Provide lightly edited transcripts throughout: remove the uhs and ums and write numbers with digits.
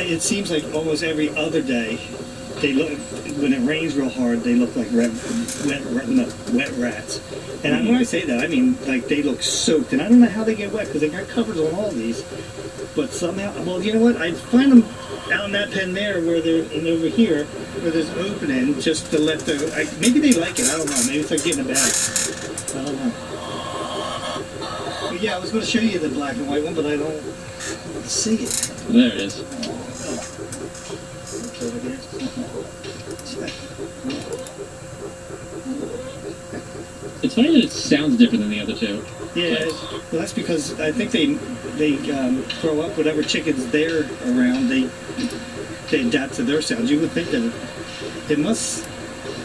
it seems like almost every other day, they look, when it rains real hard, they look like wet rats. And when I say that, I mean like they look soaked. And I don't know how they get wet because they got covers on all these. But somehow, well, you know what? I find them out in that pen there where they're, and over here where there's an opening just to let the, maybe they like it. I don't know. Maybe it's like getting a bath. I don't know. But yeah, I was going to show you the black and white one, but I don't see it. There it is. It's over here. It's funny that it sounds different than the other two. Yeah, well, that's because I think they throw up whatever chickens they're around. They adapt to their sounds. You would think that it must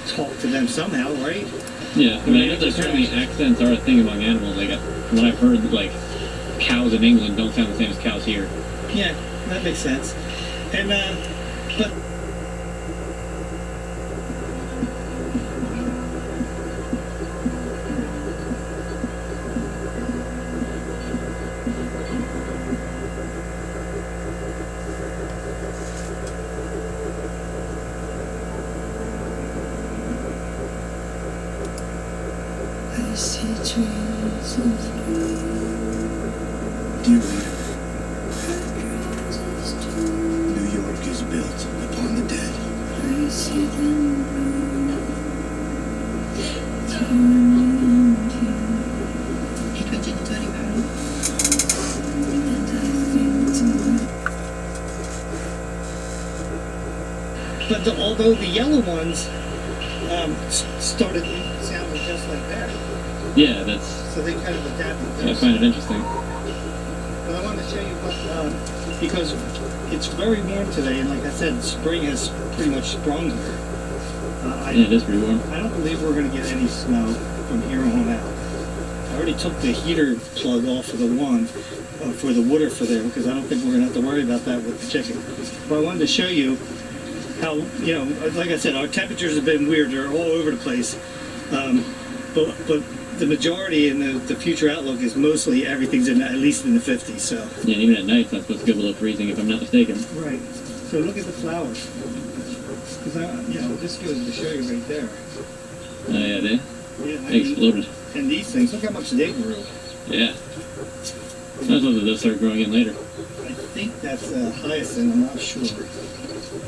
talk to them somehow, right? Yeah, I mean, I know that apparently accents are a thing among animals. Like, from what I've heard, like, cows in England don't sound the same as cows here. Yeah, that makes sense. And, but... I see trees of blue. Dear reader, New York is built upon the dead. I see them burn, turning into, and I think to although the yellow ones started sounding just like that. Yeah, that's... So they kind of adapted. I find it interesting. But I wanted to show you what, because it's very warm today, and like I said, spring has pretty much sprung here. Yeah, it is pretty warm. I don't believe we're going to get any snow from here on out. I already took the heater plug off of the one for the water for there, because I don't think we're going to have to worry about that with the chicken. But I wanted to show you how, you know, like I said, our temperatures have been weird. They're all over the place. But the majority in the future outlook is mostly everything's at least in the 50s. So Yeah, and even at night it's not supposed to get below freezing, if I'm not mistaken. right. So look at the flowers. Because this goes to show you right there. Oh yeah, Yeah, they exploded. And these things, look how much they grew. Yeah. I suppose that they'll start growing in later. I think that's hyacinth. I'm not sure.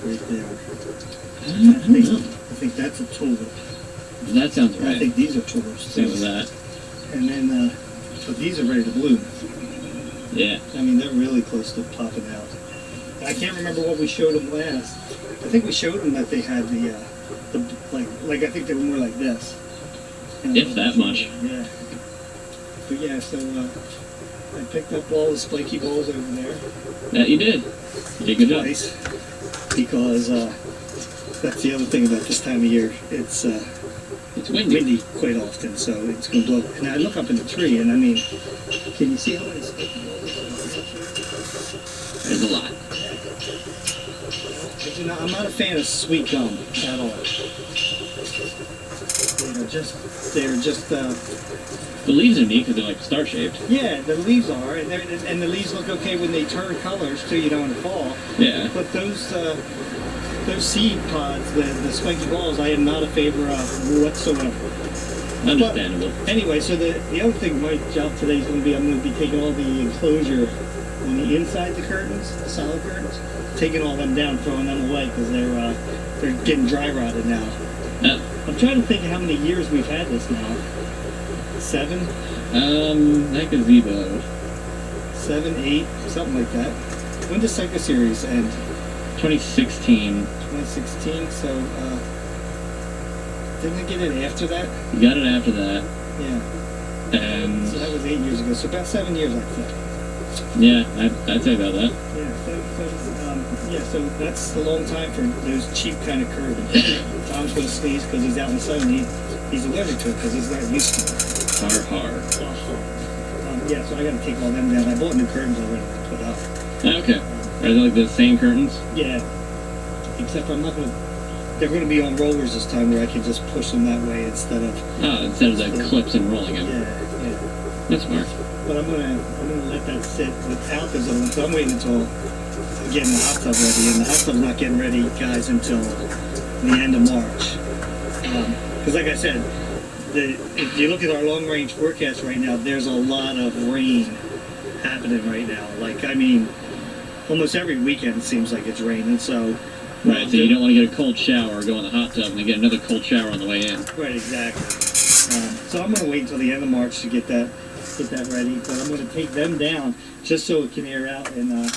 Right there. I think that's a tulip. That sounds I right. think these are tulips Same too. with that. And then, but these are ready to bloom. Yeah. I mean, they're really close to popping out. I can't remember what we showed them last. I think we showed them that they had the like I think they were more like this. If that much. Yeah. But yeah, so I picked up all the spiky balls over there. That you did. You did a good job. Twice. Because that's the other thing about this time of year. It's windy quite often, so it's going to blow. And I look up in the tree, and I mean, can you see how many spiky balls there are? There's a lot. But, you know, I'm not a fan of sweet gum at all. They're just. The leaves are neat because they're like star-shaped. Yeah, the leaves are, and the leaves look okay when they turn colors too. You know, in the fall. Yeah. But those seed pods, the spiky balls, I am not a favor of whatsoever. Understandable. But anyway, so the other thing my job today is going to be, I'm going to be taking all the enclosure on the inside the curtains, the solid curtains, taking all them down, throwing them away because they're getting dry rotted now. I'm trying to think of how many years we've had this now. 7? That could be about 7, 8, something like that. When does Psycho Series end? 2016. 2016, so didn't I get it after that? You got it after that. Yeah. And So that was 8 years ago, so about 7 years, I think. yeah, I'd say about that. So that's a long time for those cheap kind of curtains. Tom's going to sneeze because he's out in the sun. He's allergic to it because he's not used to it. Har. Yeah, so I got to take all them down. I bought new curtains already to put up. Okay. Are they like the same curtains? Yeah, except I'm not going to. They're going to be on rollers this time, where I can just push them that way instead of. Oh, instead of the clips and rolling them. Yeah. That's smart. but I'm gonna let that sit without the zone. So I'm waiting until getting the hot tub ready, and the hot tub's not getting ready, guys, until the end of March. Because like I said, if you look at our long range forecast right now, there's a lot of rain happening right now. Like, I mean, almost every weekend it seems like it's raining. So right, so you don't want to get a cold shower or go in the hot tub and then get another cold shower on the way in. Right, exactly. So I'm going to wait until the end of March to get that ready. But I'm going to take them down just so it can air out and that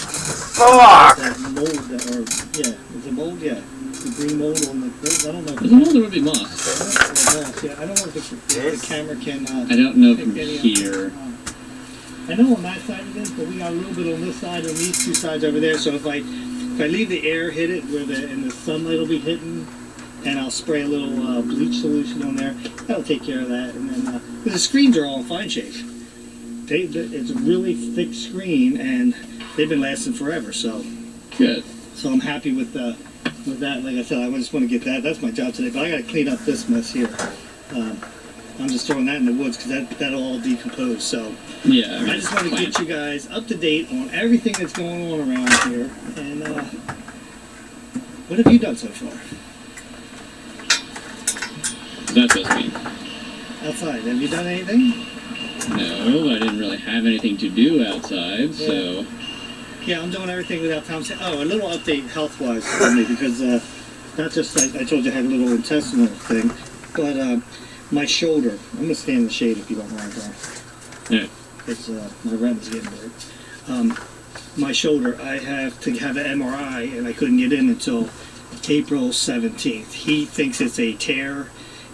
mold is it mold? Yeah, the green mold on the. I don't know. Is it mold or would it be moss? Yeah, I don't know if the camera can. I don't know from here. I know on that side it is, but we got a little bit on this side and these two sides over there. So if I leave the air hit it and the sunlight will be hitting, and I'll spray a little bleach solution on there, that'll take care of that. And then the screens are all in fine shape. It's a really thick screen, and they've been lasting forever. So good. So I'm happy with that. Like I said, I just want to get that. That's my job today. But I got to clean up this mess here. I'm just throwing that in the woods because that'll all decompose. So yeah, I just want to get you guys up to date on everything that's going on around here. And what have you done so far? That's supposed to mean. Outside, have you done anything? No, I didn't really have anything to do outside, so... Yeah, I'm doing everything without Tom saying... Oh, a little update health-wise for me, because not just I told you I had a little intestinal thing, but my shoulder... I'm going to stay in the shade if you don't mind, Brian. Yeah. Because my retina's getting hurt. My shoulder, I have to have an MRI, and I couldn't get in until April 17th. He thinks it's a tear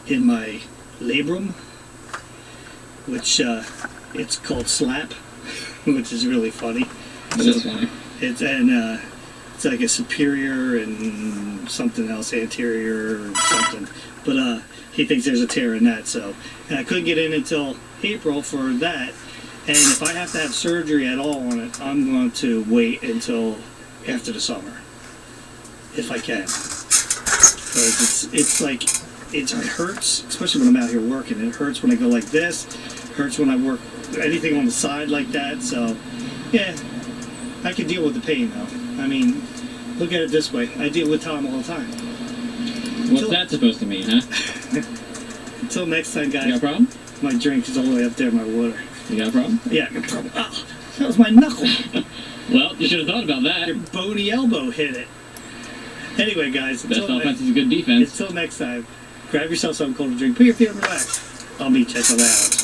in my labrum, which it's called SLAP, which is really funny. That is funny. It's like a superior and something else, anterior or something. But he thinks there's a tear in that. And I couldn't get in until April for that. And if I have to have surgery at all on it, I'm going to wait until after the summer, if I can. Because it hurts, especially when I'm out here working. It hurts when I go like this. It hurts when I work anything on the side like that. So, yeah, I can deal with the pain though. I mean, look at it this way. I deal with Tom all the time. What's that supposed to mean, huh? Until next time, guys. You got a problem? My drink is all the way up there, my water. You got a problem? Yeah, I got a problem. Oh, that was my knuckle. Well, you should have thought about that. Your bony elbow hit it. Anyway, guys. Best offense is a good defense. Until next time, grab yourself something cold to drink. Put your feet on relax. I'll meet you at the lounge.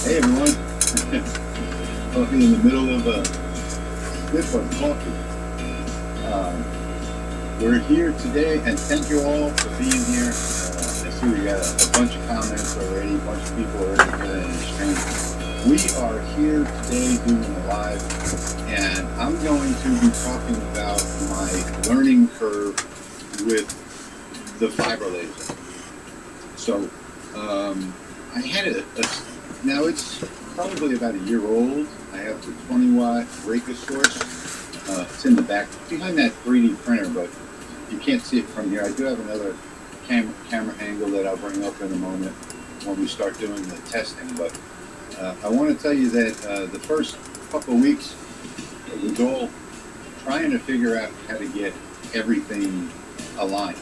Hey everyone, talking in the middle of a good one, coffee. We're here today, and thank you all for being here. I see we got a bunch of comments already, a bunch of people already here in the stream. We are here today doing a live, and I'm going to be talking about my learning curve with the fiber laser. So, I had now it's probably about a year old. I have the 20-watt Reka source. It's in the back, behind that 3D printer, but you can't see it from here. I do have another camera angle that I'll bring up in a moment when we start doing the testing, but I want to tell you that the first couple of weeks it was all trying to figure out how to get everything aligned.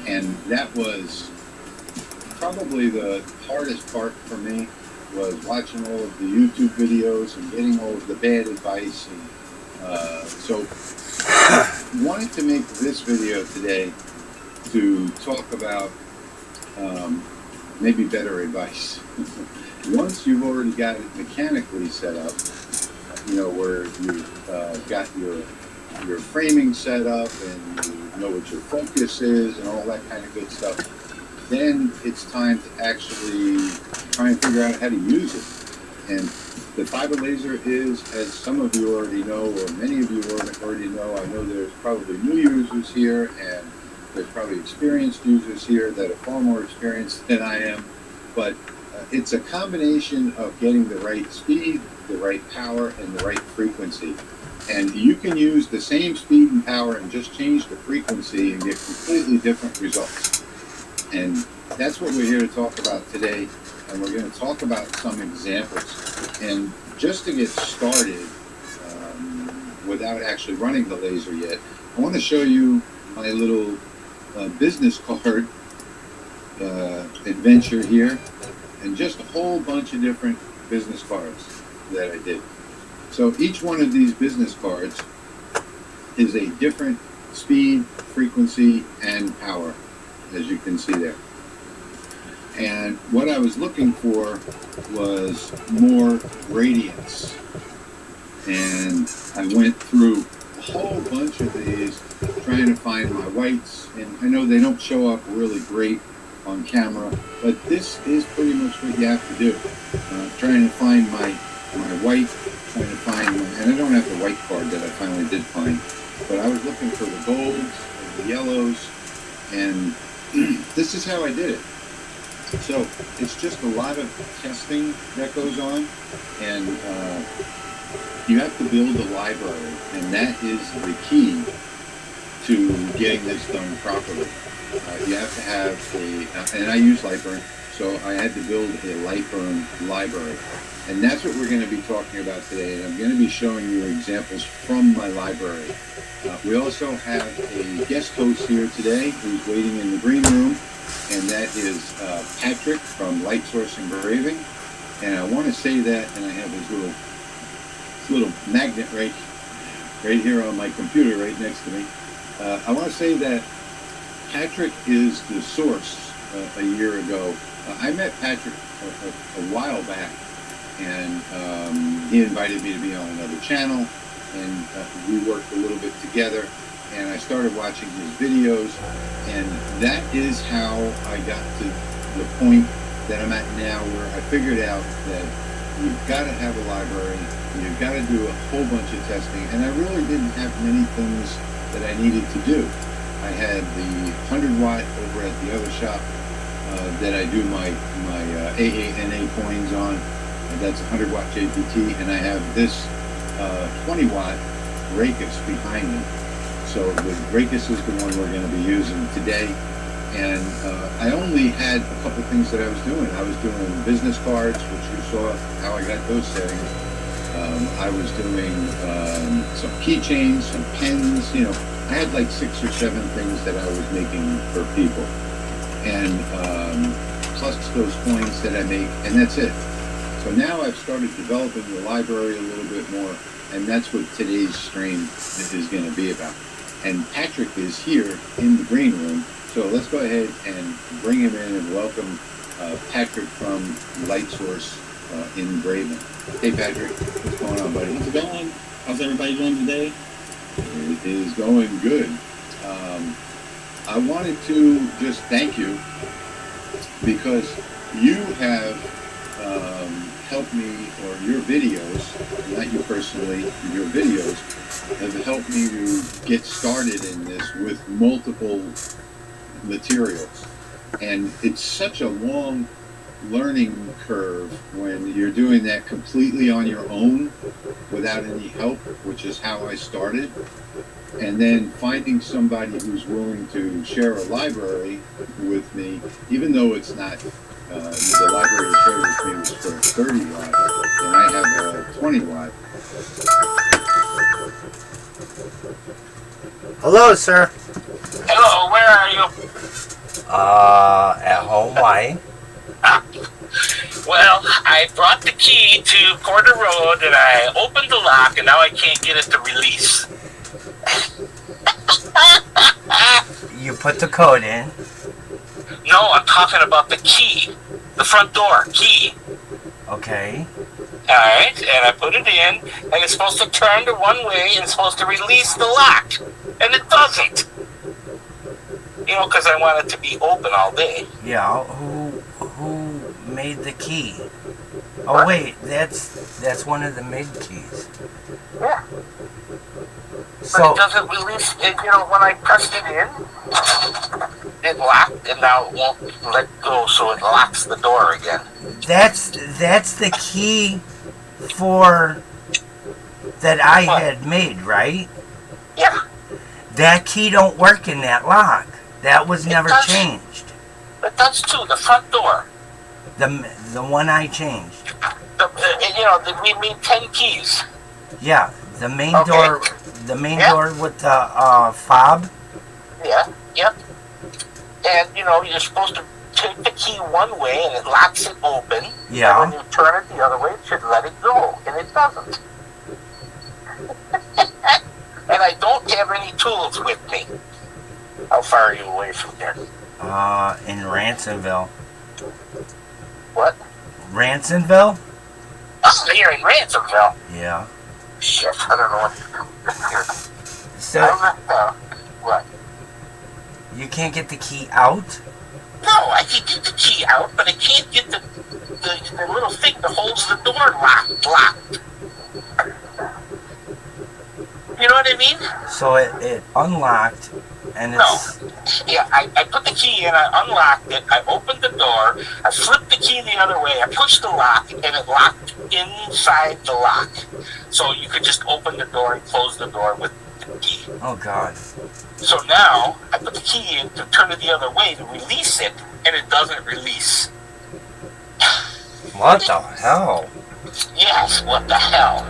And that was probably the hardest part for me, was watching all of the YouTube videos and getting all of the bad advice. And so wanted to make this video today to talk about maybe better advice. Once you've already got it mechanically set up, you know, where you've got your framing set up and you know what your focus is and all that kind of good stuff, then it's time to actually try and figure out how to use it. And the fiber laser is, as some of you already know, or many of you already know, I know there's probably new users here and there's probably experienced users here that are far more experienced than I am, but it's a combination of getting the right speed, the right power, and the right frequency. And you can use the same speed and power and just change the frequency and get completely different results. And that's what we're here to talk about today. And we're going to talk about some examples. And just to get started, without actually running the laser yet, I want to show you my little business card adventure here, and just a whole bunch of different business cards that I did. So each one of these business cards is a different speed, frequency, and power, as you can see there. And what I was looking for was more radiance. And I went through a whole bunch of these trying to find my whites. And I know they don't show up really great on camera, but this is pretty much what you have to do. Trying to find my white, trying to find my, and I don't have the white card that I finally did find, but I was looking for the golds and the yellows, and this is how I did it. So it's just a lot of testing that goes on, and you have to build a library, and that is the key to getting this done properly. You have to have and I use Lightburn, so I had to build a Lightburn library. And that's what we're going to be talking about today, and I'm going to be showing you examples from my library. We also have a guest host here today who's waiting in the green room, and that is Patrick from Light Source Engraving. And I want to say that, and I have this little magnet right here on my computer right next to me. I want to say that Patrick is the source a year ago. I met Patrick a while back, and he invited me to be on another channel, and we worked a little bit together, and I started watching his videos, and that is how I got to the point that I'm at now, where I figured out that you've got to have a library, you've got to do a whole bunch of testing, and I really didn't have many things that I needed to do. I had the 100 watt over at the other shop that I do my AANA coins on, and that's 100 watt JPT, and I have this 20 watt Racus behind me. So the Racus is the one we're going to be using today, and I only had a couple things that I was doing. I was doing business cards, which you saw how I got those settings. I was doing some keychains, some pens, you know. I had like 6 or 7 things that I was making for people, and plus those coins that I make, and that's it. So now I've started developing the library a little bit more, and that's what today's stream is going to be about. And Patrick is here in the green room, so let's go ahead and bring him in and welcome Patrick from Light Source Engraving. Hey Patrick, what's going on, buddy? How's it going? How's everybody doing today? It is going good. I wanted to just thank you because you have helped me, or your videos, not you personally, your videos have helped me to get started in this with multiple materials. And it's such a long learning curve when you're doing that completely on your own without any help, which is how I started, and then finding somebody who's willing to share a library with me, even though it's not the library showed with me was for 30 watt, and I have a 20 watt. Hello, sir. Hello, where are you? At home, why? Well, I brought the key to Porter Road and I opened the lock and now I can't get it to release. You put the code in. No, I'm talking about the key. The front door key. Okay. Alright, and I put it in and it's supposed to turn to one way and it's supposed to release the lock. And it doesn't. You know, because I want it to be open all day. Yeah. Who made the key? Oh What? wait, that's one of the mid keys. Yeah. But So it doesn't release it, you know, when I pressed it in, it locked and now it won't let go, so it locks the door again. that's the key for that I What? had made, right? Yeah, That key don't work in that lock. That was never does. changed. but that's too, the front door. The one I changed. You know, we made 10 keys. Yeah, the main Okay. door. The main Yeah. door with the fob. Yeah, yep. And, you know, you're supposed to take the key one way and it locks it open. Yeah. And when you turn it the other way, it should let it go. And it doesn't. And I don't have any tools with me. How far are you away from here? In Ransomville. What? Ransomville? Oh, you're in Ransomville. Yeah. Shit, I don't know what to do. So What? you can't get the key out? No, I can get the key out, but I can't get the little thing that holds the door locked. You know what I mean? So it unlocked, and it's Yeah, I put the key in, I unlocked it, I opened the door, I flipped the key the other way, I pushed the lock, and it locked inside the lock. So you could just open the door and close the door with the key. oh god. So now, I put the key in to turn it the other way to release it, and it doesn't release. What the hell? Yes, what the hell?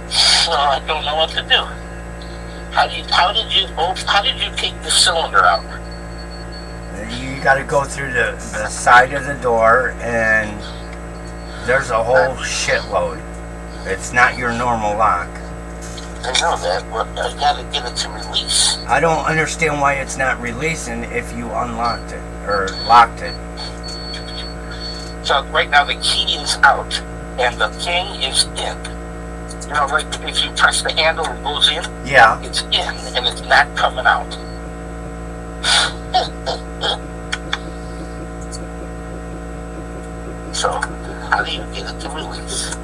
So I don't know what to do. How did you take the cylinder out? You got to go through the side of the door, and there's a whole shitload. It's not your normal lock. I know that, but I gotta get it to release. I don't understand why it's not releasing if you unlocked it or locked it. So right now the key is out and the thing is in. You know, like if you press the handle it goes in, Yeah. it's in and it's not coming out. So how do you get it to release?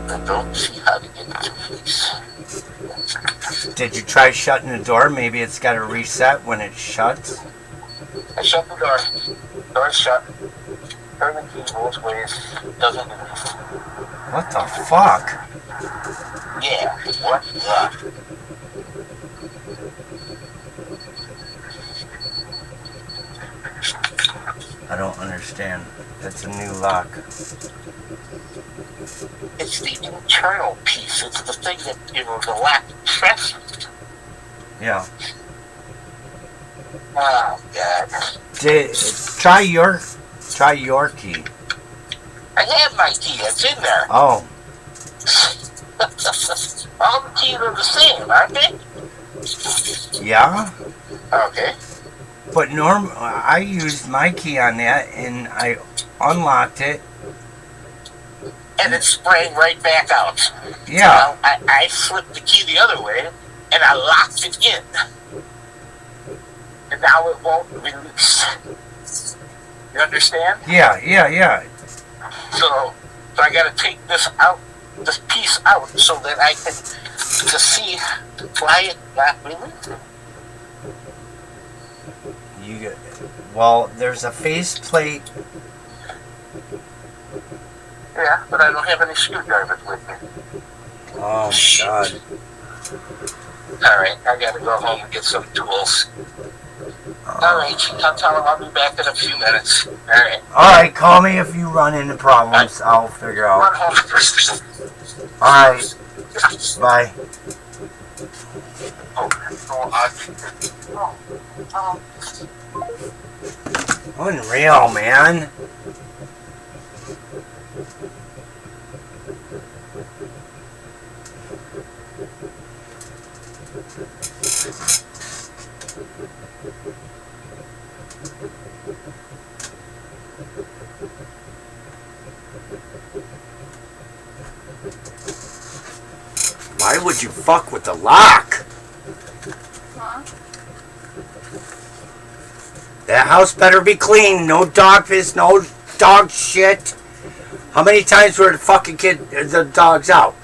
I don't see how to get it to release. Did you try shutting the door? Maybe it's got to reset when it shuts. I shut the door. Door's shut. Turn the key both ways. Doesn't release. What the fuck? Yeah, what the? I don't understand. That's a new lock. It's the internal piece. It's the thing that, you know, the lack of trust. Yeah. Oh, God. Try your key. I have my key. It's in there. Oh. All the keys are the same, aren't they? Yeah? Okay. But I used my key on that, and I unlocked it. And it sprang right back out. Yeah. So I flipped the key the other way, and I locked it in. And now it won't release. You understand? Yeah. So I got to take this piece out, so that I can to see why it not releasing. Well, there's a faceplate. Yeah, but I don't have any screwdrivers with me. Oh my god. Alright, I gotta go home and get some tools. Alright, I'll tell him I'll be back in a few minutes. Alright. Alright, call me if you run into problems. I'll figure out. Run home first. Alright, bye. Unreal, man. Why would you fuck with the lock? Huh? That house better be clean. No dog piss, no dog shit. How many times were the dogs out?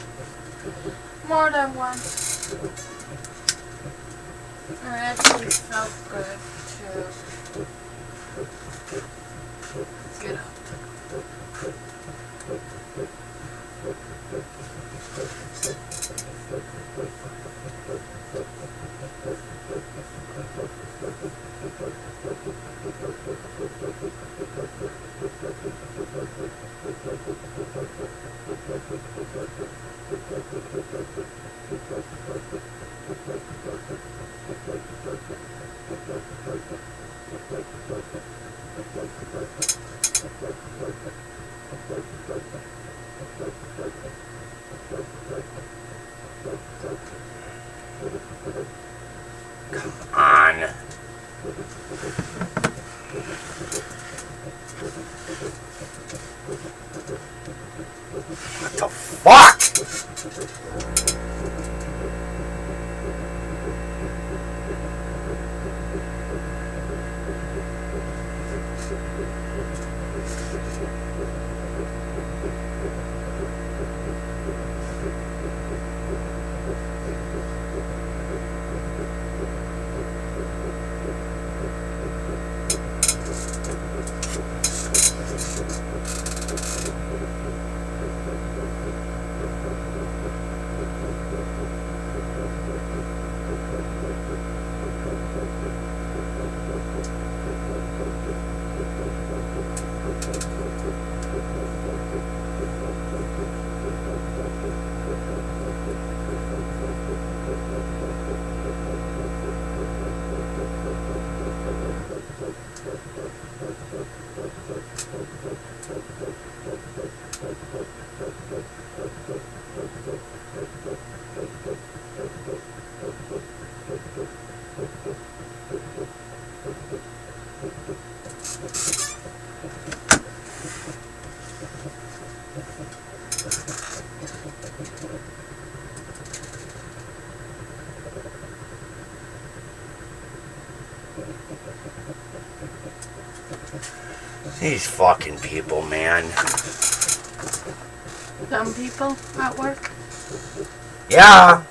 More than once. And it actually felt good to get up. On. What the fuck? These fucking people, man. Some people at work. Yeah.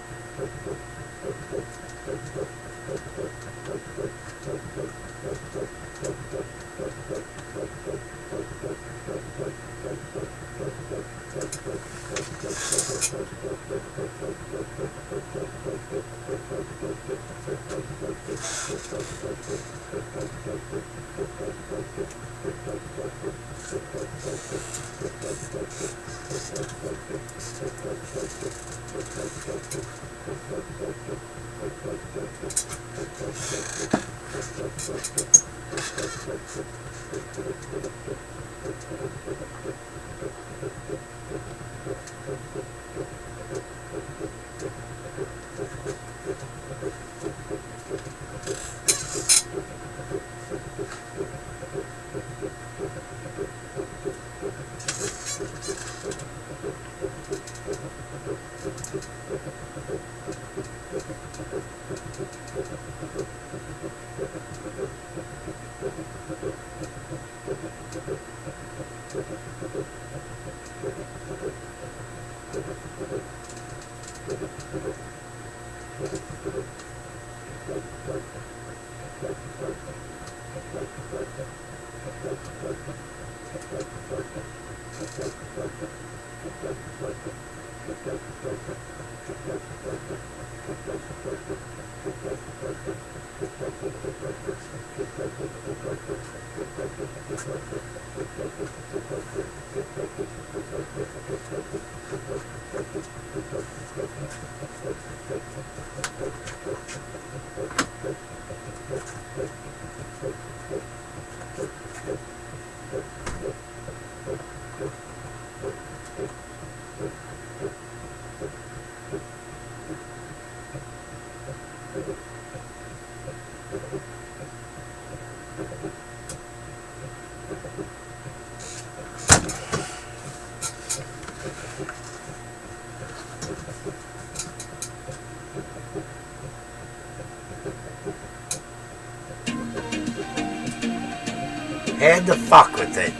Had to fuck with it.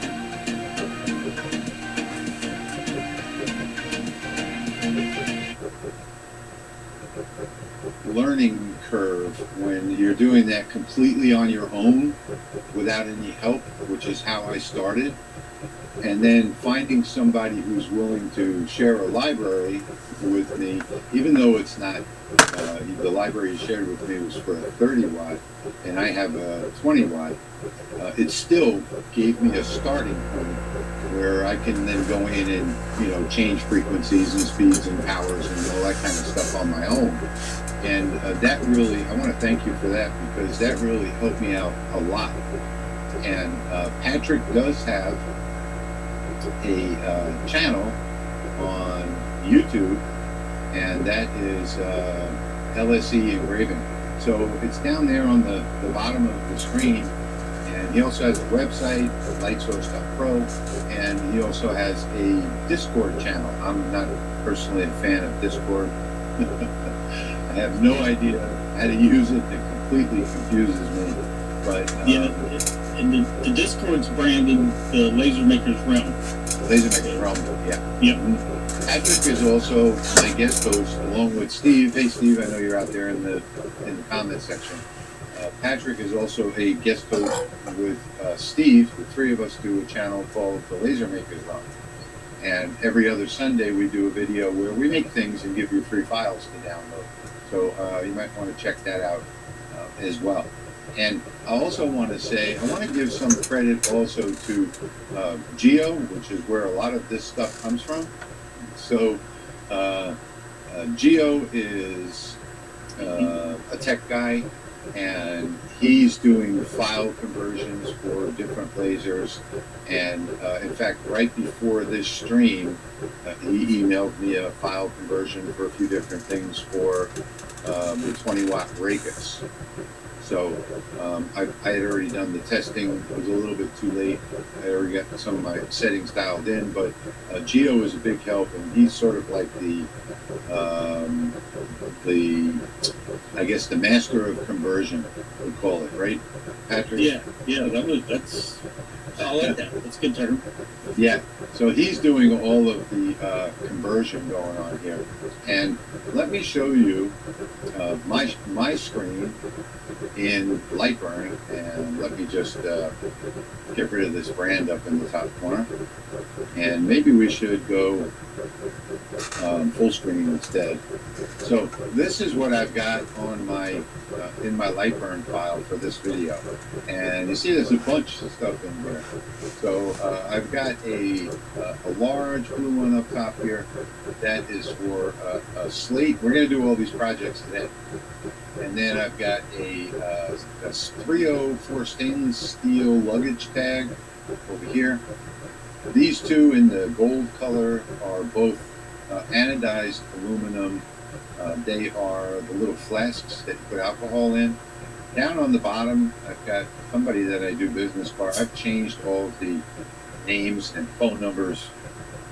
Learning curve when you're doing that completely on your own without any help, which is how I started, and then finding somebody who's willing to share a library with me, even though it's not, the library you shared with me was for a 30 watt and I have a 20 watt, it still gave me a starting point where I can then go in and, change frequencies and speeds and powers and all that kind of stuff on my own. And that really, I want to thank you for that, because that really helped me out a lot. And Patrick does have a channel on YouTube, and that is LSE Engraving. So it's down there on the bottom of the screen. And he also has a website, lightsource.pro, and he also has a Discord channel. I'm not personally a fan of Discord. I have no idea how to use it. It completely confuses me. But and the Discord's branded the Laser Maker's Realm. Laser Maker's Realm, yeah. Yep. Patrick is also my guest host, along with Steve. Hey, Steve, I know you're out there in the comment section. Patrick is also a guest host with Steve. The three of us do a channel called the Laser Maker's Realm. And every other Sunday we do a video where we make things and give you free files to download. So you might want to check that out as well. And I also want to say, I want to give some credit also to Geo, which is where a lot of this stuff comes from. So Geo is a tech guy, and he's doing file conversions for different lasers. And in fact, right before this stream, he emailed me a file conversion for a few different things for the 20 watt Raycus. So I had already done the testing. It was a little bit too late. I had already got some of my settings dialed in, but Geo is a big help, and he's sort of like the I guess the master of conversion, we call it, right, Patrick? Yeah, that's I like that. That's a good term. Yeah, so he's doing all of the conversion going on here. And let me show you my screen in Lightburn, and let me just get rid of this brand up in the top corner. And maybe we should go full screen instead. So this is what I've got on my in my Lightburn file for this video, and you see there's a bunch of stuff in here. So I've got a large blue one up top here. That is for a slate. We're going to do all these projects today. And then I've got a 304 stainless steel luggage tag over here. These two in the gold color are both anodized aluminum. They are the little flasks that you put alcohol in. Down on the bottom, I've got somebody that I do business for. I've changed all of the names and phone numbers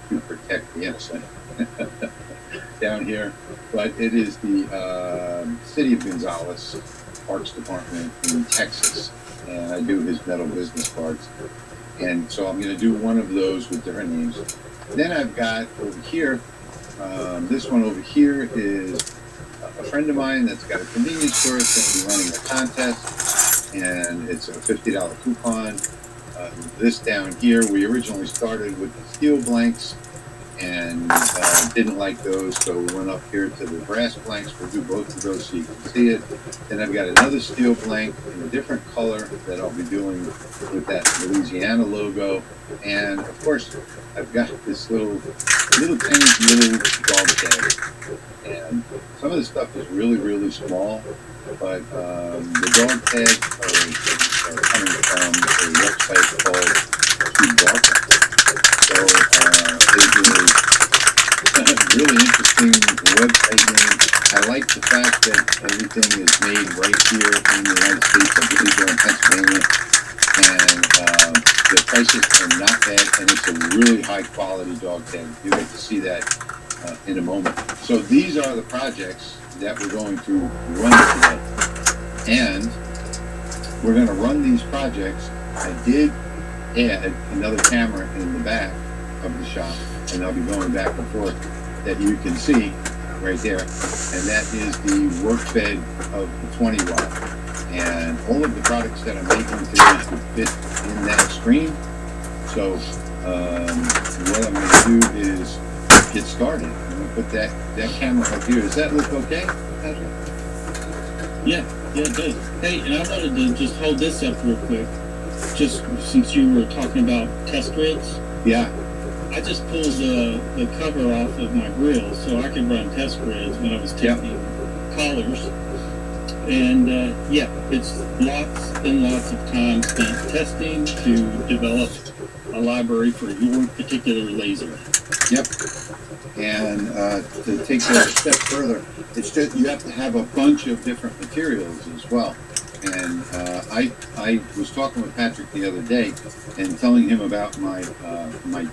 to protect the innocent down here. But it is the City of Gonzales Parks Department in Texas. And I do his metal business cards. And so I'm going to do one of those with different names. Then I've got over here, this one over here is a friend of mine that's got a convenience store. It's going to be running a contest, and it's a $50 coupon. This down here, we originally started with the steel blanks, and didn't like those, so we went up here to the brass blanks. We'll do both of those so you can see it. Then I've got another steel blank in a different color that I'll be doing with that Louisiana logo. And of course, I've got this little tiny little dog tag. And some of the stuff is really, really small, but the dog tags are coming from a website called ORTUR. So it is a really interesting website name. I like the fact that everything is made right here in the United States. I believe they're in Pennsylvania, and the prices are not bad, and it's a really high quality dog tag. You'll get to see that in a moment. So these are the projects that we're going to run today, and we're going to run these projects. I did add another camera in the back of the shop, and I'll be going back and forth, that you can see right there, and that is the work bed of the 20 watt. And all of the products that I'm making today could fit in that screen. So what I'm going to do is get started. I'm going to put that camera up here. Does that look okay, Patrick? Yeah, it does. Hey, and I wanted to just hold this up real quick, just since you were talking about test grids. Yeah. I just pulled the cover off of my grill so I could run test grids when I was testing collars. And yeah, it's lots and lots of time spent testing to develop a library for your particular laser. Yep. And to take that a step further, it's just you have to have a bunch of different materials as well. And I was talking with Patrick the other day and telling him about my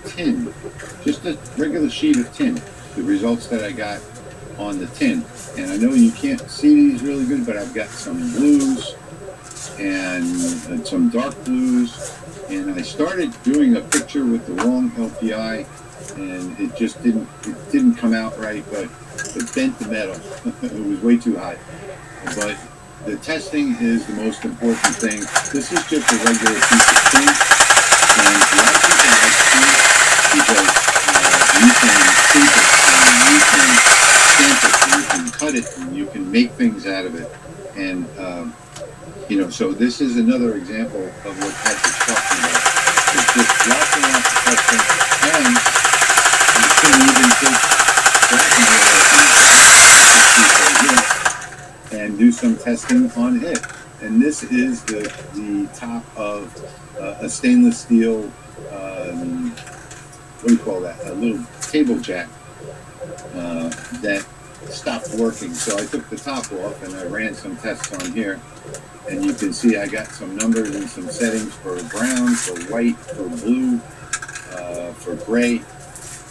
tin, just a regular sheet of tin, the results that I got on the tin. And I know you can't see these really good, but I've got some blues and some dark blues. And I started doing a picture with the wrong LPI, and it just didn't come out right, but it bent the metal. It was way too hot. But the testing is the most important thing. This is just a regular piece of tin, and a lot of people like tin because you can tape it, and you can stamp it, and you can cut it, and you can make things out of it. And so this is another example of what Patrick's talking about. It's just lots and lots of testing, and you can even take that and do some testing on it. And this is the top of a stainless steel, what do you call that? A little table jack that stopped working. So I took the top off and I ran some tests on here. And you can see I got some numbers and some settings for brown, for white, for blue, for gray.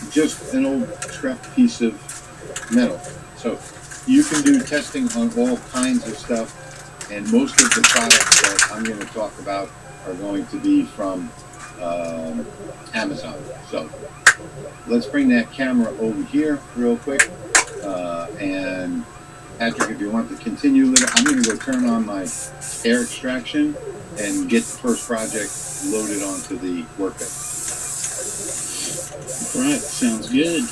Just an old scrap piece of metal. So you can do testing on all kinds of stuff, and most of the products that I'm going to talk about are going to be from Amazon. So let's bring that camera over here real quick, and Patrick, if you want to continue with it, I'm going to go turn on my air extraction and get the first project loaded onto the workbench. All right, sounds good.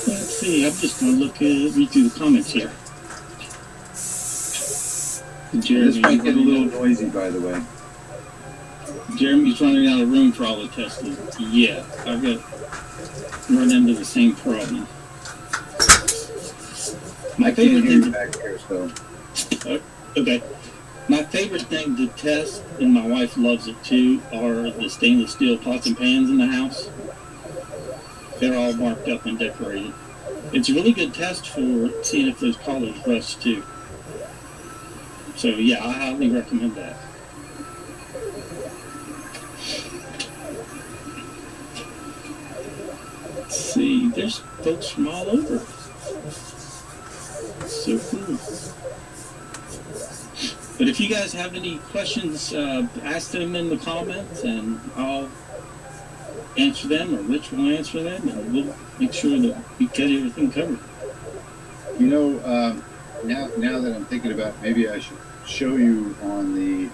Let's see, I'm just going to read through the comments here. This might get a little noisy, by the way. Jeremy's running out of room for all the testing. Yeah, I've got run into the same problem. I can't hear you back here, so. Okay. My favorite thing to test, and my wife loves it too, are the stainless steel pots and pans in the house. They're all marked up and decorated. It's a really good test for seeing if those collars rust too. So yeah, I highly recommend that. Let's see, there's folks from all over. So cool. But if you guys have any questions, ask them in the comments, and I'll answer them, or Rich will answer them, and we'll make sure that we get everything covered. You know, now that I'm thinking about, maybe I should show you on the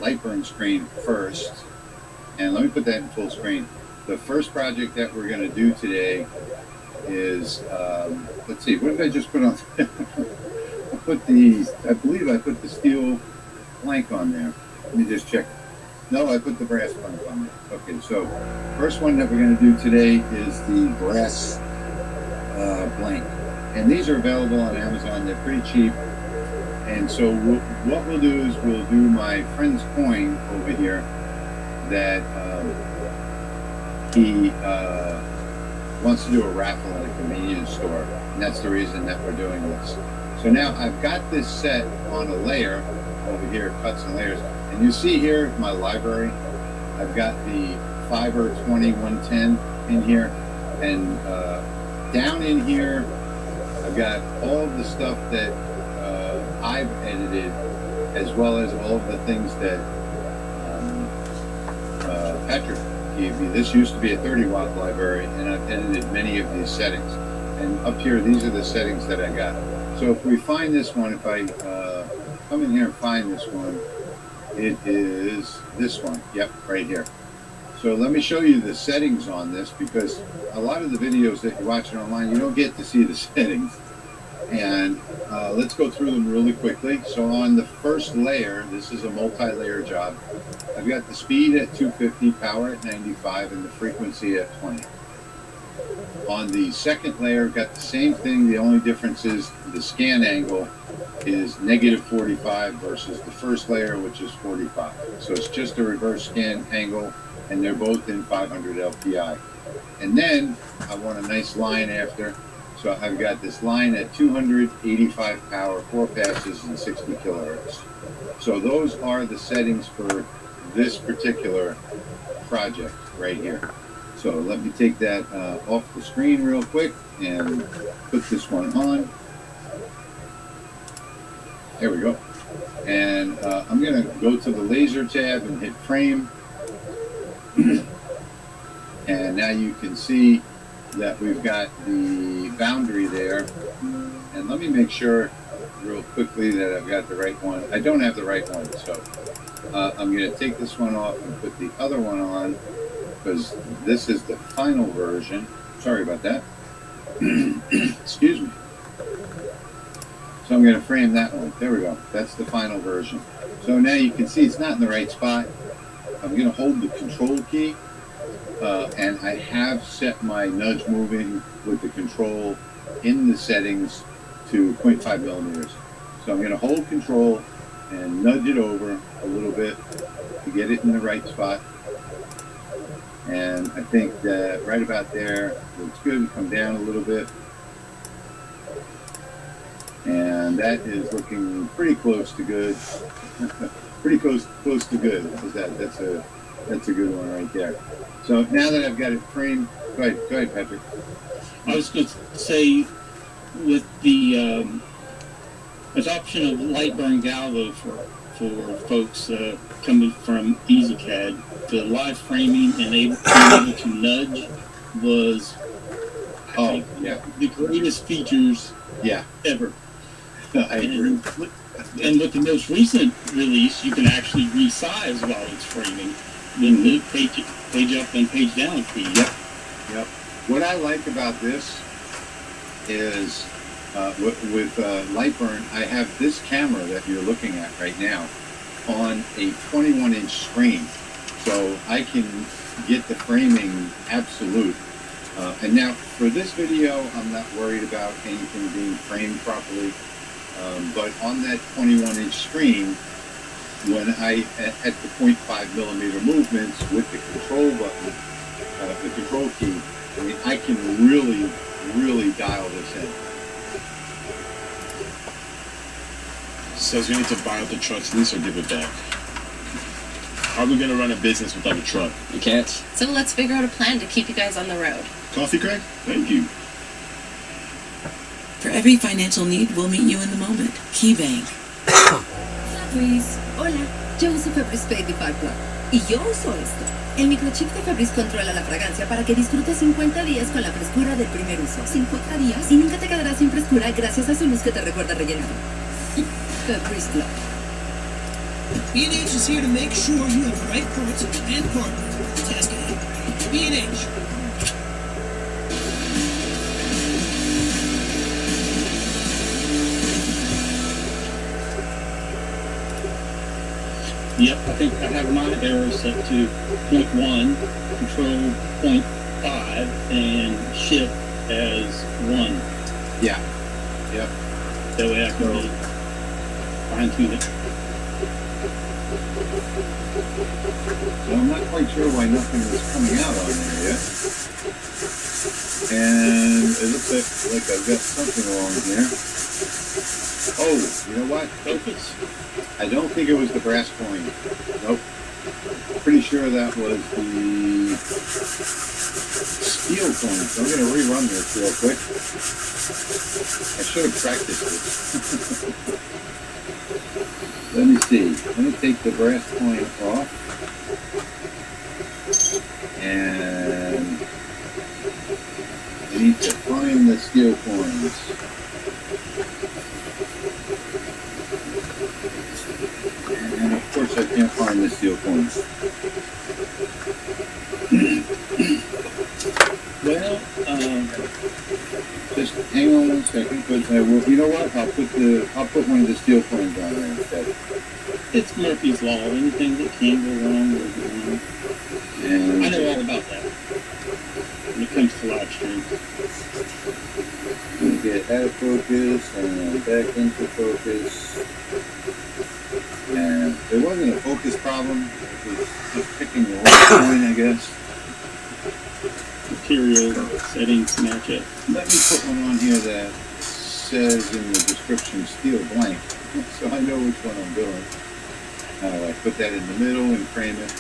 light burn screen first, And let me put that in full screen. The first project that we're going to do today is, let's see, what did I just put on? I believe I put the steel plank on there. Let me just check. No, I put the brass plank on there. Okay, so first one that we're going to do today is the brass blank. And these are available on Amazon. They're pretty cheap. And so what we'll do is we'll do my friend's coin over here that he wants to do a raffle at a convenience store. And that's the reason that we're doing this. So now I've got this set on a layer over here, cuts and layers. And you see here my library. I've got the Fiverr 2110 in here. And down in here, I've got all of the stuff that I've edited, as well as all of the things that Patrick gave me. This used to be a 30-watt library, and I've edited many of these settings. And up here, these are the settings that I got. So if we find this one, if I come in here and find this one, it is this one. Yep, right here. So let me show you the settings on this, because a lot of the videos that you're watching online, you don't get to see the settings. And let's go through them really quickly. So on the first layer, this is a multi-layer job. I've got the speed at 250, power at 95, and the frequency at 20. On the second layer, I've got the same thing. The only difference is the scan angle is -45 versus the first layer, which is 45. So it's just a reverse scan angle, and they're both in 500 LPI. And then I want a nice line after. So I've got this line at 285 power, 4 passes, and 60 kilohertz. So those are the settings for this particular project right here. So let me take that off the screen real quick and put this one on. There we go. And I'm going to go to the laser tab and hit frame. And now you can see that we've got the boundary there. And let me make sure real quickly that I've got the right one. I don't have the right one, so I'm going to take this one off and put the other one on, because this is the final version. Sorry about that. Excuse me. So I'm going to frame that one. There we go. That's the final version. So now you can see it's not in the right spot. I'm going to hold the control key. And I have set my nudge moving with the control in the settings to 0.5 millimeters. So I'm going to hold control and nudge it over a little bit to get it in the right spot. And I think that right about there looks good. Come down a little bit. And that is looking pretty close to good. Pretty close to good. How's that? That's a good one right there. So now that I've got it framed, go ahead, Patrick. I was going to say, with the adoption of Lightburn Galvo for folks coming from EasyCAD, the live framing and being able to nudge was, I think, the greatest features ever. I agree. And with the most recent release, you can actually resize while it's framing with the page up and page down key. Yep. What I like about this is with Lightburn, I have this camera that you're looking at right now on a 21-inch screen, so I can get the framing absolute. And now for this video, I'm not worried about anything being framed properly. But on that 21-inch screen, when I at the 0.5 millimeter movements with the control button, the control key, I mean, I can really dial this in. Says we need to buy out the truck's lease or give it back. How are we going to run a business without a truck? We can't. So let's figure out a plan to keep you guys on the road. Coffee, Craig? Thank you. For every financial need, we'll meet you in the moment. KeyBank. Luis, hola. Yo uso Febreze Baby 5 Club. Y yo uso esto. El microchip de Febreze controla la fragancia para que disfrutes 50 días con la frescura del primer uso. 50 días y nunca te quedarás sin frescura gracias a su luz que te recuerda rellenado. Febreze Club. B&H is here to make sure you have the right parts and partner for the task ahead. B&H. Yep, I think I have my error set to 0.1, control 0.5, and shift as 1. Yeah. Yep. That way I can really fine-tune it. So I'm not quite sure why nothing was coming out on there yet. And it looks like I've got something wrong here. Oh, you know what? Focus. I don't think it was the brass coin. Nope. Pretty sure that was the steel coin. So I'm going to rerun this real quick. I should have practiced this. Let me see. Let me take the brass coin off. And I need to find the steel coins. And of course I can't find the steel coins. Well, just hang on 1 second, because I will. You know what? I'll put one of the steel coins on there instead. it's Murphy's Law. Anything that can go wrong will go wrong. And I know all about that when it comes to live stream. you get out of focus and back into focus. And there wasn't a focus problem. It was just picking the right coin, I guess. Material settings match up. Let me put one on here that says in the description steel blank, so I know which one I'm doing. I put that in the middle and frame it.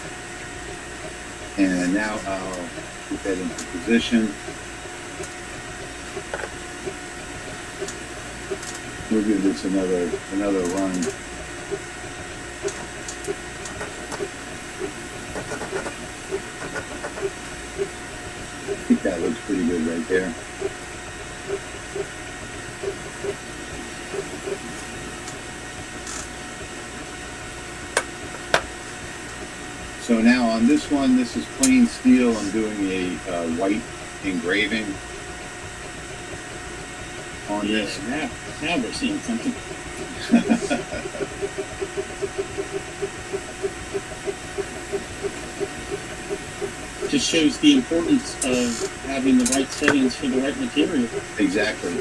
And now I'll put that into position. We'll give this another run. I think that looks pretty good right there. So now on this one, this is plain steel. I'm doing a white engraving on this. Now we're seeing something. Just shows the importance of having the right settings for the right material. Exactly.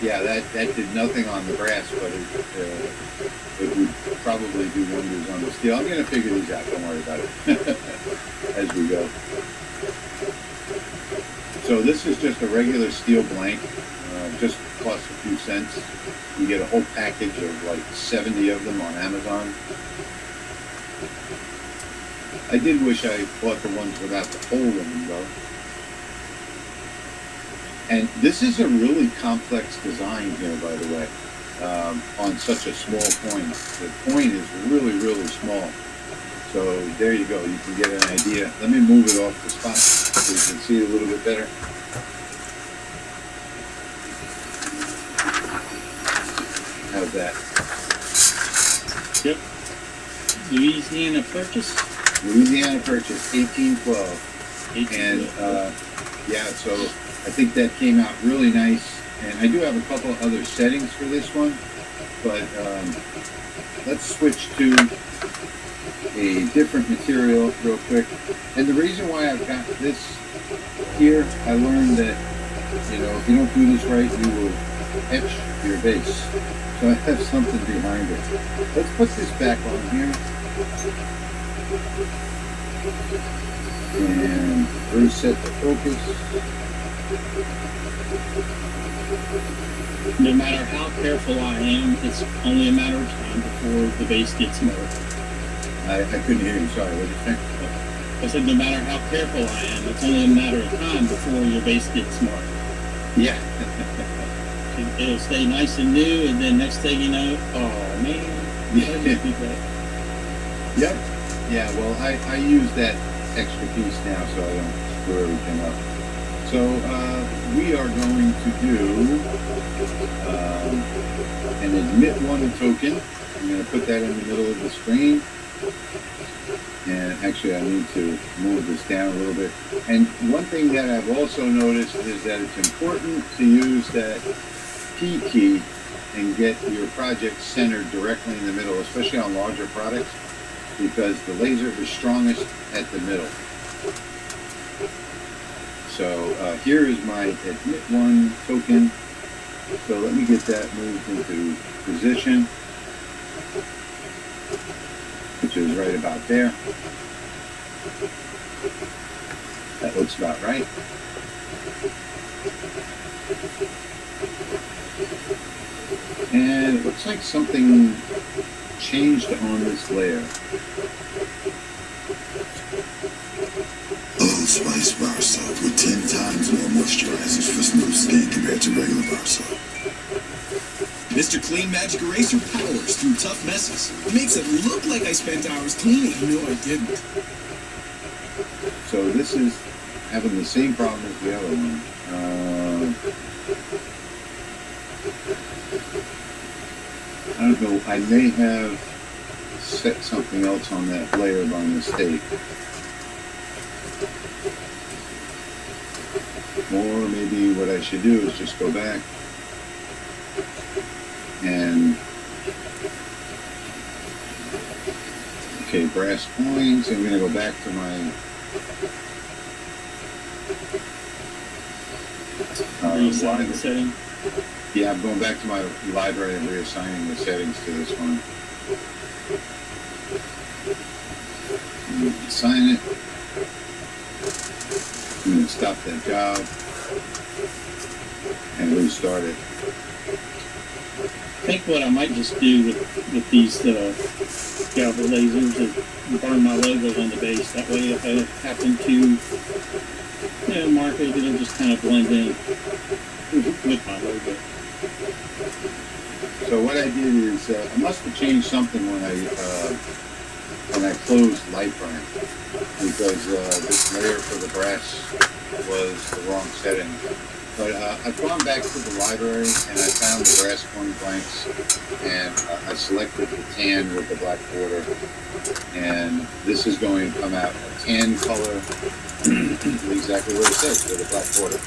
Yeah, that did nothing on the brass, but it would probably do wonders on the steel. I'm going to figure these out. Don't worry about it as we go. So this is just a regular steel blank, just costs a few cents. You get a whole package of like 70 of them on Amazon. I did wish I bought the ones without the hole in them, though. And this is a really complex design here, by the way, on such a small coin. The coin is really, really small. So there you go. You can get an idea. Let me move it off the spot so you can see it a little bit better. How's that? Yep. Louisiana Purchase. Louisiana Purchase, 1812. And yeah, so I think that came out really nice. And I do have a couple of other settings for this one, but let's switch to a different material real quick. And the reason why I've got this here, I learned that, you know, if you don't do this right, you will etch your base. So I have something behind it. Let's put this back on here. And reset the focus. No matter how careful I am, it's only a matter of time before the base gets marked. I couldn't hear you, sorry, what did you say? I said no matter how careful I am, it's only a matter of time before your base gets marked. Yeah. It'll stay nice and new, and then next thing you know, oh man, Yep. Yeah, well, I use that extra piece now so I don't screw everything up. So we are going to do an admit one token. I'm going to put that in the middle of the screen. And actually, I need to move this down a little bit. And one thing that I've also noticed is that it's important to use that P key and get your project centered directly in the middle, especially on larger products, because the laser is strongest at the middle. So here is my admit one token. So let me get that moved into position, which is right about there. That looks about right. And it looks like something changed on this layer. Old Spice bar soap with 10 times more moisturizers for smooth skin compared to regular bar soap. Mr. Clean Magic Eraser powers through tough messes. Makes it look like I spent hours cleaning. No, I didn't. So this is having the same problem as the other one. I don't know, I may have set something else on that layer by mistake. Or maybe what I should do is just go back and, okay, brass coins. I'm going to go back to my reassigning the setting. Yeah, I'm going back to my library and reassigning the settings to this one. Assign it. I'm going to stop that job and restart it. I think what I might just do with these Galva lasers is burn my logo on the base. That way, if I happen to mark it, it'll just kind of blend in with my logo. So what I did is I must have changed something when I closed Lightburn, because this layer for the brass was the wrong setting. But I've gone back to the library and I found the brass coin blanks, and I selected the tan with the black border, and this is going to come out a tan color, exactly what it says, with a black border.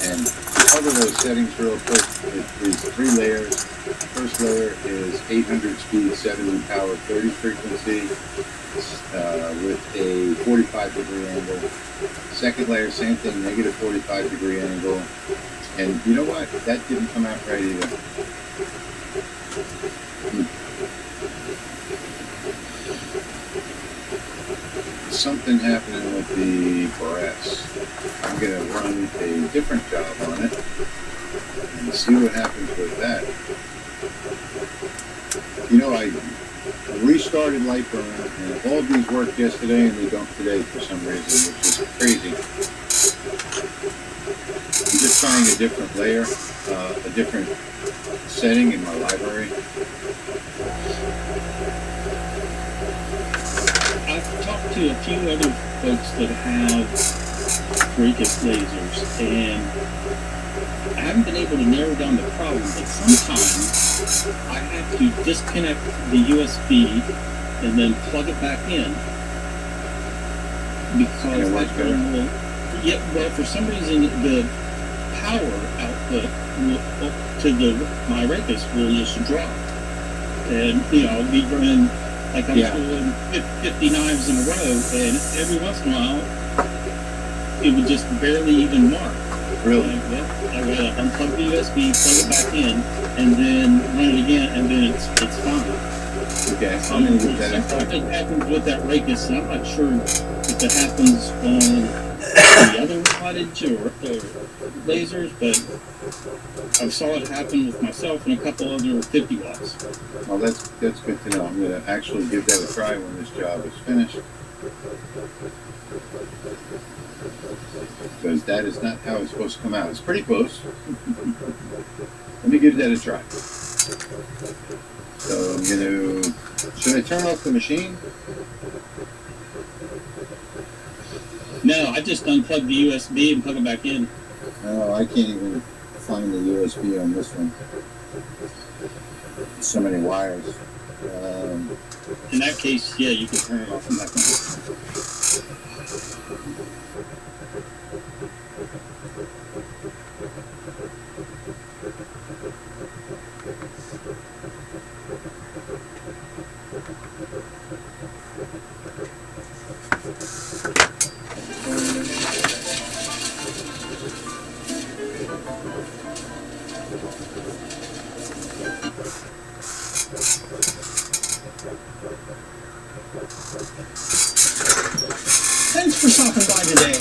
And to cover those settings real quick, it is 3 layers. First layer is 800 speed, 70 power, 30 frequency, with a 45-degree angle. Second layer, same thing, negative 45-degree angle. And you know what? That didn't come out right either. Something happening with the brass. I'm going to run a different job on it and see what happens with that. You know, I restarted Lightburn, and all of these worked yesterday, and they don't today for some reason, which is crazy. I'm just trying a different layer, a different setting in my library. I've talked to a few other folks that have Raycus lasers, and I haven't been able to narrow down the problem, but sometimes I have to disconnect the USB and then plug it back in, because well, for some reason the power output my Raycus will just drop, and I'll be running like I'm doing 50 knives in a row, and every once in a while it would just barely even mark. Really? I gotta unplug the USB, plug it back in, and then run it again, and then it's fine. Okay, so I'm going to get that. Something happens with that Raycus, and I'm not sure if it happens on the other wattage or lasers, but I saw it happen with myself and a couple other 50 watts. Well, that's good to know. I'm going to actually give that a try when this job is finished, because that is not how it's supposed to come out. It's pretty close. Let me give that a try. So I'm going to, should I turn off the machine? No, I just unplugged the USB and plug it back in. No, I can't even find the USB on this one. So many wires. In that case, yeah, you can turn it off and back on. Thanks for stopping by today,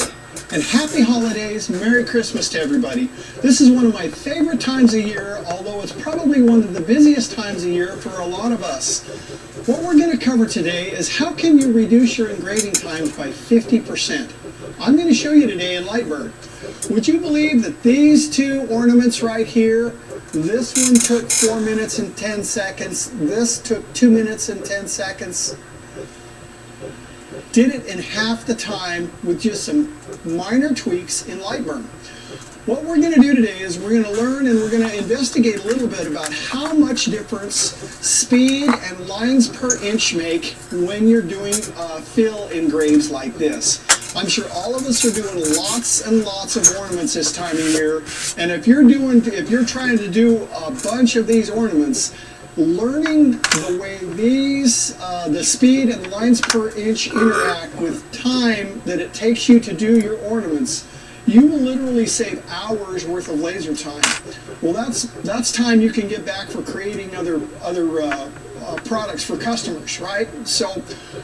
and happy holidays, Merry Christmas to everybody. This is one of my favorite times of year, although it's probably one of the busiest times of year for a lot of us. What we're going to cover today is how can you reduce your engraving times by 50%. I'm going to show you today in Lightburn. Would you believe that these two ornaments right here, this one took 4 minutes and 10 seconds, this took 2 minutes and 10 seconds, did it in half the time with just some minor tweaks in Lightburn. What we're going to do today is we're going to learn and we're going to investigate a little bit about how much difference speed and lines per inch make when you're doing fill engraves like this. I'm sure all of us are doing lots and lots of ornaments this time of year, and if you're trying to do a bunch of these ornaments, learning the way these, the speed and lines per inch interact with time that it takes you to do your ornaments, you will literally save hours worth of laser time. Well, that's time you can get back for creating other products for customers, right? So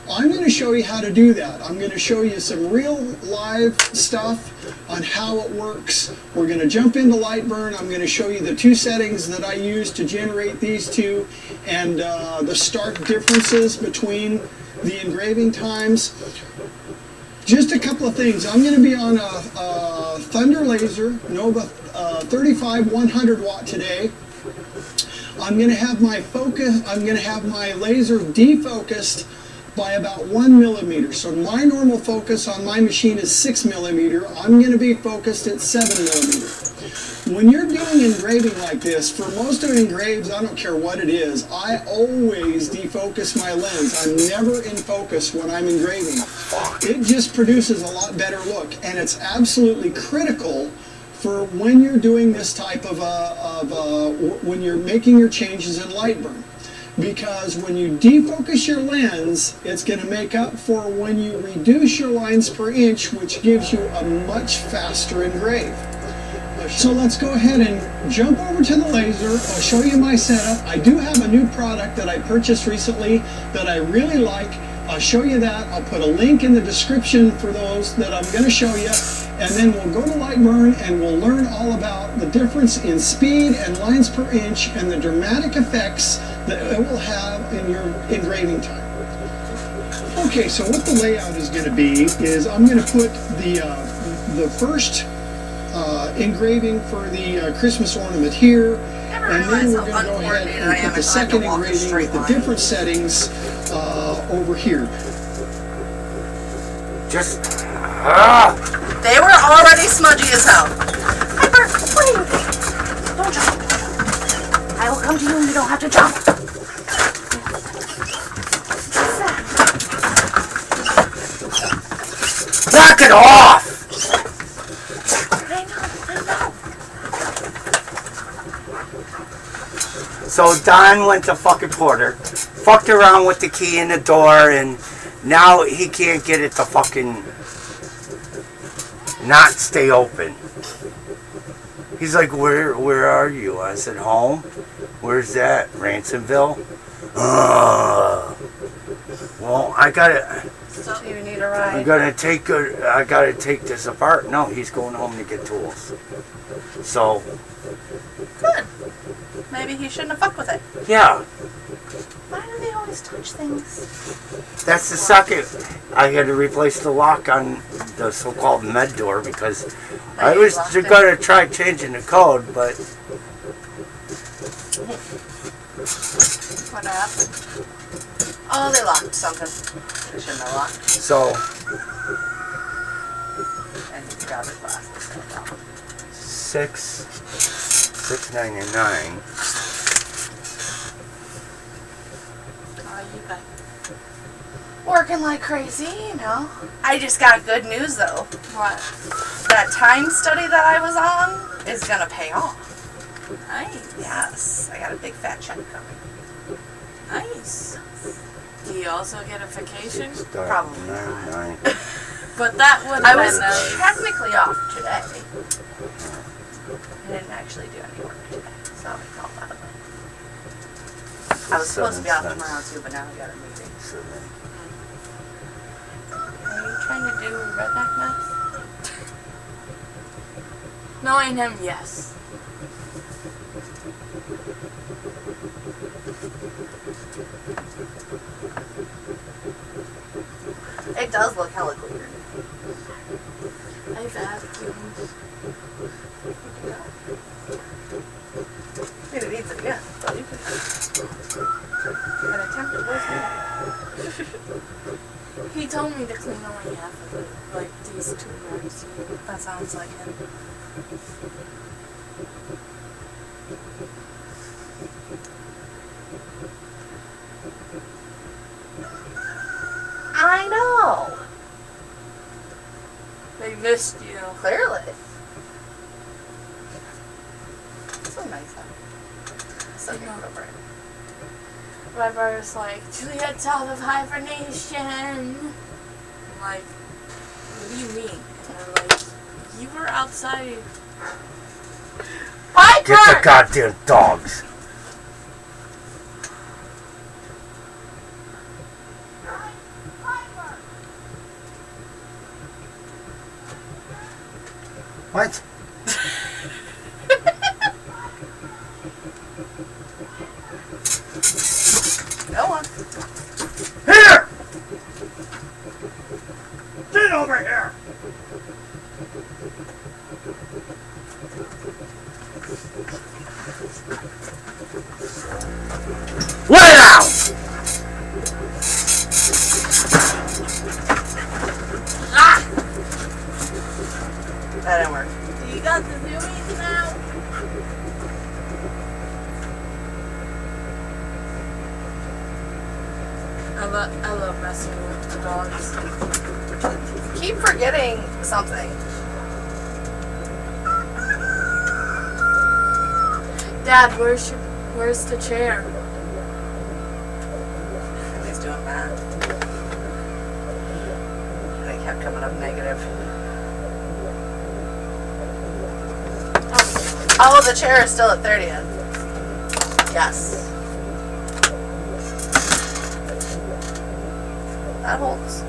I'm going to show you how to do that. I'm going to show you some real live stuff on how it works. We're going to jump into Lightburn. I'm going to show you the two settings that I use to generate these two and the stark differences between the engraving times. Just a couple of things. I'm going to be on a Thunder Laser Nova 35 100 watt today. I'm going to have my laser defocused by about 1 millimeter. So my normal focus on my machine is 6 millimeter. I'm going to be focused at 7 millimeter. When you're doing engraving like this, for most of engraves, I don't care what it is, I always defocus my lens. I'm never in focus when I'm engraving. It just produces a lot better look, and it's absolutely critical for when you're doing this type of when you're making your changes in Lightburn. Because when you defocus your lens, it's going to make up for when you reduce your lines per inch, which gives you a much faster engrave. So let's go ahead and jump over to the laser. I'll show you my setup. I do have a new product that I purchased recently that I really like. I'll show you that. I'll put a link in the description for those that I'm going to show you. And then we'll go to Lightburn and we'll learn all about the difference in speed and lines per inch and the dramatic effects that it will have in your engraving time. Okay, so what the layout is going to be is I'm going to put the first engraving for the Christmas ornament here, and then we're going to go ahead and put the second engraving with the different settings over here. Just they were already smudgy as hell. Piper, what do you think? Don't jump. I will come to you and you don't have to jump. Knock it off! So Don went to fucking Porter, fucked around with the key in the door, and now he can't get it to fucking not stay open. He's like, where are you? I said, home. Where's that? Ransomville? Well, I gotta. So you need a ride. I gotta take this apart. No, he's going home to get tools. So. Good. Maybe he shouldn't have fucked with it. Yeah. Why do they always touch things? That's the second. I had to replace the lock on the so-called med door because I was going to try changing the code, but... What happened? Oh, they locked something. They shouldn't have locked. So... And you got it last. $6.99. Working like crazy, you know. I just got good news though. What? That time study that I was on is gonna pay off. Nice. Yes, I got a big fat check coming. Nice. Do you also get a vacation? Probably. But that would I have was been nice. technically off today. I didn't actually do any work today, so I called that away. I was supposed to be off tomorrow too, but now I got a meeting. Are you trying to do redneck mess? Knowing him, yes. It does look hella clear. I've vacuumed. I mean, it needs it again, but you can. An attempt at was He told me to clean only half of it, like these 2 rooms. That sounds like him. I know. They missed you. Clearly. So nice, huh? So good over it. My brother's like, Juliet's out of hibernation. I'm like, what do you mean? And I'm like, you were outside. Get the goddamn dogs. What? Go on. Here! Get over here! Lay down! Ah! That didn't work. You got the zoomies now? I love messing with the dogs. Keep forgetting something. Dad, where's the chair? He's doing that. They kept coming up negative. Oh, the chair is still at 30th. Yes. That holds.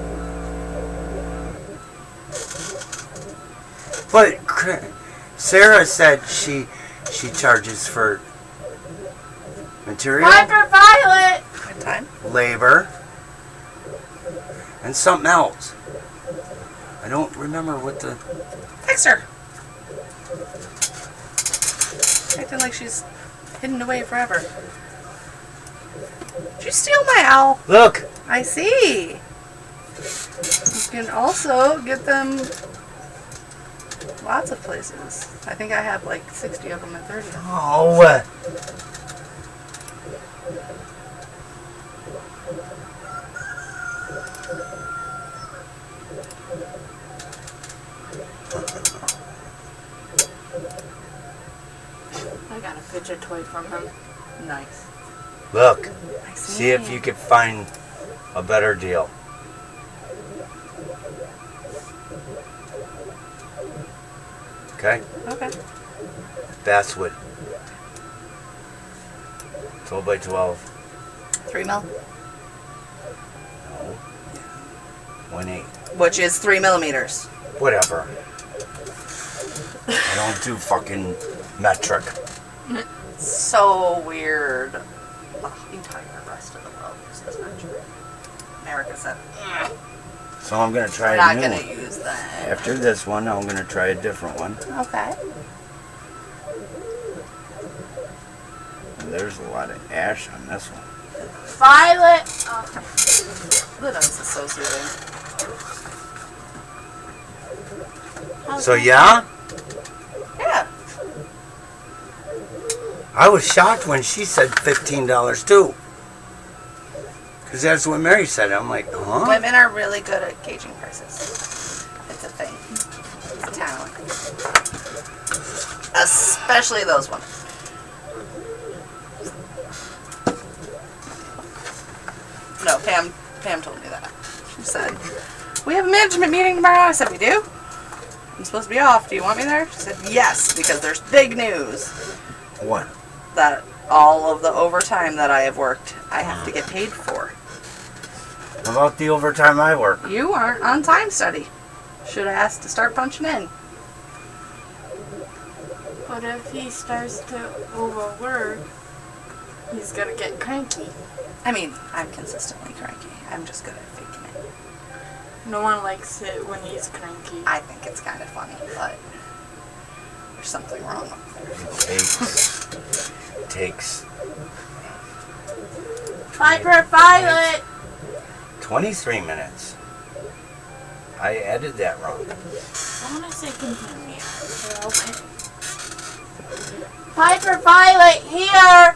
But Sarah said she charges for material, Violet! Good time. labor, and something else. I don't remember what the... Text her. Acting like she's hidden away forever. Did you steal my owl? Look! I see. You can also get them lots of places. I think I have like 60 of them at 30. Oh! I got a fidget toy from him. Nice. Look. I See if you can find a better deal. Okay? Okay. Basswood. 12 by 12. 3 mil. No. 1/8. Which is 3 millimeters. Whatever. I don't do fucking metric. So weird. The entire rest of the world uses metric. America said, So I'm gonna try we're a not new gonna one. use that. After this one, I'm gonna try a different one. Okay. And there's a lot of ash on this one. Violet! The noise is so soothing. So yeah? Yeah. I was shocked when she said $15 too. Because Because that's what Mary said. I'm like, huh? Women are really good at gauging prices. It's a thing. It's a talent. Especially those women. No, Pam told me that. She said, we have a management meeting tomorrow. I said, we do? I'm supposed to be off. Do you want me there? She said, yes, because there's big news. What? That all of the overtime that I have worked, I have to get paid for. How about the overtime I work? You aren't on time study. Should have asked to start punching in. But if he starts to overwork, he's gonna get cranky. I mean, I'm consistently cranky. I'm just good at faking it. No one likes it when he's cranky. I think it's kind of funny, but there's something wrong up there. Takes Piper Violet! 23 minutes. I added that wrong. I want to say continue. Okay. Piper Violet here!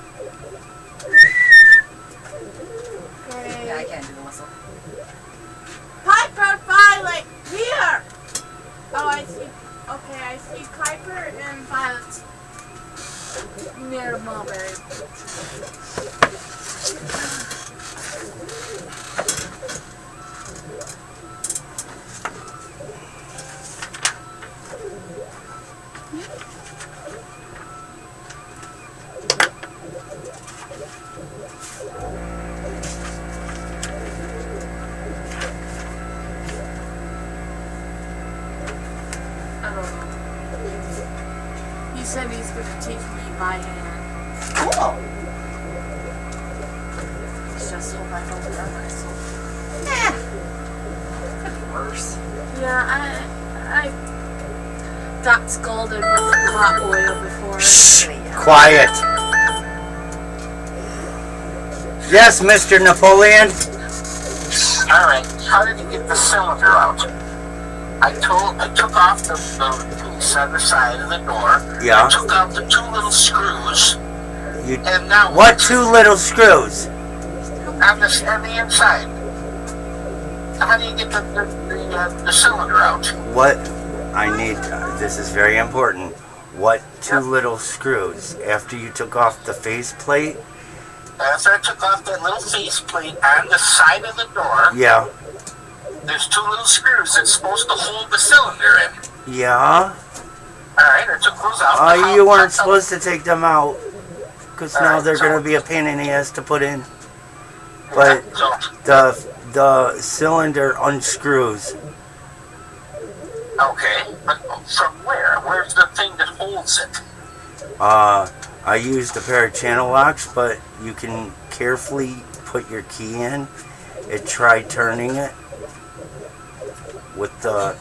Okay. Yeah, I can't do the whistle. Piper Violet here! Oh, I see. Okay, I see Piper and Violet near Mulberry. He said he's going to teach me by hand. Cool. It's just hope I don't burn myself. Could be worse. Yeah, I got scalded with hot oil before. Quiet. Yes, Mr. Napoleon. Alright, how did you get the cylinder out? I took off the piece on the side of the door. Yeah. I took out the two little screws. You, and now what two little screws? On the inside. How do you get the cylinder out? What I need, this is very important. What two little screws? After you took off the faceplate? After I took off that little faceplate on the side of the door, Yeah. there's two little screws that's supposed to hold the cylinder in. Yeah. Alright, I took those out. You weren't supposed to take them out. Because now they're so- going to be a pain in the ass to put in. But the cylinder unscrews. Okay, but from where? Where's the thing that holds it? I used a pair of channel locks, but you can carefully put your key in and try turning it with the,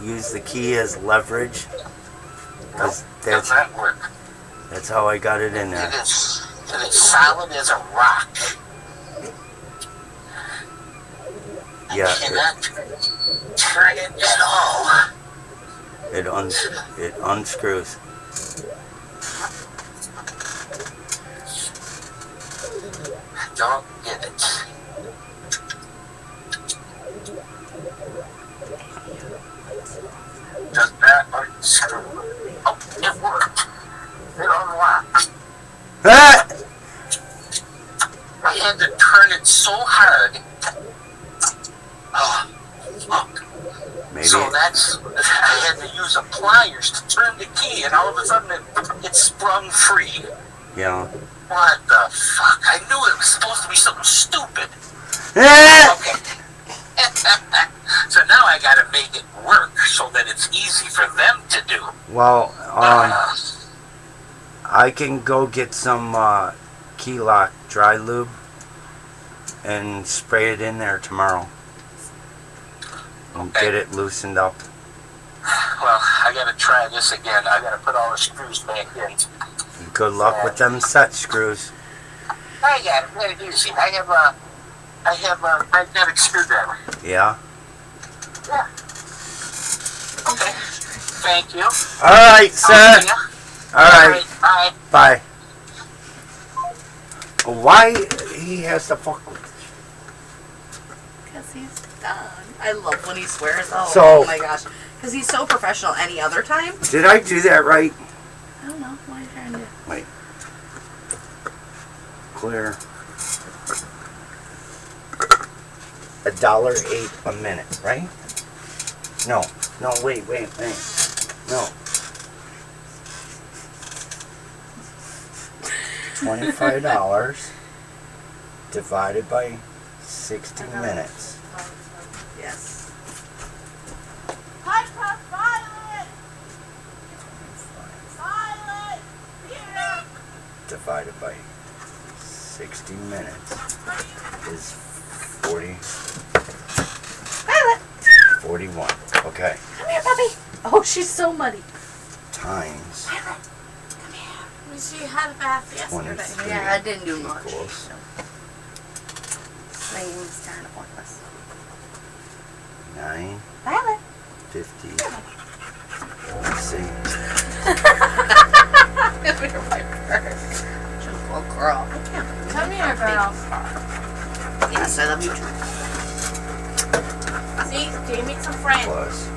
use the key as leverage. Because Does that work? that's how I got it in there. It is solid as a rock. Yeah, I cannot turn it at all. it unscrews. I don't get it. Does that unscrew? Oh, it worked. It unlocked. Ah! I had to turn it so hard. Oh, look. Maybe. So that's, I had to use a pliers to turn the key, and all of a sudden it sprung free. Yeah. What the fuck? I knew it was supposed to be something stupid. Ah! Okay. So now I gotta make it work so that it's easy for them to do. Well, I can go get some key lock dry lube and spray it in there tomorrow. And get it loosened up. Well, I gotta try this again. I gotta put all the screws back in. Good luck with them set screws. I got it. Very easy. I have a magnetic screwdriver. Yeah. Yeah. Okay. Thank you. Alright, sir. Alright. Bye. Bye. Why he has to fuck with Yes, he's done. I love when he swears. Oh, So- oh my gosh. Because he's so professional any other time. Did I do that right? I don't know. What are you trying to do? Wait. Clear. $1.08 a minute, right? No, wait. No. $25 divided by 60 minutes. Yes. Divided by 60 minutes is 41. Okay. Come here, puppy. Oh, she's so muddy. Times She had a bath yesterday. 23 Yeah, I didn't do much. equals Seems kind of pointless. 9, Violet. 50. See? You're my bird. She's a little girl. I can't believe Come it. here, girl. Yes, I love you too. See, Jamie, some friends. Plus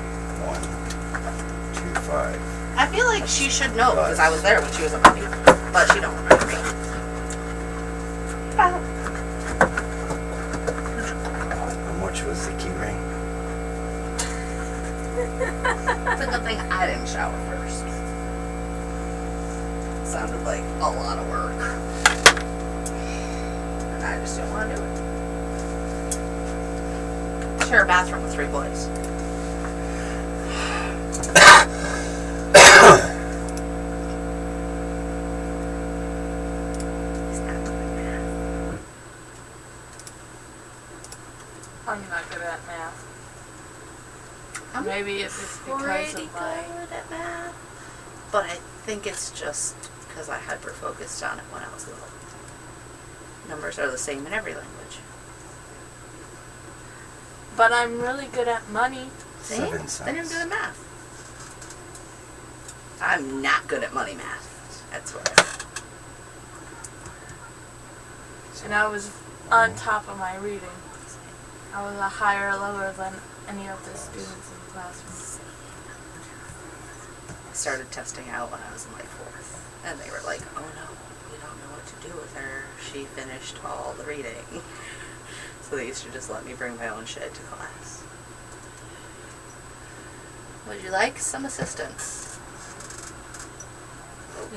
125. I feel like she should know because I was there when she was a puppy, but she don't remember me. How much was the key ring? It's a good thing I didn't shower first. Sounded like a lot of work. And I just didn't want to do it. Share a bathroom with 3 boys. I'm not good at math. Maybe it's because Pretty of my... good at math. But I think it's just because I hyper-focused on it when I was little. Numbers are the same in every language. But I'm really good at money. See? 7 Then I'm cents. good at math. I'm not good at money math. That's what And I was on top of my reading. I was a higher or lower than any of the students in the classroom. I started testing out when I was in like 4th. And they were like, oh no, we don't know what to do with her. She finished all the reading. So they used to just let me bring my own shit to class. Would you like some assistance?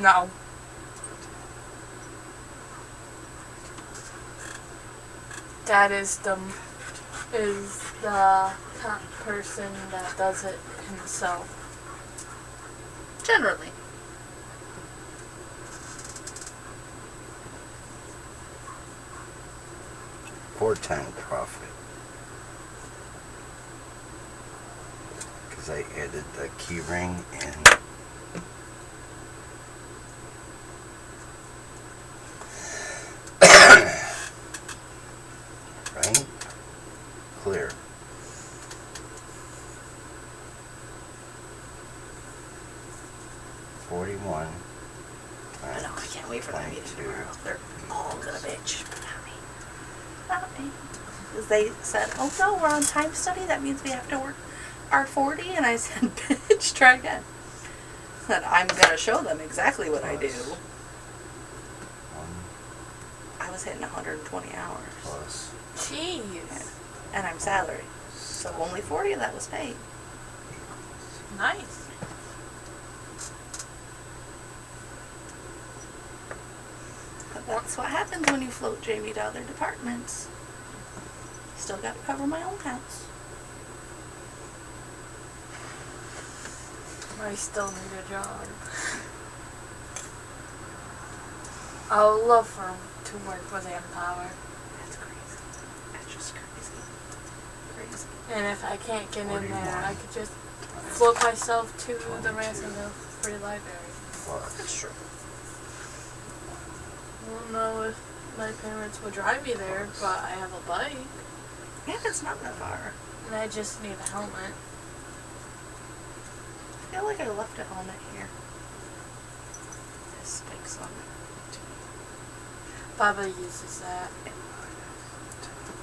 No. Dad is the top person that does it himself. Generally. $4.10 profit. Because I added the key ring in. Right? Clear. $41. I know, I can't wait for that meeting tomorrow. They're all gonna bitch. But not me. Not me. Because they said, oh no, we're on time study. That means we have to work our 40. And I said, bitch, try again. Said, I'm gonna show them exactly what I do. I was hitting 120 hours. Plus. Jeez. And I'm salary. So only 40 of that was paid. Nice. But that's what happens when you float Jamie to other departments. Still got to cover my own house. I still need a job. I would love for him to work with Empower. That's crazy. That's just crazy. Crazy. And if I can't get in there, I could just float myself to the Ransomville Free Library. That's true. I don't know if my parents would drive me there, but I have a bike. Yeah, it's not that far. And I just need a helmet. I feel like I left a helmet here. This spikes on it. Baba uses that.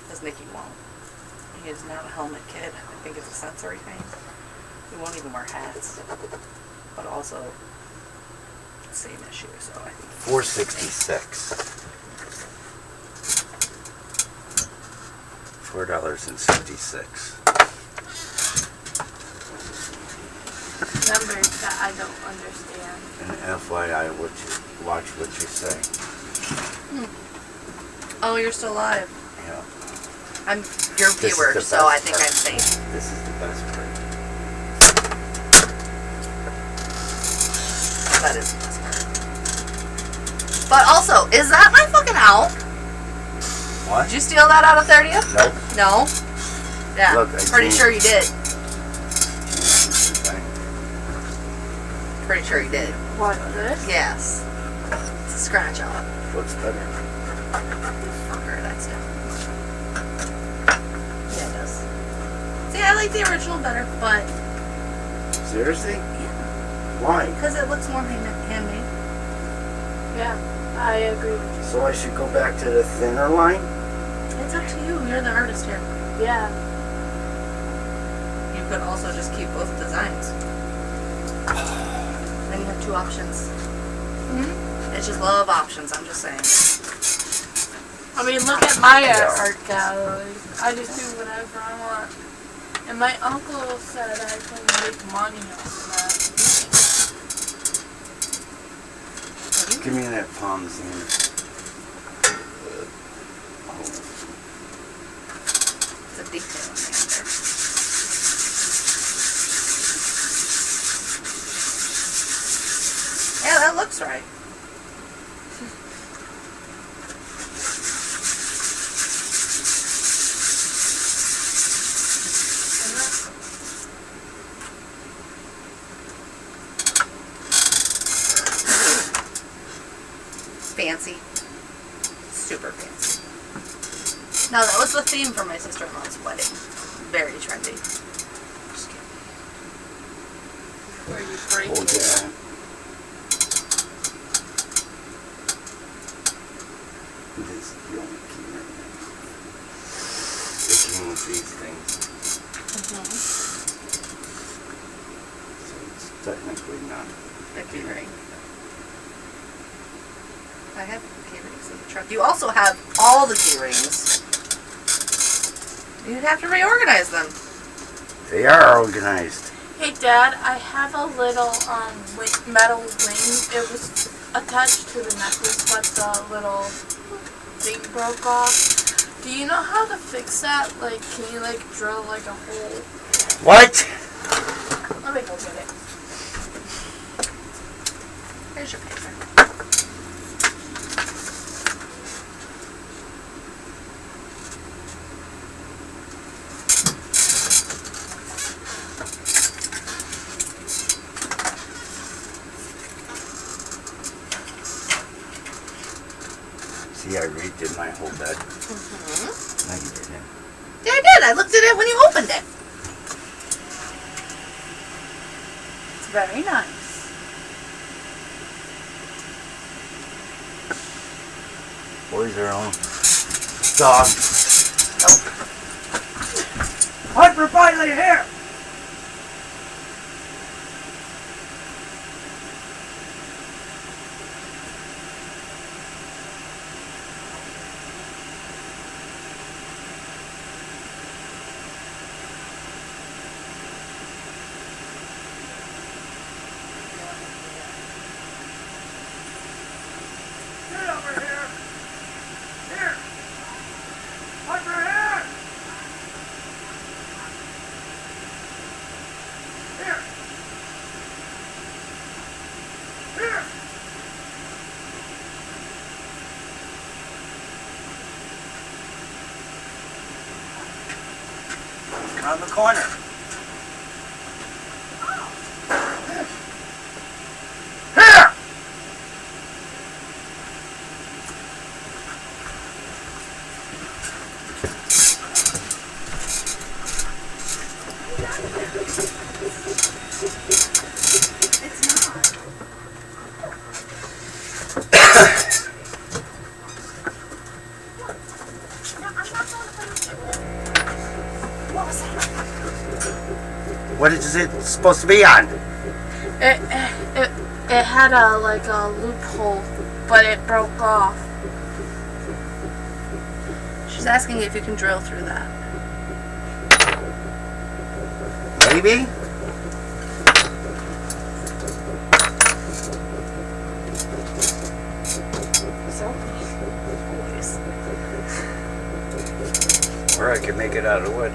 Because Nikki won't. He is not a helmet kid. I think it's a sensory thing. He won't even wear hats. But also, same issue, so I think... $4.66. $4.66. Numbers that I don't understand. And FYI, watch what you say. Oh, you're still alive. Yeah. I'm your viewer, so I think I'm safe. This is the best part. That is the best part. But also, is that my fucking owl? What? Did you steal that out of 30th? Nope. No? Yeah, Look, pretty sure you did. Pretty sure you did. What, this? Yes. It's a scratch off. What's better? Fucker, that's down. Yeah, it does. See, I like the original better, but... Seriously? Yeah. Why? Because it looks more handmade. Yeah, I agree with you. So I should go back to the thinner line? It's up to you. You're the artist here. Yeah. You could also just keep both designs. Then you have two options. It's just love options, I'm just saying. I mean, look at my art gallery. I just do whatever I want. And my uncle said I can make money off of that. Give me that palm zine. It's a detail in there. Yeah, that looks right. Fancy. Super fancy. Now that was the theme for my sister-in-law's wedding. Very trendy. Just kidding. Where you break Oh, it. yeah. This is the only key right now. It came with these things. So it's technically not The key ring. I have key rings in the truck. You also have all the key rings. You'd have to reorganize them. They are organized. Hey Dad, I have a little metal wing. It was attached to the necklace, but the little thing broke off. Do you know how to fix that? Like, can you like drill like a hole? What? Let me go get it. Here's your paper. See, I redid my whole bed. No, you didn't. Yeah, I did. I looked at it when you opened it. It's very nice. Boys their own dogs. Nope. Hyper Biley here! Get over here! Here! Over here! Here! Here! Around the corner. Here! What is it supposed to be on? It had a like a loophole, but it broke off. She's asking if you can drill through that. Maybe? So boys. Or I could make it out of wood.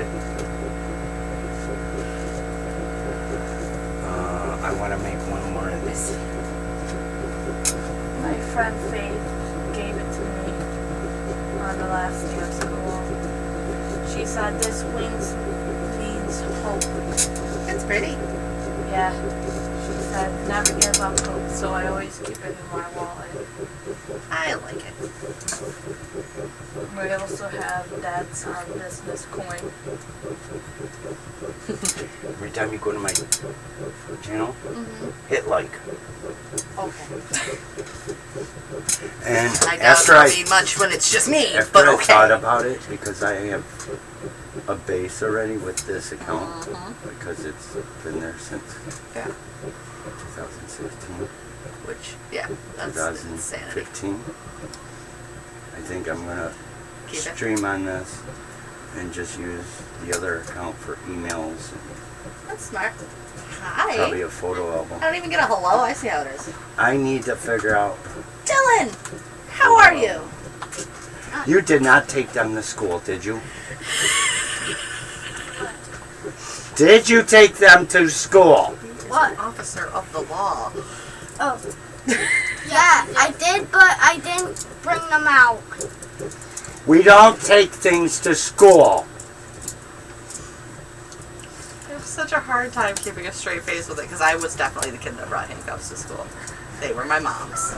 I want to make one more of this. My friend Faith gave it to me on the last day of school. She said this wings means hope. It's pretty. Yeah. She said never give up hope, so I always keep it in my wallet. I like it. We also have Dad's business coin. Every time you go to my channel, hit like. Okay. And I doubt after it'll be much when it's just me, after but I okay. thought about it, because I have a base already with this account, because it's been there since 2016. Which, yeah, that's insanity. 2015. I think I'm gonna Keep it. stream on this and just use the other account for emails. That's smart. Hi. Probably a photo album. I don't even get a hello. I see how it is. I need to figure out. Dylan, how are you? You did not take them to school, did you? Did you take them to school? What? Officer of the law. Oh. Yeah, I did, but I didn't bring them out. We don't take things to school. I have such a hard time keeping a straight face with it because I was definitely the kid that brought handcuffs to school. They were my mom's.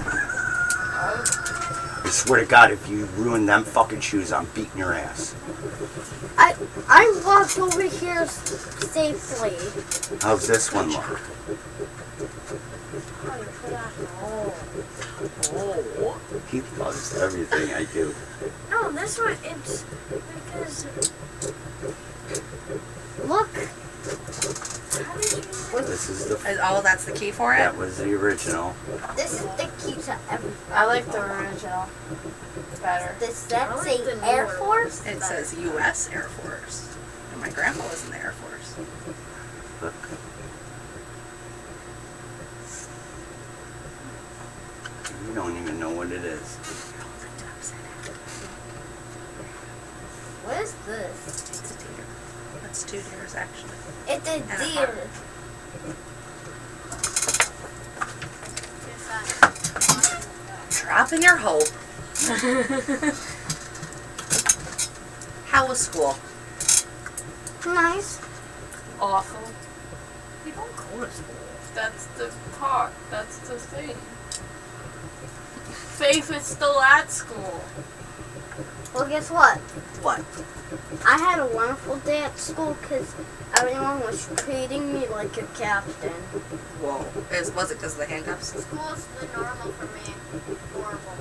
I swear to God, if you ruin them fucking shoes, I'm beating your ass. I walked over here safely. How's this one look? Oh. He loves everything I do. No, this one, it's because... Look. This is the. Oh, that's the key for it? That was the original. This is the key to everything. I like the original better. Does that say Air Force? It says U.S. Air Force. And my grandpa was in the Air Force. Look. You don't even know what it is. What is this? It's a deer. That's 2 deers, actually. It's a And a deer. heart. Dropping your hope. How was school? Nice. Awful. You don't go to school. That's the part. That's the thing. Faith is still at school. Well, guess what? What? I had a wonderful day at school because everyone was treating me like a captain. Whoa. Was it because of the handcuffs? School's the normal for me. Horrible.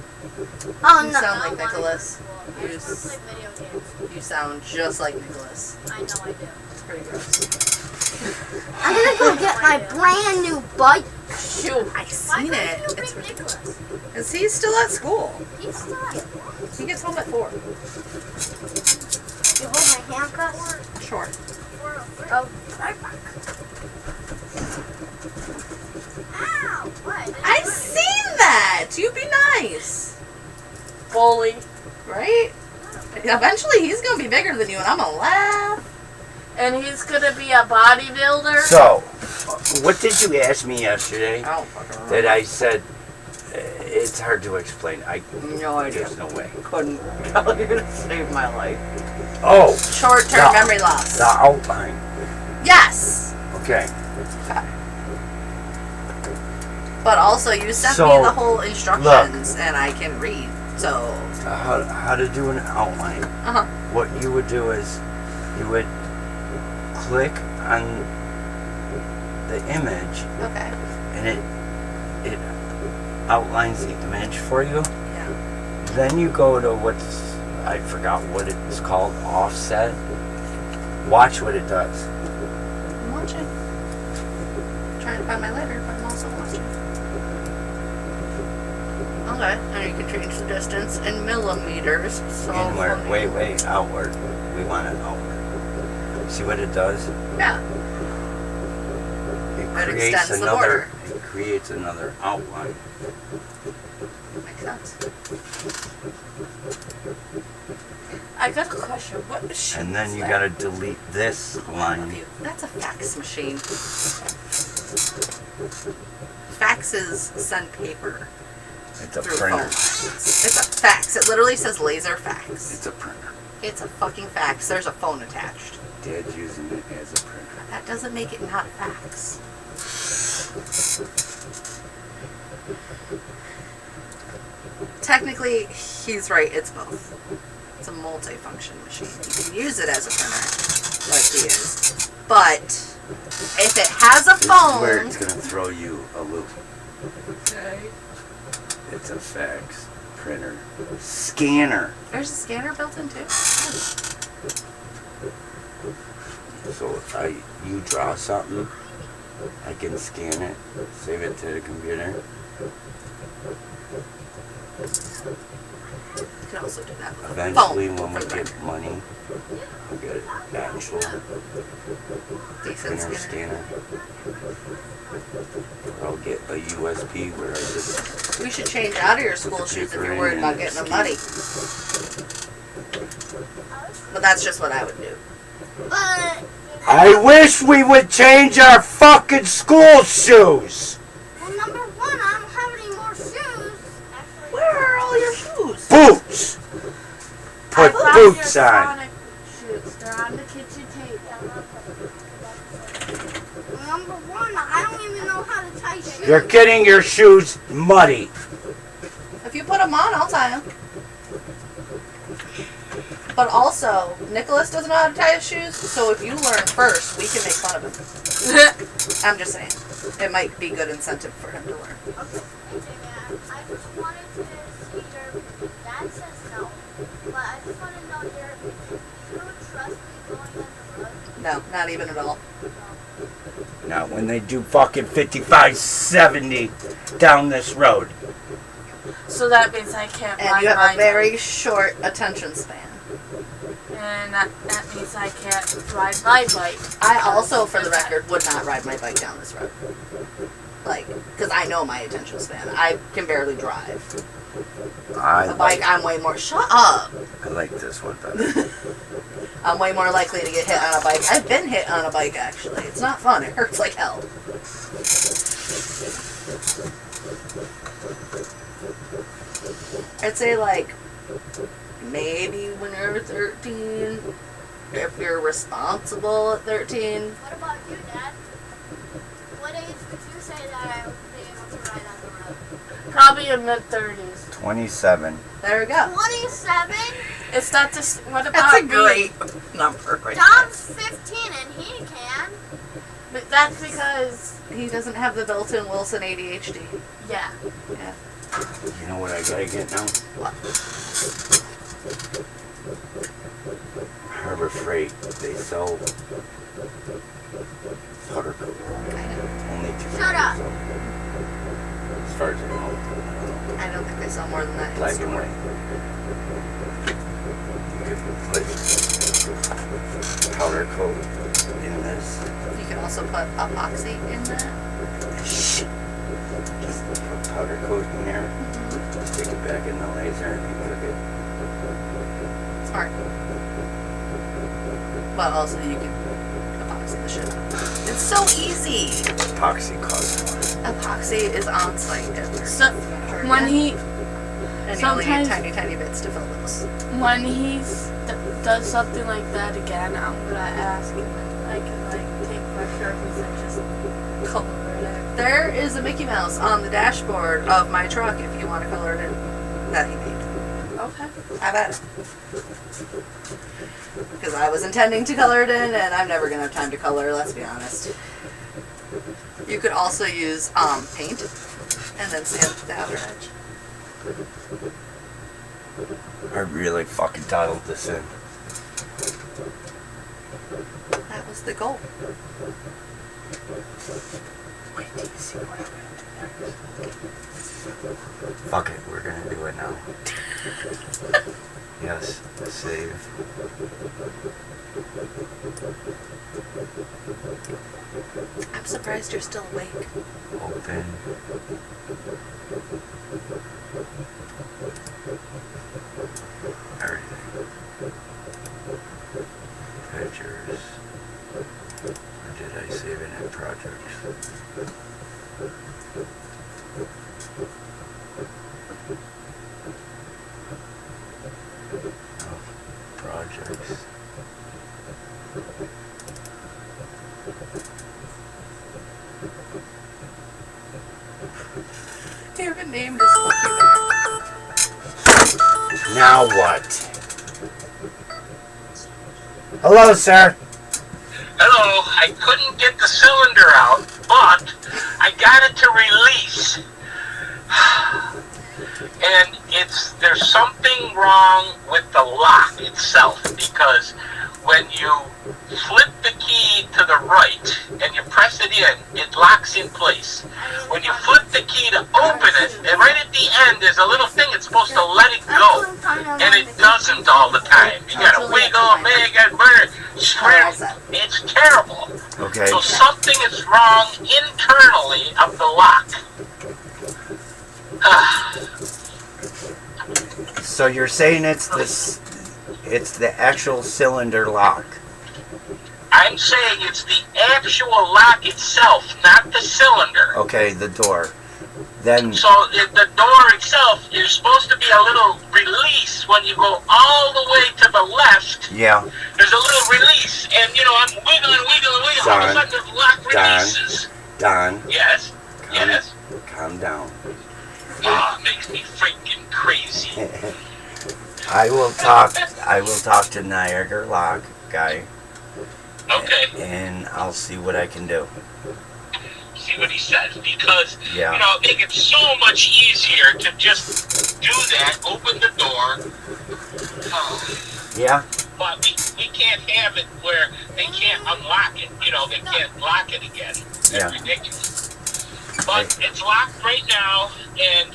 You Oh, no. sound like Nicholas. I just want to play video games. You sound just like Nicholas. I know I do. It's pretty gross. I'm gonna go get my brand new bike. Shoot, I seen Why it. couldn't you It's bring Nicholas? Is he still at school? He's still at school. He gets home at 4. You hold my handcuffs? Sure. Oh, right back. Ow! What? I seen that. You be nice. Bully. Right? Eventually he's gonna be bigger than you and I'm gonna laugh. And he's gonna be a bodybuilder. So, what did you ask me yesterday? I don't fucking remember. That I said, it's hard to explain. No idea. There's no way. Couldn't. You're gonna save my life. Oh! Short-term memory loss. The outline. Yes. Okay. Okay. But also, you sent So, me the whole instructions, and I can read. So. How to do an outline. Uh huh. What you would do is, you would click on the image, Okay. and it outlines the image for you. Yeah. Then you go to what's, I forgot what it's called, offset. Watch what it does. I'm watching. find my lighter, but I'm also watching. Okay, and you can change the distance in millimeters. So Inward. Wait. Outward. We want it outward. See what it does? Yeah. It It creates extends the another. border. It creates another outline. Makes sense. I got a question. What is And then you gotta delete this line. That's a fax machine. Faxes send paper. It's a through printer. phone lines. It's a fax. It literally says laser fax. It's a printer. It's a fucking fax. There's a phone attached. Dad's using it as a printer. That doesn't make it not a fax. Technically, he's right. It's both. It's a multi-function machine. You can use it as a printer, like he is. But if it has a This is phone, where it's gonna throw you a loop. okay. It's a fax printer scanner. There's a scanner built in too. So if you draw something, I can scan it, save it to the computer. You can also do that with a Eventually, phone. when we get money, I'll get an actual Decent printer scanner. Or I'll get a USB where I just. We should change out of your school shoes if you're worried about getting them muddy. But that's just what I would do. But I wish we would change our fucking school shoes! well, number one, I don't have any more shoes. Where are all your shoes? Boots! Put found boots your on. Sonic shoes. They're on the kitchen table. Number one, I don't even know how to tie shoes. You're getting your shoes muddy. If you put them on, I'll tie them. But also, Nicholas doesn't know how to tie his shoes, so if you learn first, we can make fun of him. I'm just saying. It might be good incentive for him to learn. I just wanted to see your opinion. Dad says no, but I just want to know your opinion. Do you trust me going on the road? No, not even at all. Now, when they do fucking 55, 70 down this road. So that means I can't And ride you have my a very short attention span. And that means I can't ride my bike. I also, for the record, would not ride my bike down this road. Like, because I know my attention span. I can barely drive. A bike, I'm way more... Shut up! I like this one better. I'm way more likely to get hit on a bike. I've been hit on a bike, actually. It's not fun. It hurts like hell. I'd say, like, maybe when you're 13, if you're responsible at 13. What about you, Dad? What age would you say that I would be able to ride on the road? Probably in mid-30s. 27. There we go. 27? It's not just... What about That's a me? great number right Dom's 15 and he can. But that's because... He doesn't have the built-in Wilson ADHD. Yeah. Yeah. You know what I gotta get now? What? Harbor Freight. They sell powder coat. Only two. Shut up. As far as I know. I don't think they sell more than that. Black and white. You could put powder coat in this. You can also put epoxy in that. Just put powder coat in there. Stick it back in the laser and you cook it. Smart. But also you can epoxy the shit out. It's so easy. Epoxy costs more. Epoxy is on site everywhere. So, when he... And you only need sometimes- tiny, tiny bits to fill those. When he does something like that again, I'm gonna ask him if I can, like, take my Sharpies and just color it in. There is a Mickey Mouse on the dashboard of my truck if you want to color it in that he made. Okay. Have at it. Because I was intending to color it in, and I'm never going to have time to color, let's be honest. You could also use paint, and then sand the outer edge. I really fucking dialed this in. That was the goal. Wait till you see what I'm gonna do next. Fuck it, we're gonna do it now. Yes, save. I'm surprised you're still awake. Open. Everything. Pictures. Or did I save it in projects? Oh, projects. You haven't named this cookie there. Now what? Hello, sir. Hello, I couldn't get the cylinder out, but I got it to release. And there's something wrong with the lock itself, because when you flip the key to the right and you press it in, it locks in place. When you flip the key to open it, and right at the end there's a little thing that's supposed to let it go, and it doesn't all the time. You gotta wiggle, make it, it's terrible. Okay. So something is wrong internally of the lock. So you're saying it's the actual cylinder lock? I'm saying it's the actual lock itself, not the cylinder. Okay, the door. Then. So the door itself, there's supposed to be a little release when you go all the way to the left. Yeah. There's a little release, and I'm wiggling. All of a sudden the lock releases. Don. Yes. Yes. Calm down. Oh, it makes me freaking crazy. I will talk to Niagara Lock guy. Okay. And I'll see what I can do. See what he says, because Yeah. it makes it so much easier to just do that, open the door. Yeah. But we can't have it where they can't unlock it. They can't lock it again. It's Yeah. ridiculous. But it's locked right now, and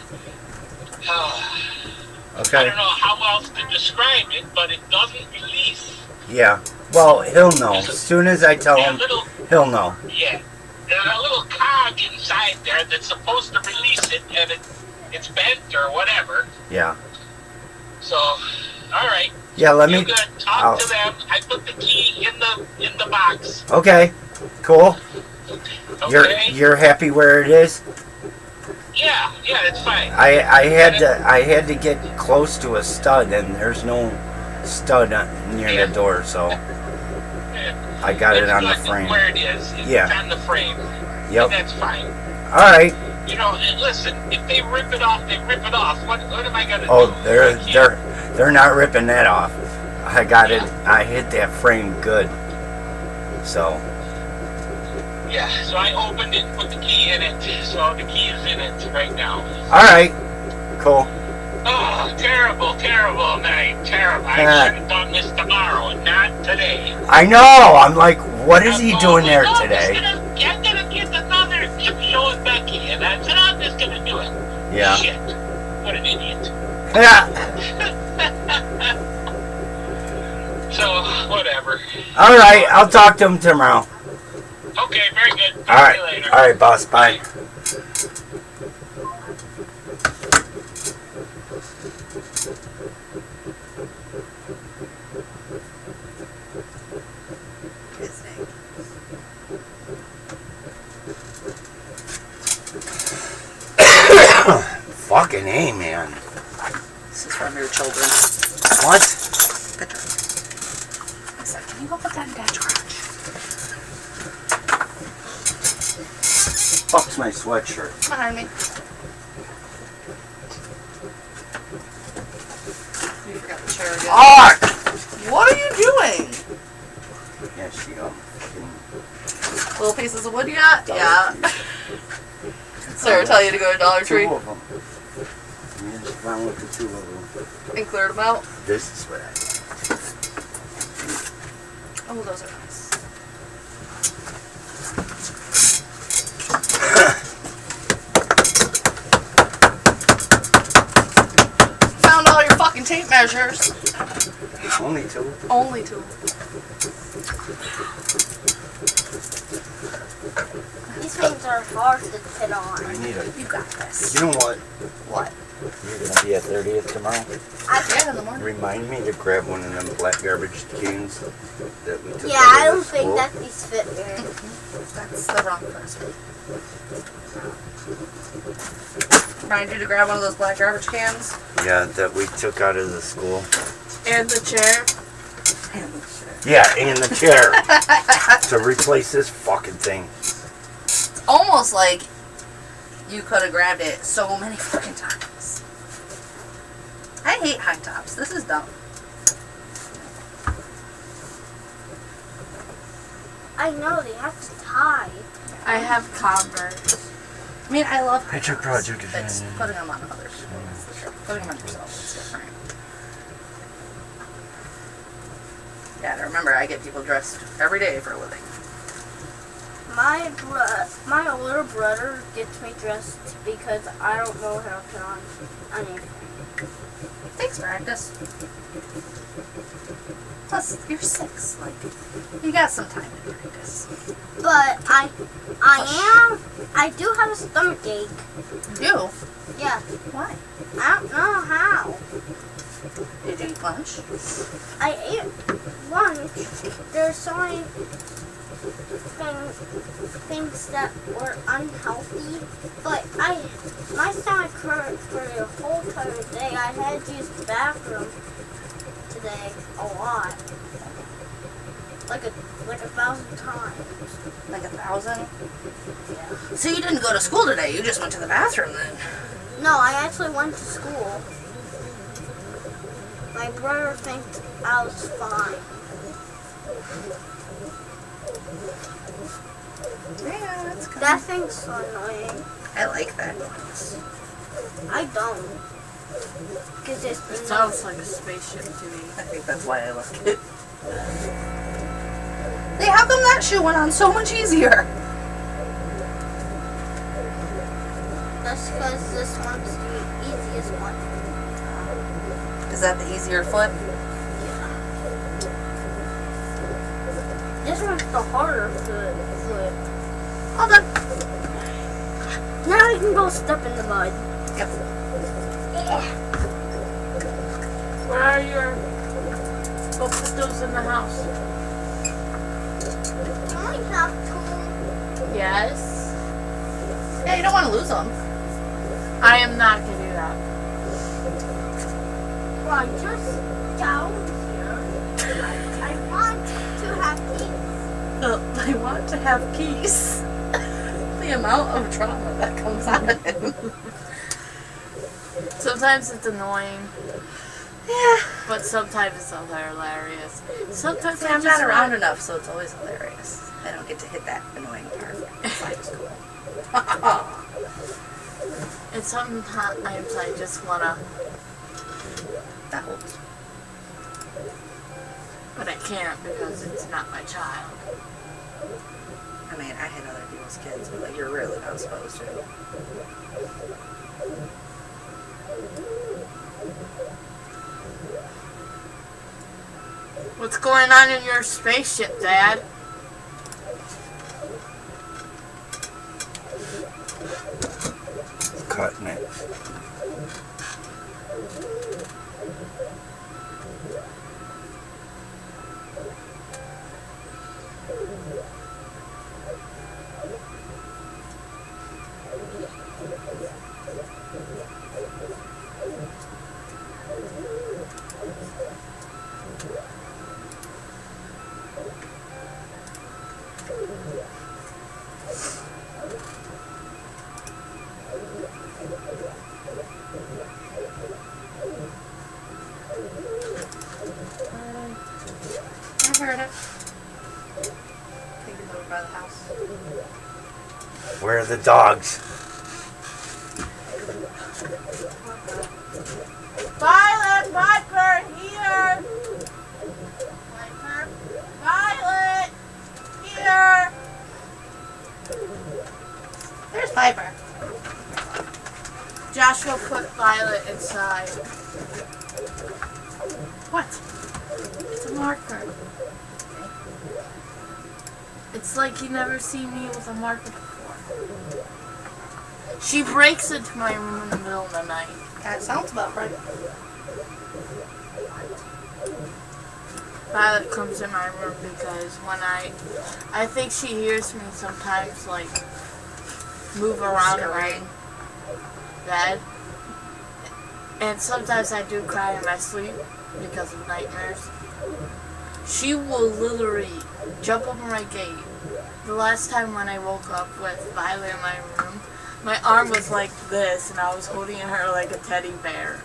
Okay. I don't know how else to describe it, but it doesn't release. Yeah. Well, he'll know. As soon as I tell him, he'll know. Yeah. There's a little cog inside there that's supposed to release it, and it's bent or whatever. Yeah. So, all right. Yeah. Let me. You good? Talk to them. I put the key in the box. Okay. Cool. Okay. You're happy where it is? Yeah, it's fine. I had to get close to a stud, and there's no stud near the door, so I got it on the frame. Where it is, it's on the frame. Yep. And that's fine. All right. And listen, if they rip it off, they rip it off. What am I gonna do? Oh, they're not ripping that off. I got it. I hit that frame good. So. Yeah, so I opened it and put the key in it. So the key is in it right now. All right. Cool. Oh, terrible night. Terrible. I should have done this tomorrow and not today. I know. I'm like, what is he doing there today? I'm gonna get another chip show at Becky, and I said I'm just gonna do it. Yeah. Shit. What an idiot. Yeah. So, whatever. All right. I'll talk to him tomorrow. Okay, very good. All right. All right, boss. Bye. Fucking A, man. This is from your children. What? Picture. I said, can you go put that in Dad's garage? Fuck's my sweatshirt. Behind me. You forgot the chair again. Fuck! What are you doing? Yeah, she Little pieces of wood you got? Yeah. Sarah tell you to go to Dollar Tree? Two of them. You just found with the two of them. And cleared them out? This is what I Oh, those are nice. treasures. Only 2. Only 2. These things are hard to put on. I need a. You got this. You know what? What? You're gonna be at 30th tomorrow. Yeah, in the morning. Remind me to grab one of them black garbage cans that we took. Yeah, out I of don't the think school. that these fit very. That's the wrong person. Remind you to grab one of those black garbage cans. Yeah, that we took out of the school. And the chair. Yeah, and the chair to replace this fucking thing. Almost like you could have grabbed it so many fucking times. I hate high tops. This is dumb. I know they have to tie. I have Converse. I mean, I love high It's a tops. project. It's putting them on others. That's the trick. Putting them on yourself is different. Yeah, remember, I get people dressed every day for a living. My older brother gets me dressed because I don't know how to put on anything. Takes practice. Plus, you're 6. Like, you got some time to practice. But I do have a stomach ache. You do? Yeah. Why? I don't know how. Did you eat lunch? I ate lunch. There's so many things that were unhealthy, but my stomach hurt for the whole entire day. I had to use the bathroom today a lot, like 1,000 times. Like 1,000? Yeah. So you didn't go to school today, you just went to the bathroom then? No, I actually went to school. My brother thinks I was fine. Yeah, that's good. That thing's so annoying. I like that noise. I don't. Cause It sounds like a spaceship to me. I think that's why I like it. Hey, how come that shoe went on so much easier? That's because this one's the easiest one. Is that the easier foot? Yeah. This one's the harder foot. All done. Now you can go step in the mud. Yep. Where are your... Go put those in the house. I only have 2. Yes. Yeah, you don't want to lose them. I am not going to do that. Well, just down here. I want to have peace. I want to have peace. The amount of trauma that comes out of him. Sometimes it's annoying. Yeah. But sometimes it's hilarious. Sometimes See, I'm not around enough, so it's always hilarious. I don't get to hit that annoying part. It's cool. And sometimes I just want to... That holds. But I can't because it's not my child. I mean, I hit other people's kids, but like, you're really not supposed to. What's going on in your spaceship, Dad? Cutting it. I heard it. Taking over by the house. Where are the dogs? Violet, Viper, here! Viper, Violet, here! There's Piper. Joshua put Violet inside. What? It's a marker. It's like you never seen me with a marker before. She breaks into my room in the middle of the night. That sounds about right. Violet comes in my room because when I think she hears me sometimes like move around in my bed. And sometimes I do cry in my sleep because of nightmares. She will literally jump over my gate. The last time when I woke up with Violet in my room, my arm was like this and I was holding her like a teddy bear.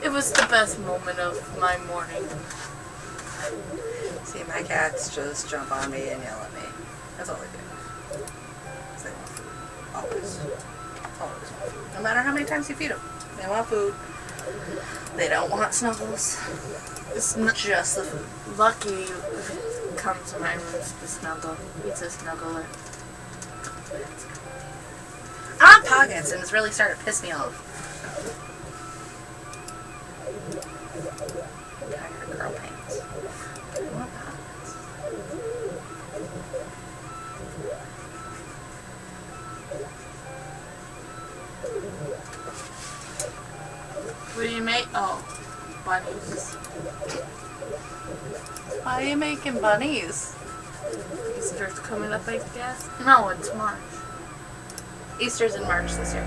It was the best moment of my morning. See, my cats just jump on me and yell at me. That's all they do. 'Cause they want food. Always. Always want food. No matter how many times you feed them. They want food. They don't want snuggles. It's not just the food. Lucky comes to my room to snuggle. He's a snuggler. I'm pockets and it's really starting to piss me off. Tiger girl pants. I want pockets. What do you make? Oh, bunnies. Why are you making bunnies? Easter's coming up, I guess. No, it's March. Easter's in March this year.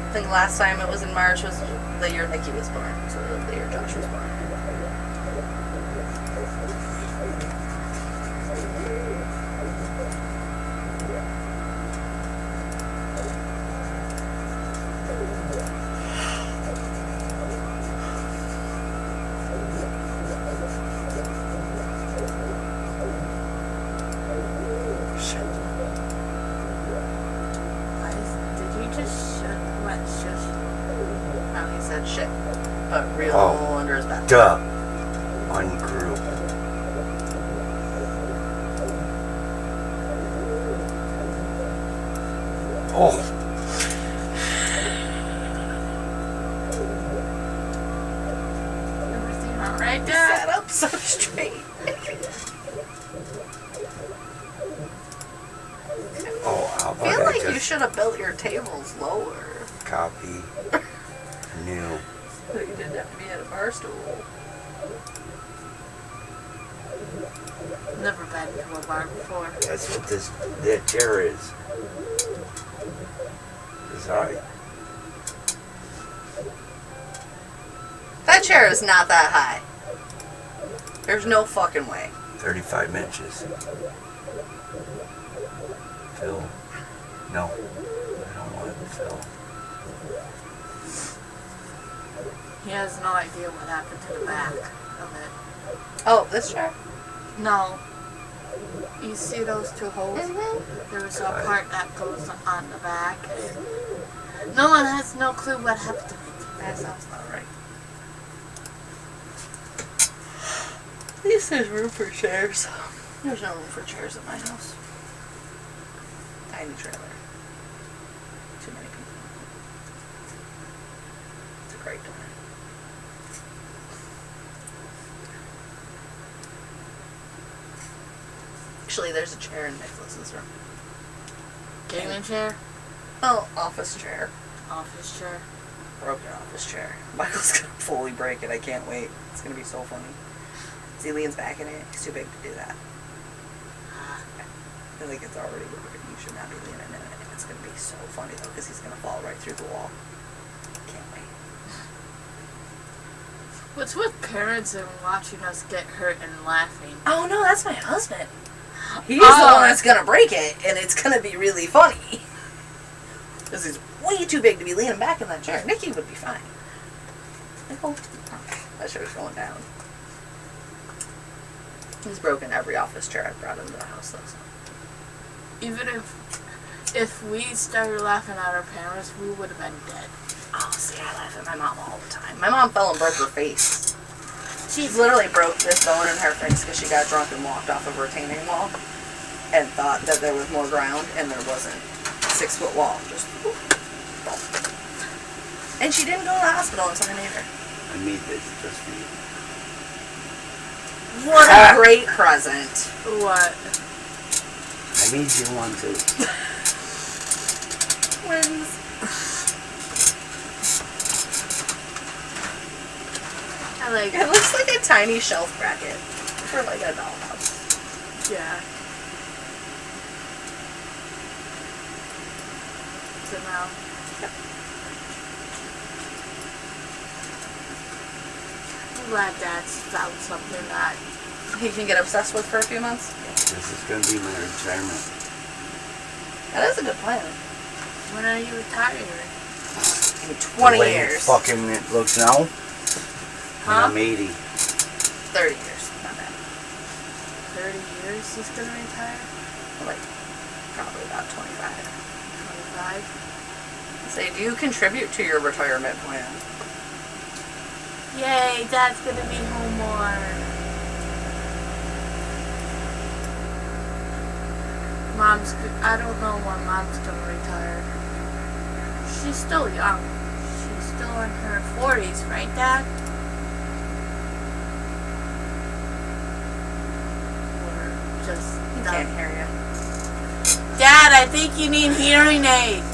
I think last time it was in March was the year Nikki was born, so the year Josh was born. Shit, but real under his back. Duh. Ungroup. Oh. Everything all right, Dad? Sat up so straight. Oh, how I about feel like you just should have built your tables lower. copy new? So you didn't have to be at a bar stool. Never been to a bar before. That's what that chair is. It's alright. That chair is not that high. There's no fucking way. 35 inches. Phil. No. I don't want Phil. He has no idea what happened to the back of it. Oh, this chair? No. You see those two holes? There's a part that goes on the back. No one has no clue what happened to it. That sounds about right. At least there's room for chairs. There's no room for chairs at my house. Tiny trailer. Too many people. It's a great dinner. Actually, there's a chair in Nicholas's room. Gaming chair? Oh, office chair. Office chair. Broken office chair. Michael's gonna fully break it. I can't wait. It's gonna be so funny. He leans back in it. He's too big to do that. I feel like it's already broken. You should not be leaning in it. It's gonna be so funny though, because he's gonna fall right through the wall. Can't wait. What's with parents and watching us get hurt and laughing? Oh no, that's my husband. He's the one that's gonna break it, and it's gonna be really funny. Because he's way too big to be leaning back in that chair. Nikki would be fine. Nicole, that chair's going down. He's broken every office chair I've brought into the house, though. So. Even if we started laughing at our parents, we would have been dead. Oh, see, I laugh at my mom all the time. My mom fell and broke her face. She literally broke this bone in her face because she got drunk and walked off of a retaining wall and thought that there was more ground, and there wasn't. 6-foot wall, just. And she didn't go to the hospital, so I made her. I made this just for you. What a great present. What? I made you one too. Twins. I like It looks like a tiny shelf bracket for like a dollhouse. Yeah. So now. I'm glad Dad's found something that he can get obsessed with for a few months. This is going to be my retirement. That is a good plan. When are you retiring? In 20 The way years. fucking it looks now. Huh? I'm 80. 30 years. Not bad. 30 years he's gonna retire? Like, probably about 25. 25? Say, do you contribute to your retirement plan? Yay, Dad's gonna be home more. I don't know when Mom's gonna retire. She's still young. She's still in her 40s, right, Dad? Or just He done. can't hear you. Dad, I think you need hearing aids.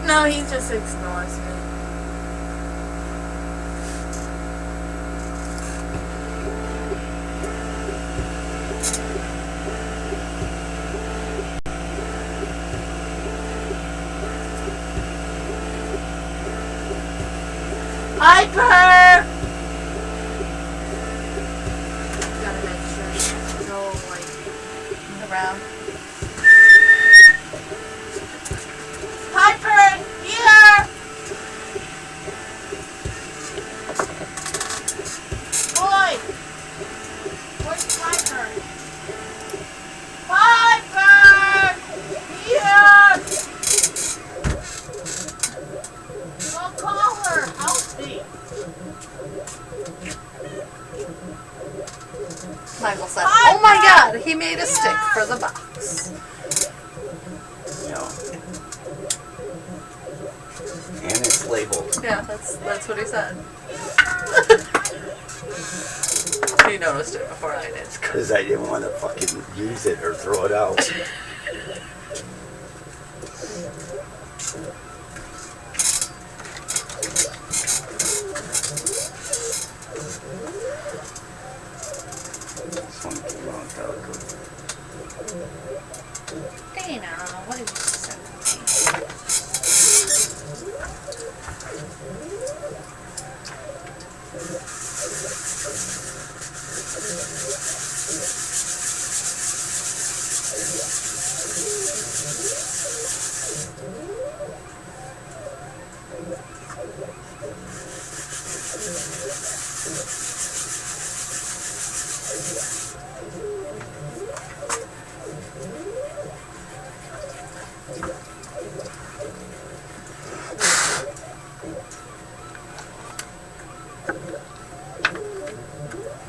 No, he just ignores me. Piper! Gotta make sure she's no, like, around. Piper! Here! Boy! Where's Piper? Piper! Here! Don't call her! Help me! Michael said, oh my god, he made a stick for the box. And it's labeled. Yeah, that's what he said. He noticed it before I did. Because I didn't want to fucking use it or throw it out. This one came out darker. Dana, what did you send me?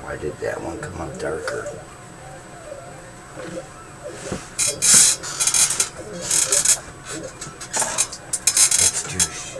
Why did that one come up darker? That's douche.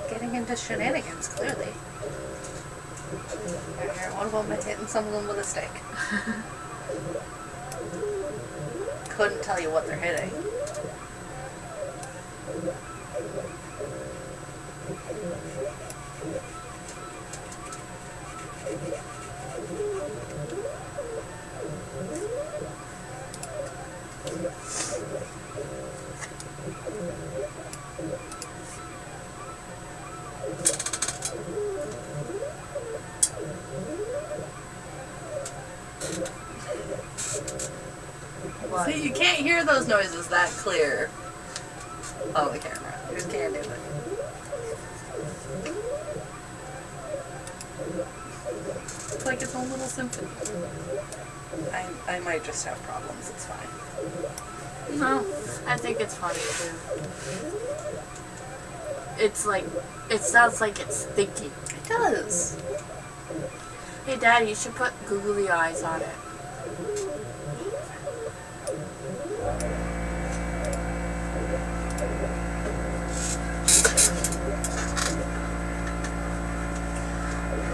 Getting into shenanigans, clearly. I hear one of them hitting some of them with a stick. Couldn't tell you what they're hitting. See, you can't hear those noises that clear on the camera. You just can't do it. It's like its own little symphony. I might just have problems. It's fine. No, I think it's funny too. It's like, it sounds like it's thinking. It does. Hey, Daddy, you should put googly eyes on it.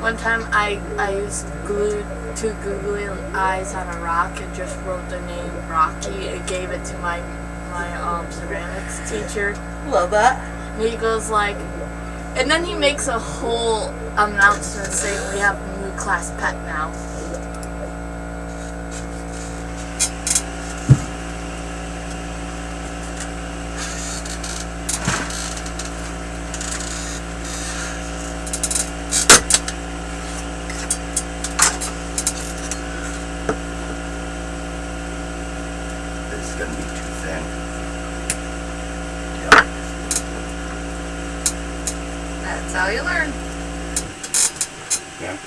One time I used glue 2 googly eyes on a rock and just wrote the name Rocky and gave it to my ceramics teacher. Love that. And he goes like, and then he makes a whole announcement saying we have a new class pet now. This is gonna be too thin. That's how you learn. Yeah.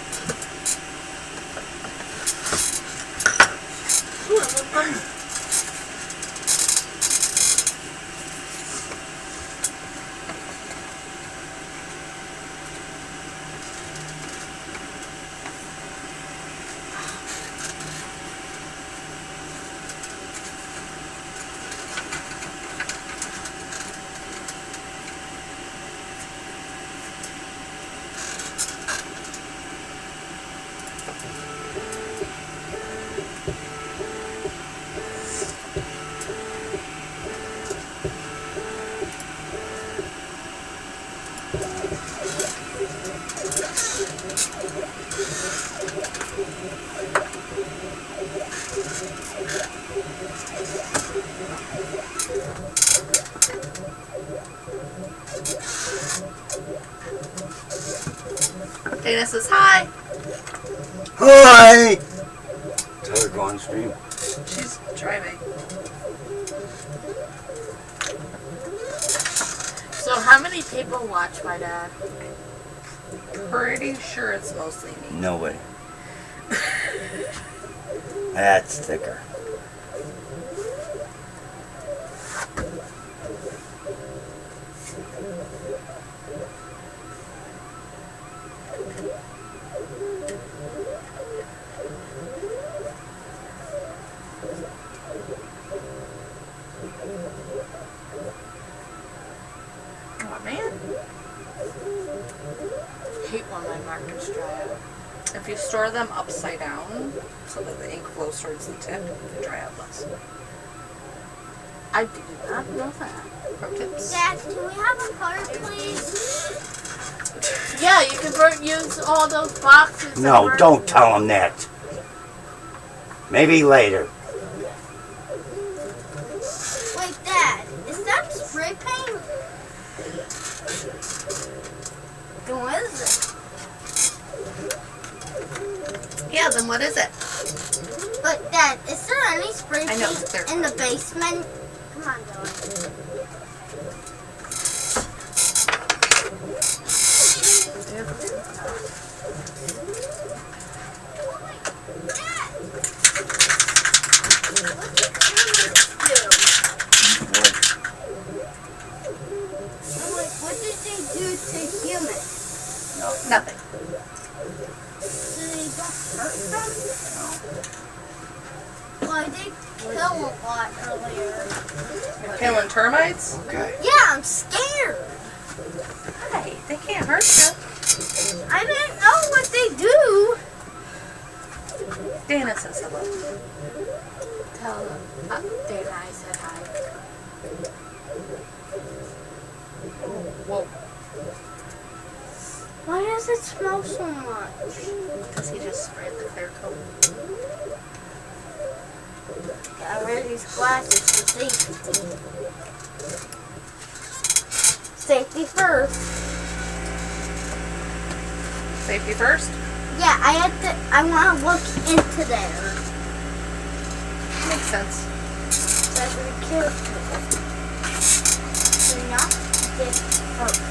Ooh, that looks fun. Dana says hi. Hi! Tell her to go on stream. She's driving. So how many people watch my dad? Pretty sure it's mostly me. No way. That's thicker. Oh man. Hate when my markers dry out. If you store them upside down so that the ink flows towards the tip, they dry out less. I did not know that. Pro tips. Dad, can we have a card, please? Yeah, you can use all those boxes. No, that don't tell him that. Maybe later. Wait, Dad, is that spray paint? Then what is it? Yeah, then what is it? But Dad, is there any spray I know, paint there- in the basement? Come on, Dad. What did they do to humans? Nothing. Did they just hurt them? Well, I did kill a lot earlier. You're killing termites? Okay. Yeah, I'm scared. Hey, they can't hurt you. I didn't know what they do. Dana says hello. Tell them. Dana, I said hi. Whoa. Why does it smell so much? Because he just sprayed the clear coat. Gotta wear these glasses for safety. Safety first. Safety first? Yeah, I want to look into there. Makes sense. That's really cute. So not stick first.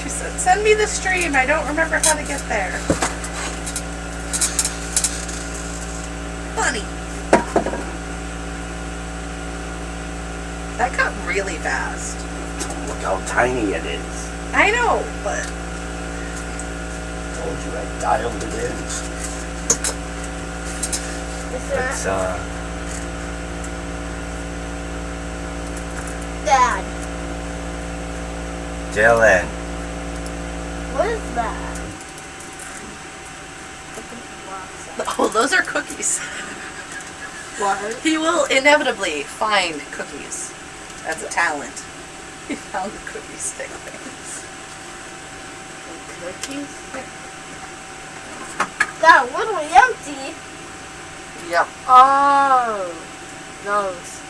She said, send me the stream. I don't remember how to get there. Funny. That got really fast. Look how tiny it is. I know, but Told you I dialed it in. It's Dad, Dylan. what is that? oh, those are cookies. What? He will inevitably find cookies. That's a talent. He found the cookie stick things. Cookies? That literally empty. Yep. Oh, those.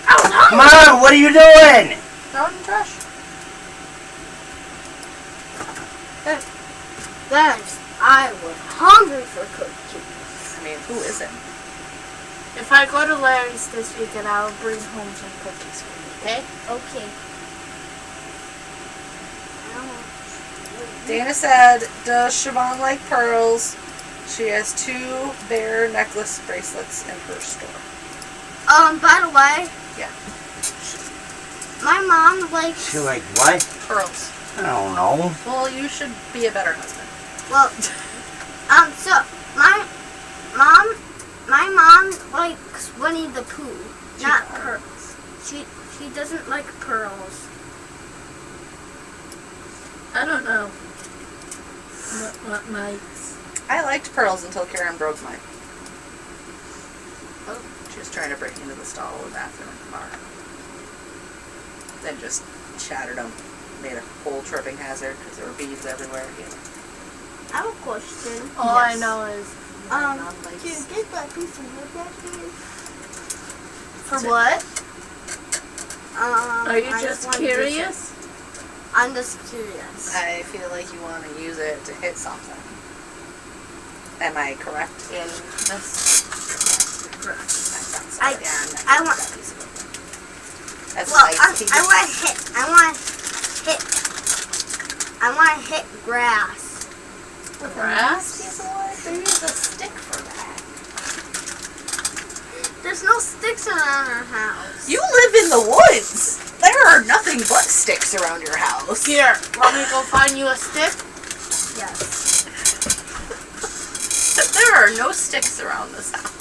Come on, what are you doing? Throw in the trash. Thanks. I was hungry for cookies. I mean, who isn't? If I go to Larry's this weekend, I'll bring home some cookies for you, okay? Okay. Dana said, does Siobhan like pearls? She has 2 bear necklace bracelets in her store. By the way. Yeah. My mom likes. She like what? Pearls. I don't know. Well, you should be a better husband. Well, so my mom likes Winnie the Pooh, not pearls. She doesn't like pearls. I don't know. What nights? I liked pearls until Karen broke mine. Oh, she was trying to break into the stall of the bathroom at the bar. Then just shattered them. Made a whole tripping hazard because there were beads everywhere. I have a question. All I know is can you get that piece of wood back here? for what? Are you I just wanted to curious? I'm just curious. I feel like you want to use it to hit something. Am I correct in this? Correct. I want. That's Well, a nice piece. I want to hit grass. With grass piece of wood? There is a stick for that. There's no sticks around our house. You live in the woods. There are nothing but sticks around your house. Here, want me to go find you a stick? Yes. There are no sticks around this house.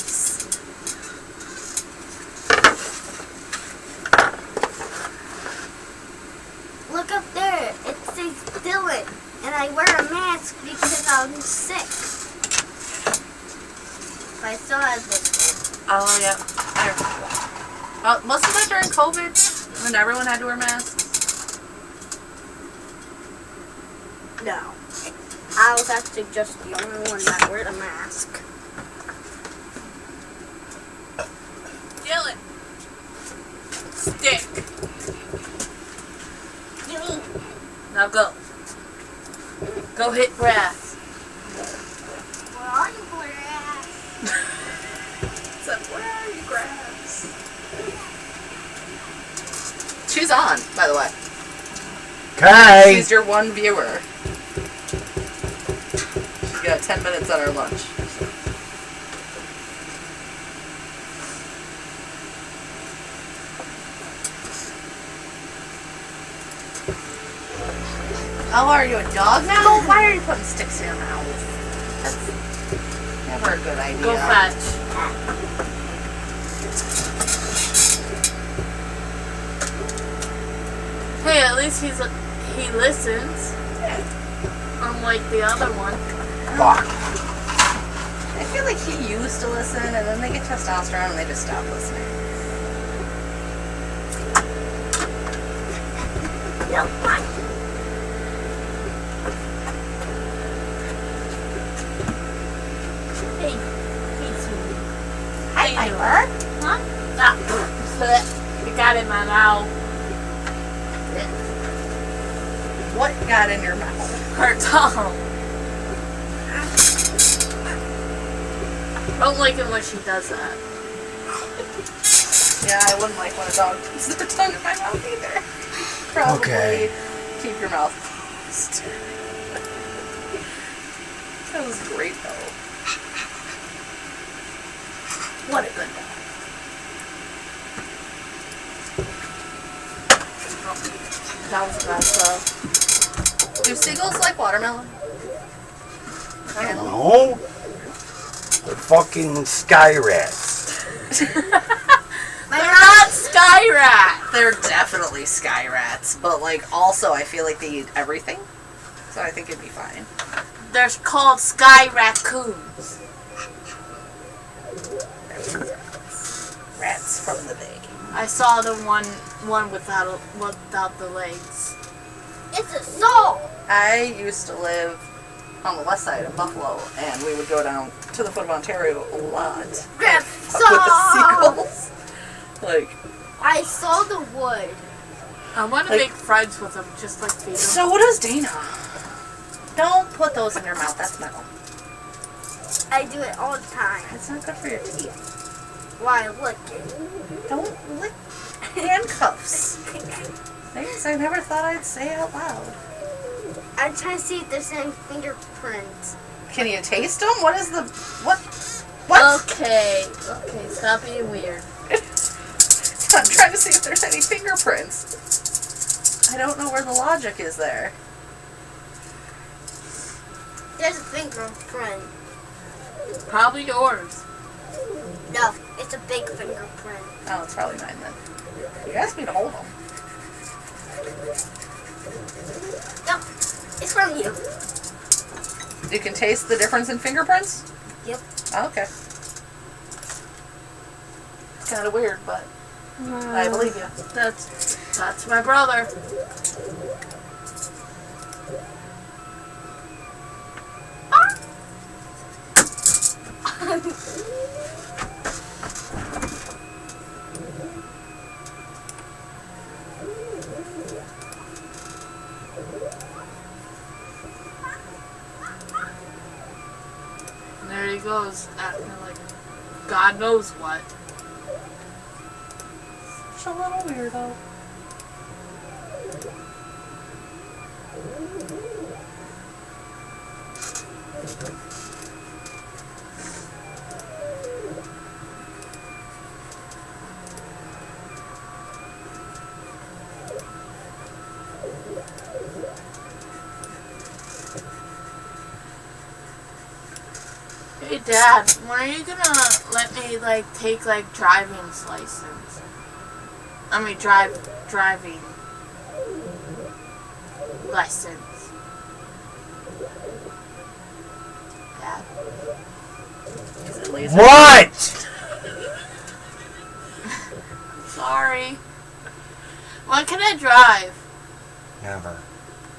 Look up there. It says Dylan. And I wear a mask because I'm sick. But I still have this one. Oh, yeah. I remember that. Wasn't that during COVID when everyone had to wear masks? No. I was actually just the only one that wore the mask. Dylan. Stick. Now go. Go hit grass. Where are you, grass? Said, where are you, grass? She's on, by the way. Okay. She's your one viewer. She got 10 minutes on her lunch. Oh, are you a dog now? Why are you putting sticks in your mouth? That's never a good idea. Go fetch. Hey, at least he listens. Unlike the other one. Fuck. I feel like he used to listen, and then they get testosterone, and they just stop listening. No, fine. Hey, sweetie. Hi, Piper. Huh? Ah, you got in my mouth. What got in your mouth? Her tongue. Don't like it when she does that. Yeah, I wouldn't like when a dog puts their tongue in my mouth either. Probably Okay. keep your mouth closed. That was great though. What a good dog. That was the best though. Do seagulls like watermelon? I don't know. They're fucking sky rats. They're not sky rats. They're definitely sky rats, but like also I feel like they eat everything, so I think it'd be fine. They're called sky raccoons. Rats from the bay. I saw the one without the legs. It's a soul. I used to live on the west side of Buffalo, and we would go down to the foot of Ontario a lot. Grab Fuck with the seagulls. Like, I saw the wood. I want to make friends with them, just like feed them. so does Dana. Don't put those in your mouth. That's metal. I do it all the time. It's not good for your teeth. Why lick it? Don't lick handcuffs. Things I never thought I'd say out loud. I'm trying to see if there's any fingerprints. Can you taste them? What is the... What? Okay, stop being weird. I'm trying to see if there's any fingerprints. I don't know where the logic is there. There's a fingerprint. Probably yours. No, it's a big fingerprint. Oh, it's probably mine then. You asked me to hold them. No, it's from you. You can taste the difference in fingerprints? Yep. Oh, okay. It's kind of weird, but I believe you. That's my brother. There he goes, acting like God knows what. Such a little weirdo. Hey Dad, when are you gonna let me take driving's license? I mean driving license. Dad. Is it laser? What? Sorry. When can I drive? Never.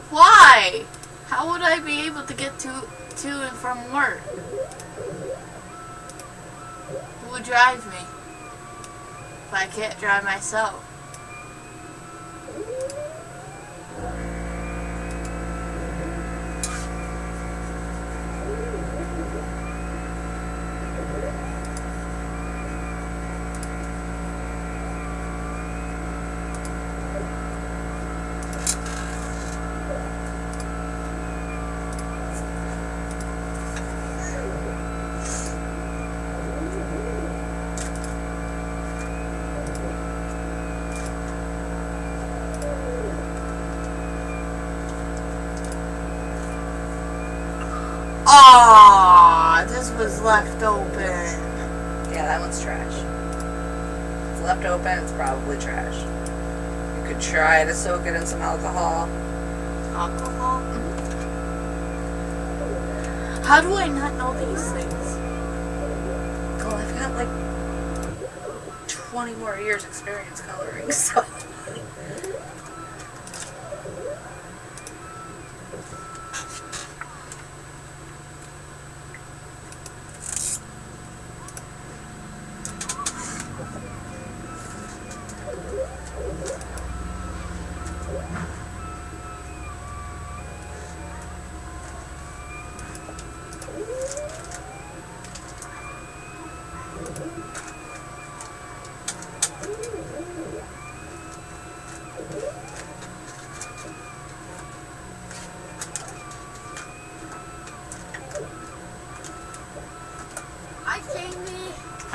Why? How would I be able to get to and from work? Who would drive me if I can't drive myself? Aww, this was left open. Yeah, that one's trash. It's left open, it's probably trash. You could try to soak it in some alcohol. Alcohol? How do I not know these things? Well, I've got like 20 more years experience coloring, so...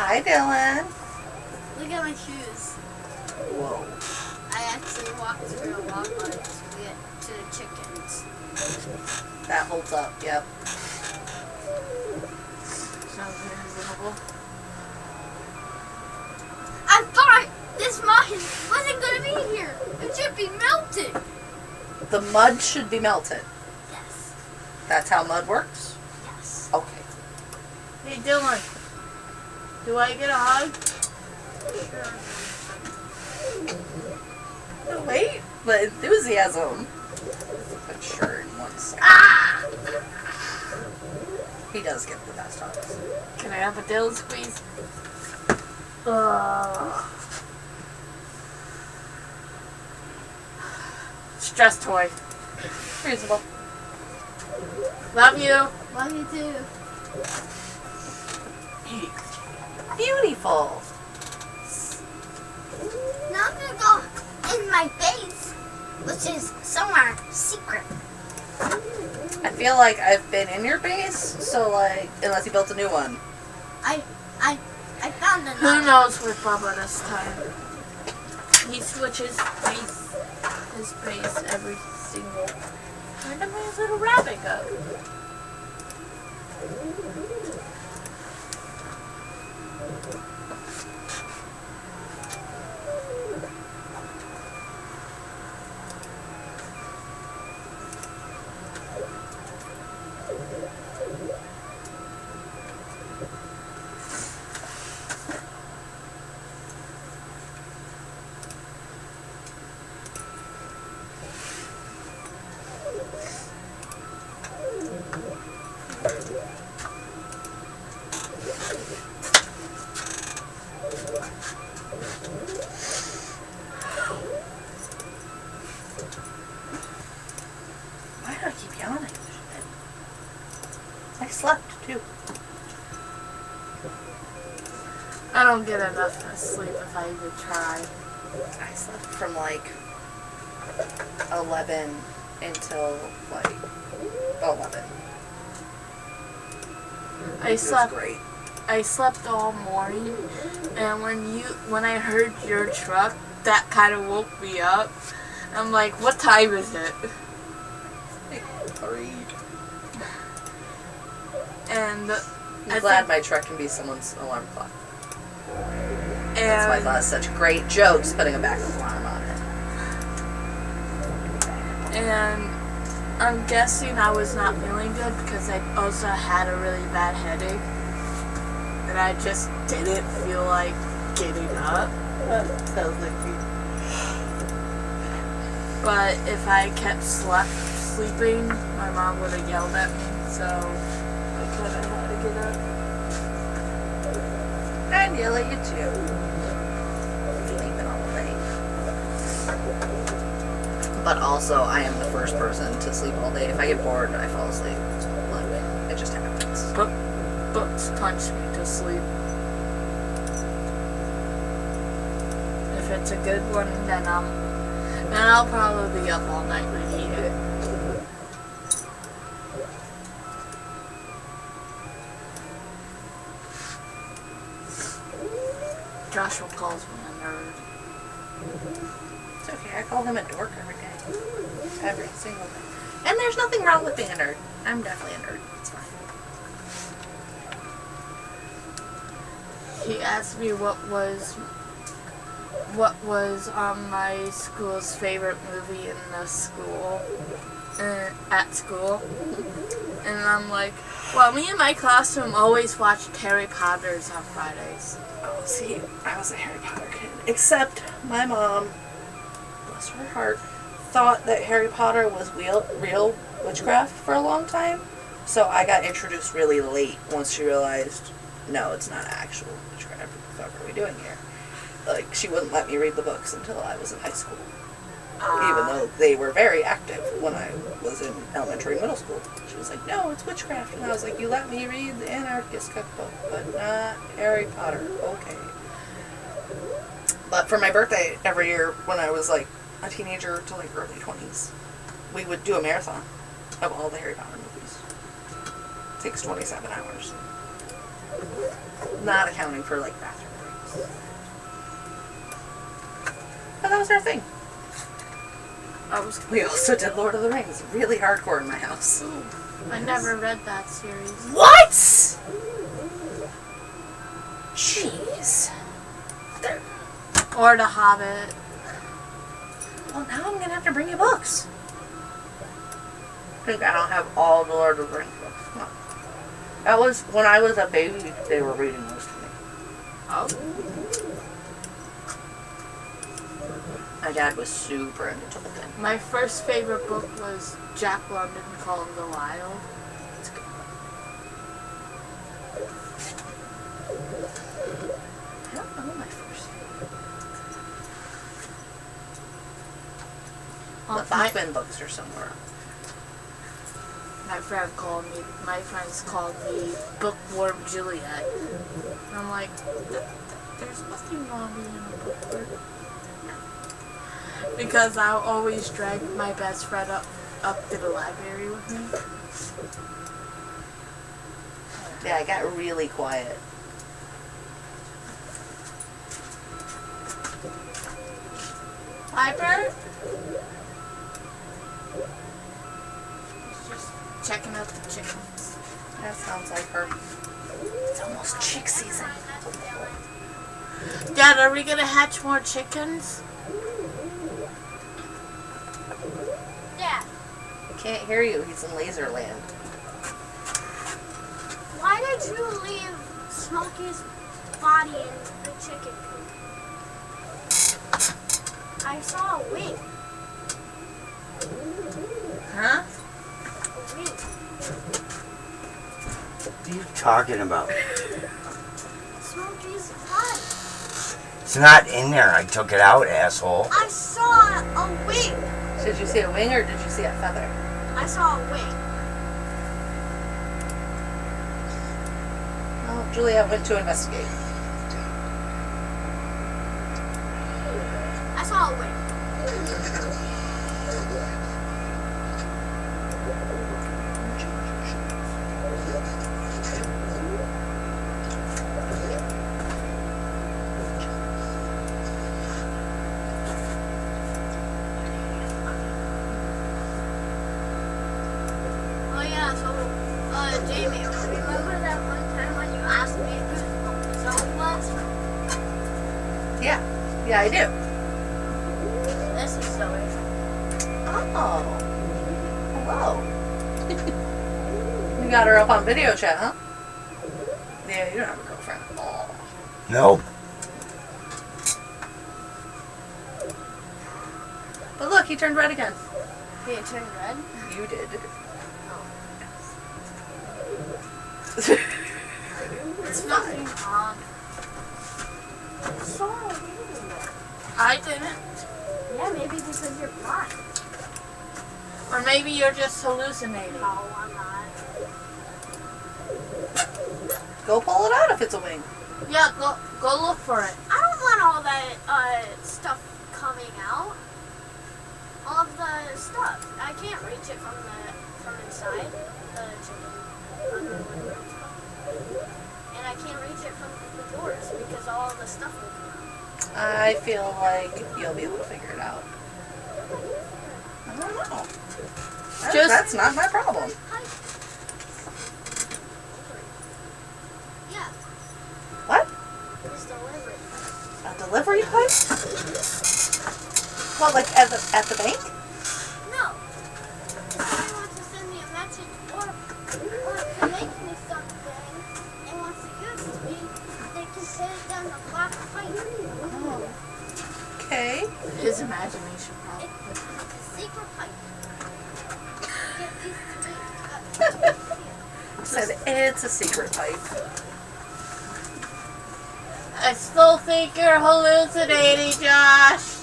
Hi, Dylan. Look at my shoes. Whoa. I actually walked through a Walmart to get to the chickens. That holds up, yep. Sounds reasonable. I thought this mud wasn't gonna be here. It should be melted. The mud should be melted. Yes. That's how mud works? Yes. Okay. Hey, Dylan. Do I get a hug? No, wait. The enthusiasm. I'm sure in 1 second. Ah! He does get the best hugs. Can I have a Dylan squeeze? Stress toy. Reasonable. Love you. Love you too. Beautiful. Now I'm gonna go in my base, which is somewhere secret. I feel like I've been in your base, so like, unless you built a new one. I found another. Who knows with Bubba this time? He switches his base every single. Where did my little rabbit go? Why do I keep yawning? I slept too. I don't get enough sleep if I even try. I slept from like 11 until like 11. I slept great. I slept all morning, and when I heard your truck, that kind of woke me up. I'm like, what time is it? 3. And I'm glad my truck can be someone's alarm clock. That's why La's such great jokes putting a backup alarm on it. And I'm guessing I was not feeling good because I also had a really bad headache. And I just didn't feel like getting up. Sounds like me. But if I kept sleeping, my mom would have yelled at me, so I kind of had to get up. I'd yell at you too. Sleeping all day. But also, I am the first person to sleep all day. If I get bored, I fall asleep. Like, it just happens. Books punch me to sleep. If it's a good one, then I'll probably be up all night reading it. Joshua calls me a nerd. It's okay, I call him a dork every day. Every single day. And there's nothing wrong with being a nerd. I'm definitely a nerd. It's fine. He asked me what was my school's favorite movie in the school, at school, and I'm like, well, me and my classroom always watched Harry Potter's on Fridays. Oh, see, I was a Harry Potter kid. Except my mom, bless her heart, thought that Harry Potter was real witchcraft for a long time. So I got introduced really late once she realized, no, it's not actual witchcraft. What the fuck are we doing here? Like, she wouldn't let me read the books until I was in high school. Even though they were very active when I was in elementary and middle school. She was like, no, it's witchcraft. And I was like, you let me read the Anarchist cookbook, but not Harry Potter. Okay. But for my birthday every year when I was like a teenager to like early 20s, we would do a marathon of all the Harry Potter movies. It takes 27 hours. Not accounting for like bathroom breaks. But that was our thing. We also did Lord of the Rings. Really hardcore in my house. Ooh, I never read that series. What? Jeez. Or The Hobbit. Well, now I'm gonna have to bring you books. I think I don't have all the Lord of the Rings books. No. That was when I was a baby. They were reading those to me. Oh. My dad was super into Tolkien. My first favorite book was Jack London Call of the Wild. It's good. I don't know my first. The Bachman books are somewhere. My friends called me Bookworm Juliet. And I'm like, there's nothing wrong with being a bookworm. Because I always drag my best friend up to the library with me. Yeah, I got really quiet. Library? Just checking out the chickens. That sounds like her. It's almost chick season. Dad, are we gonna hatch more chickens? Dad, Can't hear you. He's in laser land. why did you leave Smokey's body in the chicken coop? I saw a wing. Huh? A wing. What are you talking about? Smokey's body. It's not in there. I took it out, asshole. I saw a wing. Did you see a wing or did you see a feather? I saw a wing. Well, Juliet went to investigate. I saw a wing. Oh yeah, so Jamie, remember that one time when you asked me who Zoe was? Yeah. Yeah, I do. This is Zoe. Oh. Hello. You got her up on video chat, huh? Yeah, you don't have a girlfriend. Oh. Nope. But look, he turned red again. He turned red? You did. It's nothing wrong. Sorry. I didn't. Yeah, maybe because you're blind. Or maybe you're just hallucinating. No, I'm not. Go pull it out if it's a wing. Yeah, go look for it. I don't want all that stuff coming out. All of the stuff. I can't reach it from inside the chicken. And I can't reach it from the doors because all of the stuff will come out. I feel like you'll be able to figure it out. I don't know. That's not my problem. Yeah. What? It's delivery. A delivery pipe? What, like at the bank? No. If somebody wants to send me a message or to make me something and wants to use it to me, they can send it down the black pipe. Oh. Okay. His imagination problem. It's a secret pipe. Get these to me. Said it's a secret pipe. I still think you're hallucinating, Josh.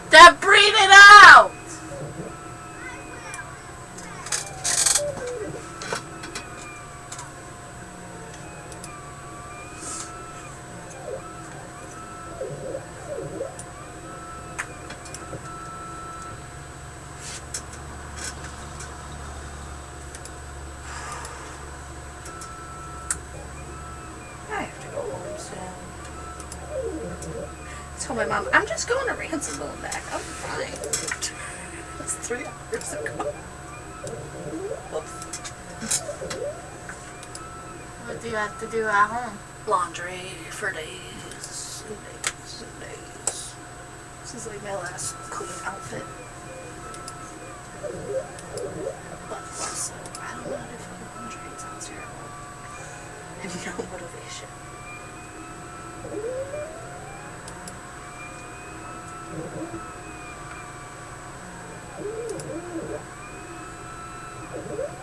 Then breathe it out! told my mom, I'm just going to Ransomville and back. I'm fine. That's 3 hours ago. Whoops. What do you have to do at home? Laundry for days and days and days. This is like my last clean outfit. But also, I don't know how to do fucking laundry. It sounds terrible. I have no motivation.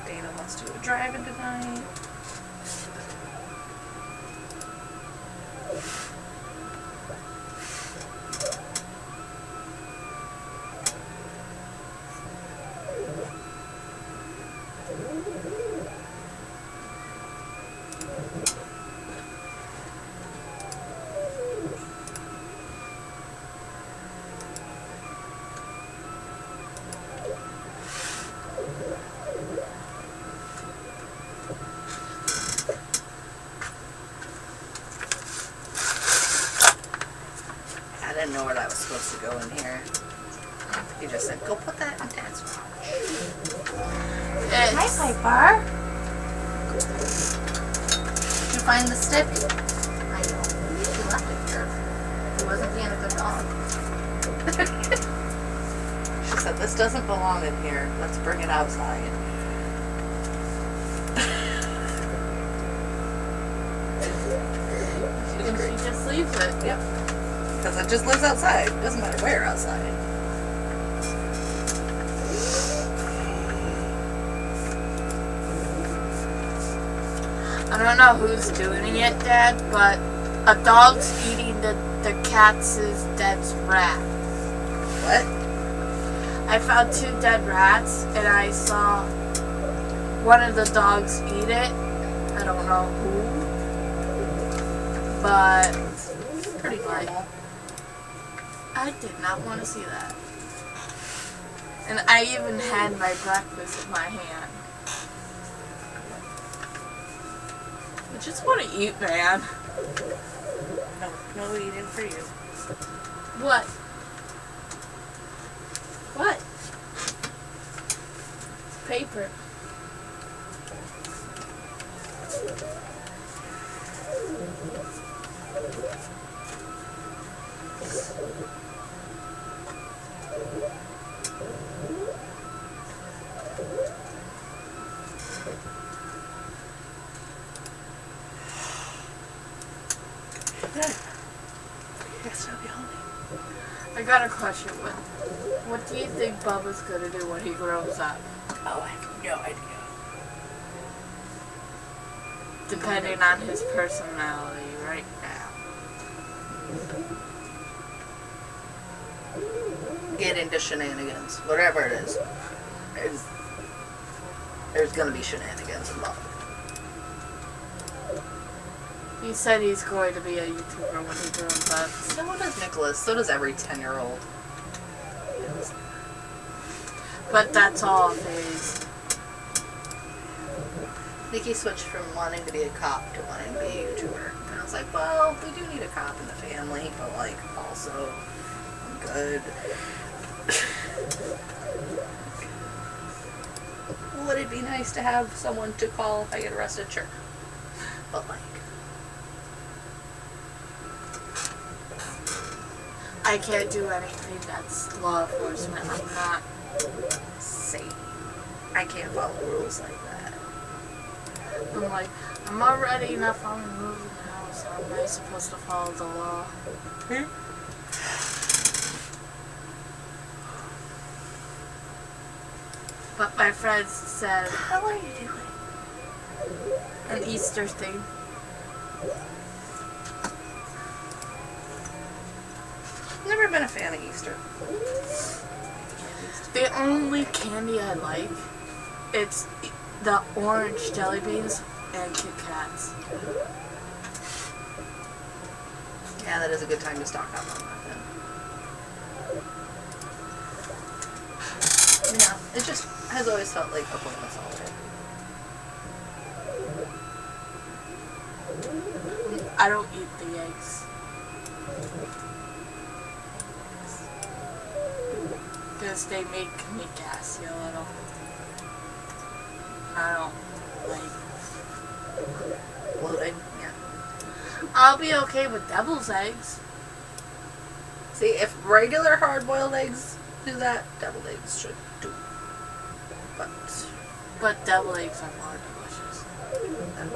Dana wants to go driving tonight. I didn't know where that was supposed to go in here. He just said, go put that in Dad's pouch. Hi, Piper. Did you find the stick? I know. He left it here. He wasn't being a good dog. She said, this doesn't belong in here. Let's bring it outside. And she just leaves it. Yep. Because it just lives outside. It doesn't matter where outside. I don't know who's doing it, Dad, but a dog's eating the cat's dead rat. What? I found 2 dead rats, and I saw one of the dogs eat it. I don't know who, but Pretty normal. I did not want to see that. And I even had my breakfast in my hand. I just want to eat, man. No eating for you. What? What? Paper. I got a question. What do you think Bubba's gonna do when he grows up? Oh, I have no idea. Depending on his personality right now. Get into shenanigans. Whatever it is. There's gonna be shenanigans involved. He said he's going to be a YouTuber when he grows up. So does Nicholas. So does every 10-year-old. But that's all phase. Nikki switched from wanting to be a cop to wanting to be a YouTuber. And I was like, well, we do need a cop in the family, but like, also, I'm good. Would it be nice to have someone to call if I get arrested? Sure. But like, I can't do anything that's law enforcement. I'm not sane. I can't follow rules like that. I'm like, I'm already enough on the rules in the house. How am I supposed to follow the law? But my friends said, how are you doing? An Easter thing. Never been a fan of Easter. The only candy I like, it's the orange jelly beans and Kit Kats. Yeah, that is a good time to stock up on that then. You know, it just has always felt like a pointless holiday. I don't eat the eggs. because they make me gassy a little. I don't like bloating. Yeah. I'll be okay with devil's eggs. See, if regular hard-boiled eggs do that, deviled eggs should do. But deviled eggs are more delicious. I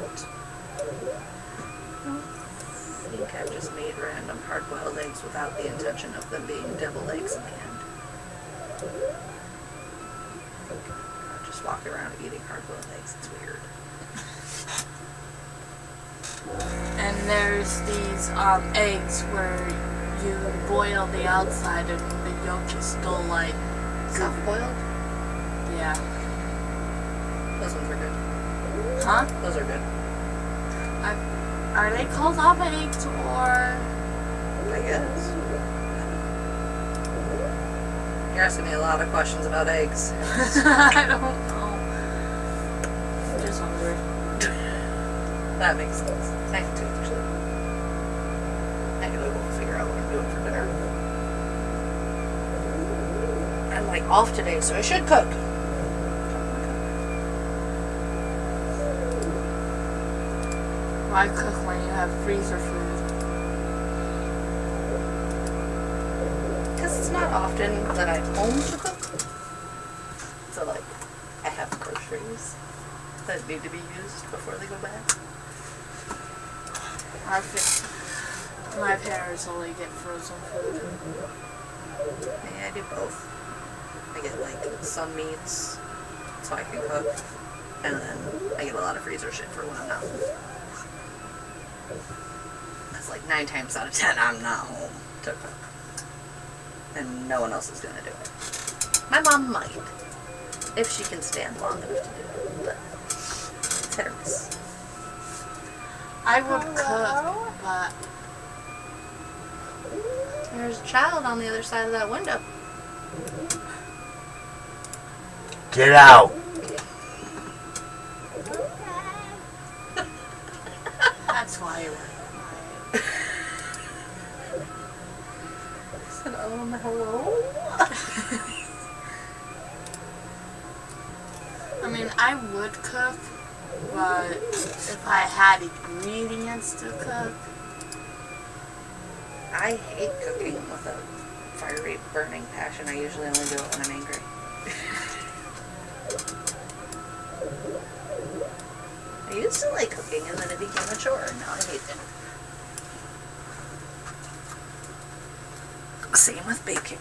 think I've just made random hard-boiled eggs without the intention of them being deviled eggs in the end. I just walk around eating hard-boiled eggs. It's weird. And there's these eggs where you boil the outside and the yolk is still like soft-boiled. Yeah. Those ones are good. Huh? Those are good. Are they called lava eggs or? I guess. You're asking me a lot of questions about eggs. I don't know. I'm just hungry. That makes sense. I can too, actually. I can go figure out what I'm doing for dinner. I'm like off today, so I should cook. Why cook when you have freezer food? Because it's not often that I'm home to cook. So, like, I have groceries that need to be used before they go bad. My parents only get frozen food. Yeah, I do both. I get, like, some meats so I can cook. And then I get a lot of freezer shit for when I'm not home. That's like 9 times out of 10 I'm not home to cook. And no one else is going to do it. My mom might. If she can stand long enough to do it. But it's hit or miss. I would cook, but there's a child on the other side of that window. Get out. That's why you were quiet. I said, hello? I mean, I would cook, but if I had ingredients to cook. I hate cooking with a fiery, burning passion. I usually only do it when I'm angry. I used to like cooking and then it became a chore and now I hate it. Same with baking.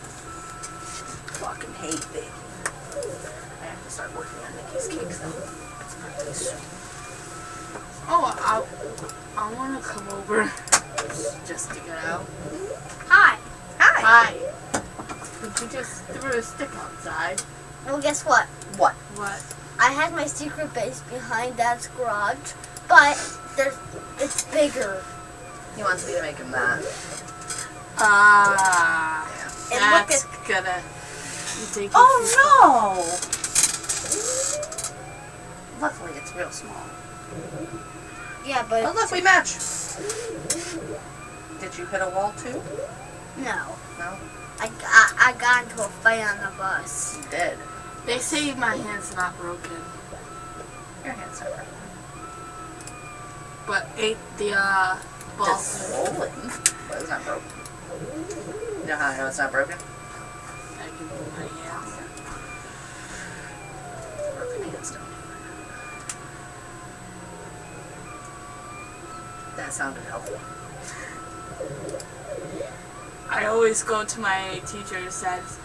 Fucking hate baking. I have to start working on Nikki's cakes though. It's birthday soon. Oh, I want to come over just to get out. Hi. Hi. But you just threw a stick outside. Well, guess what? What? What? I had my secret base behind Dad's garage, but it's bigger. He wants me to make him that. And That's look gonna take Oh no! Luckily it's real small. Yeah, but... Oh look, we match! Did you hit a wall too? No. No? I got into a fight on the bus. You did. They say my hand's not broken. Your hand's not broken. But ate the ball. Just swollen, but it's not broken. You know how I know it's not broken? I can move my hands. Broken hands don't do that. That sounded helpful. I always go to my teacher and says,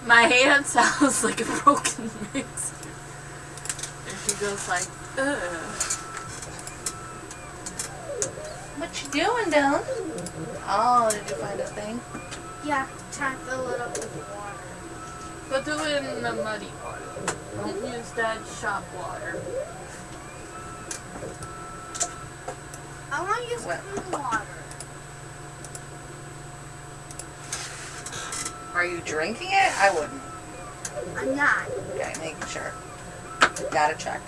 my hand sounds like a broken mixer. And she goes like, ugh. What you doing, Dylan? Oh, did you find a thing? Yeah, trying to fill it up with water. But do it in the muddy water. Don't use that shop water. I want to use clean water. Are you drinking it? I wouldn't. I'm not. Okay, making sure. Gotta check.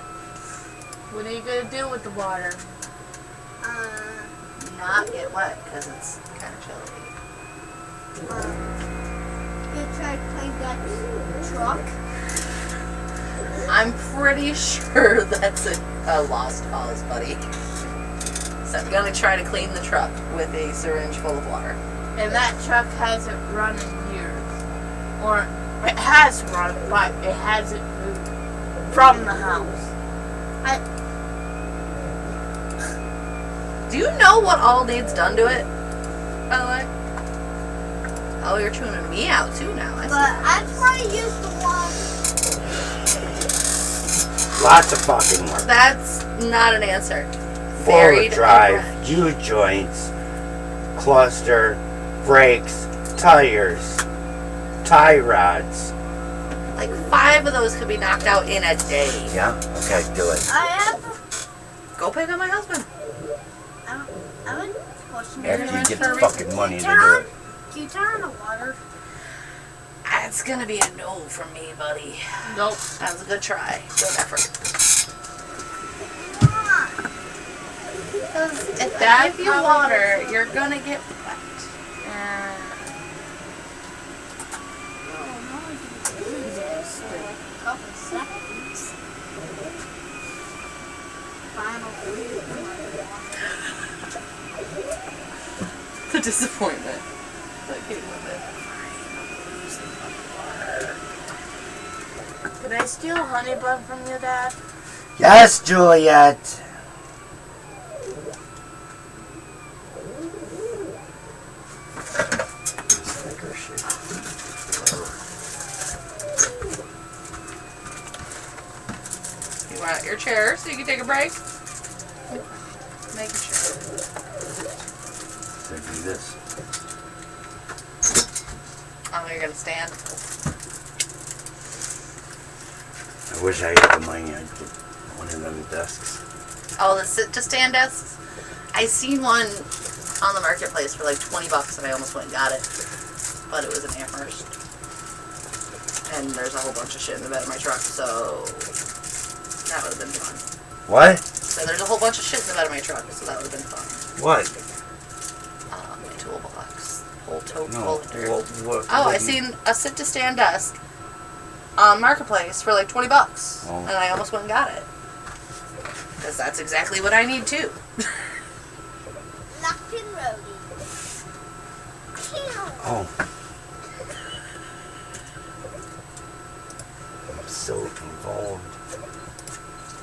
What are you gonna do with the water? Not get wet, because it's kind of chilly. You try to clean that truck? I'm pretty sure that's a lost cause, buddy. So I'm gonna try to clean the truck with a syringe full of water. And that truck hasn't run in years. Or it has run, but it hasn't moved from the house. Do you know what all needs done to it? By the way? Oh, you're tuning me out too now. I But see. I try to use the one. Lots of fucking work. That's not an answer. Forward Varied drive, and U-joints, cluster, brakes, tires, tie rods. like 5 of those could be knocked out in a day. Yeah? Okay, do it. I have. Go pick up my husband. I would question After you get the Can fucking money you to turn do on- it. Can you turn on the water? It's gonna be a no from me, buddy. Nope. That was a good try. Good effort. Because if I That give you probably water, was- you're gonna get wet. And Couple seconds. Final The disappointment that came with it. Can I steal honey bun from your dad? Yes, Juliet. You want your chair so you can take a break? Making sure. So do this. Oh, you're gonna stand? I wish I had the money. I'd get one of them desks. Oh, the sit-to-stand desks? I seen one on the marketplace for like $20 and I almost went and got it. But it was in Amherst. And there's a whole bunch of shit in the bed of my truck, so that would have been fun. What? So there's a whole bunch of shit in the bed of my truck, so that would have been fun. What? My toolbox. Whole tote No. full of dirt. What, Oh, I seen a sit-to-stand desk on Marketplace for like $20. Oh. And I almost went and got it. Because that's exactly what I need too. Locked and roadie. Oh. I'm so involved.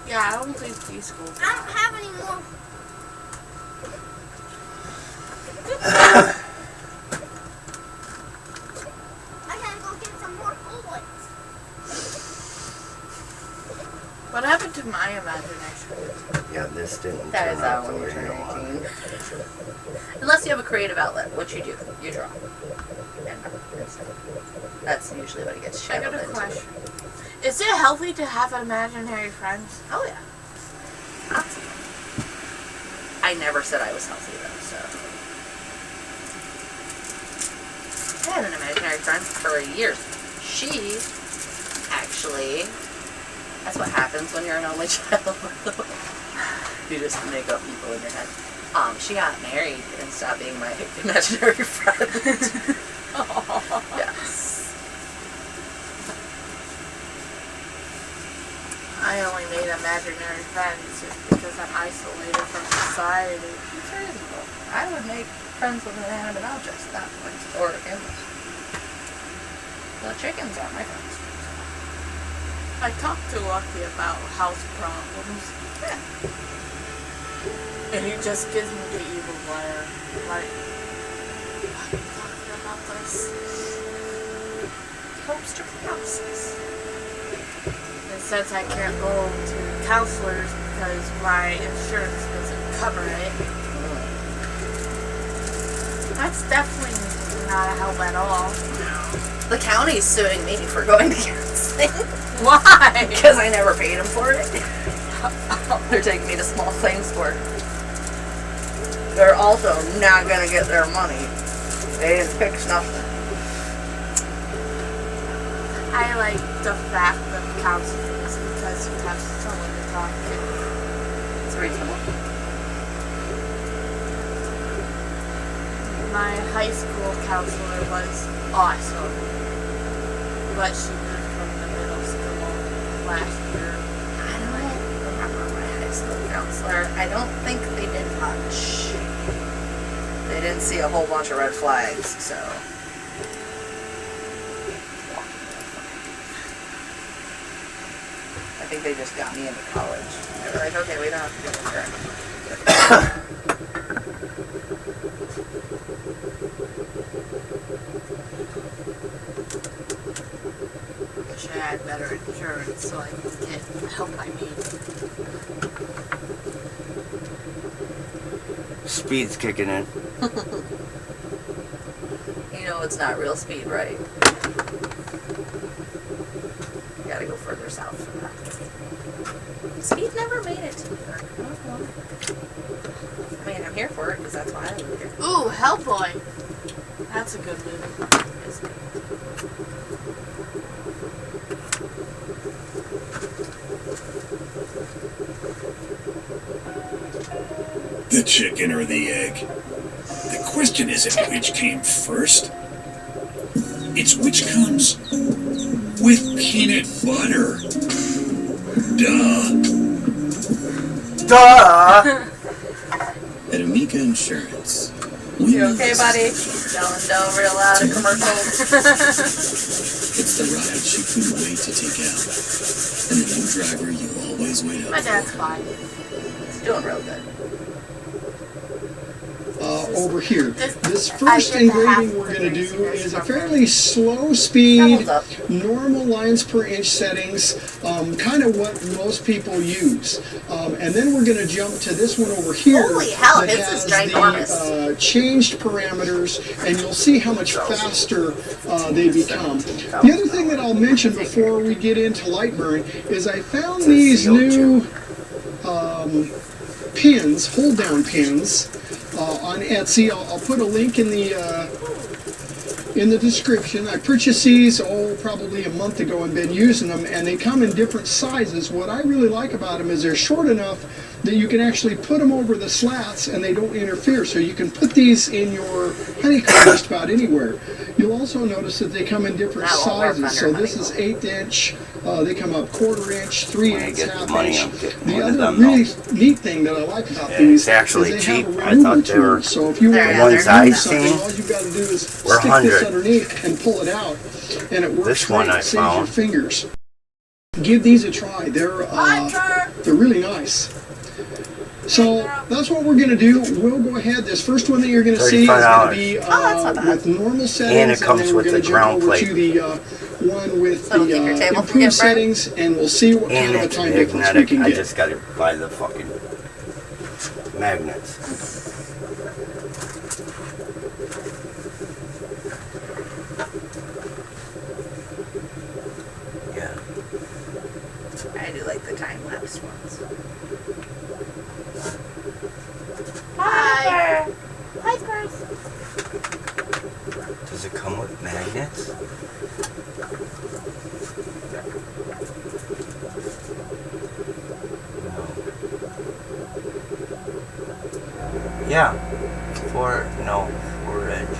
Yeah, I don't think preschool. I don't have any more. I gotta go get some more bullets. What happened to my imagination? Yeah, this didn't That turn is out out the when you way turn I wanted. 18. Unless you have a creative outlet, which you do. You draw. And that's usually what it gets I channeled got a into. question. Is it healthy to have imaginary friends? Oh yeah. I never said I was healthy though, so. I had an imaginary friend for years. She actually, that's what happens when you're an only child. You just make up people in your head. She got married and stopped being my imaginary friend. Yes. I only made imaginary friends just because I'm isolated from society. It's reasonable. I would make friends with inanimate objects at that point, or animals. The chickens aren't my friends. I talked to Lucky about house problems. Yeah. And he just gives me the evil glare. Like, why are you talking about this? Hopes to process. And since I can't go to counselors because my insurance doesn't cover it, that's definitely not a help at all. The county's suing me for going to counseling. Why? Because I never paid them for it. They're taking me to small claims court. They're also not going to get their money. They didn't fix nothing. I like the fact of counselors because you have someone to talk to. It's reasonable. My high school counselor was awesome. But she moved from the middle school last year. I don't remember my high school counselor. I don't think they did much. They didn't see a whole bunch of red flags, so. I think they just got me into college. They were like, okay, we don't have to do insurance. Wish I had better insurance so I could get the help I need. Speed's kicking in. You know it's not real speed, right? You gotta go further south for that. Speed never made it to New York. I don't know. I mean, I'm here for it because that's why I live here. Ooh, Hellboy. That's a good movie. It's good. The chicken or the egg? The question isn't which came first. It's which comes with peanut butter. Duh. Duh! At Amica Insurance. You okay, buddy? Yelling dough real loud at commercials. It's the ride she couldn't wait to take out. And the new driver you always wait up My dad's fine. It's doing real good. Over here. This first engraving we're going to do is a fairly slow speed, normal lines per inch settings, kind of what most people use. And then we're going to jump to this one over here. Holy hell, that his has is ginormous. the changed parameters, and you'll see how much faster they become. The other thing that I'll mention before we get into Lightburn is I found these new pins, hold down pins, on Etsy. I'll put a link in the description. I purchased these probably a month ago and been using them, and they come in different sizes. What I really like about them is they're short enough that you can actually put them over the slats and they don't interfere. So you can put these in your honeycomb just about anywhere. You'll also notice that they come in different sizes. So this is 1/8 inch. They come up 1/4 inch, 3/8, 1/2 inch. The other really neat thing that I like about these actually is they cheap. have a I thought removal they were tool. So if you want the ones to I remove something, seen all you've got to do is were stick 100. this underneath and pull it out, and it works This one great. I It saves your found. fingers. Give these a try. They're really nice. So that's what we're going to do. We'll go ahead. This first one that you're going to see is going to be with normal settings, And it comes then we're with going the to jump ground over plate. to the one with So keep your the table from improved getting burned? settings, and we'll see what And kind of a it's time difference we magnetic. can I get. just gotta buy the fucking magnets. Yeah. I do like the time-lapse ones. Hi. Hi, Grace. Does it come with magnets? No. Yeah. For edge.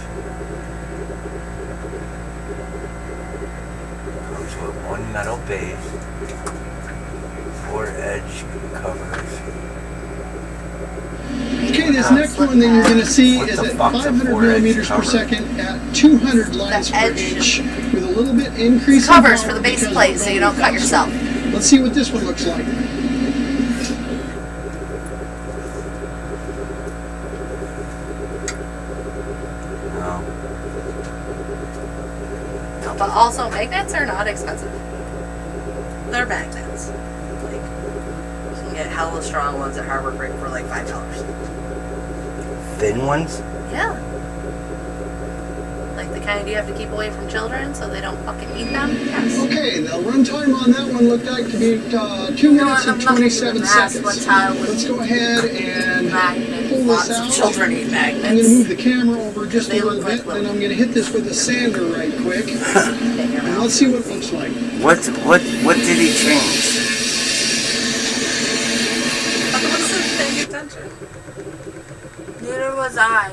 Comes with one metal base, 4 edge covers. Okay, this next one that you're going to see is at 500 millimeters per second at 200 lines per inch with a little bit increase in Covers power for the base because plate we're so you going don't cut faster. yourself. Let's see what this one looks like. No, but also magnets are not expensive. They're magnets. Like, you can get hella strong ones at Harbor Freight for like $5. Thin ones? Yeah. Like the kind you have to keep away from children so they don't fucking eat them? Yes. Okay, the run time on that one looked like to be 2 minutes and 27 seconds. Let's go ahead and pull this out. Children eat I'm magnets. going to move the camera over just a little bit, then I'm going to hit this with a sander right quick. And let's see what it looks like. What did he change? I wasn't paying attention. Neither was I.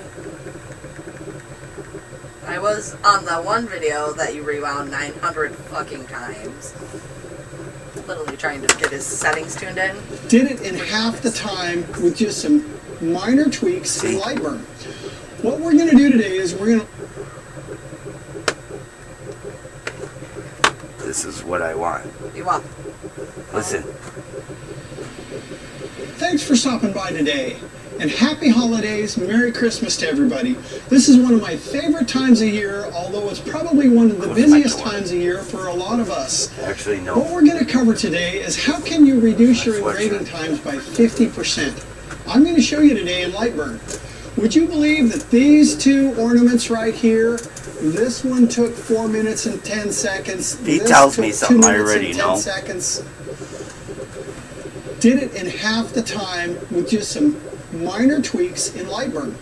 I was on the one video that you rewound 900 fucking times. Literally trying to get his settings tuned in. Did it in half the time with just some minor tweaks in Lightburn. What we're going to do today is we're going to... This is what I want. You want? Listen. Thanks for stopping by today. And happy holidays, Merry Christmas to everybody. This is one of my favorite times of year, although it's probably one of the busiest times of year for a lot of us. Actually, no. What we're going to cover today is how can you reduce your engraving times by 50%. I'm going to show you today in Lightburn. Would you believe that these two ornaments right here, this one took 4 minutes and 10 seconds. He tells me something I already know. Seconds. Did it in half the time with just some minor tweaks in Lightburn.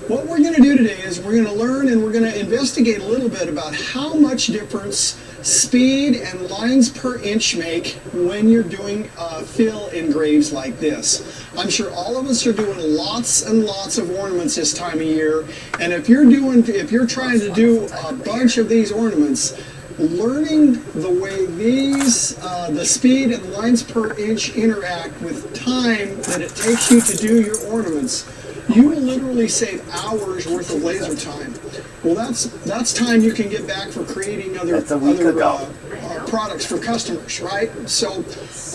What we're going to do today is we're going to learn and we're going to investigate a little bit about how much difference speed and lines per inch make when you're doing fill engraves like this. I'm sure all of us are doing lots and lots of ornaments this time of year, and if you're trying to do a bunch of these ornaments, learning the way these, the speed and lines per inch interact with time that it takes you to do your ornaments, you will literally save hours worth of laser time. Well, that's time you can get back for creating other products for customers, right? So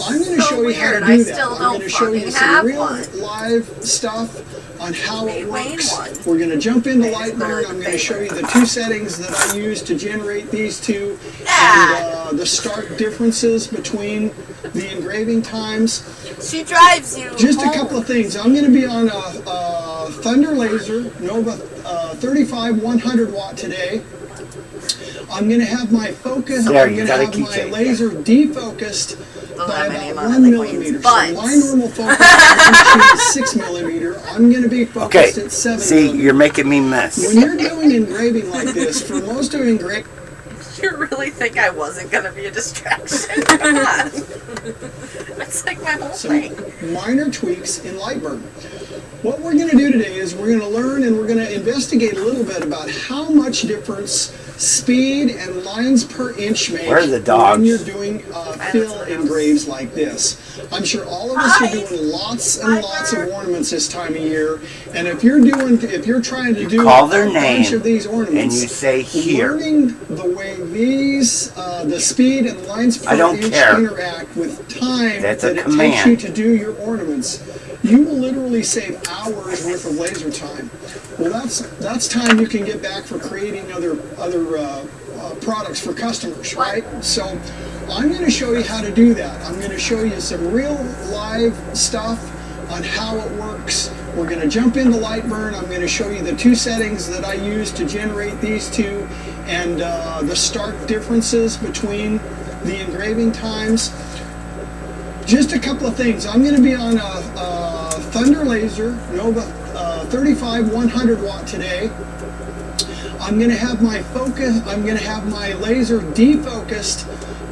I'm going to show you how to do that. I'm going to show you some real live stuff on how it works. We're going to jump into Lightburn. I'm going to show you the two settings that I use to generate these two and the stark differences between the engraving times. She drives you Just home. a couple of things. I'm going to be on a Thunder Laser Nova 35 100 watt today. I'm going to have my focus, I'm going to have my laser defocused by about 1 millimeter. So my normal focus is 6 millimeter. I'm going to be focused at 7 See, you're making me mess. When you're doing engraving like this, for most of engraving... You really think I wasn't going to be a distraction? Come on. That's like my whole thing. Minor tweaks in Lightburn. What we're going to do today is we're going to learn and we're going to investigate a little bit about how much difference speed and lines per inch make when you're doing fill engraves like this. I'm sure all of us are doing lots and lots of ornaments this time of year, and if you're trying to do call their a name bunch of these ornaments, and you say here. Learning the way these the speed and lines per inch interact with time that it takes you to do your ornaments, you will literally save hours worth of laser time. Well, that's time you can get back for creating other products for customers, right? So I'm going to show you how to do that. I'm going to show you some real live stuff on how it works. We're going to jump into Lightburn. I'm going to show you the two settings that I use to generate these two and the stark differences between the engraving times. Just a couple of things. I'm going to be on a Thunder Laser Nova 35 100 watt today. I'm going to have my laser defocused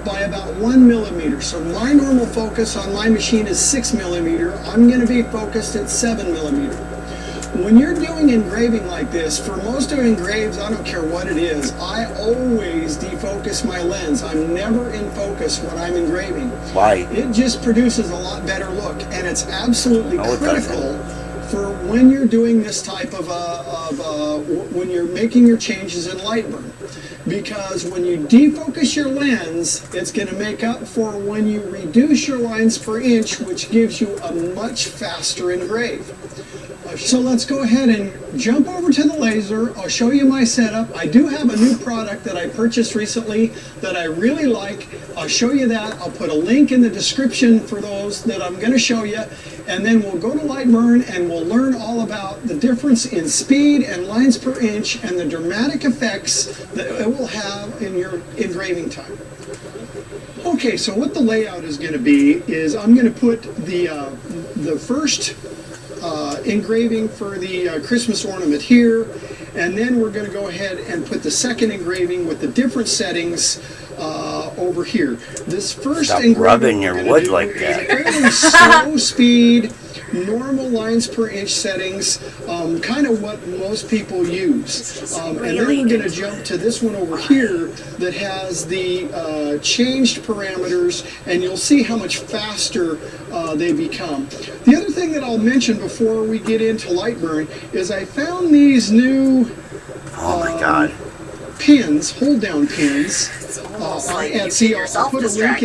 by about 1 millimeter. So my normal focus on my machine is 6 millimeter. I'm going to be focused at 7 millimeter. When you're doing engraving like this, for most of engraves, I don't care what it is, I always defocus my lens. I'm never in focus when I'm engraving. Why? It just produces a lot better look, and it's absolutely critical for when you're doing this type of when you're making your changes in Lightburn. Because when you defocus your lens, it's going to make up for when you reduce your lines per inch, which gives you a much faster engrave. So let's go ahead and jump over to the laser. I'll show you my setup. I do have a new product that I purchased recently that I really like. I'll show you that. I'll put a link in the description for those that I'm going to show you. And then we'll go to Lightburn and we'll learn all about the difference in speed and lines per inch and the dramatic effects that it will have in your engraving time. Okay, so what the layout is going to be is I'm going to put the first engraving for the Christmas ornament here, and then we're going to go ahead and put the second engraving with the different settings over here. This first engraving rubbing your wood like that. Fairly slow speed, normal lines per inch settings, kind of what most people use. And then we're going to jump to this one over here that has the changed parameters, and you'll see how much faster they become. The other thing that I'll mention before we get into Lightburn is I found these new pins, hold down pins on Etsy. I'll put a link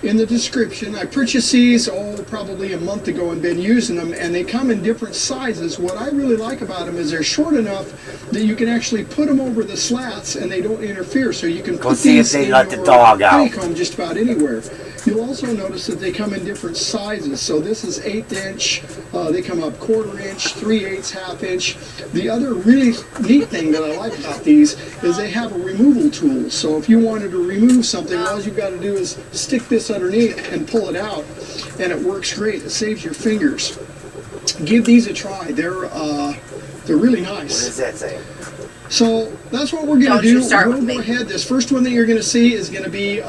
in the description. I purchased these probably a month ago and been using them, and they come in different sizes. What I really like about them is they're short enough that you can actually put them over the slats and they don't interfere, so you can put these in your honeycomb just about anywhere. You'll also notice that they come in different sizes. So this is 1/8 inch, they come up 1/4 inch, 3/8, 1/2 inch. The other really neat thing that I like about these is they have a removal tool. So if you wanted to remove something, all you've got to do is stick this underneath and pull it out, and it works great. It saves your fingers. Give these a try. They're really nice. What does that say? So that's what we're going to do. We'll go ahead. This first one that you're going to see is going to be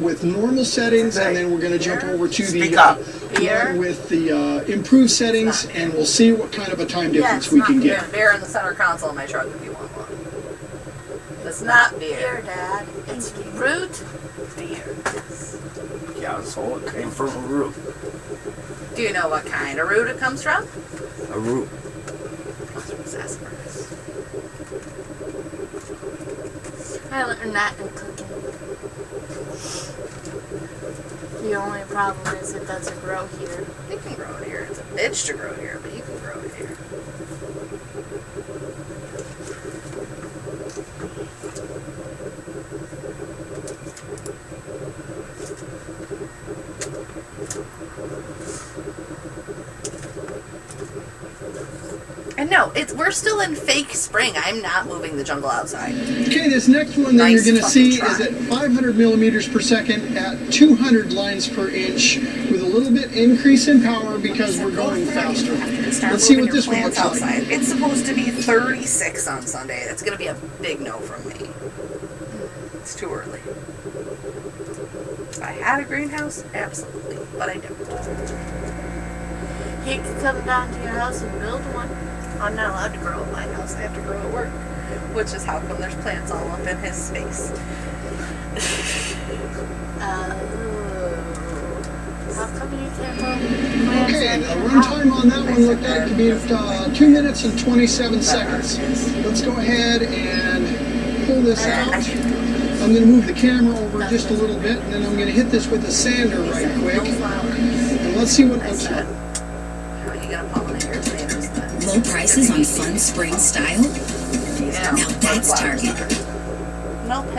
with normal settings, and then we're going to jump over to the one with the improved settings, and we'll see what kind of a time difference we can get. Beer in the center console of my truck if you want one. It's not beer, Dad. It's root beer. Yeah, so it came from a root. Do you know what kind of root it comes from? A root. Sarsaparilla. I learned that in cooking. The only problem is it doesn't grow here. It can grow here. It's a bitch to grow here, but you can grow it here. And no, we're still in fake spring. I'm not moving the jungle outside. Okay, this next one that you're going to see is at 500 millimeters per second at 200 lines per inch with a little bit increase in power because we're going faster. Let's see what this one looks like. It's supposed to be 36 on Sunday. That's going to be a big no from me. It's too early. If I had a greenhouse, absolutely, but I don't. He could come down to your house and build one. I'm not allowed to grow at my house. I have to grow at work, which is how come there's plants all up in his space. How come you can't grow plants? Okay, the runtime on that one looked like to be 2 minutes and 27 seconds. Let's go ahead and pull this out. I'm going to move the camera over just a little bit, and then I'm going to hit this with a sander right quick. And let's see what it looks like. How are you going to pollinate your tomatoes then? Low prices on fun spring style? Now that's Target. Nope,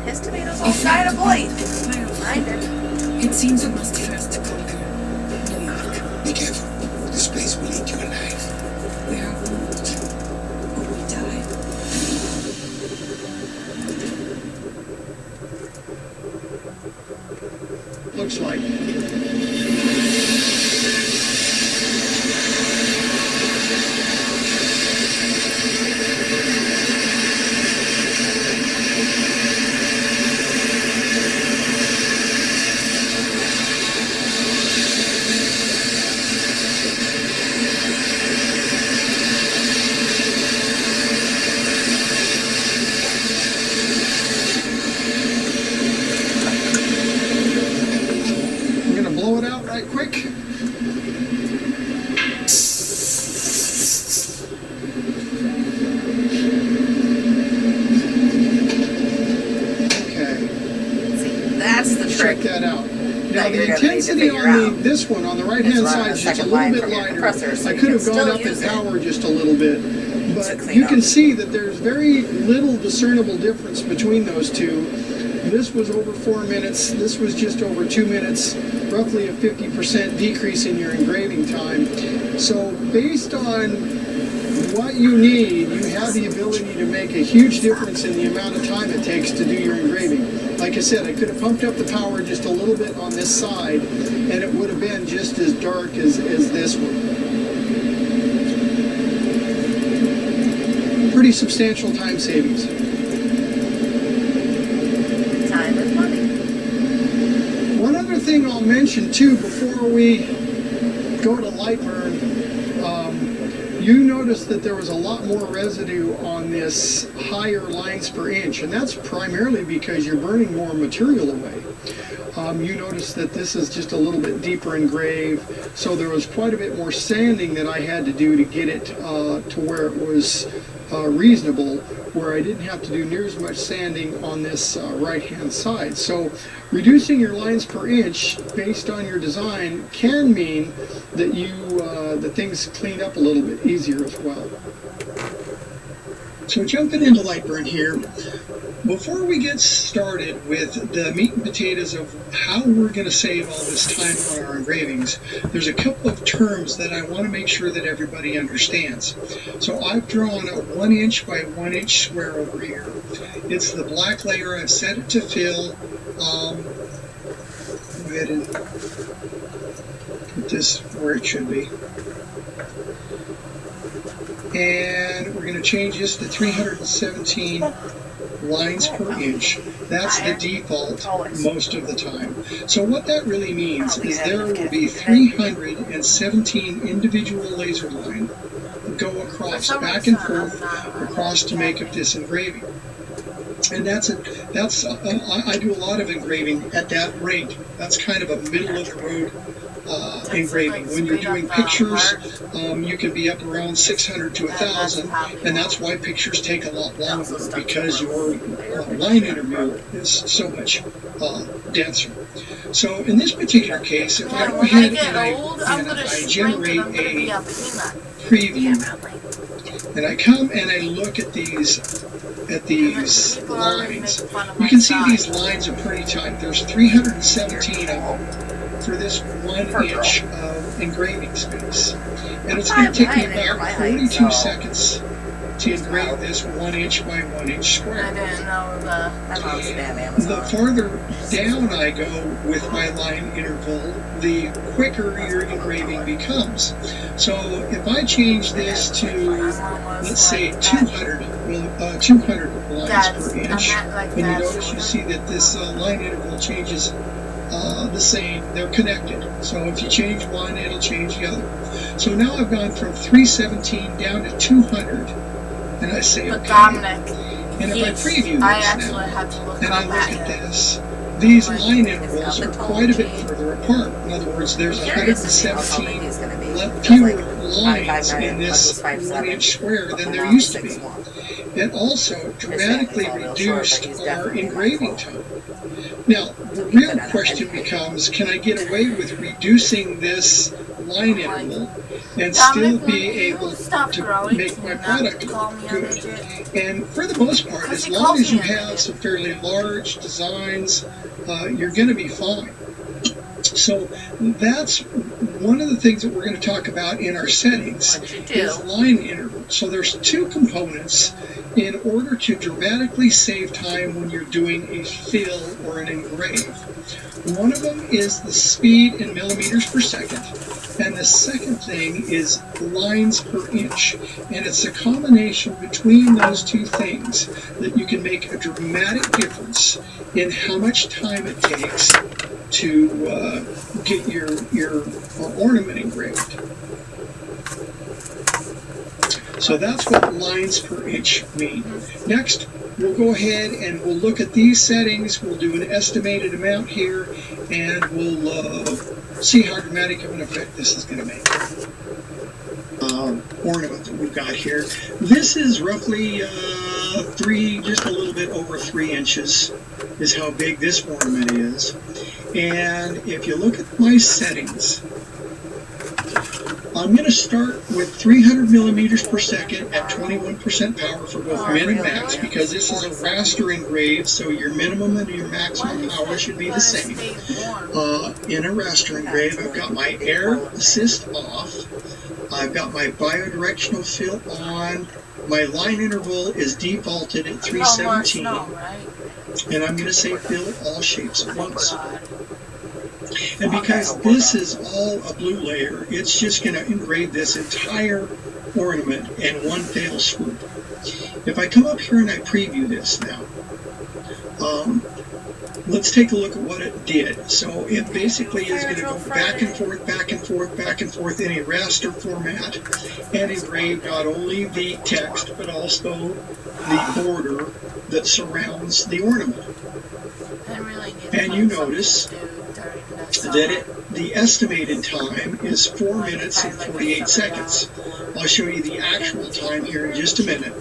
his tomatoes all died of blight. Mine did. It seems we must first conquer New York. Be careful. This place will eat you alive. We are moved, or we die. Looks like. Quick. That's the trick. Check that out. Now the intensity on this one on the right hand side is just a little bit lighter. I could have gone up in power just a little bit, but you can see that there's very little discernible difference between those two. This was over 4 minutes. This was just over 2 minutes. Roughly a 50% decrease in your engraving time. So based on what you need, you have the ability to make a huge difference in the amount of time it takes to do your engraving. Like I said, I could have pumped up the power just a little bit on this side, and it would have been just as dark as this one. Pretty substantial time savings. Time is money. One other thing I'll mention too before we go to Lightburn, you notice that there was a lot more residue on this higher lines per inch, and that's primarily because you're burning more material away. You notice that this is just a little bit deeper engraved, so there was quite a bit more sanding that I had to do to get it to where it was reasonable, where I didn't have to do near as much sanding on this right-hand side. So reducing your lines per inch based on your design can mean that that things clean up a little bit easier as well. So jumping into Lightburn here, before we get started with the meat and potatoes of how we're going to save all this time on our engravings, there's a couple of terms that I want to make sure that everybody understands. So I've drawn a 1 inch by 1 inch square over here. It's the black layer. I've set it to fill. Go ahead and put this where it should be. And we're going to change this to 317 lines per inch. That's the default most of the time. So what that really means is there will be 317 individual laser lines go across, back and forth, across to make up this engraving. And I do a lot of engraving at that rate. That's kind of a middle of the road engraving. When you're doing pictures, you can be up around 600 to 1,000, and that's why pictures take a lot longer, because your line interval is so much denser. So in this particular case, if I go ahead and I generate a preview, and I come and I look at these lines, you can see these lines are pretty tight. There's 317 of them for this 1 inch of engraving space. And it's going to take me about 42 seconds to engrave this 1 inch by 1 inch square. I didn't know The farther down I go with my line interval, the quicker your engraving becomes. So if I change this to, let's say, 200 lines per inch, and you notice you see that this line interval changes the same. They're connected. So if you change one, it'll change the other. So now I've gone from 317 down to 200, and I say okay. And if I preview this now, and I look at this, these line intervals are quite a bit further apart. In other words, there's 117 fewer lines in this 1 inch square than there used to be. It also dramatically reduced our engraving time. Now, the real question becomes, can I get away with reducing this line interval and still be able to make my product good? And for the most part, as long as you have some fairly large designs, you're going to be fine. So that's one of the things that we're going to talk about in our settings is line interval. So there's two components in order to dramatically save time when you're doing a fill or an engrave. One of them is the speed in millimeters per second, and the second thing is lines per inch. And it's a combination between those two things that you can make a dramatic difference in how much time it takes to get your ornament engraved. So that's what lines per inch mean. Next, we'll go ahead and we'll look at these settings. We'll do an estimated amount here, and we'll see how dramatic of an effect this is going to make. Ornament that we've got here. This is roughly just a little bit over 3 inches is how big this ornament is. And if you look at my settings, I'm going to start with 300 millimeters per second at 21% power for both min and max, because this is a raster engraved, so your minimum and your maximum power should be the same. In a raster engrave, I've got my air assist off. I've got my bidirectional fill on. My line interval is defaulted at 317. And I'm going to say fill all shapes at once. And because this is all a blue layer, it's just going to engrave this entire ornament in one fell swoop. If I come up here and I preview this now, let's take a look at what it did. So it basically is going to go back and forth, back and forth, back and forth in a raster format and engrave not only the text but also the border that surrounds the ornament. And you notice that the estimated time is 4 minutes and 48 seconds. I'll show you the actual time here in just a minute,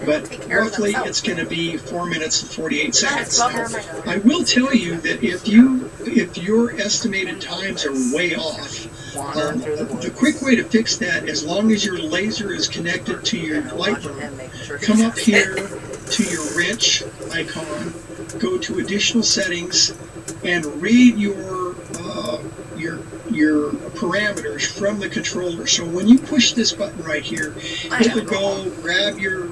but roughly it's going to be 4 minutes and 48 seconds. Now, I will tell you that if your estimated times are way off, the quick way to fix that, as long as your laser is connected to your Lightburn, come up here to your wrench icon, go to additional settings, and read your parameters from the controller. So when you push this button right here, it will go grab your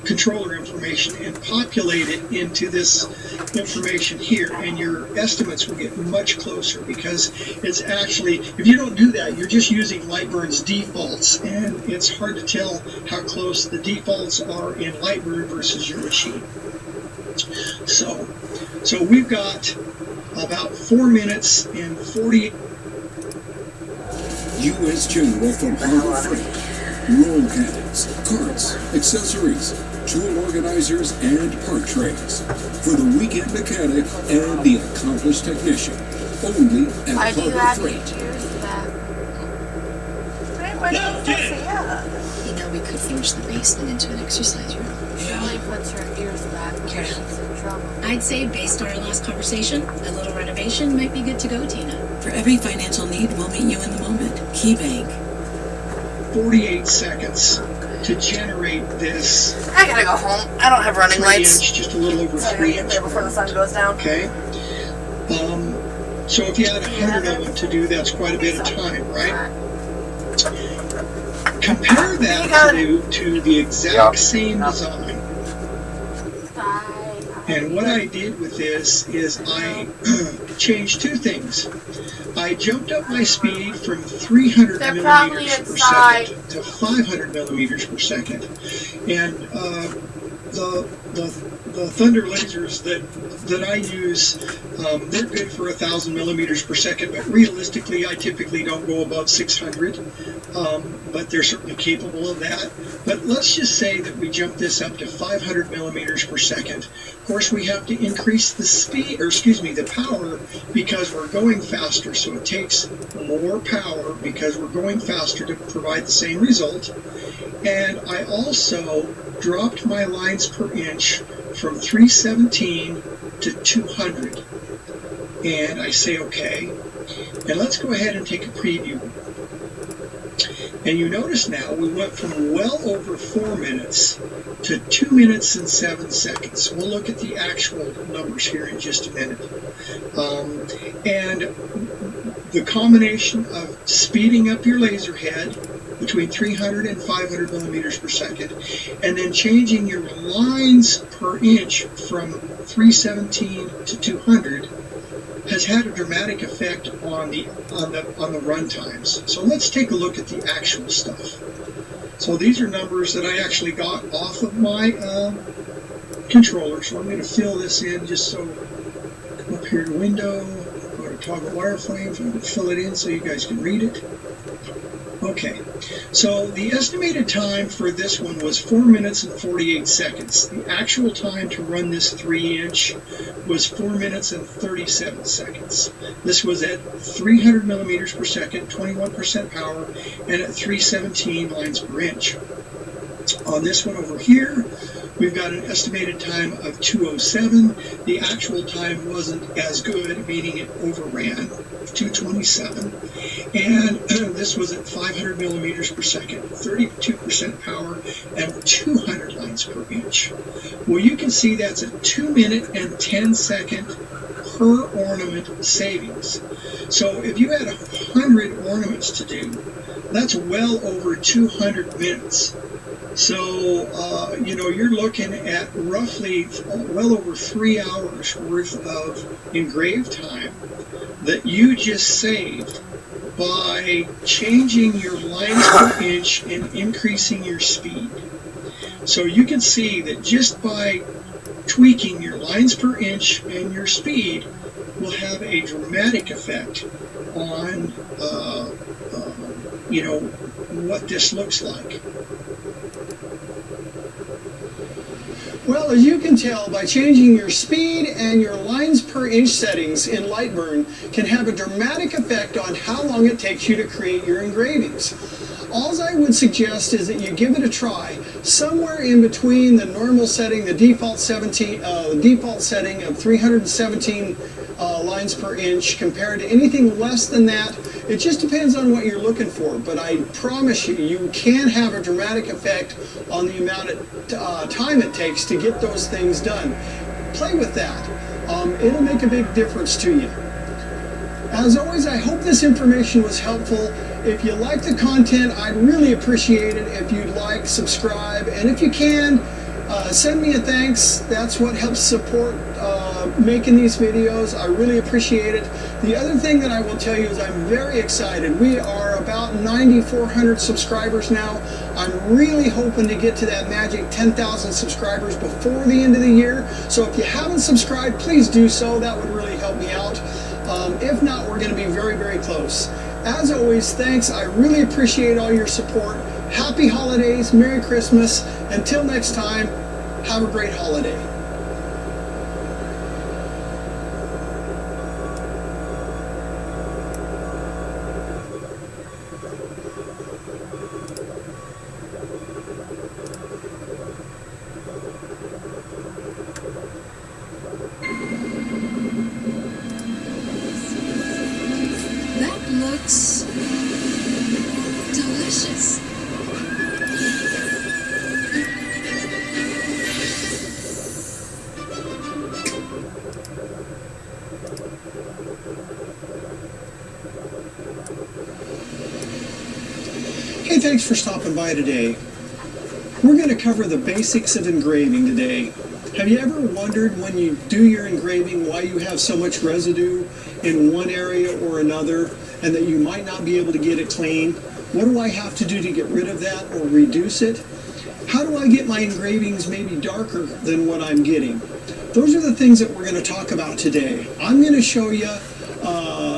controller information and populate it into this information here, and your estimates will get much closer, because it's actually, if you don't do that, you're just using Lightburn's defaults, and it's hard to tell how close the defaults are in Lightburn versus your machine. So we've got about 4 minutes and 40. U.S. General from Harbor Freight. Roll cannons, carts, accessories, tool organizers, and part trays. For the weekend mechanic and the accomplished technician. Only at Harbor Freight. You know, we could finish the basement into an exercise room. Shirley puts her ears back when she's in trouble. I'd say, based on our last conversation, a little renovation might be good to go, Tina. For every financial need, we'll meet you in the moment. KeyBank. 48 seconds to generate this. I gotta go home. I don't have running lights. Just a little over so 3 inch. Get there before the sun goes down. Okay. So if you had 100 of them to do, that's quite a bit of time, right? Compare that to the exact same design. And what I did with this is I changed two things. I jumped up my speed from 300 millimeters per second to 500 millimeters per second. And the Thunder lasers that I use, they're good for 1,000 millimeters per second, but realistically I typically don't go above 600, but they're certainly capable of that. But let's just say that we jump this up to 500 millimeters per second. Of course, we have to increase the speed, or excuse me, the power, because we're going faster, so it takes more power because we're going faster to provide the same result. And I also dropped my lines per inch from 317 to 200. And I say okay. And let's go ahead and take a preview. And you notice now we went from well over 4 minutes to 2 minutes and 7 seconds. We'll look at the actual numbers here in just a minute. And the combination of speeding up your laser head between 300 and 500 millimeters per second, and then changing your lines per inch from 317 to 200 has had a dramatic effect on the run times. So let's take a look at the actual stuff. So these are numbers that I actually got off of my controller. So I'm going to fill this in just so. Come up here to Window, go to Toggle Wireframe, fill it in so you guys can read it. Okay, so the estimated time for this one was 4 minutes and 48 seconds. The actual time to run this 3-inch was 4 minutes and 37 seconds. This was at 300 millimeters per second, 21% power, and at 317 lines per inch. On this one over here, we've got an estimated time of 2:07. The actual time wasn't as good, meaning it overran, 2:27. And this was at 500 millimeters per second, 32% power, and 200 lines per inch. Well, you can see that's a 2 minute and 10 second per ornament savings. So if you had 100 ornaments to do, that's well over 200 minutes. So, you're looking at roughly well over 3 hours worth of engraved time that you just saved by changing your lines per inch and increasing your speed. So you can see that just by tweaking your lines per inch and your speed will have a dramatic effect on, what this looks like. Well, as you can tell, by changing your speed and your lines per inch settings in Lightburn can have a dramatic effect on how long it takes you to create your engravings. All I would suggest is that you give it a try, somewhere in between the normal setting, the default setting of 317 lines per inch, compared to anything less than that. It just depends on what you're looking for, but I promise you, you can have a dramatic effect on the amount of time it takes to get those things done. Play with that. It'll make a big difference to you. As always, I hope this information was helpful. If you like the content, I'd really appreciate it if you'd like, subscribe, and if you can, send me a thanks. That's what helps support making these videos. I really appreciate it. The other thing that I will tell you is I'm very excited. We are about 9,400 subscribers now. I'm really hoping to get to that magic 10,000 subscribers before the end of the year. So if you haven't subscribed, please do so. That would really help me out. If not, we're going to be very, very close. As always, thanks. I really appreciate all your support. Happy holidays. Merry Christmas. Until next time, have a great holiday. That looks delicious. Hey, thanks for stopping by today. We're going to cover the basics of engraving today. Have you ever wondered when you do your engraving why you have so much residue in one area or another and that you might not be able to get it clean? What do I have to do to get rid of that or reduce it? How do I get my engravings maybe darker than what I'm getting? Those are the things that we're going to talk about today. I'm going to show you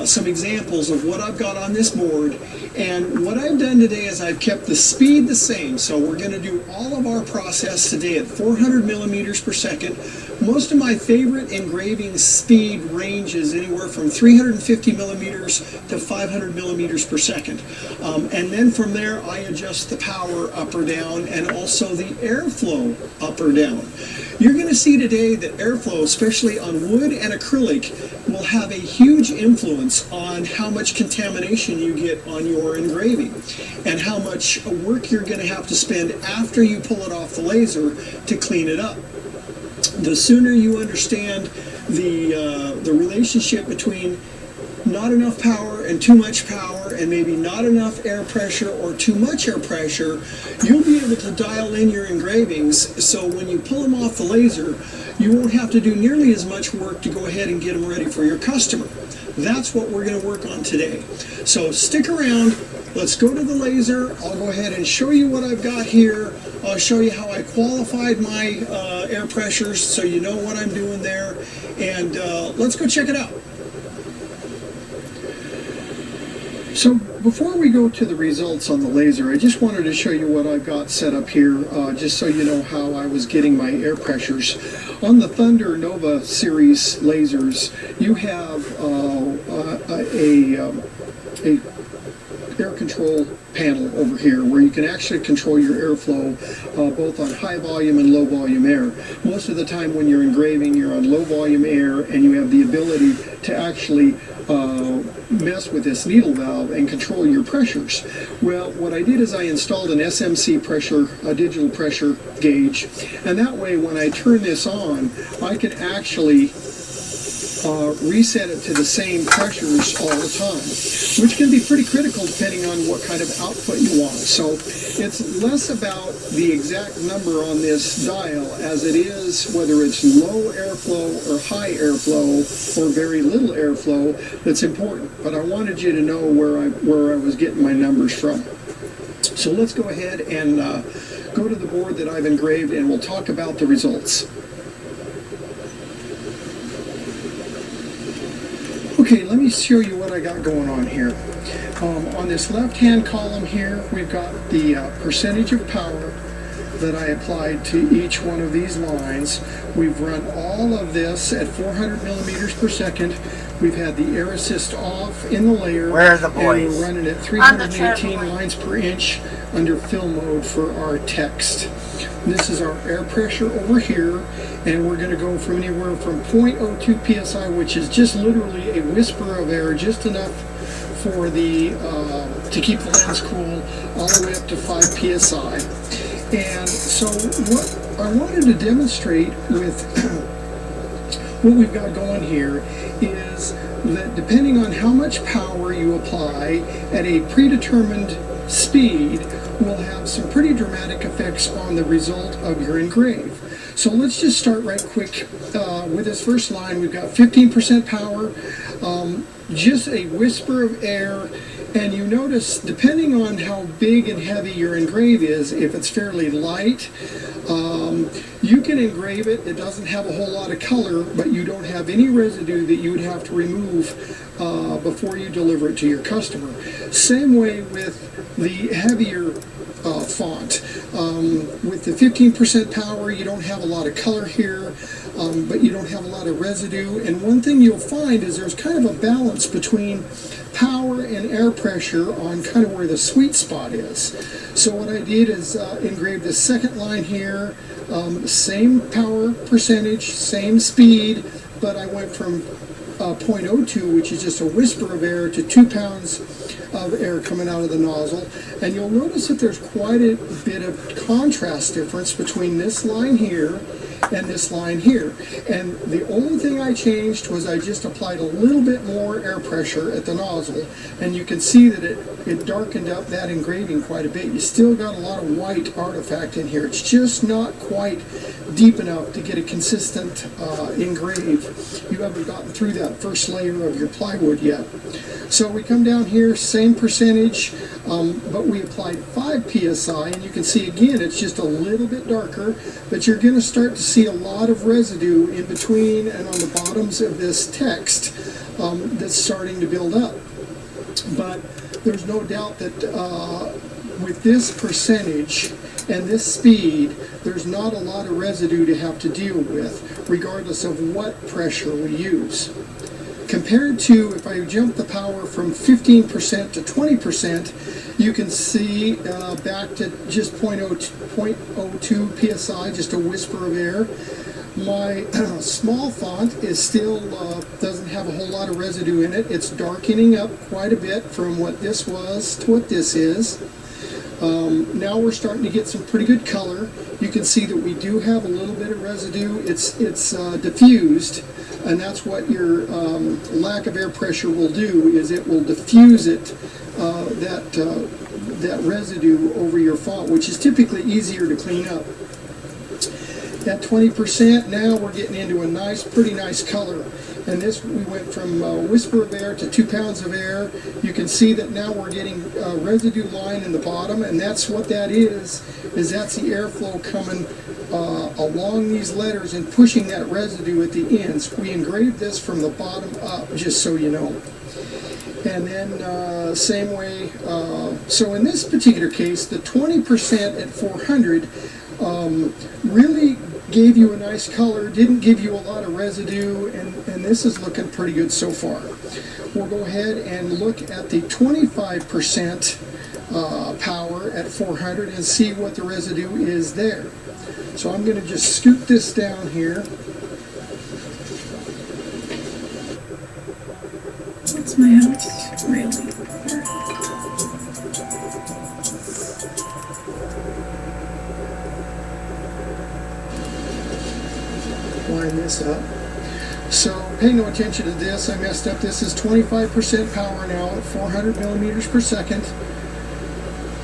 some examples of what I've got on this board, and what I've done today is I've kept the speed the same. So we're going to do all of our process today at 400 millimeters per second. Most of my favorite engraving speed ranges anywhere from 350 millimeters to 500 millimeters per second. And then from there I adjust the power up or down and also the airflow up or down. You're going to see today that airflow, especially on wood and acrylic, will have a huge influence on how much contamination you get on your engraving and how much work you're going to have to spend after you pull it off the laser to clean it up. The sooner you understand the relationship between not enough power and too much power, and maybe not enough air pressure or too much air pressure, you'll be able to dial in your engravings so when you pull them off the laser, you won't have to do nearly as much work to go ahead and get them ready for your customer. That's what we're going to work on today. So stick around. Let's go to the laser. I'll go ahead and show you what I've got here. I'll show you how I qualified my air pressures so you know what I'm doing there. And let's go check it out. So before we go to the results on the laser, I just wanted to show you what I've got set up here, just so you know how I was getting my air pressures. On the Thunder Nova series lasers, you have a air control panel over here where you can actually control your airflow both on high volume and low volume air. Most of the time when you're engraving, you're on low volume air and you have the ability to actually mess with this needle valve and control your pressures. Well, what I did is I installed an SMC pressure, a digital pressure gauge, and that way when I turn this on, I can actually reset it to the same pressures all the time, which can be pretty critical depending on what kind of output you want. So it's less about the exact number on this dial as it is whether it's low airflow or high airflow or very little airflow that's important. But I wanted you to know where I was getting my numbers from. So let's go ahead and go to the board that I've engraved and we'll talk about the results. Okay, let me show you what I got going on here. On this left-hand column here, we've got the percentage of power that I applied to each one of these lines. We've run all of this at 400 millimeters per second. We've had the air assist off in the layer. Where are the And boys? we're running at 318 lines per inch under fill mode for our text. This is our air pressure over here, and we're going to go from anywhere from 0.02 psi, which is just literally a whisper of air, just enough for the to keep the lens cool, all the way up to 5 psi. And so what I wanted to demonstrate with what we've got going here is that depending on how much power you apply at a predetermined speed will have some pretty dramatic effects on the result of your engrave. So let's just start right quick with this first line. We've got 15% power, just a whisper of air. And you notice, depending on how big and heavy your engrave is, if it's fairly light, you can engrave it. It doesn't have a whole lot of color, but you don't have any residue that you would have to remove before you deliver it to your customer. Same way with the heavier font. With the 15% power, you don't have a lot of color here, but you don't have a lot of residue. And one thing you'll find is there's kind of a balance between power and air pressure on kind of where the sweet spot is. So what I did is engrave the second line here, same power percentage, same speed, but I went from 0.02, which is just a whisper of air, to 2 pounds of air coming out of the nozzle. And you'll notice that there's quite a bit of contrast difference between this line here and this line here. And the only thing I changed was I just applied a little bit more air pressure at the nozzle, and you can see that it darkened up that engraving quite a bit. You still got a lot of white artifact in here. It's just not quite deep enough to get a consistent engrave. You haven't gotten through that first layer of your plywood yet. So we come down here, same percentage, but we applied 5 psi, and you can see again it's just a little bit darker, but you're going to start to see a lot of residue in between and on the bottoms of this text that's starting to build up. But there's no doubt that with this percentage and this speed, there's not a lot of residue to have to deal with, regardless of what pressure we use. Compared to if I jump the power from 15% to 20%, you can see back to just 0.02 psi, just a whisper of air. My small font is still doesn't have a whole lot of residue in it. It's darkening up quite a bit from what this was to what this is. Now we're starting to get some pretty good color. You can see that we do have a little bit of residue. It's diffused, and that's what your lack of air pressure will do, is it will diffuse it, that residue over your font, which is typically easier to clean up. At 20%, now we're getting into a pretty nice color. And this, we went from a whisper of air to 2 pounds of air. You can see that now we're getting a residue line in the bottom, and that's what that is that's the airflow coming along these letters and pushing that residue at the ends. We engraved this from the bottom up, just so you know. And then same way, so in this particular case, the 20% at 400 really gave you a nice color, didn't give you a lot of residue, and this is looking pretty good so far. We'll go ahead and look at the 25% power at 400 and see what the residue is there. So I'm going to just scoot this down here. What's my house really? Line this up. So pay no attention to this. I messed up. This is 25% power now at 400 millimeters per second.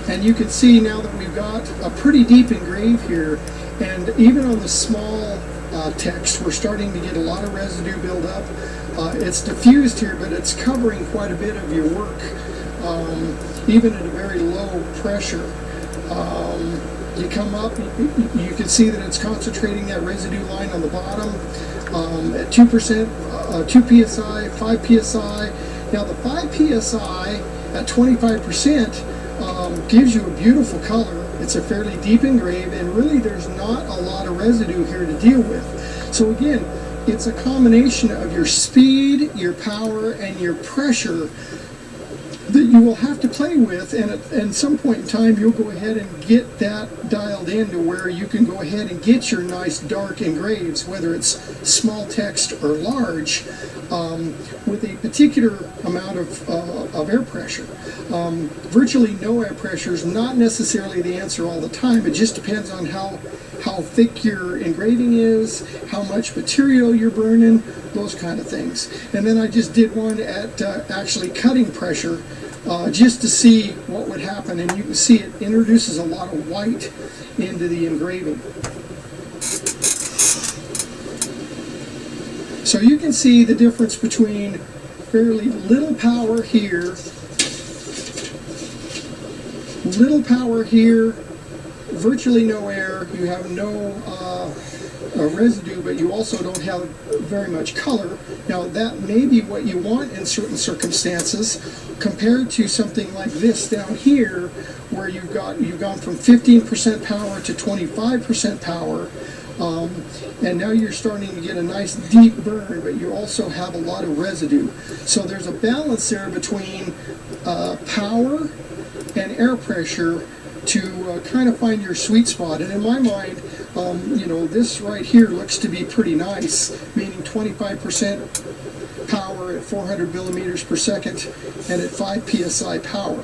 And you can see now that we've got a pretty deep engrave here. And even on the small text, we're starting to get a lot of residue build up. It's diffused here, but it's covering quite a bit of your work, even at a very low pressure. You come up, you can see that it's concentrating that residue line on the bottom at 2%, 2 psi, 5 psi. Now the 5 psi at 25% gives you a beautiful color. It's a fairly deep engrave, and really there's not a lot of residue here to deal with. So again, it's a combination of your speed, your power, and your pressure that you will have to play with, and at some point in time you'll go ahead and get that dialed in to where you can go ahead and get your nice dark engraves, whether it's small text or large, with a particular amount of air pressure. Virtually no air pressure is not necessarily the answer all the time. It just depends on how thick your engraving is, how much material you're burning, those kind of things. And then I just did one at actually cutting pressure just to see what would happen, and you can see it introduces a lot of white into the engraving. So you can see the difference between fairly little power here, virtually no air, you have no residue, but you also don't have very much color. Now that may be what you want in certain circumstances, compared to something like this down here, where you've gone from 15% power to 25% power, and now you're starting to get a nice deep burn, but you also have a lot of residue. So there's a balance there between power and air pressure to kind of find your sweet spot. And in my mind, this right here looks to be pretty nice, meaning 25% power at 400 millimeters per second and at 5 psi power.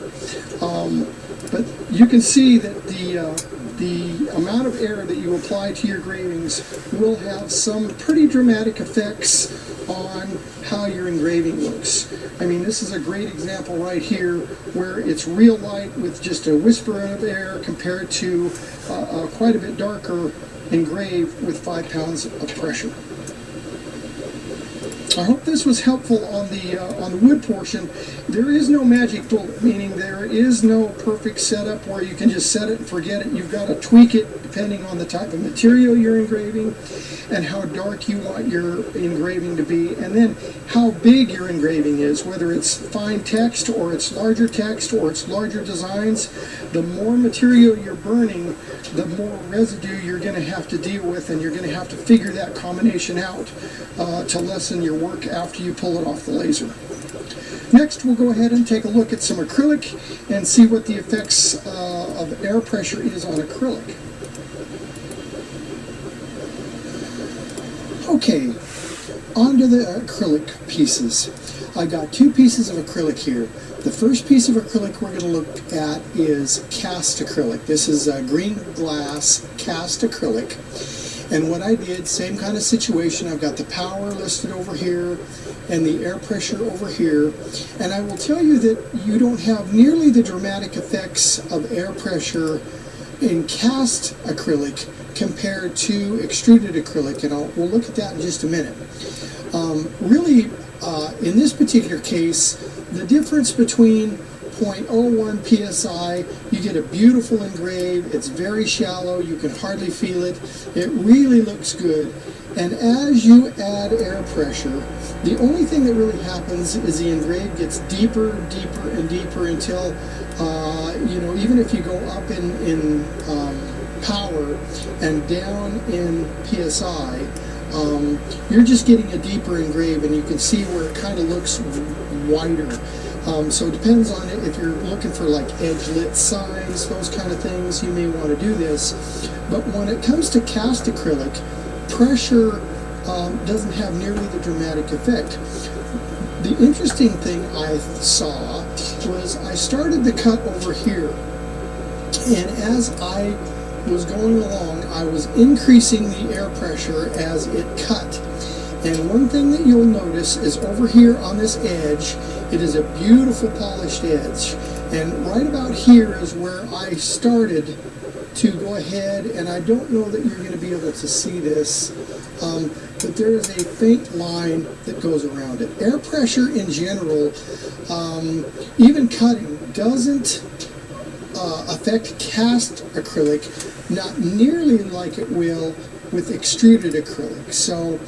But you can see that the amount of air that you apply to your engravings will have some pretty dramatic effects on how your engraving looks. I mean, this is a great example right here where it's real light with just a whisper of air compared to quite a bit darker engrave with 5 pounds of pressure. I hope this was helpful on the wood portion. There is no magic bullet, meaning there is no perfect setup where you can just set it and forget it. You've got to tweak it depending on the type of material you're engraving and how dark you want your engraving to be, and then how big your engraving is, whether it's fine text or it's larger text or it's larger designs. The more material you're burning, the more residue you're going to have to deal with, and you're going to have to figure that combination out to lessen your work after you pull it off the laser. Next, we'll go ahead and take a look at some acrylic and see what the effects of air pressure is on acrylic. Okay, onto the acrylic pieces. I got 2 pieces of acrylic here. The first piece of acrylic we're going to look at is cast acrylic. This is a green glass cast acrylic. And what I did, same kind of situation, I've got the power listed over here and the air pressure over here. And I will tell you that you don't have nearly the dramatic effects of air pressure in cast acrylic compared to extruded acrylic, and we'll look at that in just a minute. Really, in this particular case, the difference between 0.01 psi, you get a beautiful engrave. It's very shallow, you can hardly feel it. It really looks good. And as you add air pressure, the only thing that really happens is the engrave gets deeper, deeper, and deeper until, even if you go up in power and down in psi, you're just getting a deeper engrave, and you can see where it kind of looks wider. So it depends on it. If you're looking for like edge-lit signs, those kind of things, you may want to do this. But when it comes to cast acrylic, pressure doesn't have nearly the dramatic effect. The interesting thing I saw was I started the cut over here, and as I was going along, I was increasing the air pressure as it cut. And one thing that you'll notice is over here on this edge, it is a beautiful polished edge. And right about here is where I started to go ahead, and I don't know that you're going to be able to see this, but there is a faint line that goes around it. Air pressure in general, even cutting, doesn't affect cast acrylic not nearly like it will with extruded acrylic. So,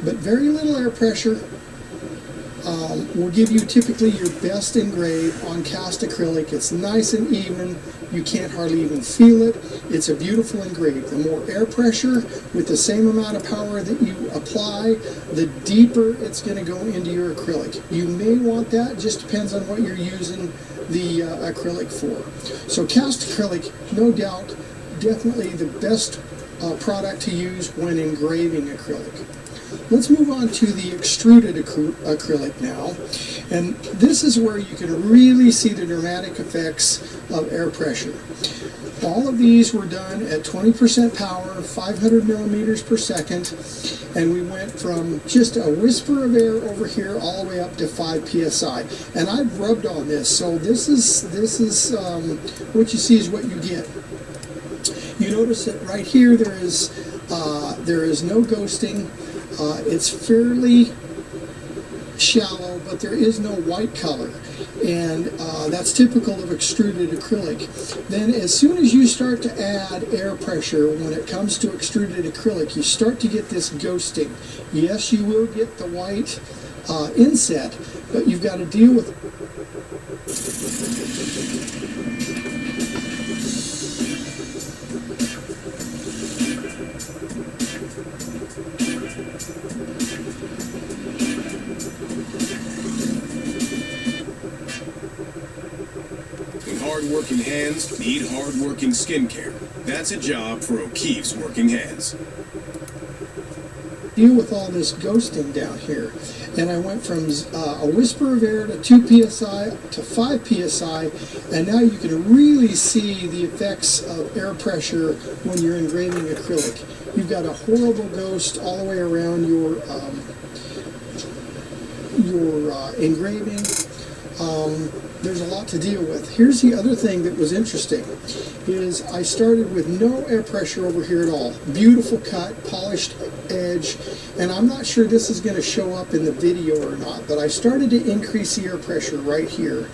but very little air pressure will give you typically your best engrave on cast acrylic. It's nice and even. You can't hardly even feel it. It's a beautiful engrave. The more air pressure with the same amount of power that you apply, the deeper it's going to go into your acrylic. You may want that, just depends on what you're using the acrylic for. So cast acrylic, no doubt, definitely the best product to use when engraving acrylic. Let's move on to the extruded acrylic now. And this is where you can really see the dramatic effects of air pressure. All of these were done at 20% power, 500 millimeters per second, and we went from just a whisper of air over here all the way up to 5 psi. And I've rubbed on this, so this is what you see is what you get. You notice that right here there is no ghosting. It's fairly shallow, but there is no white color, and that's typical of extruded acrylic. Then as soon as you start to add air pressure when it comes to extruded acrylic, you start to get this ghosting. Yes, you will get the white inset, but you've got to deal with Hard-working hands need hard-working skincare. That's a job for O'Keeffe's working hands. deal with all this ghosting down here. And I went from a whisper of air to 2 psi to 5 psi, and now you can really see the effects of air pressure when you're engraving acrylic. You've got a horrible ghost all the way around your engraving. There's a lot to deal with. Here's the other thing that was interesting, is I started with no air pressure over here at all. Beautiful cut, polished edge, and I'm not sure this is going to show up in the video or not, but I started to increase the air pressure right here.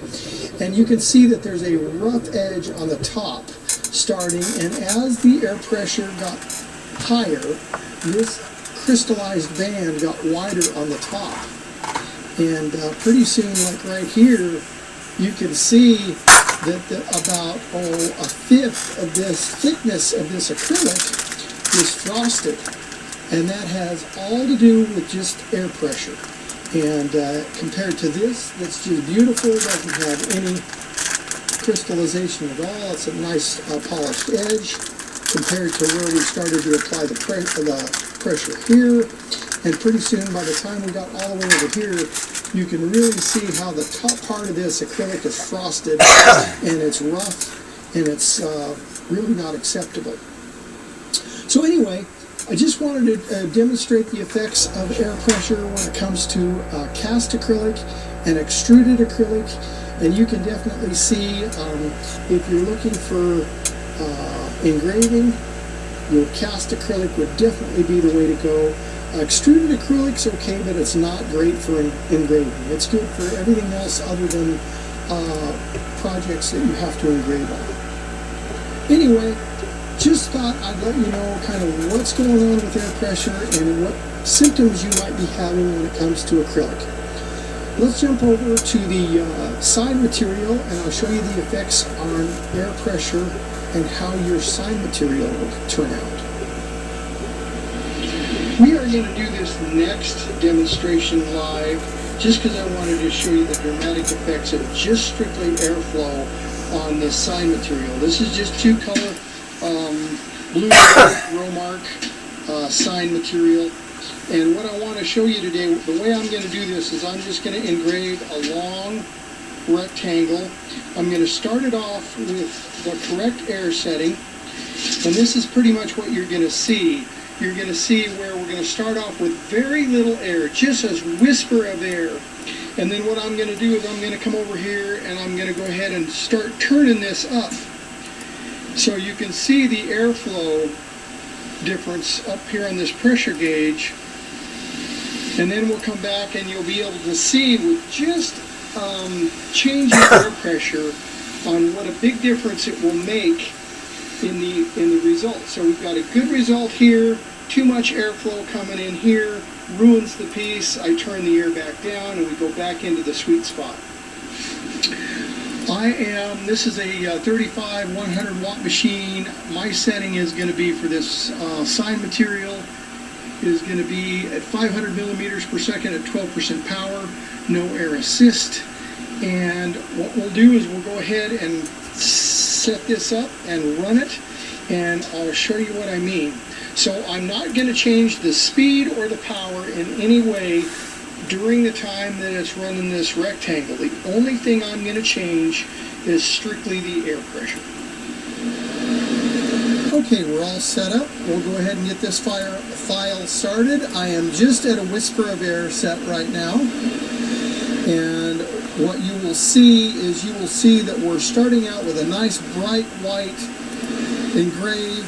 And you can see that there's a rough edge on the top starting, and as the air pressure got higher, this crystallized band got wider on the top. And pretty soon, like right here, you can see that about a fifth of this thickness of this acrylic is frosted. And that has all to do with just air pressure. And compared to this, that's just beautiful, doesn't have any crystallization at all. It's a nice polished edge compared to where we started to apply the pressure here. And pretty soon, by the time we got all the way over here, you can really see how the top part of this acrylic is frosted and it's rough and it's really not acceptable. So anyway, I just wanted to demonstrate the effects of air pressure when it comes to cast acrylic and extruded acrylic. And you can definitely see if you're looking for engraving, your cast acrylic would definitely be the way to go. Extruded acrylic's okay, but it's not great for engraving. It's good for everything else other than projects that you have to engrave on. Anyway, just thought I'd let you know kind of what's going on with air pressure and what symptoms you might be having when it comes to acrylic. Let's jump over to the sign material, and I'll show you the effects on air pressure and how your sign material will turn out. We are going to do this next demonstration live just because I wanted to show you the dramatic effects of just strictly airflow on this sign material. This is just two-color blue Romark sign material. And what I want to show you today, the way I'm going to do this is I'm just going to engrave a long rectangle. I'm going to start it off with the correct air setting. And this is pretty much what you're going to see. You're going to see where we're going to start off with very little air, just a whisper of air. And then what I'm going to do is I'm going to come over here and I'm going to go ahead and start turning this up. So you can see the airflow difference up here on this pressure gauge. And then we'll come back and you'll be able to see with just changing air pressure on what a big difference it will make in the result. So we've got a good result here. Too much airflow coming in here ruins the piece. I turn the air back down and we go back into the sweet spot. This is a 35 100 watt machine. My setting is going to be for this sign material is going to be at 500 millimeters per second at 12% power, no air assist. And what we'll do is we'll go ahead and set this up and run it, and I'll show you what I mean. So I'm not going to change the speed or the power in any way during the time that it's running this rectangle. The only thing I'm going to change is strictly the air pressure. Okay, we're all set up. We'll go ahead and get this file started. I am just at a whisper of air set right now. And what you will see is you will see that we're starting out with a nice bright white engrave.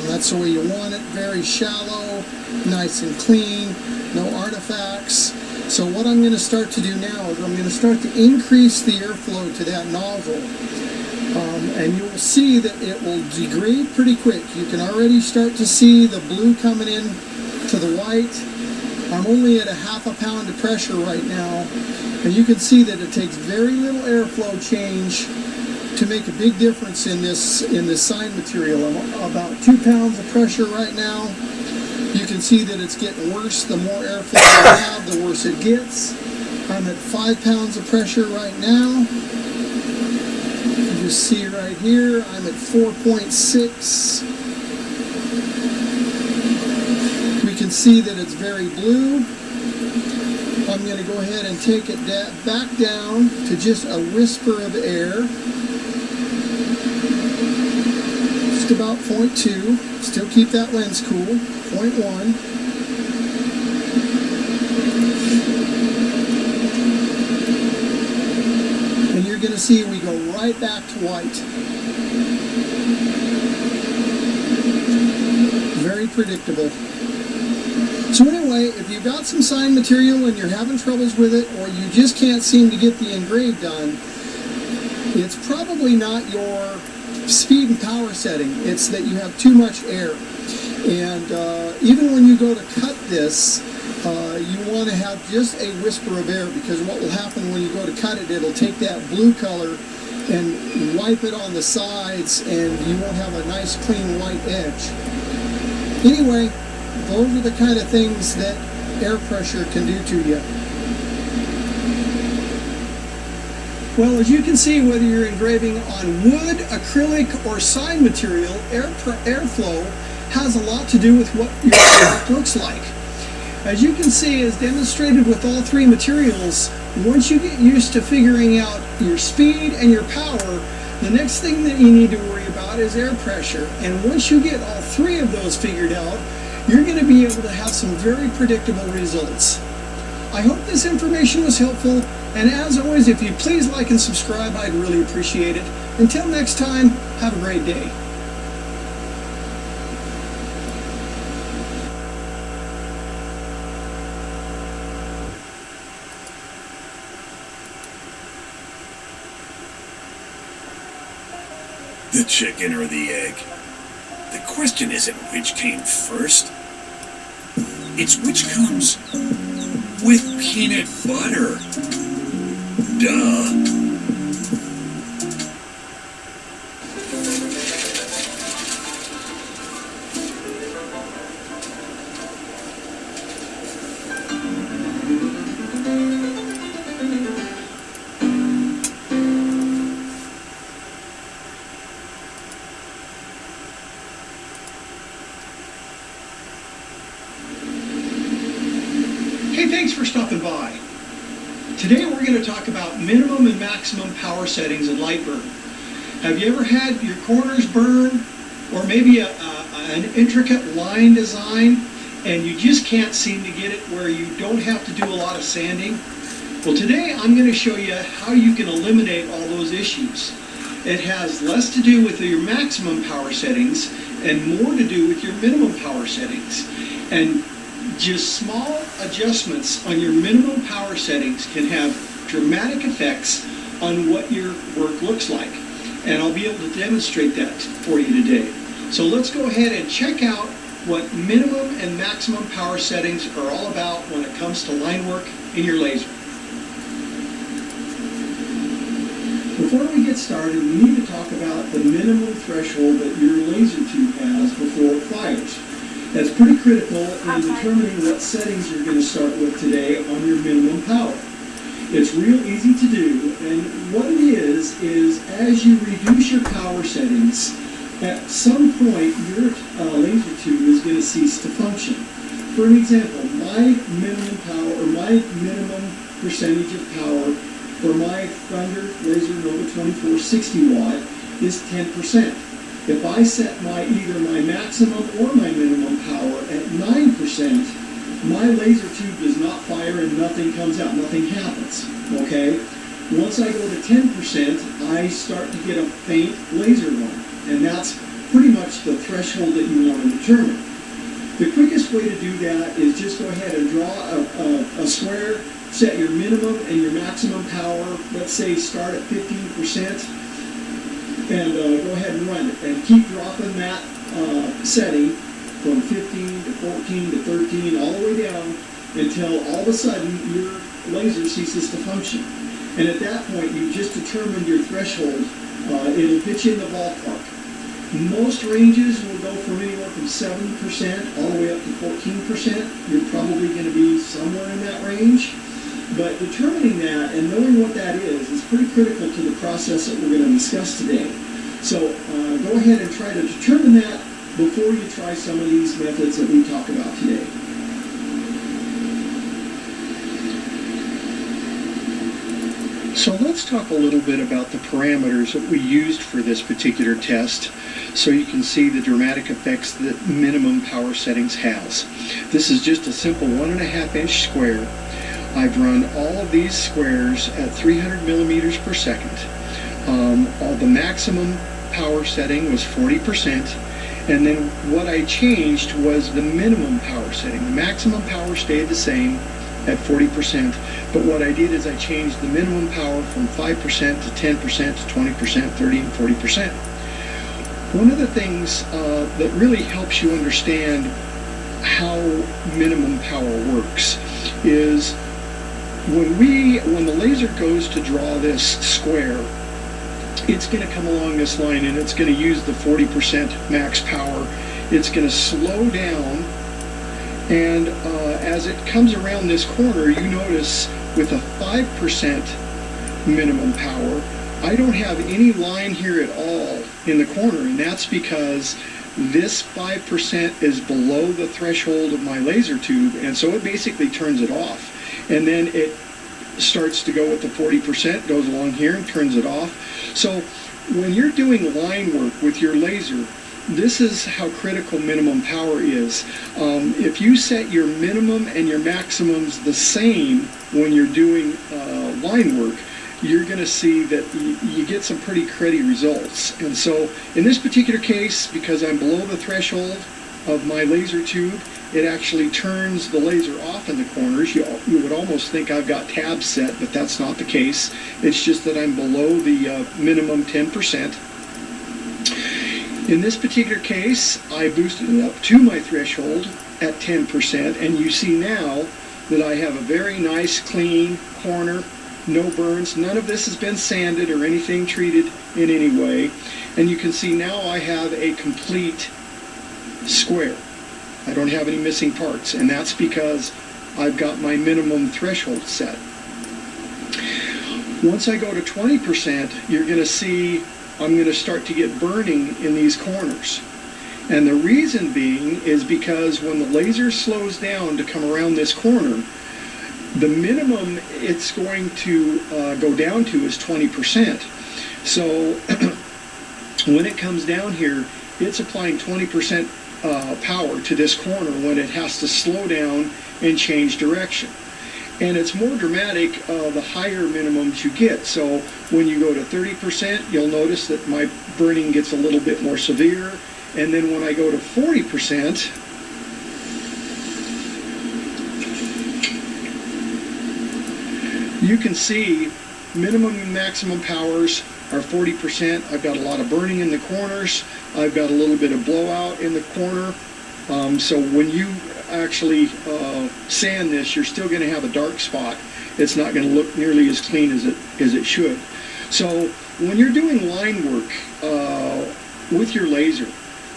That's the way you want it. Very shallow, nice and clean, no artifacts. So what I'm going to start to do now is I'm going to start to increase the airflow to that nozzle. And you'll see that it will degrade pretty quick. You can already start to see the blue coming in to the white. I'm only at a ½ pound of pressure right now, and you can see that it takes very little airflow change to make a big difference in this sign material. I'm about 2 pounds of pressure right now. You can see that it's getting worse. The more airflow I have, the worse it gets. I'm at 5 pounds of pressure right now. You see right here, I'm at 4.6. We can see that it's very blue. I'm going to go ahead and take it back down to just a whisper of air. Just about 0.2. Still keep that lens cool. 0.1. And you're going to see we go right back to white. Very predictable. So anyway, if you've got some sign material and you're having troubles with it, or you just can't seem to get the engrave done, it's probably not your speed and power setting. It's that you have too much air. And even when you go to cut this, you want to have just a whisper of air, because what will happen when you go to cut it, it'll take that blue color and wipe it on the sides, and you won't have a nice clean white edge. Anyway, those are the kind of things that air pressure can do to you. Well, as you can see, whether you're engraving on wood, acrylic, or sign material, airflow has a lot to do with what your product looks like. As you can see, as demonstrated with all three materials, once you get used to figuring out your speed and your power, the next thing that you need to worry about is air pressure. And once you get all three of those figured out, you're going to be able to have some very predictable results. I hope this information was helpful, and as always, if you please like and subscribe, I'd really appreciate it. Until next time, have a great day. The chicken or the egg? The question isn't which came first. It's which comes with peanut butter. Duh. Hey, thanks for stopping by. Today we're going to talk about minimum and maximum power settings in Lightburn. Have you ever had your corners burn, or maybe an intricate line design, and you just can't seem to get it where you don't have to do a lot of sanding? Well, today I'm going to show you how you can eliminate all those issues. It has less to do with your maximum power settings and more to do with your minimum power settings. And just small adjustments on your minimum power settings can have dramatic effects on what your work looks like. And I'll be able to demonstrate that for you today. So let's go ahead and check out what minimum and maximum power settings are all about when it comes to line work in your laser. Before we get started, we need to talk about the minimum threshold that your laser tube has before it fires. That's pretty critical in determining what settings you're going to start with today on your minimum power. It's real easy to do, and what it is as you reduce your power settings, at some point your laser tube is going to cease to function. For an example, my minimum power, or my minimum percentage of power for my Thunder Laser Nova 2460 watt is 10%. If I set either my maximum or my minimum power at 9%, my laser tube does not fire and nothing comes out, nothing happens, okay? Once I go to 10%, I start to get a faint laser line, and that's pretty much the threshold that you want to determine. The quickest way to do that is just go ahead and draw a square, set your minimum and your maximum power, let's say start at 15%, and go ahead and run it, and keep dropping that setting from 15 to 14 to 13 all the way down until all of a sudden your laser ceases to function. And at that point, you've just determined your threshold. It'll hit you in the ballpark. Most ranges will go from anywhere from 7% all the way up to 14%. You're probably going to be somewhere in that range. But determining that and knowing what that is pretty critical to the process that we're going to discuss today. So go ahead and try to determine that before you try some of these methods that we talk about today. So let's talk a little bit about the parameters that we used for this particular test so you can see the dramatic effects that minimum power settings has. This is just a simple 1.5 inch square. I've run all of these squares at 300 millimeters per second. The maximum power setting was 40%. And then what I changed was the minimum power setting. The maximum power stayed the same at 40%, but what I did is I changed the minimum power from 5% to 10% to 20%, 30, and 40%. One of the things that really helps you understand how minimum power works is when the laser goes to draw this square, it's going to come along this line and it's going to use the 40% max power. It's going to slow down, and as it comes around this corner, you notice with a 5% minimum power, I don't have any line here at all in the corner, and that's because this 5% is below the threshold of my laser tube, and so it basically turns it off. And then it starts to go with the 40%, goes along here and turns it off. So when you're doing line work with your laser, this is how critical minimum power is. If you set your minimum and your maximums the same when you're doing line work, you're going to see that you get some pretty cruddy results. And so in this particular case, because I'm below the threshold of my laser tube, it actually turns the laser off in the corners. You would almost think I've got tabs set, but that's not the case. It's just that I'm below the minimum 10%. In this particular case, I boosted it up to my threshold at 10%, and you see now that I have a very nice clean corner, no burns. None of this has been sanded or anything treated in any way. And you can see now I have a complete square. I don't have any missing parts, and that's because I've got my minimum threshold set. Once I go to 20%, you're going to see I'm going to start to get burning in these corners. And the reason being is because when the laser slows down to come around this corner, the minimum it's going to go down to is 20%. So when it comes down here, it's applying 20% power to this corner when it has to slow down and change direction. And it's more dramatic the higher minimums you get. So when you go to 30%, you'll notice that my burning gets a little bit more severe. And then when I go to 40%, you can see minimum and maximum powers are 40%. I've got a lot of burning in the corners. I've got a little bit of blowout in the corner. So when you actually sand this, you're still going to have a dark spot. It's not going to look nearly as clean as it should. So when you're doing line work with your laser,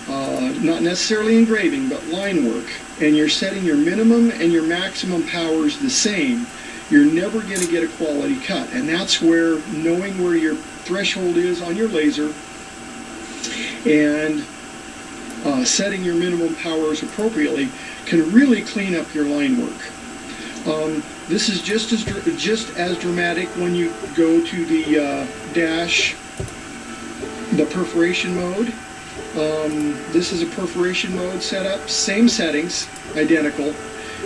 not necessarily engraving, but line work, and you're setting your minimum and your maximum powers the same, you're never going to get a quality cut. And that's where knowing where your threshold is on your laser and setting your minimum powers appropriately can really clean up your line work. This is just as dramatic when you go to the dash, the perforation mode. This is a perforation mode setup, same settings, identical.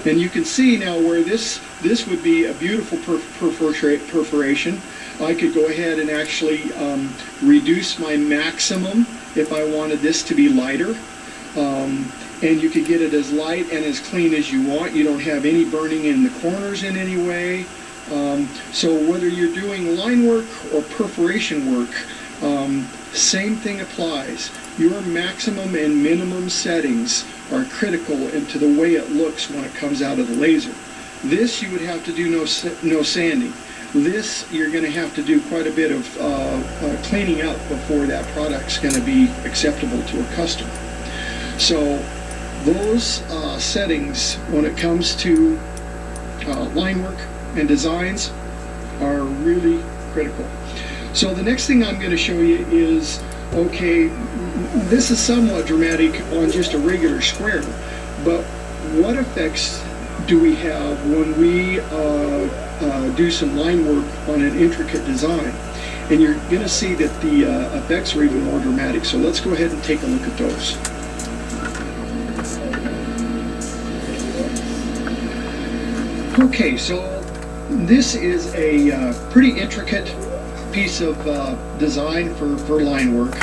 And you can see now where this would be a beautiful perforation. I could go ahead and actually reduce my maximum if I wanted this to be lighter. And you could get it as light and as clean as you want. You don't have any burning in the corners in any way. So whether you're doing line work or perforation work, same thing applies. Your maximum and minimum settings are critical into the way it looks when it comes out of the laser. This you would have to do no sanding. This you're going to have to do quite a bit of cleaning up before that product's going to be acceptable to a customer. So those settings when it comes to line work and designs are really critical. So the next thing I'm going to show you is, okay, this is somewhat dramatic on just a regular square, but what effects do we have when we do some line work on an intricate design? And you're going to see that the effects are even more dramatic. So let's go ahead and take a look at those. Okay, so this is a pretty intricate piece of design for line work.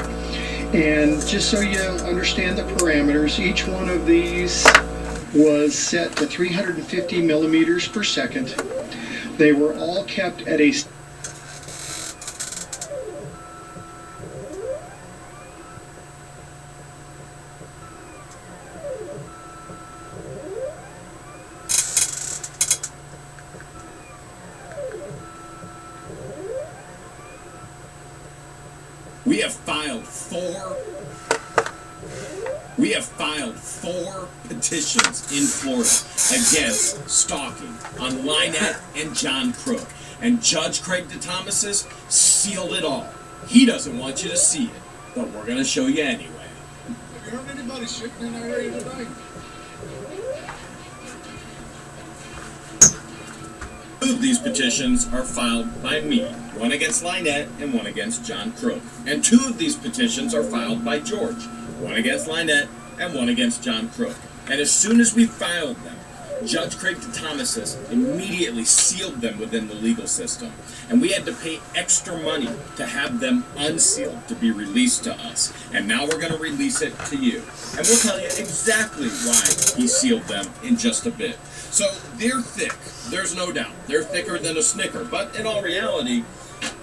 And just so you understand the parameters, each one of these was set to 350 millimeters per second. They were all kept at a We have filed four petitions in Florida against stalking on Lynette and John Crook. And Judge Craig DeThomas sealed it all. He doesn't want you to see it, but we're going to show you anyway. Have you heard anybody shooting in that area today? Two of these petitions are filed by me, one against Lynette and one against John Crook. And two of these petitions are filed by George, one against Lynette and one against John Crook. And as soon as we filed them, Judge Craig DeThomas immediately sealed them within the legal system. And we had to pay extra money to have them unsealed to be released to us. And now we're going to release it to you. And we'll tell you exactly why he sealed them in just a bit. So they're thick, there's no doubt. They're thicker than a Snicker. But in all reality,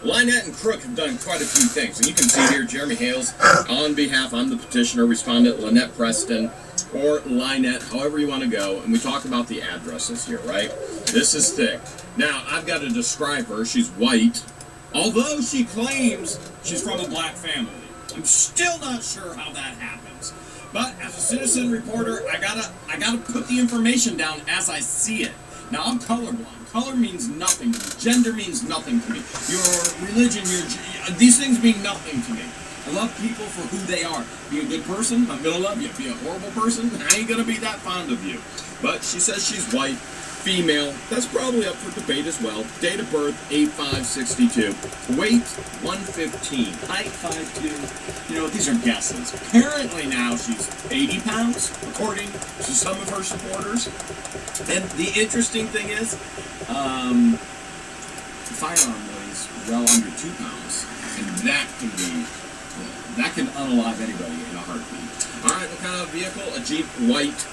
Lynette and Crook have done quite a few things. And you can see here Jeremy Hales on behalf, I'm the petitioner, respondent, Lynette Preston, or Lynette, however you want to go. And we talk about the addresses here, right? This is thick. Now, I've got to describe her. She's white, although she claims she's from a black family. I'm still not sure how that happens. But as a citizen reporter, I gotta put the information down as I see it. Now, I'm colorblind. Color means nothing to me. Gender means nothing to me. Your religion, these things mean nothing to me. I love people for who they are. Be a good person, I'm gonna love you. Be a horrible person, I ain't gonna be that fond of you. But she says she's white, female. That's probably up for debate as well. Date of birth, 8/5/62. Weight, 115. Height, 5'2". You know, these are guesses. Apparently now she's 80 pounds, according to some of her supporters. And the interesting thing is, the firearm weighs well under 2 pounds. And that can unalive anybody in a heartbeat. All right, what kind of vehicle? A Jeep, white.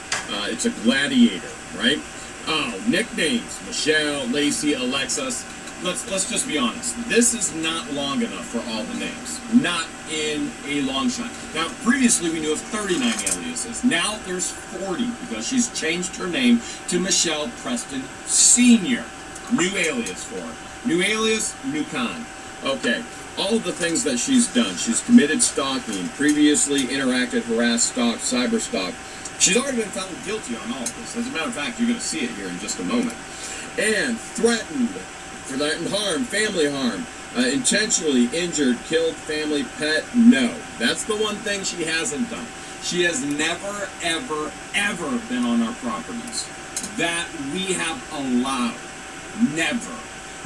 It's a Gladiator, right? Oh, nicknames: Michelle, Lacey, Alexis. let's just be honest. This is not long enough for all the names. Not in a long shot. Now, previously we knew of 39 aliases. Now there's 40 because she's changed her name to Michelle Preston Sr. New alias for her. New alias, new con. Okay. All of the things that she's done. She's committed stalking, previously interacted, harassed, stalked, cyber stalked. She's already been found guilty on all of this. As a matter of fact, you're going to see it here in just a moment. And threatened harm, family harm, intentionally injured, killed family pet. No, that's the one thing she hasn't done. She has never, ever, ever been on our properties that we have allowed. Never.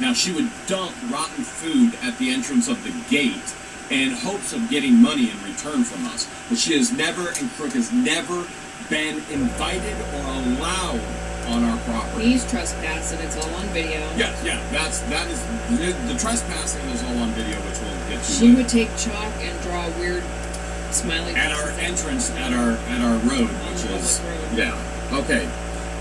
Now, she would dump rotten food at the entrance of the gate in hopes of getting money in return from us. But she has never, and Crook has never been invited or allowed on our property. He's trespassing. It's all on video. Yeah, that is the trespassing is all on video, which we'll get to. She would take chalk and draw weird smiley at our entrance at our road, which is yeah. Okay.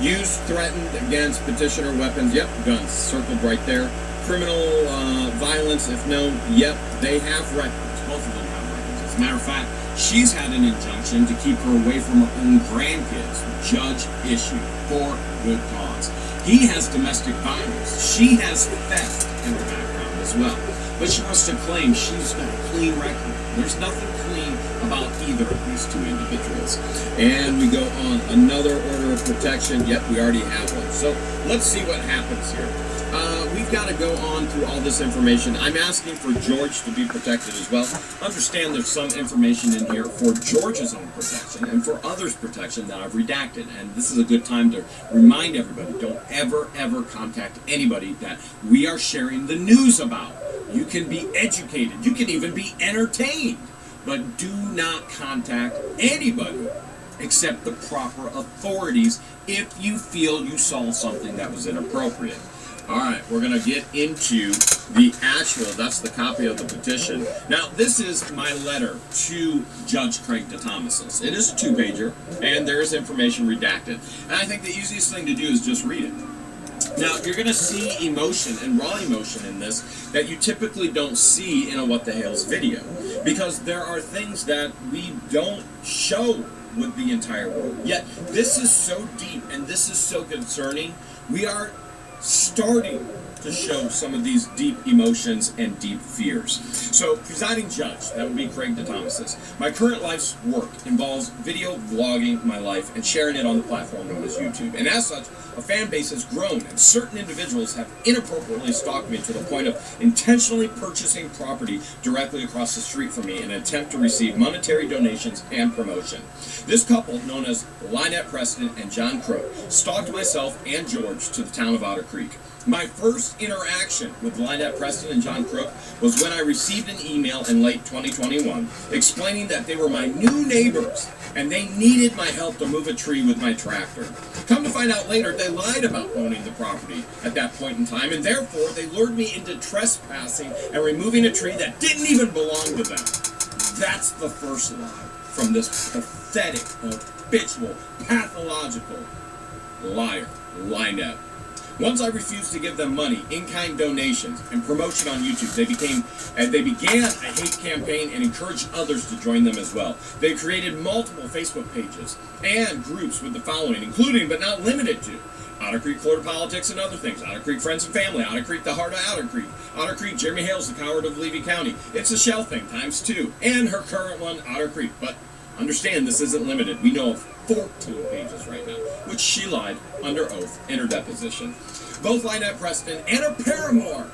Used, threatened against petitioner weapons. Yep, guns circled right there. Criminal violence, if known. Yep, they have records. Both of them have records. As a matter of fact, she's had an injunction to keep her away from her own grandkids. Judge issued for good cause. He has domestic violence. She has theft in her background as well. But she wants to claim she's got a clean record. There's nothing clean about either of these two individuals. And we go on another order of protection. Yep, we already have one. So let's see what happens here. We've got to go on through all this information. I'm asking for George to be protected as well. Understand there's some information in here for George's own protection and for others' protection that I've redacted. And this is a good time to remind everybody, don't ever, ever contact anybody that we are sharing the news about. You can be educated. You can even be entertained. But do not contact anybody except the proper authorities if you feel you saw something that was inappropriate. All right, we're going to get into the actual, that's the copy of the petition. Now, this is my letter to Judge Craig DeThomas. It is a 2-pager, and there is information redacted. And I think the easiest thing to do is just read it. Now, you're going to see emotion and raw emotion in this that you typically don't see in a What the Hell's video. Because there are things that we don't show with the entire world. Yet, this is so deep and this is so concerning. We are starting to show some of these deep emotions and deep fears. So, presiding judge, that would be Craig DeThomas. My current life's work involves video vlogging my life and sharing it on the platform known as YouTube. And as such, a fan base has grown, and certain individuals have inappropriately stalked me to the point of intentionally purchasing property directly across the street from me in an attempt to receive monetary donations and promotion. This couple, known as Lynette Preston and John Crook, stalked myself and George to the town of Otter Creek. My first interaction with Lynette Preston and John Crook was when I received an email in late 2021 explaining that they were my new neighbors and they needed my help to move a tree with my tractor. Come to find out later, they lied about owning the property at that point in time, and therefore they lured me into trespassing and removing a tree that didn't even belong to them. That's the first lie from this pathetic, habitual, pathological liar, Lynette. Once I refused to give them money, in-kind donations, and promotion on YouTube, they began a hate campaign and encouraged others to join them as well. They created multiple Facebook pages and groups with the following, including but not limited to Otter Creek Florida Politics and other things, Otter Creek Friends and Family, Otter Creek The Heart of Otter Creek Jeremy Hales, the Coward of Levy County, It's a Shell Thing ×2, and her current one, Otter Creek. But understand this isn't limited. We know of 14 pages right now, which she lied under oath in her deposition. Both Lynette Preston and her paramour,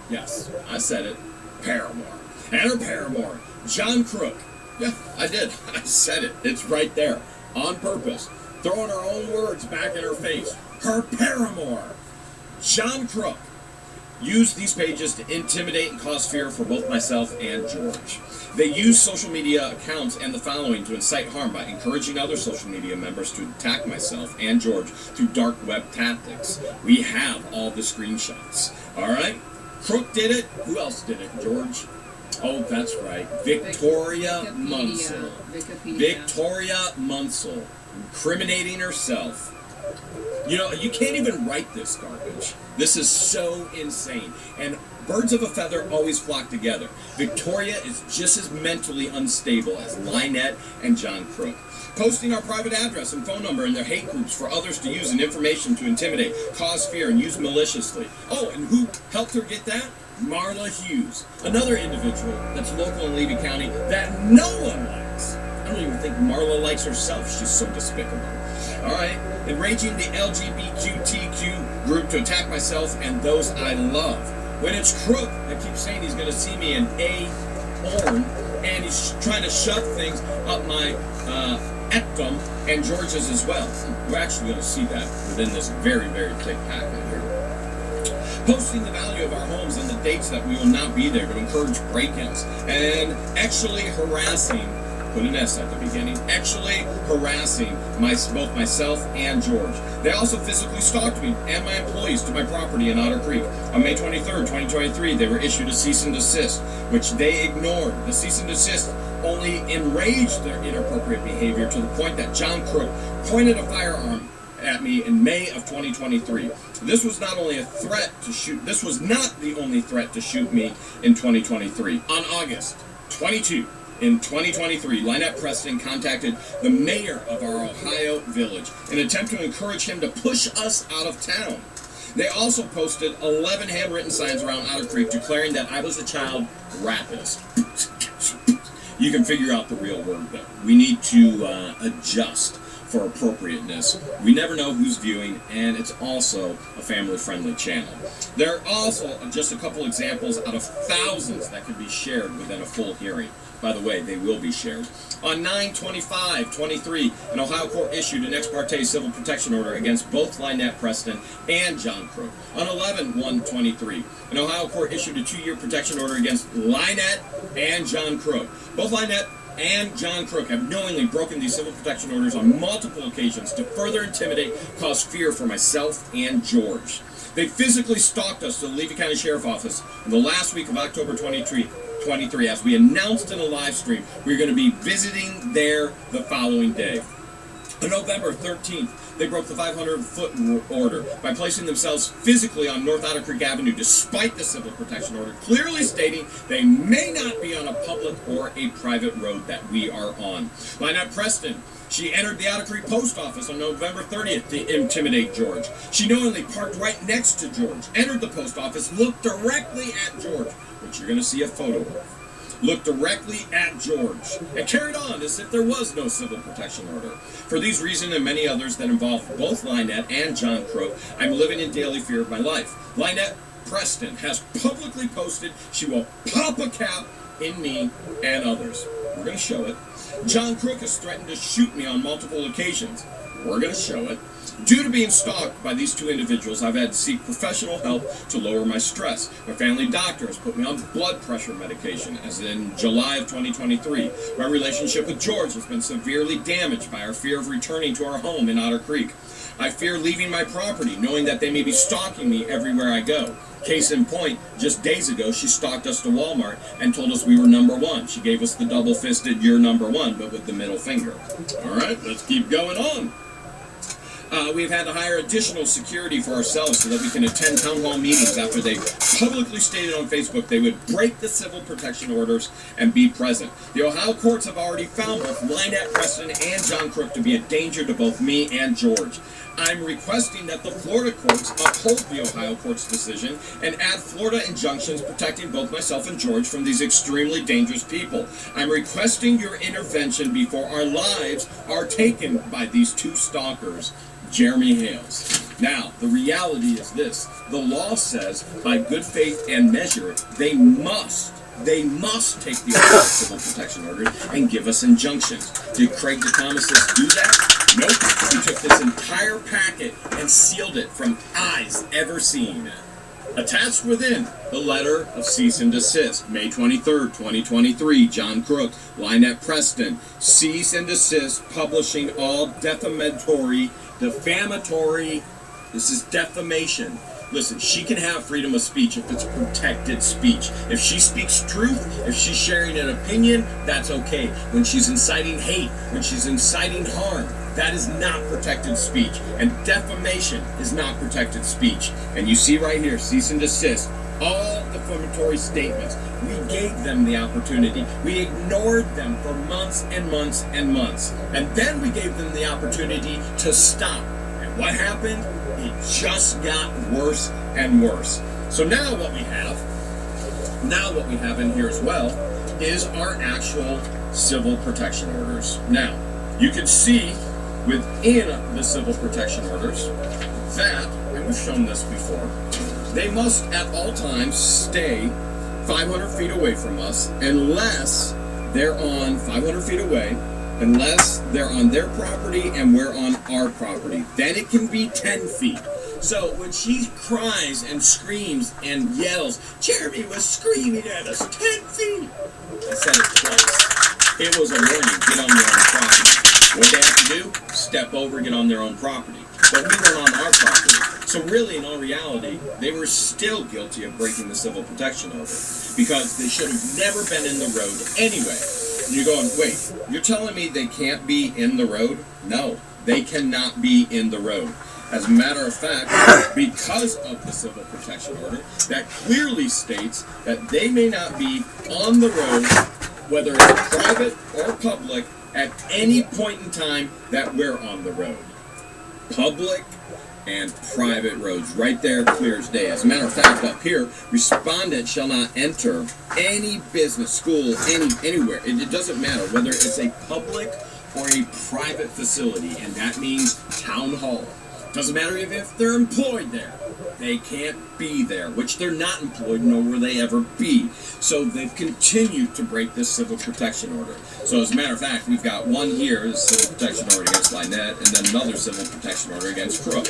yes, I said it, paramour, and her paramour, John Crook, yeah, I did, I said it, it's right there, on purpose, throwing her own words back in her face, her paramour, John Crook, used these pages to intimidate and cause fear for both myself and George. They use social media accounts and the following to incite harm by encouraging other social media members to attack myself and George through dark web tactics. We have all the screenshots. Alright? Crook did it. Who else did it, George? Oh, that's right. Victoria Munsell. Victoria Munsell. Incriminating herself. You know, you can't even write this garbage. This is so insane. And birds of a feather always flock together. Victoria is just as mentally unstable as Lynette and John Crook. Posting our private address and phone number in their hate groups for others to use and information to intimidate, cause fear, and use maliciously. Oh, and who helped her get that? Marla Hughes, another individual that's local in Levy County that no one likes. I don't even think Marla likes herself. She's so despicable. All right, enraging the LGBTQ group to attack myself and those I love. When it's Crook that keeps saying he's going to see me in Orn, and he's trying to shove things up my ectum and George's as well. We're actually going to see that within this very, very thick packet here. Posting the value of our homes and the dates that we will not be there to encourage break-ins, and actually harassing, put an S at the beginning, actually harassing both myself and George. They also physically stalked me and my employees to my property in Otter Creek. On May 23rd, 2023, they were issued a cease and desist, which they ignored. The cease and desist only enraged their inappropriate behavior to the point that John Crook pointed a firearm at me in May of 2023. This was not only a threat to shoot, this was not the only threat to shoot me in 2023. On August 22, in 2023, Lynette Preston contacted the mayor of our Ohio village in an attempt to encourage him to push us out of town. They also posted 11 handwritten signs around Otter Creek declaring that I was a child rapist. You can figure out the real word though. We need to adjust for appropriateness. We never know who's viewing, and it's also a family-friendly channel. There are also just a couple examples out of thousands that could be shared within a full hearing. By the way, they will be shared. On 9/25/23, an Ohio court issued an ex parte civil protection order against both Lynette Preston and John Crook. On 11/1/23, an Ohio court issued a 2-year protection order against Lynette and John Crook. Both Lynette and John Crook have knowingly broken these civil protection orders on multiple occasions to further intimidate, cause fear for myself and George. They physically stalked us to the Levy County Sheriff Office in the last week of October 23. As we announced in a live stream, we're going to be visiting there the following day. On November 13th, they broke the 500-foot order by placing themselves physically on North Otter Creek Avenue despite the civil protection order, clearly stating they may not be on a public or a private road that we are on. Lynette Preston, she entered the Otter Creek post office on November 30th to intimidate George. She knowingly parked right next to George, entered the post office, looked directly at George, which you're going to see a photo of. Looked directly at George and carried on as if there was no civil protection order. For these reasons and many others that involve both Lynette and John Crook, I'm living in daily fear of my life. Lynette Preston has publicly posted she will pop a cap in me and others. We're going to show it. John Crook has threatened to shoot me on multiple occasions. We're going to show it. Due to being stalked by these two individuals, I've had to seek professional help to lower my stress. My family doctor has put me on blood pressure medication, as in July of 2023. My relationship with George has been severely damaged by our fear of returning to our home in Otter Creek. I fear leaving my property, knowing that they may be stalking me everywhere I go. Case in point, just days ago, she stalked us to Walmart and told us we were number one. She gave us the double-fisted, you're number one, but with the middle finger. All right, let's keep going on. We've had to hire additional security for ourselves so that we can attend town hall meetings after they publicly stated on Facebook they would break the civil protection orders and be present. The Ohio courts have already found both Lynette Preston and John Crook to be a danger to both me and George. I'm requesting that the Florida courts uphold the Ohio court's decision and add Florida injunctions protecting both myself and George from these extremely dangerous people. I'm requesting your intervention before our lives are taken by these two stalkers. Jeremy Hales. Now, the reality is this. The law says, by good faith and measure, they must take the Ohio civil protection order and give us injunctions. Did Craig DeThomas do that? Nope. He took this entire packet and sealed it from eyes ever seen. Attached within, the letter of cease and desist. May 23rd, 2023, John Crook, Lynette Preston, cease and desist, publishing all defamatory, this is defamation. Listen, she can have freedom of speech if it's protected speech. If she speaks truth, if she's sharing an opinion, that's okay. When she's inciting hate, when she's inciting harm, That is not protected speech. And defamation is not protected speech. And you see right here, cease and desist, all defamatory statements. We gave them the opportunity. We ignored them for months and months and months. And then we gave them the opportunity to stop. And what happened? It just got worse and worse. So now what we have in here as well is our actual civil protection orders. Now, you can see within the civil protection orders that, and we've shown this before, they must at all times stay 500 feet away from us unless they're on 500 feet away, unless they're on their property and we're on our property. Then it can be 10 feet. So when she cries and screams and yells, Jeremy was screaming at us 10 feet. I said it twice. It was a warning, get on their own property. What they have to do? Step over, get on their own property. But we weren't on our property. So really, in all reality, they were still guilty of breaking the civil protection order because they should have never been in the road anyway. And you're going, wait, you're telling me they can't be in the road? No, they cannot be in the road. As a matter of fact, because of the civil protection order, that clearly states that they may not be on the road, whether it's private or public, at any point in time that we're on the road. Public and private roads, right there, clear as day. As a matter of fact, up here, respondent shall not enter any business, school, anywhere. It doesn't matter whether it's a public or a private facility, and that means town hall. Doesn't matter if they're employed there. They can't be there, which they're not employed, nor will they ever be. So they've continued to break this civil protection order. So as a matter of fact, we've got one here, the civil protection order against Lynette, and then another civil protection order against Crook.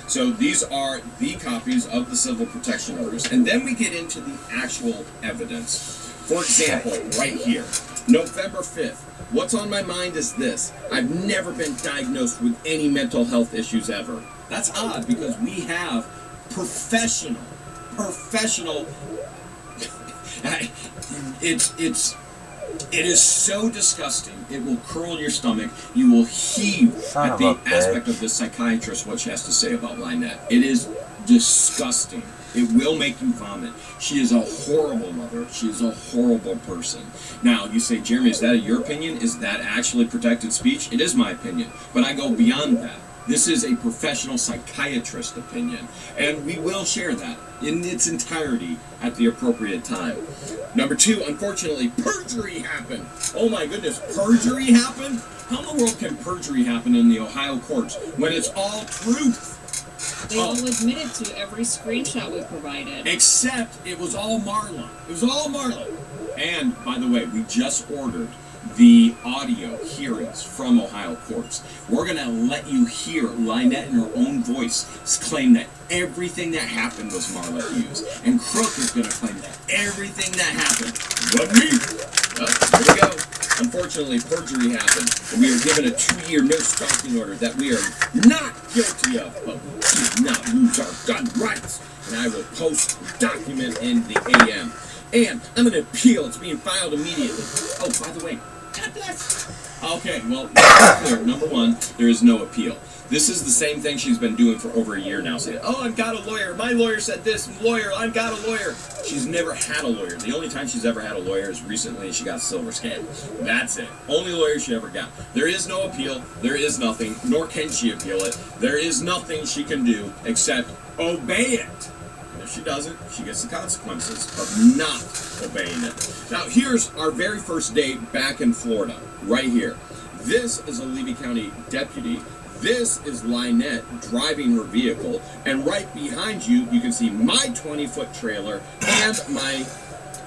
So these are the copies of the civil protection orders. And then we get into the actual evidence. For example, right here, November 5th. What's on my mind is this. I've never been diagnosed with any mental health issues ever. That's odd because we have professional. It is so disgusting. It will curl your stomach. You will heave at the aspect of this psychiatrist, what she has to say about Lynette. It is disgusting. It will make you vomit. She is a horrible mother. She is a horrible person. Now, you say, Jeremy, is that your opinion? Is that actually protected speech? It is my opinion. But I go beyond that. This is a professional psychiatrist opinion. And we will share that in its entirety at the appropriate time. Number two, unfortunately, perjury happened. Oh my goodness, perjury happened? How in the world can perjury happen in the Ohio courts when it's all truth? They all admitted to every screenshot we provided. Except it was all Marla. It was all Marla. And, by the way, we just ordered the audio hearings from Ohio courts. We're going to let you hear Lynette in her own voice claim that everything that happened was Marla Hughes. And Crook is going to claim that everything that happened was me. Well, here we go. Unfortunately, perjury happened. We are given a 2-year no-stalking order that we are not guilty of, but we do not lose our gun rights. And I will post the document in the AM. And I'm going to appeal. It's being filed immediately. Oh, by the way, God bless. Okay, well, clear. Number one, there is no appeal. This is the same thing she's been doing for over a year now, saying, oh, I've got a lawyer. My lawyer said this. Lawyer, I've got a lawyer. She's never had a lawyer. The only time she's ever had a lawyer is recently she got silver scanned. That's it. Only lawyer she ever got. There is no appeal. There is nothing, nor can she appeal it. There is nothing she can do except obey it. And if she doesn't, she gets the consequences of not obeying it. Now, here's our very first day back in Florida, right here. This is a Levy County deputy. This is Lynette driving her vehicle, and right behind you, you can see my 20-foot trailer and my,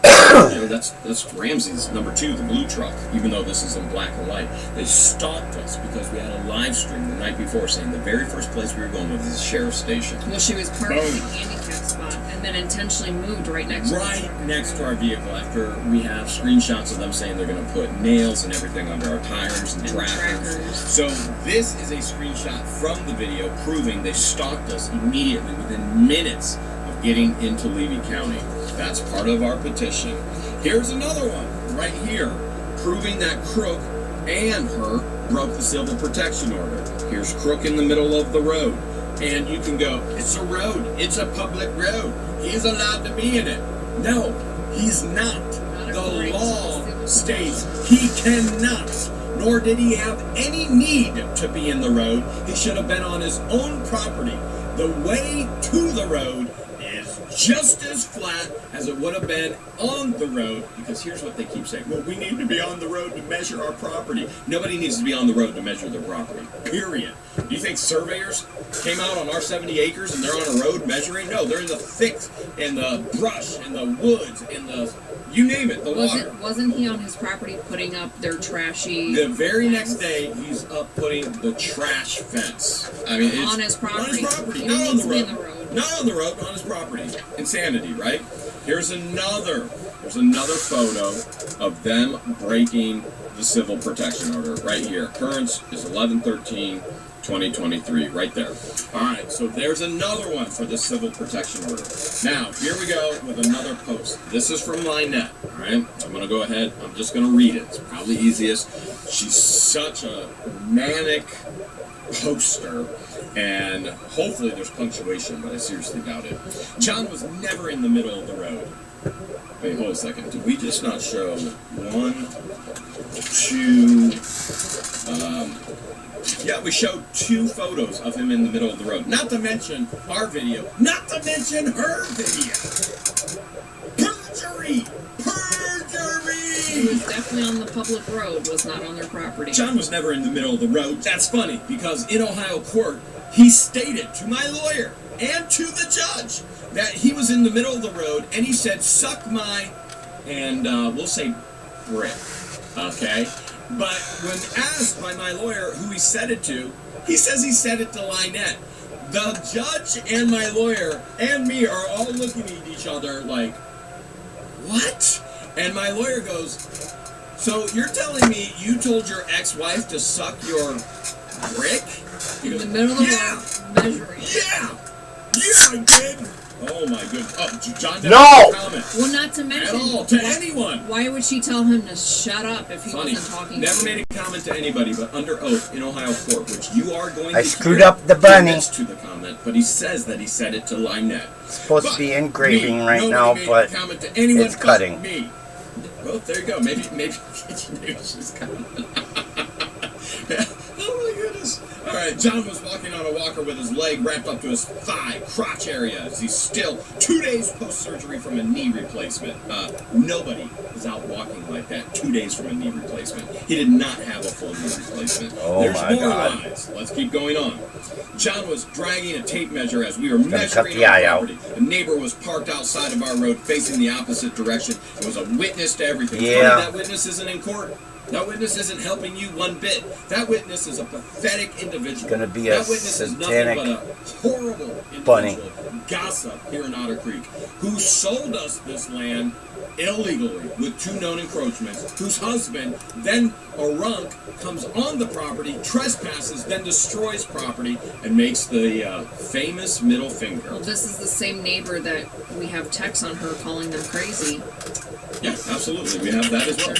that's Ramsey's number 2, the blue truck, even though this is in black and white. They stalked us because we had a live stream the night before saying the very first place we were going was the sheriff's station. Well, she was parked in the handicap spot and then intentionally moved right next to our vehicle after we have screenshots of them saying they're going to put nails and everything under our tires and trackers. So this is a screenshot from the video proving they stalked us immediately within minutes of getting into Levy County. That's part of our petition. Here's another one right here proving that Crook and her broke the civil protection order. Here's Crook in the middle of the road. And you can go, it's a road. It's a public road. He's allowed to be in it. No, he's not. The law states he cannot. Nor did he have any need to be in the road. He should have been on his own property. The way to the road is just as flat as it would have been on the road, because here's what they keep saying. Well, we need to be on the road to measure our property. Nobody needs to be on the road to measure their property, period. Do you think surveyors came out on our 70 acres and they're on a road measuring? No, they're in the thick and the brush and the woods and the, you name it, the water. Wasn't he on his property putting up their trashy... The very next day, he's up putting the trash fence. I mean, it's on his property. On his property, He not on needs the to be road. in the road. Not on the road, on his property. Insanity, right? Here's another photo of them breaking the civil protection order right here. Occurrence is 11/13/2023, right there. All right, so there's another one for the civil protection order. Now, here we go with another post. This is from Lynette, all right? I'm going to go ahead. I'm just going to read it. It's probably easiest. She's such a manic poster, and hopefully there's punctuation, but I seriously doubt it. John was never in the middle of the road. Wait, hold a second. Did we just not show 1, 2, yeah, we showed 2 photos of him in the middle of the road. Not to mention our video. Not to mention her video. Perjury! He was definitely on the public road, was not on their property. John was never in the middle of the road. That's funny, because in Ohio court, he stated to my lawyer and to the judge that he was in the middle of the road, and he said, suck my, and we'll say brick, okay? But when asked by my lawyer who he said it to, he says he said it to Lynette. The judge and my lawyer and me are all looking at each other like, what? And my lawyer goes, so you're telling me you told your ex-wife to suck your brick? He goes, in the middle of the road, measuring. Yeah, I did. Oh my goodness. Oh, John didn't No! comment. Well, not to mention... At all, to anyone. Why would she tell him to shut up if he wasn't talking Never to made a comment to anybody, but under oath in Ohio court, which you are going I to screwed hear, up the bunny. he admits to the comment, but he says that he said it to Lynette. It's supposed to be engraving right nobody now, made a but comment to anyone it's but cutting. Me. Well, there you go. Maybe she's coming. Oh my goodness. All right, John was walking on a walker with his leg wrapped up to his thigh, crotch area, as he's still 2 days post-surgery from a knee replacement. Nobody is out walking like that 2 days from a knee replacement. He did not have a full knee replacement. Oh, There's my more God. lies. Let's keep going on. John was dragging a tape measure as we were Gonna cut measuring the our eye out. property. The neighbor was parked outside of our road facing the opposite direction. It was a witness to everything. Yeah. Funny, that witness isn't in court. That witness isn't helping you one bit. That witness is a pathetic individual. Gonna be a that witness is nothing satanic but a horrible individual, bunny. gossip here in Otter Creek, who sold us this land illegally with 2 known encroachments, whose husband, then a runk, comes on the property, trespasses, then destroys property, and makes the famous middle finger. Well, this is the same neighbor that we have texts on her calling them crazy. Yeah, absolutely. We have that as well.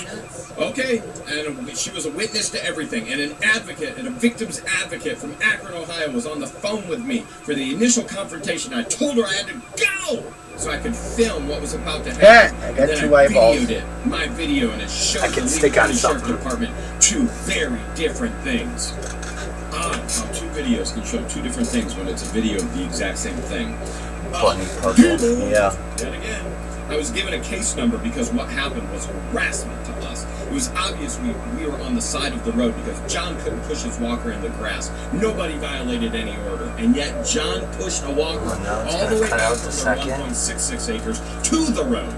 Okay, and she was a witness to everything, and an advocate, and a victim's advocate from Akron, Ohio, was on the phone with me for the initial confrontation. I told her I had to go so I could film what was about to happen. I got And then 2 eyeballs. videoed it, my video, and it showed I the can Lee stick on County Sheriff's something. Department 2 very different things. Odd how 2 videos can show 2 different things when it's a video of the exact same thing. Bunny puzzle. Yeah. Yet again, I was given a case number because what happened was harassment to us. It was obvious we were on the side of the road because John couldn't push his walker in the grass. Nobody violated any order, and yet John pushed a walker all the way out from their 1.66 acres to the road.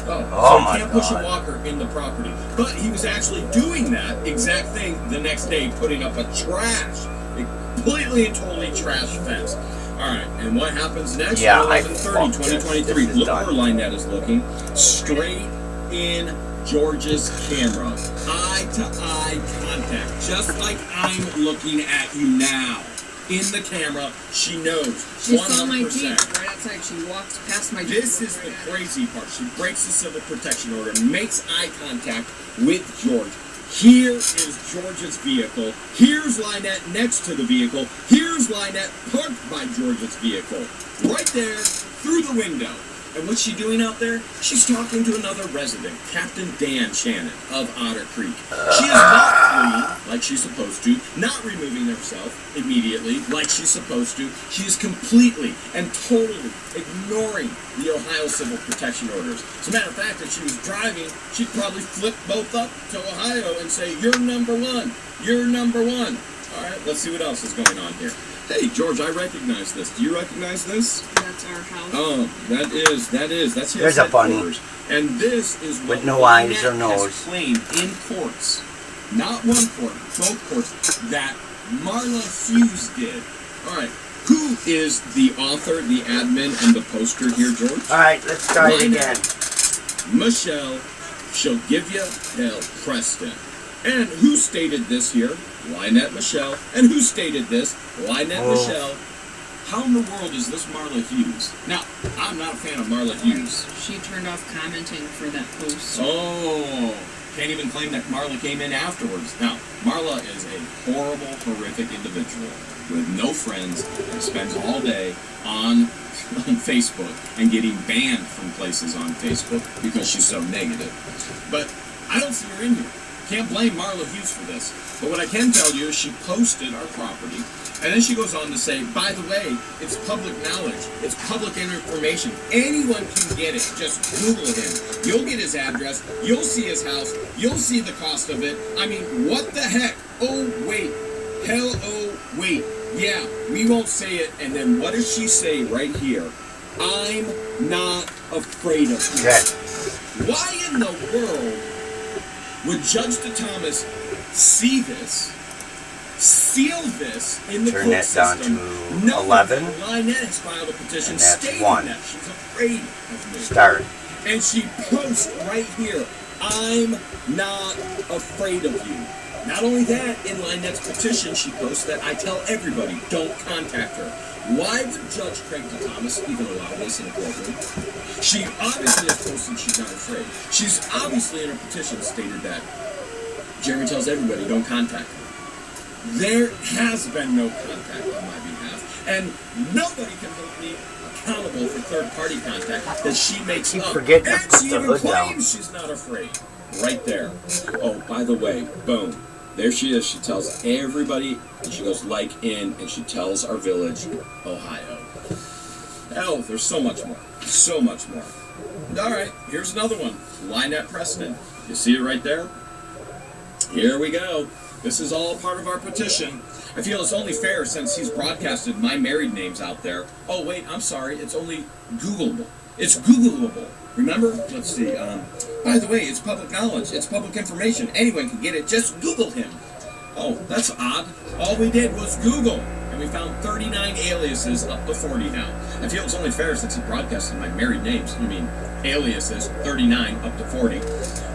So my he can't push a God. walker in the property. But he was actually doing that exact thing the next day, putting up a completely and totally trash fence. Alright, and what happens next? Yeah, 11/30/2023. this is Look done. where Lynette is looking. Straight in George's camera. Eye-to-eye contact. Just like I'm looking at you now. In the camera, she knows. She saw my 100%. Jeep right outside. She walked past my Jeep. This is the crazy part. She breaks the civil protection order, makes eye contact with George, Here is George's vehicle. Here's Lynette next to the vehicle. Here's Lynette parked by George's vehicle. Right there, through the window. And what's she doing out there? She's talking to another resident, Captain Dan Shannon of Otter Creek. She is not fleeing like she's supposed to, not removing herself immediately like she's supposed to. She is completely and totally ignoring the Ohio Civil Protection Orders. As a matter of fact, if she was driving, she'd probably flip both up to Ohio and say, "You're number one. You're number one." All right, let's see what else is going on here. Hey, George, I recognize this. Do you recognize this? That's our house. Oh, that's his There's a bunny. headquarters. And this is what With no eyes or Lynette has nose. claimed in courts. Not one court, both courts, that Marla Hughes did. All right, who is the author, the admin, and the poster here, George? All right, let's try it again. Michelle, she'll give you hell, Preston. And who stated this here? Lynette Michelle. And who stated this? Lynette Michelle. How in the world is this Marla Hughes? Now, I'm not a fan of Marla Hughes. She turned off commenting for that post. Oh, can't even claim that Marla came in afterwards. Now, Marla is a horrible, horrific individual with no friends and spends all day on Facebook and getting banned from places on Facebook because she's so negative. But I don't see her in here. Can't blame Marla Hughes for this. But what I can tell you is she posted our property, and then she goes on to say, by the way, it's public knowledge. It's public information. Anyone can get it. Just Google him. You'll get his address. You'll see his house. You'll see the cost of it. I mean, what the heck? Oh, wait. Hell, oh, wait. Yeah, we won't say it. And then what does she say right here? I'm not afraid of you. Okay. Why in the world would Judge DeThomas see this, seal this in the Turn court that down system, to knowing 11. that Lynette has filed a petition And that's stating 1. that she's afraid of me. Start. And she posts right here, I'm not afraid of you. Not only that, in Lynette's petition, she posts that I tell everybody, don't contact her. Why would Judge Craig DeThomas even allow this in a courtroom? She obviously has posted she's not afraid. She's obviously in her petition stated that Jeremy tells everybody, don't contact her. There has been no contact on my behalf, and nobody can hold me accountable for third-party contact that she makes up. forgetting to And put she the even hood down. claims she's not afraid. Right there. Oh, by the way, boom. There she is. She tells everybody, and she goes like in, and she tells our village, Ohio. Hell, there's so much more. So much more. All right, here's another one. Lynette Preston. You see it right there? Here we go. This is all part of our petition. I feel it's only fair since he's broadcasted my married names out there. Oh, wait, I'm sorry. It's only Googleable. It's Googleable. Remember? Let's see. By the way, it's public knowledge. It's public information. Anyone can get it. Just Google him. Oh, that's odd. All we did was Google. And we found 39 aliases up to 40 now. I feel it's only fair since he broadcasted my married names. I mean, aliases, 39 up to 40.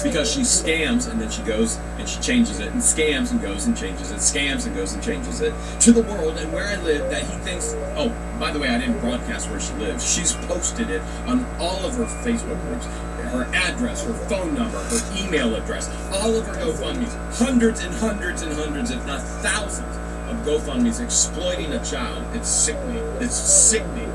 Because she scams and then she goes and she changes it and scams and goes and changes it, scams and goes and changes it to the world and where I live that he thinks, oh, by the way, I didn't broadcast where she lives. She's posted it on all of her Facebook groups. Her address, her phone number, her email address, all of her GoFundMes, hundreds and hundreds and hundreds, if not thousands of GoFundMes exploiting a child. It's sickening. It's sickening.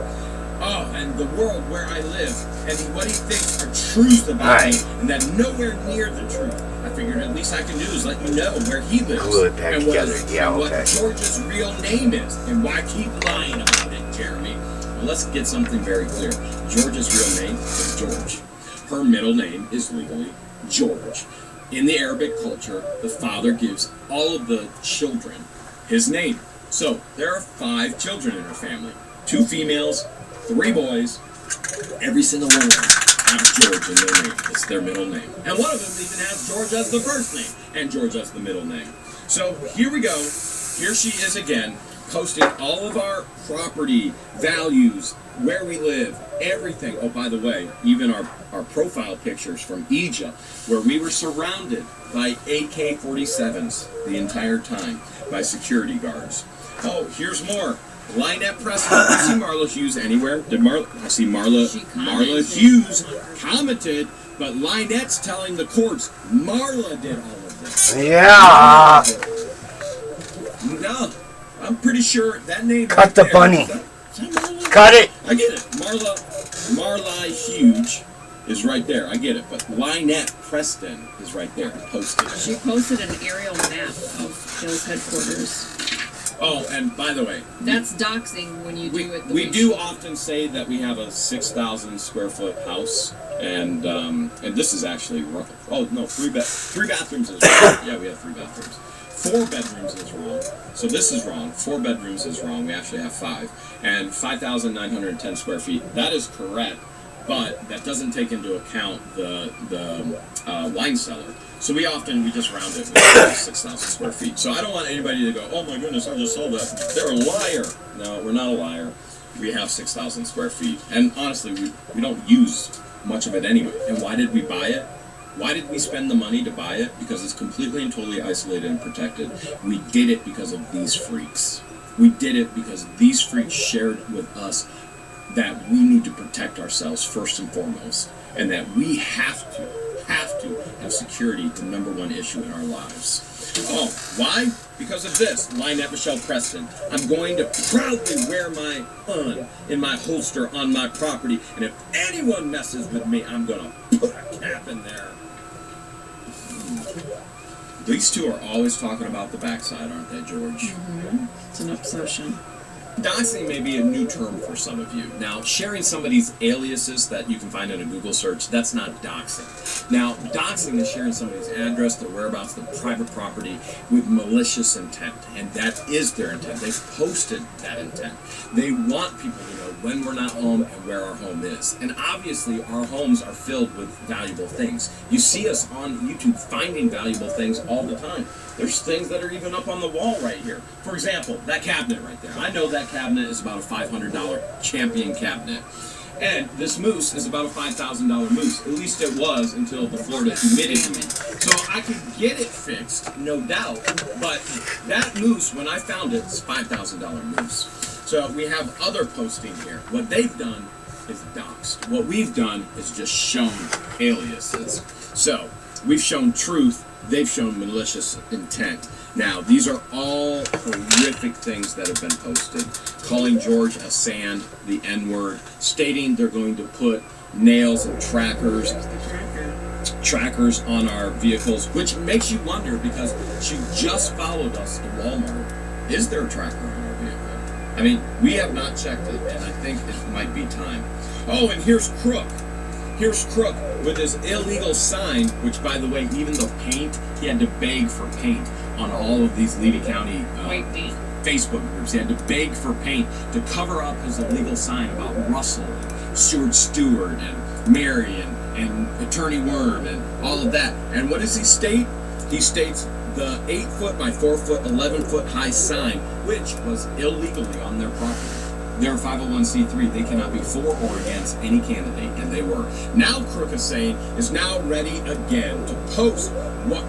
Oh, and the world where I live, and what he thinks are truths about me, and that nowhere near the truth. I figured at least I can do is let you know where he lives, Glue it back and together. Yeah, what okay. George's real name is, and why keep lying about it, Jeremy. Well, let's get something very clear. George's real name is George. Her middle name is legally George. In the Arabic culture, the father gives all of the children his name. So there are 5 children in her family. 2 females, 3 boys. Every single one of them have George in their name. It's their middle name. And one of them even has George as the first name and George as the middle name. So here we go. Here she is again, posting all of our property, values, where we live, everything. Oh, by the way, even our profile pictures from Egypt, where we were surrounded by AK-47s the entire time, by security guards. Oh, here's more. Lynette Preston. Do you see Marla Hughes anywhere? I see Marla Hughes commented, but Lynette's telling the courts Marla did all of Yeah. No, I'm pretty sure that name. Cut right the there, bunny. is that Cut it. I get it. Marla Huge is right there. I get it. But Lynette Preston is right there posted. She posted an aerial map of Bill's headquarters. Oh, and by the way, That's doxing when you do it. we do often say that we have a 6,000 square foot house, and this is actually wrong. Oh no, three bathrooms is wrong. Yeah, we have 3 bathrooms. 4 bedrooms is wrong. So this is wrong. 4 bedrooms is wrong. We actually have 5, and 5,910 square feet. That is correct, but that doesn't take into account the wine cellar. So we just round it with 6,000 square feet. So I don't want anybody to go, oh my goodness, I just sold that. They're a liar. No, we're not a liar. We have 6,000 square feet. And honestly, we don't use much of it anyway. And why did we buy it? Why did we spend the money to buy it? Because it's completely and totally isolated and protected. We did it because of these freaks. We did it because these freaks shared with us that we need to protect ourselves first and foremost. And that we have to have security the #1 issue in our lives. Oh, why? Because of this. Lynette Michelle Preston. I'm going to proudly wear my UN in my holster on my property, and if anyone messes with me, I'm going to put a cap in there. These two are always talking about the backside, aren't they, George? Mm-hmm. It's an obsession. Doxing may be a new term for some of you. Now, sharing somebody's aliases that you can find in a Google search, that's not doxing. Now, doxing is sharing somebody's address, their whereabouts, their private property with malicious intent. And that is their intent. They've posted that intent. They want people to know when we're not home and where our home is. And obviously, our homes are filled with valuable things. You see us on YouTube finding valuable things all the time. There's things that are even up on the wall right here. For example, that cabinet right there. I know that cabinet is about a $500 champion cabinet. And this moose is about a $5,000 moose. At least it was until the Florida humidity. So I could get it fixed, no doubt. But that moose, when I found it, is a $5,000 moose. So we have other posting here. What they've done is doxed. What we've done is just shown aliases. So we've shown truth. They've shown malicious intent. Now, these are all horrific things that have been posted. Calling George a sand, the N-word, stating they're going to put nails and trackers on our vehicles, which makes you wonder because she just followed us to Walmart. Is there a tracker on our vehicle? I mean, we have not checked it, and I think it might be time. Oh, and here's Crook. Here's Crook with his illegal sign, which, by the way, even the paint, he had to beg for paint on all of these Levy County Facebook groups. He had to beg for paint to cover up his illegal sign about Russell and Stuart Stewart and Mary and Attorney Worm and all of that. And what does he state? He states the 8-foot by 4-foot, 11-foot high sign, which was illegally on their property. They're a 501c3. They cannot be for or against any candidate, and they were. Now Crook is saying is now ready again to post what?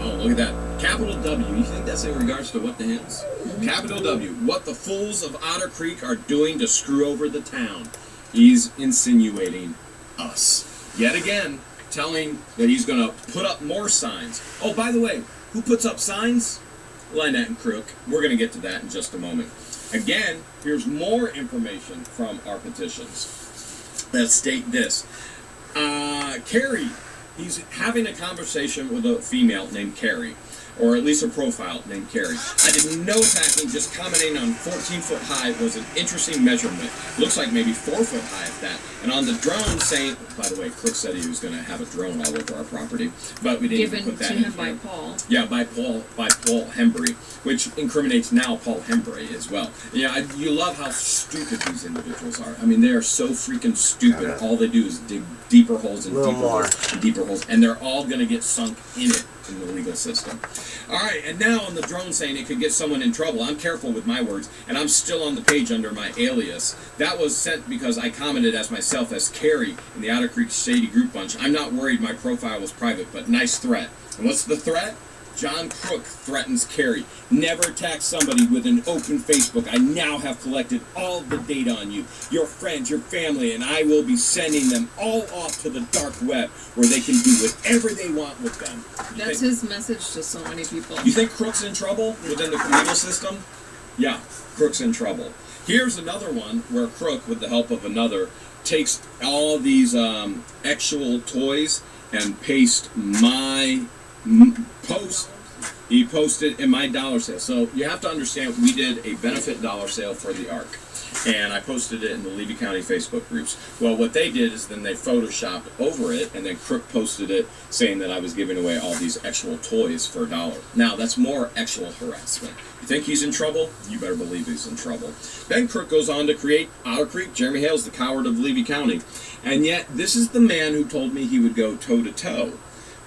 Oh, look at that. Capital W. You think that's in regards to what the hens? Mm-hmm. Capital W. What the fools of Otter Creek are doing to screw over the town. He's insinuating us. Yet again, telling that he's going to put up more signs. Oh, by the way, who puts up signs? Lynette and Crook. We're going to get to that in just a moment. Again, here's more information from our petitions that state this. Carrie, he's having a conversation with a female named Carrie, or at least a profile named Carrie. I did no attacking, just commenting on 14-foot high was an interesting measurement. Looks like maybe 4-foot high at that. And on the drone saying, by the way, Crook said he was going to have a drone all over our property, but we didn't even put that in. Given to him by Paul. Yeah, by Paul Hembry, which incriminates now Paul Hembry as well. Yeah, you love how stupid these individuals are. I mean, they are so freaking stupid. All they do is dig deeper holes and deeper holes and deeper holes, and they're all going to get sunk in it in the legal system. All right, and now on the drone saying it could get someone in trouble. I'm careful with my words, and I'm still on the page under my alias. That was sent because I commented as myself as Carrie in the Otter Creek Shady Group Bunch. I'm not worried my profile was private, but nice threat. And what's the threat? John Crook threatens Carrie. Never attack somebody with an open Facebook. I now have collected all the data on you, your friends, your family, and I will be sending them all off to the dark web where they can do whatever they want with them. That's his message to so many people. You think Crook's in trouble within the legal system? Yeah, Crook's in trouble. Here's another one where Crook, with the help of another, takes all these actual toys and pastes my post. He posted in my dollar sale. So you have to understand, we did a benefit dollar sale for the Ark, and I posted it in the Levy County Facebook groups. Well, what they did is then they photoshopped over it, and then Crook posted it saying that I was giving away all these actual toys for $1. Now, that's more actual harassment. You think he's in trouble? You better believe he's in trouble. Then Crook goes on to create Otter Creek. Jeremy Hale's the coward of Levy County. And yet, this is the man who told me he would go toe-to-toe.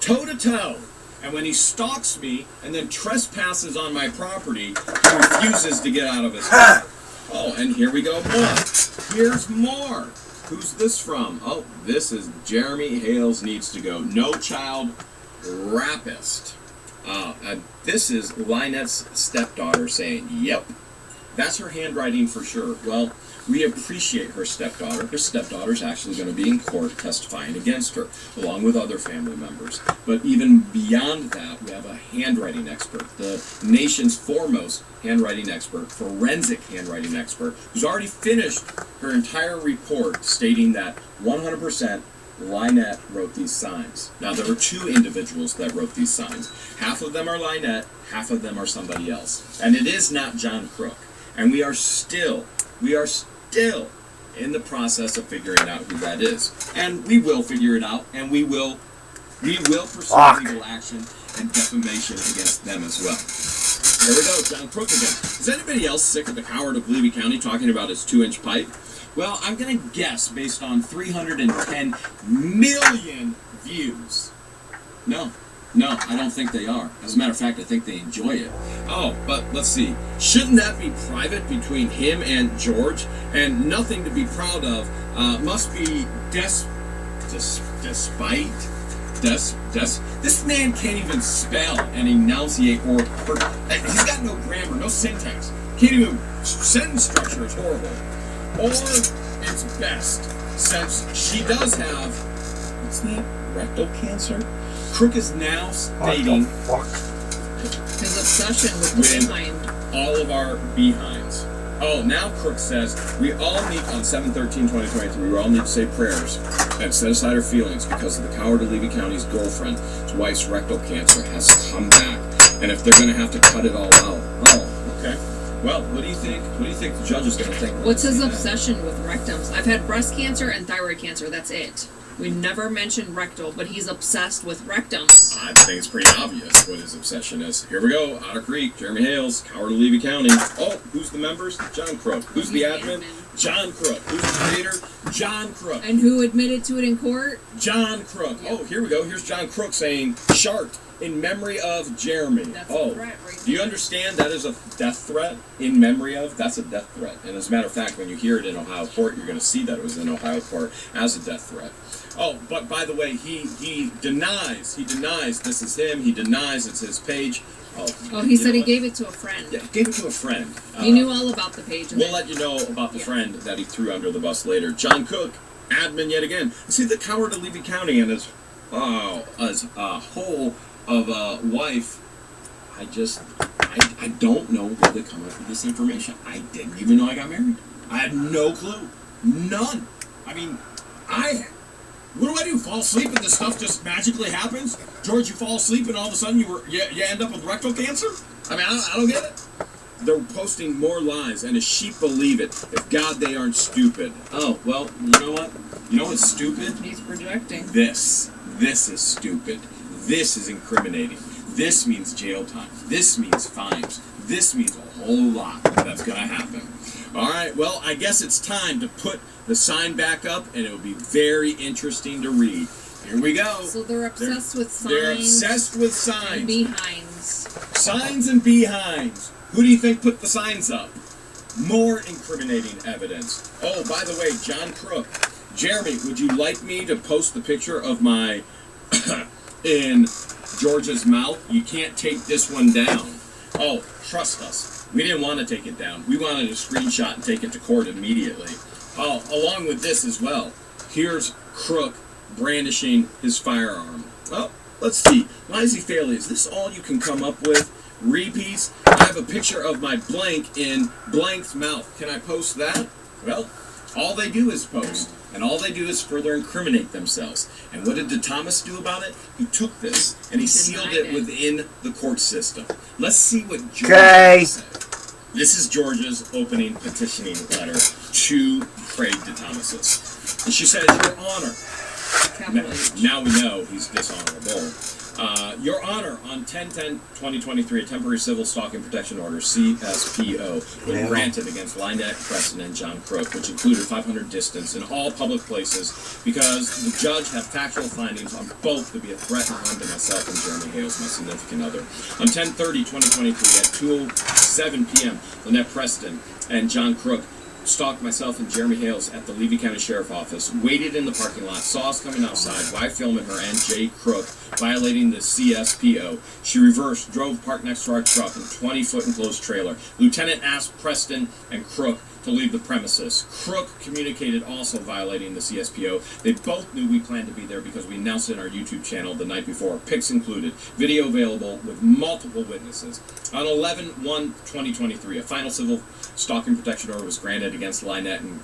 Toe-to-toe! And when he stalks me and then trespasses on my property, he refuses to get out of his house. Oh, and here we go more. Here's more. Who's this from? Oh, this is Jeremy Hales Needs to Go. No child rapist. This is Lynette's stepdaughter saying, yep. That's her handwriting for sure. Well, we appreciate her stepdaughter. Her stepdaughter's actually going to be in court testifying against her, along with other family members. But even beyond that, we have a handwriting expert, the nation's foremost handwriting expert, forensic handwriting expert, who's already finished her entire report stating that 100% Lynette wrote these signs. Now, there were 2 individuals that wrote these signs. Half of them are Lynette, half of them are somebody else. And it is not John Crook. And we are still in the process of figuring out who that is. And we will figure it out, and we will pursue legal action and defamation against them as well. There we go, John Crook again. Is anybody else sick of the coward of Levy County talking about his 2-inch pipe? Well, I'm going to guess based on 310 million views. No, I don't think they are. As a matter of fact, I think they enjoy it. Oh, but let's see. Shouldn't that be private between him and George? And nothing to be proud of. Must be despite. This man can't even spell and enunciate or he's got no grammar, no syntax. Can't even, sentence structure is horrible. Or it's best, since she does have, what's that, rectal cancer? Crook is now stating his obsession with behind all of our behinds. Oh, now Crook says we all need on 7/13/2023. We all need to say prayers and set aside our feelings because of the coward of Levy County's girlfriend. His wife's rectal cancer has come back, and if they're going to have to cut it all out. Oh, okay. Well, what do you think? What do you think the judge is going to think? What's his obsession with rectums? I've had breast cancer and thyroid cancer. That's it. We never mentioned rectal, but he's obsessed with rectums. I think it's pretty obvious what his obsession is. Here we go. Otter Creek, Jeremy Hales, coward of Levy County. Oh, who's the members? John Crook. Who's the admin? John Crook. Who's the creator? John Crook. And who admitted to it in court? John Crook. Oh, here we go. Here's John Crook saying, "Shart in memory of Jeremy." That's a threat right do you understand that is a death threat? In memory of? That's a death threat. And as a matter of fact, when you hear it in Ohio court, you're going to see that it was in Ohio court as a death threat. Oh, but by the way, he denies this is him. He denies it's his page. Oh, he said he gave it to a friend. Yeah, gave it to a friend. He knew all about the page. We'll let you know about the friend that he threw under the bus later. John Cook, admin yet again. See the coward of Levy County and his whole of a wife. I don't know where they come up with this information. I didn't even know I got married. I had no clue. None. I mean, what do? Fall asleep and this stuff just magically happens? George, you fall asleep and all of a sudden you end up with rectal cancer? I mean, I don't get it. They're posting more lies, and if sheep believe it, if God, they aren't stupid. Oh, well, you know what? You know what's stupid? He's projecting. This is stupid. This is incriminating. This means jail time. This means fines. This means a whole lot that's going to happen. All right, well, I guess it's time to put the sign back up, and it'll be very interesting to read. Here we go. So they're obsessed with signs. They're obsessed with signs. And behinds. Signs and behinds. Who do you think put the signs up? More incriminating evidence. Oh, by the way, John Crook. Jeremy, would you like me to post the picture of my in George's mouth. You can't take this one down. Oh, trust us. We didn't want to take it down. We wanted to screenshot and take it to court immediately. Oh, along with this as well. Here's Crook brandishing his firearm. Oh, let's see. Lazy Failey, is this all you can come up with? Repeats? I have a picture of my blank in blank's mouth. Can I post that? Well, all they do is post. And all they do is further incriminate themselves. And what did Thomas do about it? He took this and he sealed it within the court system. Let's see what George said. This is George's opening petitioning letter to Craig Thomas's. And she says, Your Honor. Now we know he's dishonorable. Your Honor, on 10/10/2023, a temporary civil stalking protection order, CSPO, was granted against Lynette Preston and John Crook, which included 500 distance in all public places because the judge had factual findings on both to be a threat and harm to myself and Jeremy Hales, my significant other. On 10/30/2023, at 2:07 p.m., Lynette Preston and John Crook stalked myself and Jeremy Hales at the Levy County Sheriff Office, waited in the parking lot, saw us coming outside, while filming her and Jay Crook violating the CSPO. She reversed, drove, parked next to our truck in a 20-foot enclosed trailer. Lieutenant asked Preston and Crook to leave the premises. Crook communicated also violating the CSPO. They both knew we planned to be there because we announced it in our YouTube channel the night before. Pics included. Video available with multiple witnesses. On 11/1/2023, a final civil stalking protection order was granted against Lynette and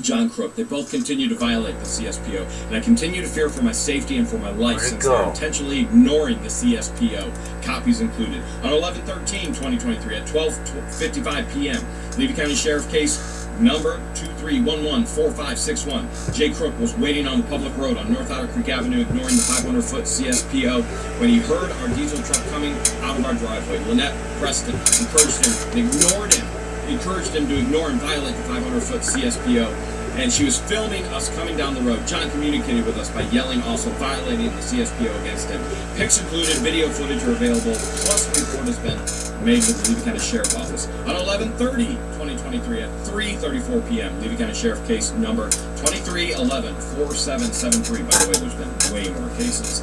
John Crook. They both continue to violate the CSPO, and I continue to fear for my safety and for my life since they're intentionally ignoring the CSPO. Copies included. On 11/13/2023 at 12:55 p.m., Levy County Sheriff case number 23114561. Jay Crook was waiting on the public road on North Otter Creek Avenue, ignoring the 500-foot CSPO when he heard our diesel truck coming out of our driveway. Lynette Preston encouraged him to ignore and violate the 500-foot CSPO, and she was filming us coming down the road. John communicated with us by yelling, also violating the CSPO against him. Pics included, video footage are available, plus a report has been made with the Levy County Sheriff Office. On 11/30/2023 at 3:34 p.m., Levy County Sheriff case number 23114773. By the way, there's been way more cases.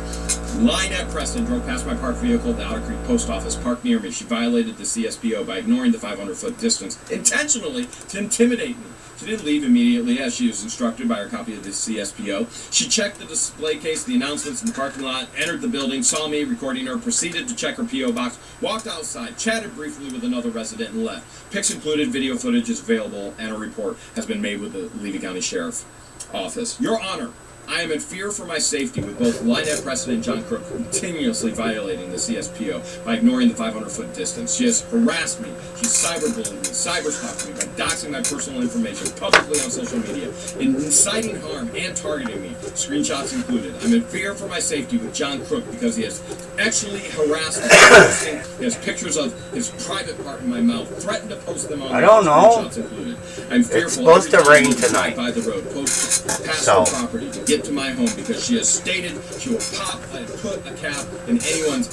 Lynette Preston drove past my parked vehicle at the Otter Creek Post Office, parked near me. She violated the CSPO by ignoring the 500-foot distance intentionally to intimidate me. She didn't leave immediately as she was instructed by her copy of the CSPO. She checked the display case, the announcements in the parking lot, entered the building, saw me recording her, proceeded to check her P.O. box, walked outside, chatted briefly with another resident, and left. Pics included, video footage is available, and a report has been made with the Levy County Sheriff Office. Your Honor, I am in fear for my safety with both Lynette Preston and John Crook continuously violating the CSPO by ignoring the 500-foot distance. She has harassed me, she's cyberbullied me, cyberstalked me by doxing my personal information publicly on social media, inciting harm and targeting me, screenshots included. I'm in fear for my safety with John Crook because he has actually harassed me. He has pictures of his private part in my mouth, threatened to post them on screenshots included. I'm fearful it's supposed to rain tonight. By the road, post past her property to get to my home because she has stated she will pop and put a cap in anyone's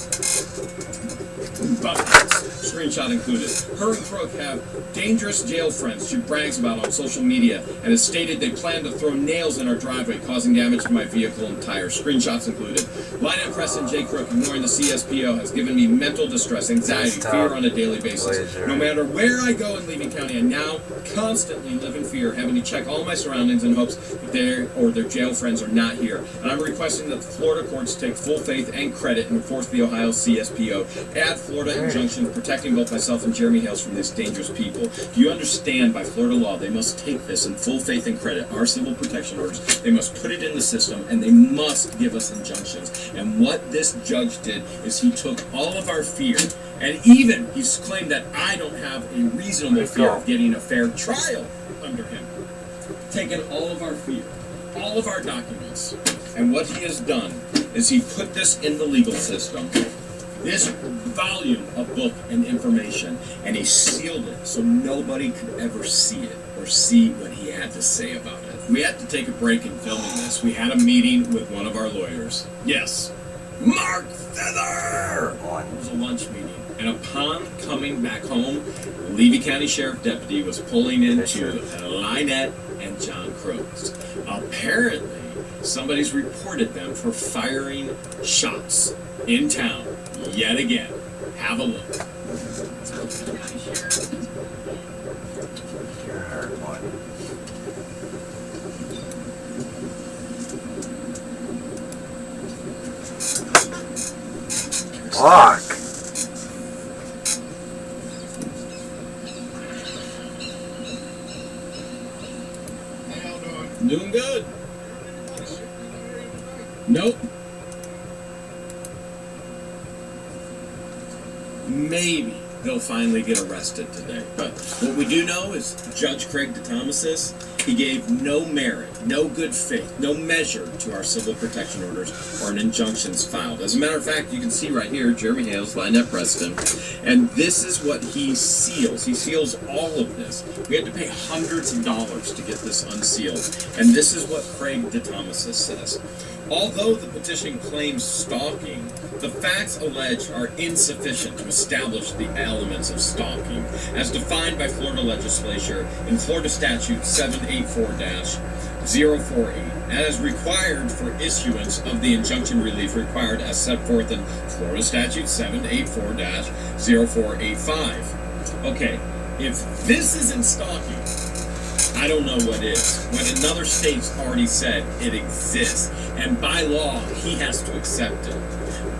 buckets. Screenshot included. Her and Crook have dangerous jail friends she brags about on social media and has stated they plan to throw nails in our driveway, causing damage to my vehicle and tires. Screenshots included. Lynette Preston, Jay Crook ignoring the CSPO has given me mental distress, anxiety, fear on a daily basis. No matter where I go in Levy County, I now constantly live in fear, having to check all my surroundings in hopes that their jail friends are not here. And I'm requesting that the Florida courts take full faith and credit and enforce the Ohio CSPO. Add Florida injunctions protecting both myself and Jeremy Hales from these dangerous people. Do you understand, by Florida law, they must take this in full faith and credit, our civil protection orders. They must put it in the system, and they must give us injunctions. And what this judge did is he took all of our fear, and even he's claimed that I don't have a reasonable fear of getting a fair trial under him. Taken all of our fear, all of our documents, and what he has done is he put this in the legal system, this volume of book and information, and he sealed it so nobody could ever see it or see what he had to say about it. We had to take a break in filming this. We had a meeting with one of our lawyers. Yes, Mark Feather! It was a lunch meeting. And upon coming back home, the Levy County Sheriff Deputy was pulling into Lynette and John Crook's. Apparently, somebody's reported them for firing shots in town yet again. Have a look. Fuck. Doing good. Nope. Maybe they'll finally get arrested today. But what we do know is Judge Craig DeThomasis, he gave no merit, no good faith, no measure to our civil protection orders or an injunctions filed. As a matter of fact, you can see right here, Jeremy Hales, Lynette Preston, and this is what he seals. He seals all of this. We had to pay hundreds of dollars to get this unsealed. And this is what Craig DeThomasis says. Although the petition claims stalking, the facts alleged are insufficient to establish the elements of stalking, as defined by Florida legislature in Florida Statute 784-048, as required for issuance of the injunction relief required as set forth in Florida Statute 784-0485. Okay, if this isn't stalking, I don't know what is. When another state's already said it exists, and by law, he has to accept it.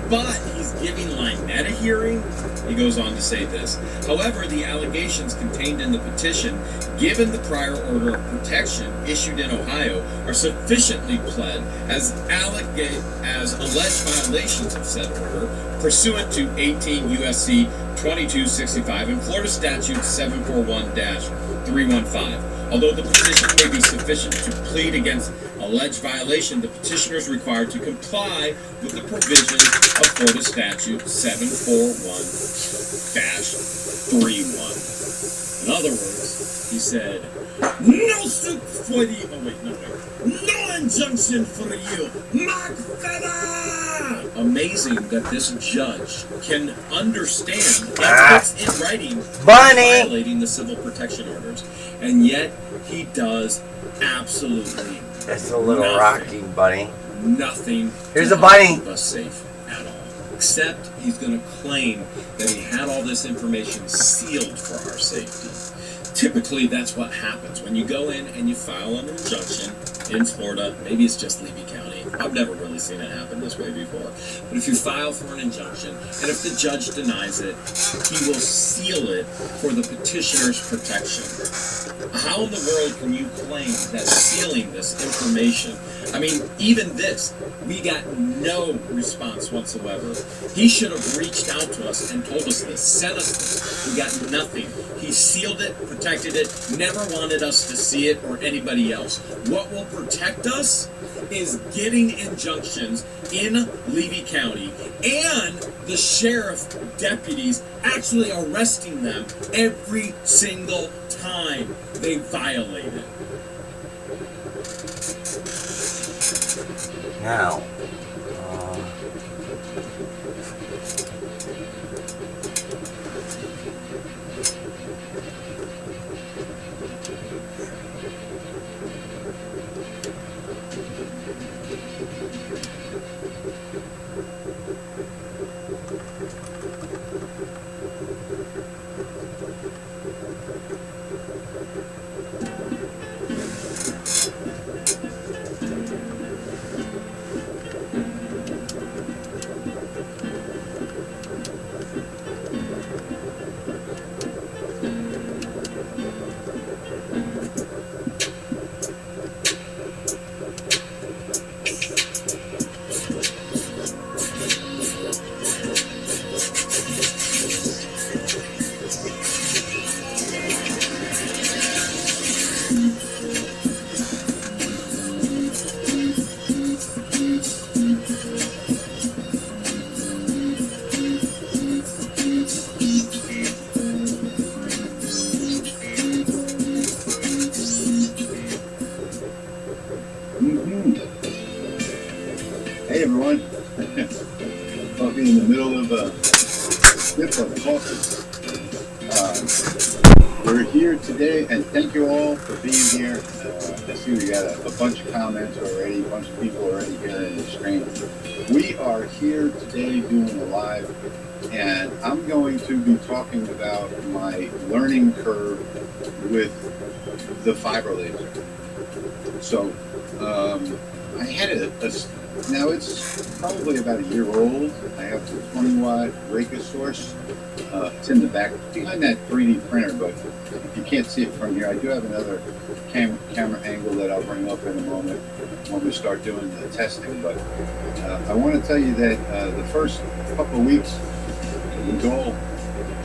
But he's giving Lynette a hearing. He goes on to say this. However, the allegations contained in the petition, given the prior order of protection issued in Ohio, are sufficiently pled as alleged violations of said order, pursuant to 18 U.S.C. 2265 and Florida Statute 741-315. Although the petition may be sufficient to plead against alleged violation, the petitioner is required to comply with the provisions of Florida Statute 741-31. In other words, he said, no suit for the... Oh, wait, no. No injunction for you, Mark Feather! Amazing that this judge can understand what's in writing violating the civil protection orders, and yet he does absolutely That's a little rocking, bunny. nothing. Here's a bunny. Keep us safe at all. Except he's going to claim that he had all this information sealed for our safety. Typically, that's what happens. When you go in and you file an injunction in Florida, maybe it's just Levy County. I've never really seen it happen this way before. But if you file for an injunction, and if the judge denies it, he will seal it for the petitioner's protection. How in the world can you claim that sealing this information? I mean, even this, we got no response whatsoever. He should have reached out to us and told us this, sent us this. We got nothing. He sealed it, protected it, never wanted us to see it or anybody else. What will protect us is getting injunctions in Levy County and the sheriff deputies actually arresting them every single time they violate it. Now, Hey everyone, coffee in the middle of a sip of coffee. We're here today, and thank you all for being here. I see we got a bunch of comments already, a bunch of people already here in the stream. We are here today doing a live, and I'm going to be talking about my learning curve with the fiber laser. So, I had now it's probably about a year old. I have the 20-watt Reka source. It's in the back, behind that 3D printer, but if you can't see it from here, I do have another camera angle that I'll bring up in a moment when we start doing the testing. But I want to tell you that the first couple of weeks, the goal,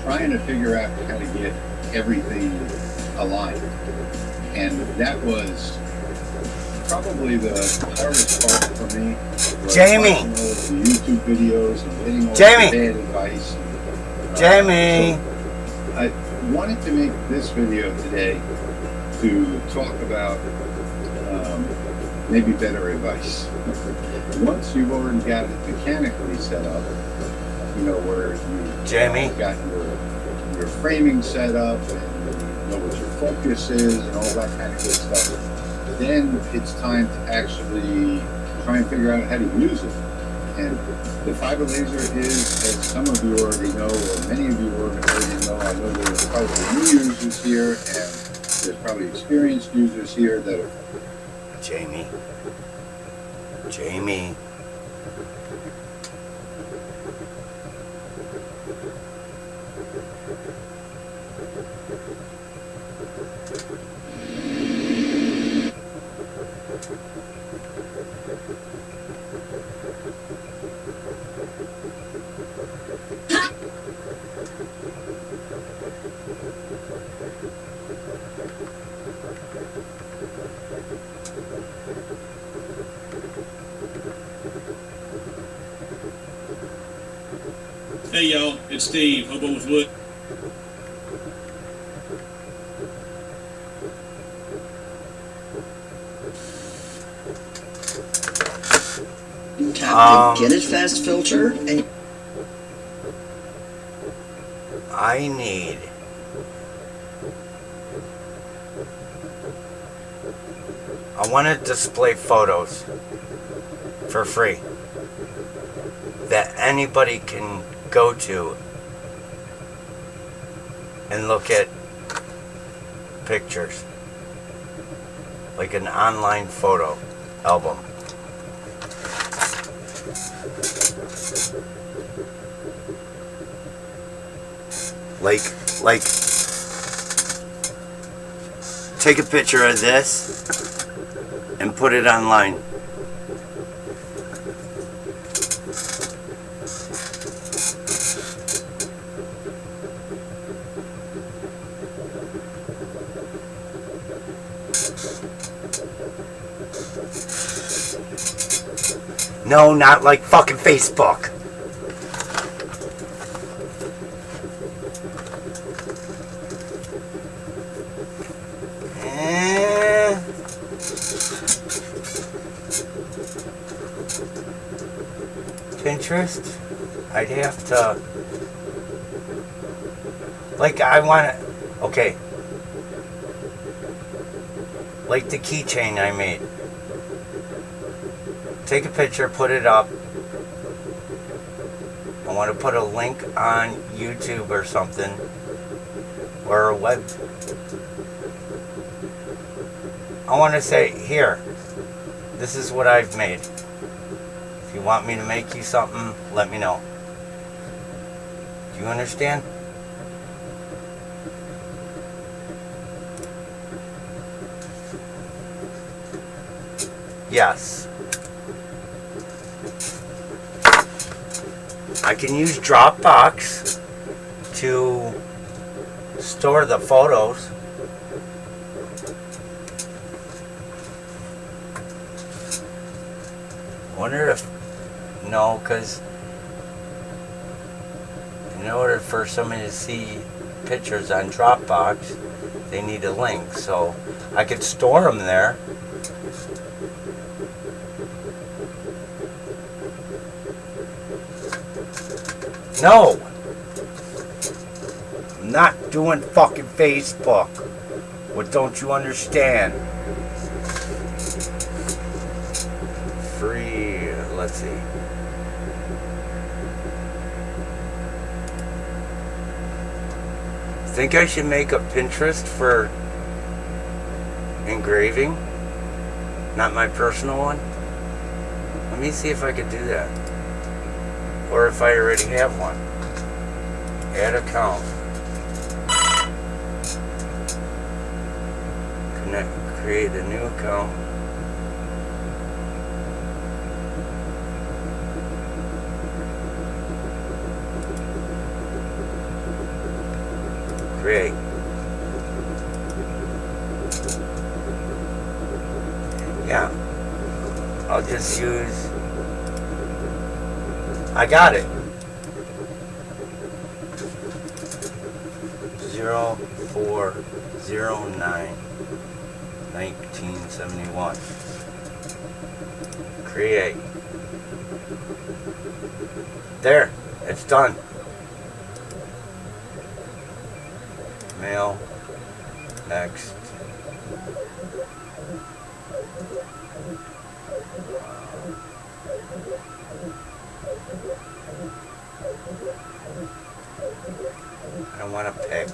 trying to figure out how to get everything aligned. And that was probably the hardest part for me. Jamie! Watching all of the YouTube videos and getting all Jamie! the bad advice. Jamie! So I wanted to make this video today to talk about maybe better advice. Once you've already got it mechanically set up, you know, where you've got your framing set up and you know what your focus is and all that kind of good stuff, then it's time to actually try and figure out how to use it. And the fiber laser is, as some of you already know, or many of you already know, I know there's probably new users here, and there's probably experienced users here that are... Jamie. Hey y'all, it's Steve, Hobo with Wood. You have to get it fast filter and I want to display photos for free that anybody can go to and look at pictures, like an online photo album. Like take a picture of this and put it online. No, not like fucking Facebook. Pinterest? I'd have to... Like, I want to... Okay. Like the keychain I made. Take a picture, put it up. I want to put a link on YouTube or something. Or a web... I want to say, here, this is what I've made. If you want me to make you something, let me know. Do you understand? Yes. I can use Dropbox to store the photos. Wonder if... No, because in order for somebody to see pictures on Dropbox, they need a link. So I could store them there. No! I'm not doing fucking Facebook. What don't you understand? let's see. Think I should make a Pinterest for engraving? Not my personal one? Let me see if I could do that. Or if I already have one. Add account. Create a new account. Create. Yeah. I'll just use. I got it. 0409/1971. Create. There. It's done. Mail. Next. I don't want to pick.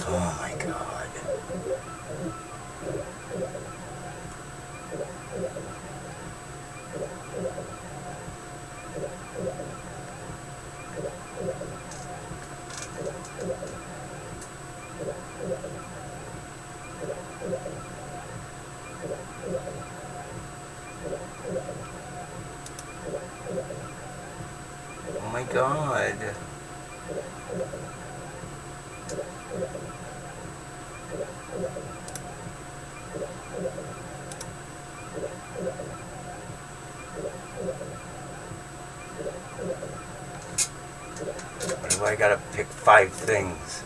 Oh my God. Oh my God. What do I gotta pick 5 things?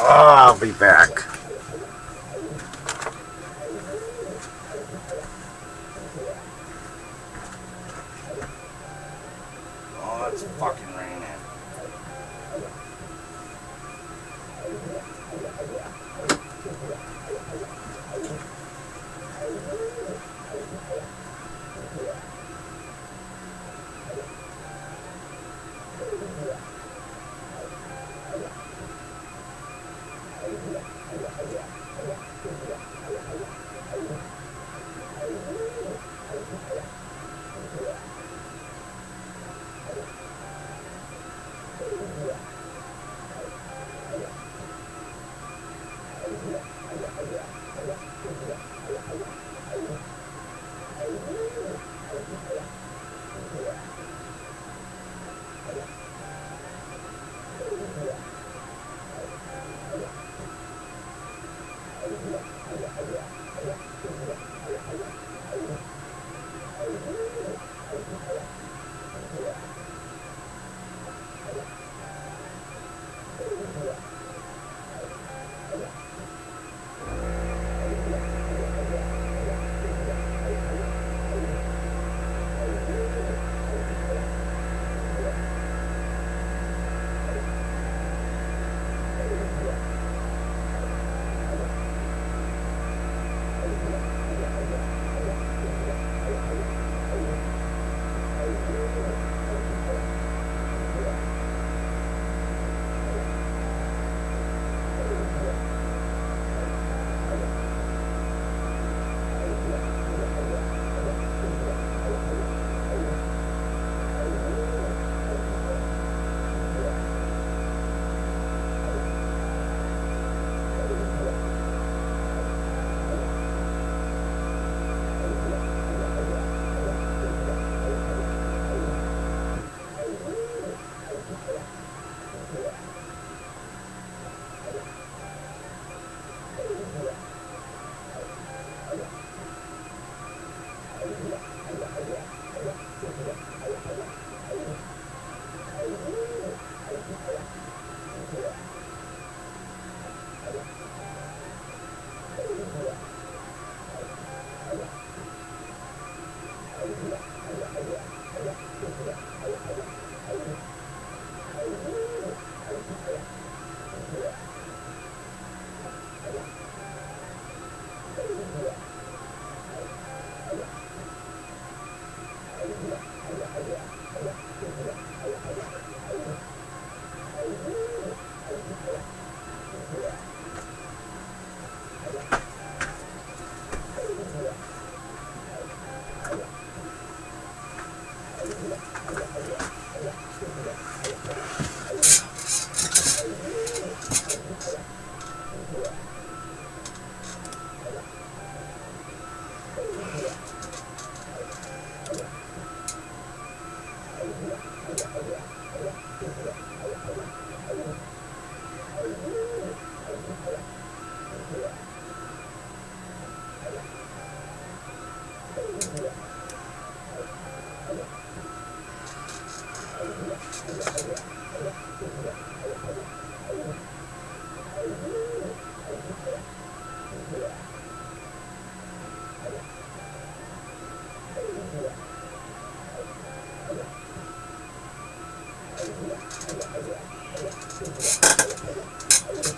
Oh, I'll be back. Oh, it's fucking raining.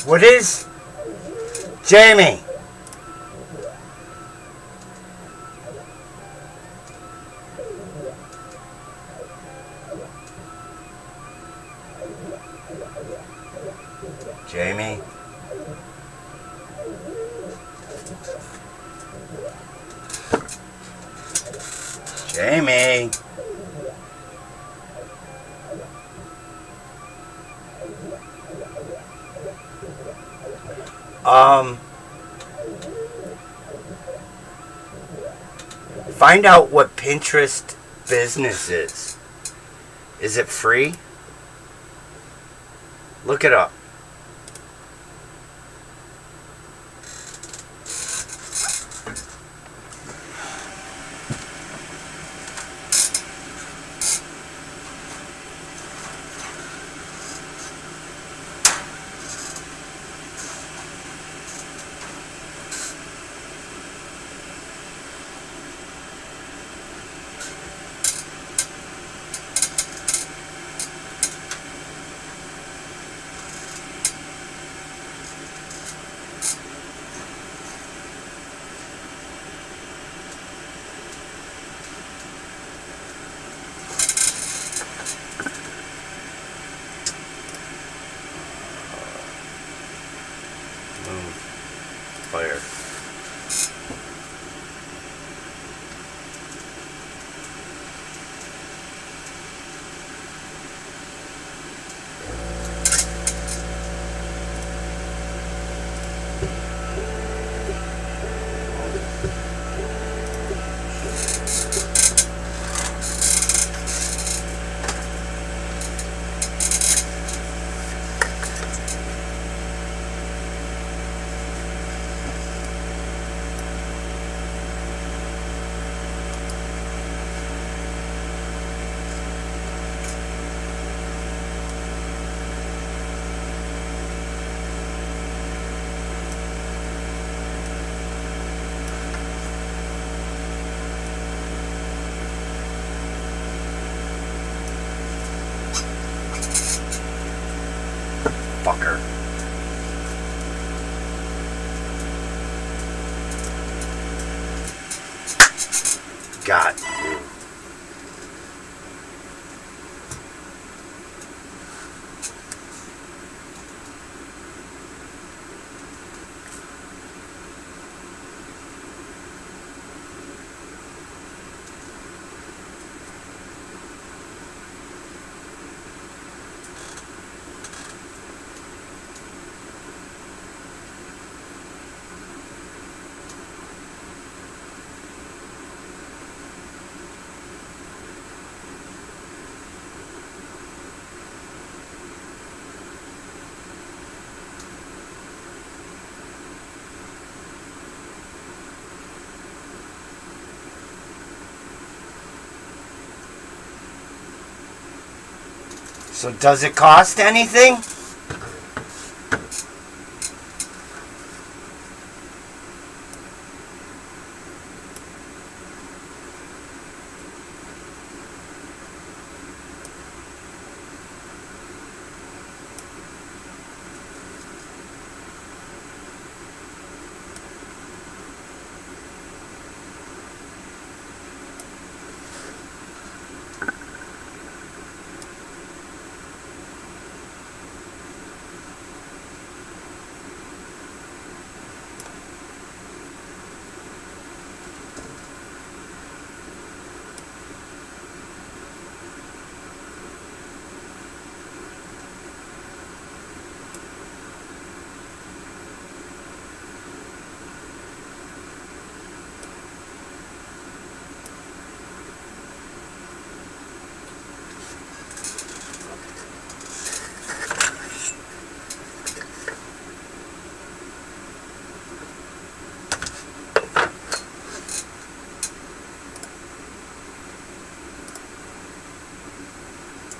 What is? Jamie. Jamie. Jamie. Find out what Pinterest business is. Is it free? Look it up. Fire. Fucker. Got you. So does it cost anything?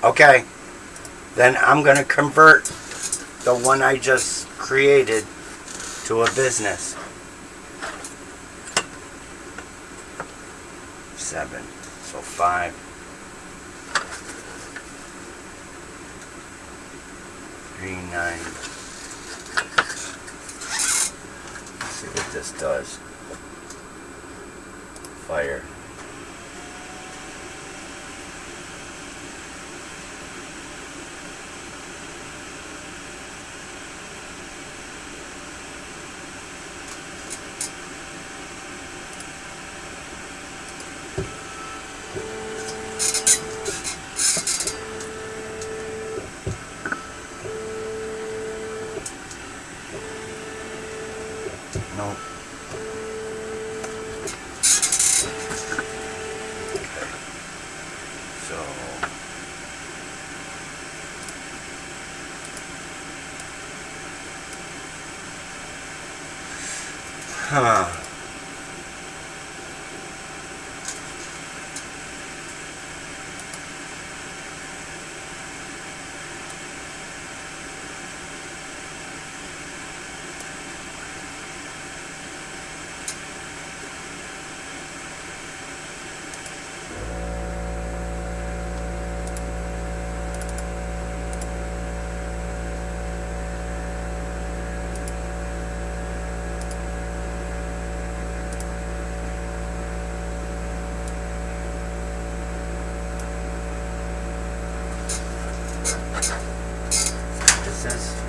Okay. Then I'm going to convert the one I just created to a business. 7. So 5. 3, 9. Let's see what this does. Fire. Nope. So this is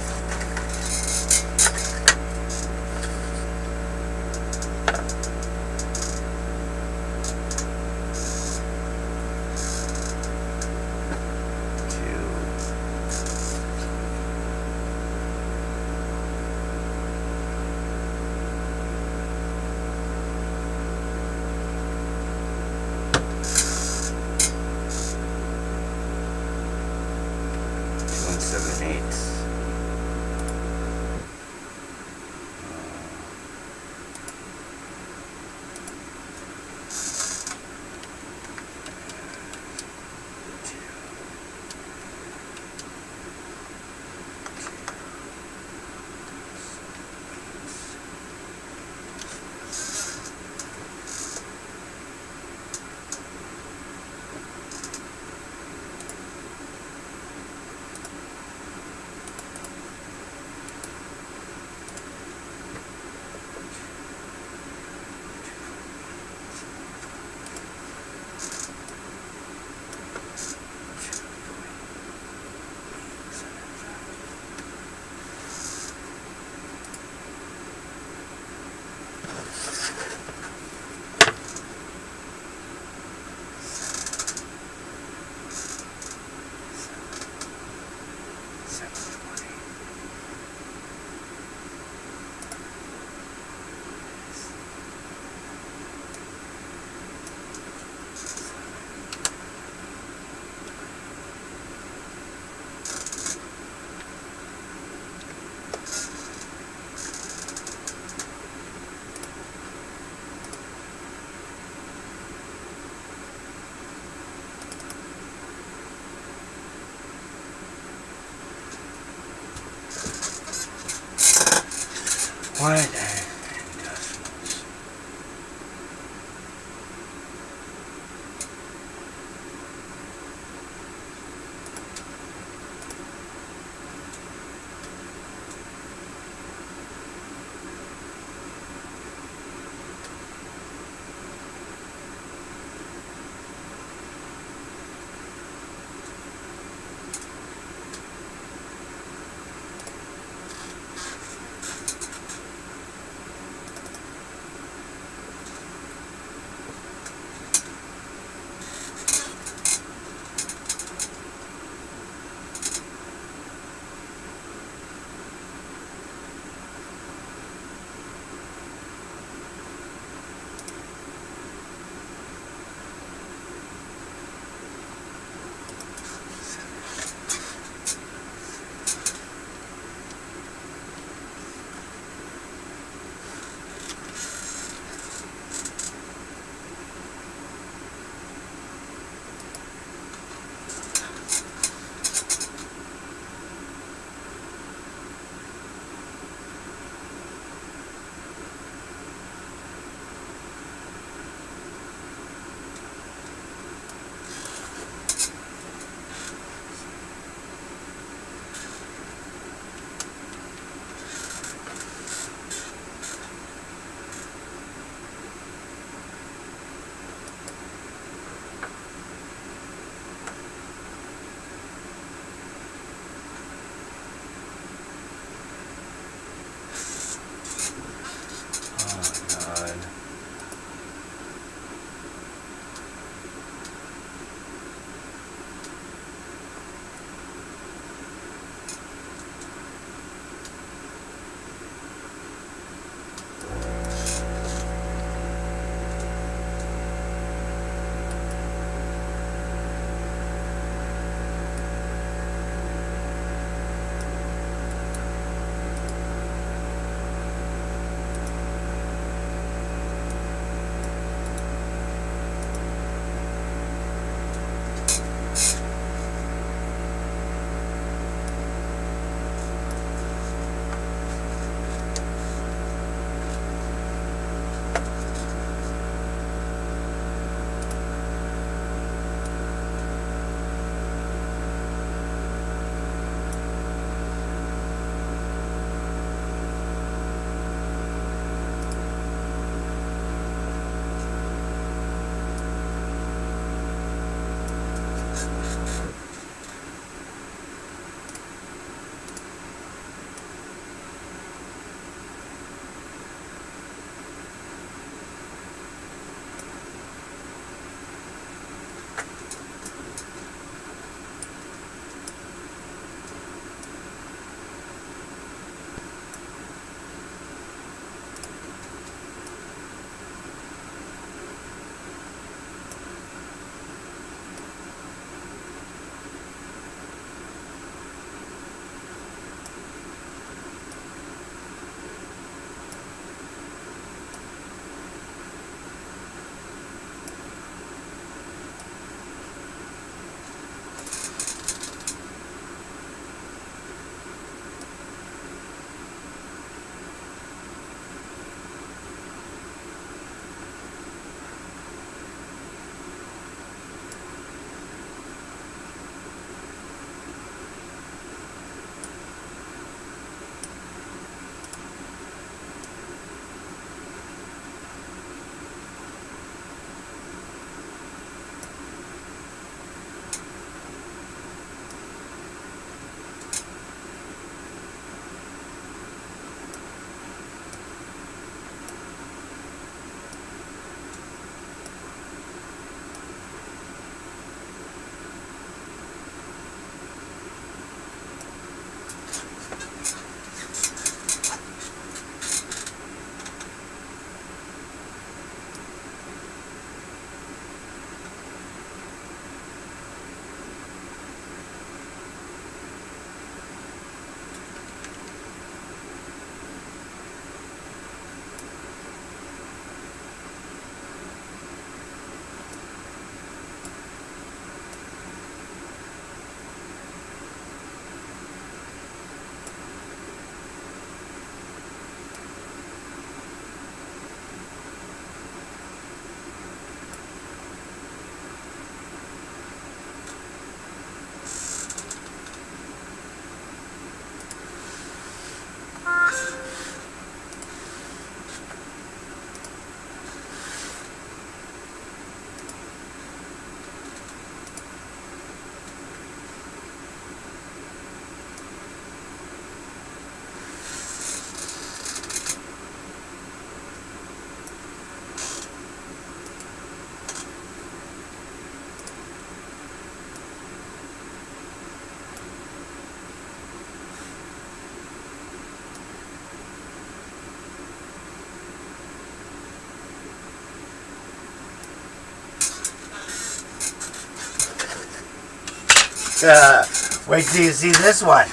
Wait till you see this one.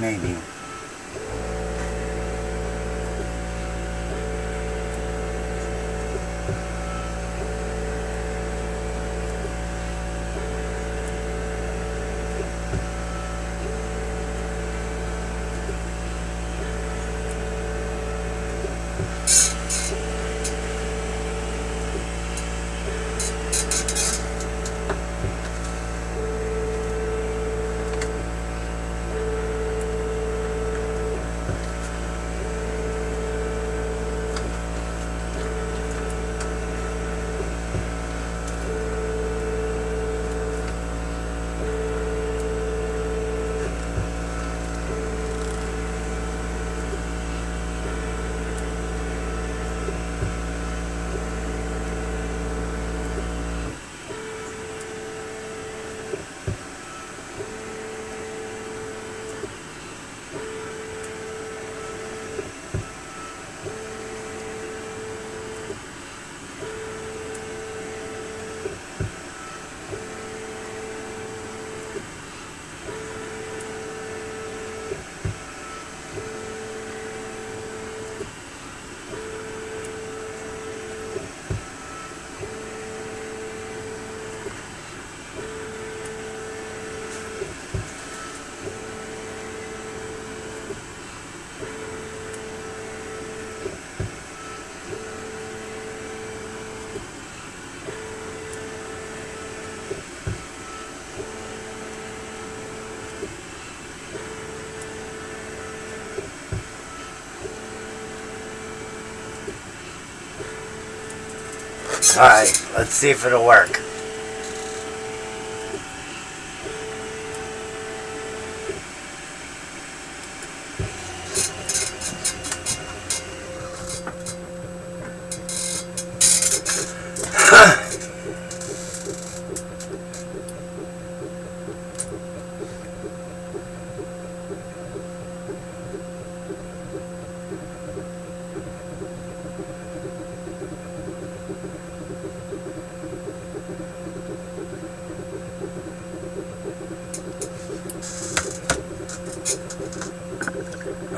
Maybe. Alright, let's see if it'll work.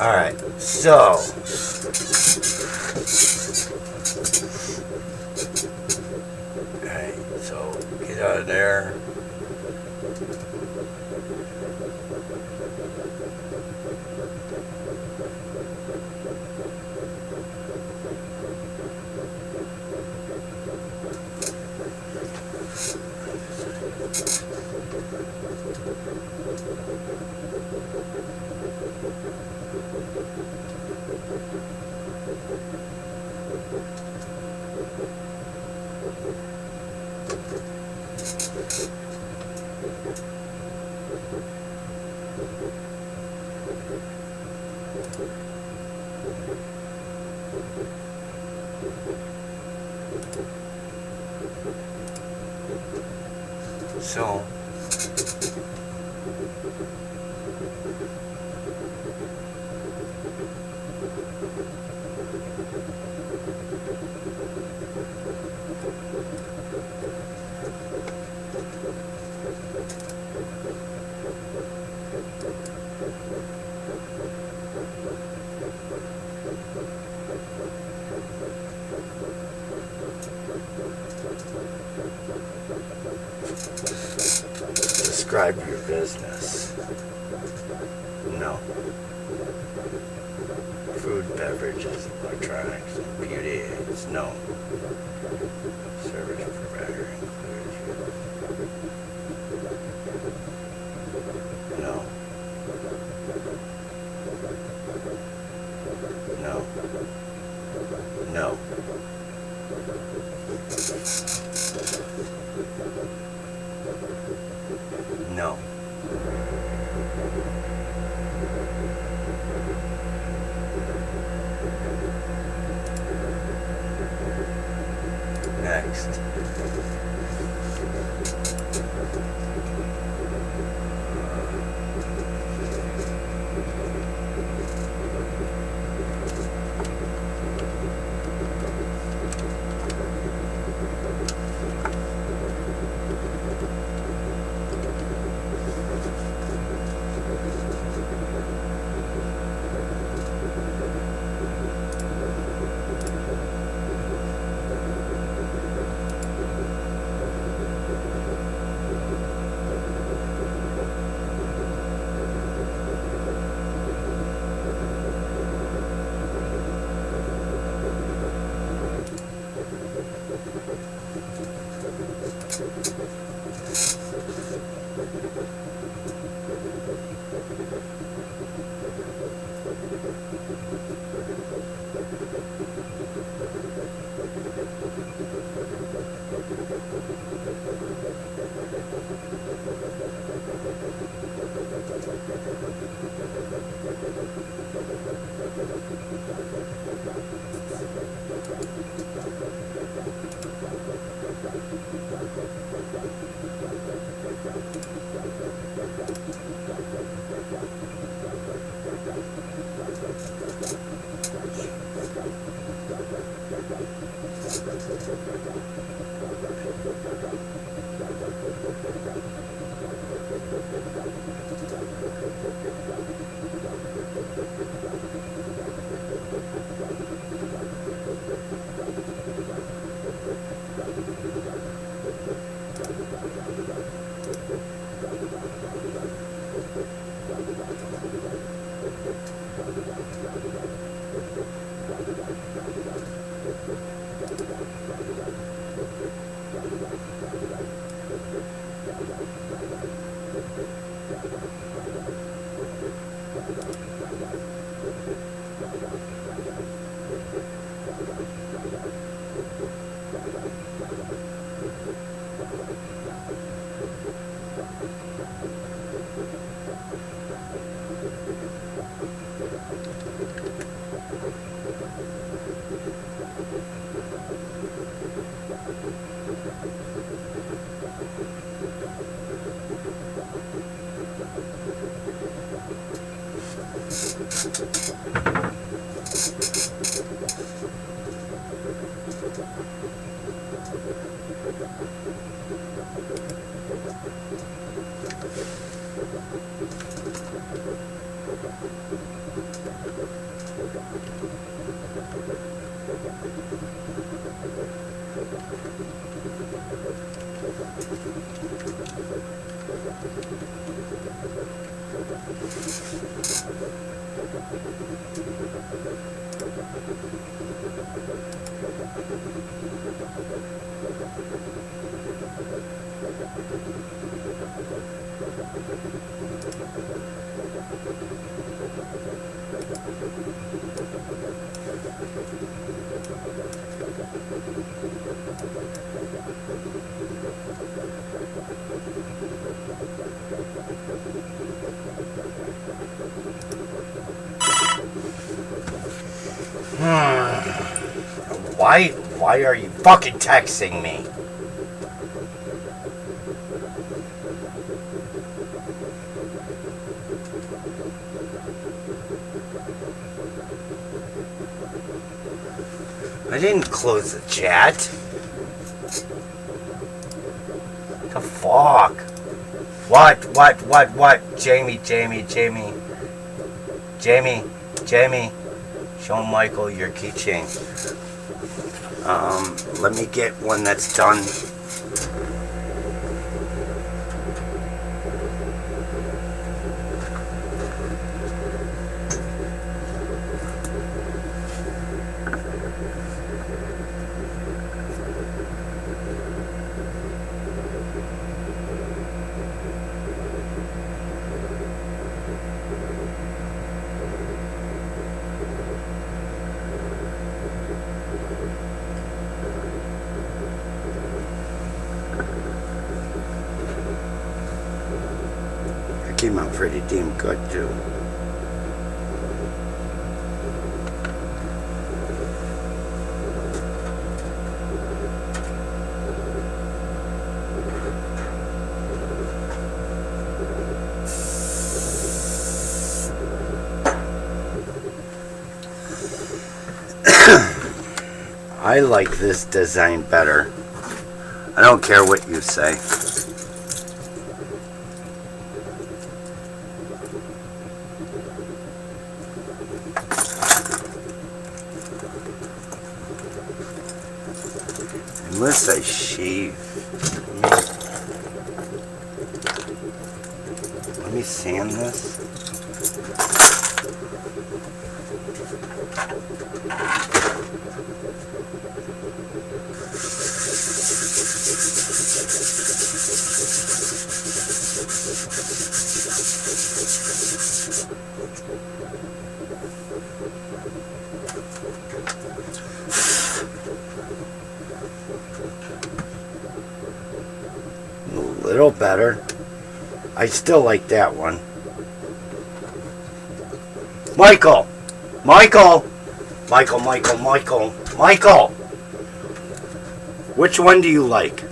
Alright, so get out of there. So describe your business. No. Food, beverages, electronics, beauty aids. No. Service provider includes you. No. No. No. No. Next. Why are you fucking texting me? I didn't close the chat. The fuck? What? Jamie. Show Michael your keychain. Let me get one that's done. Came out pretty damn good too. I like this design better. I don't care what you say. Unless I shave. Let me sand this. A little better. I still like that one. Michael! Which one do you like?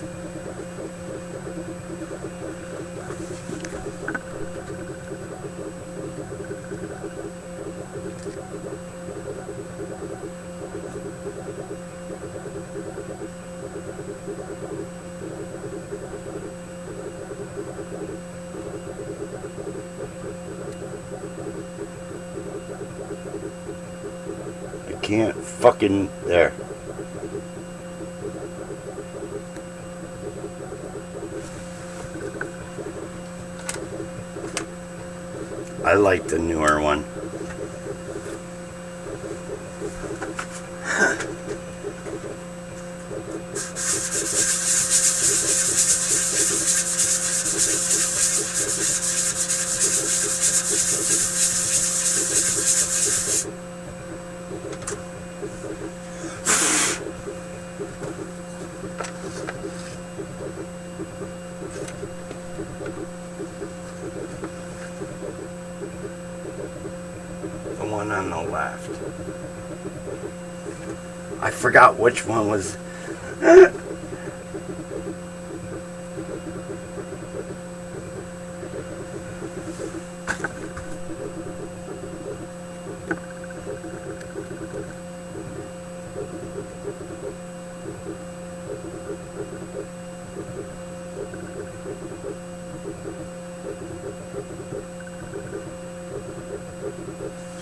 Can't fucking there. I like the newer one. one on the left. I forgot which one was.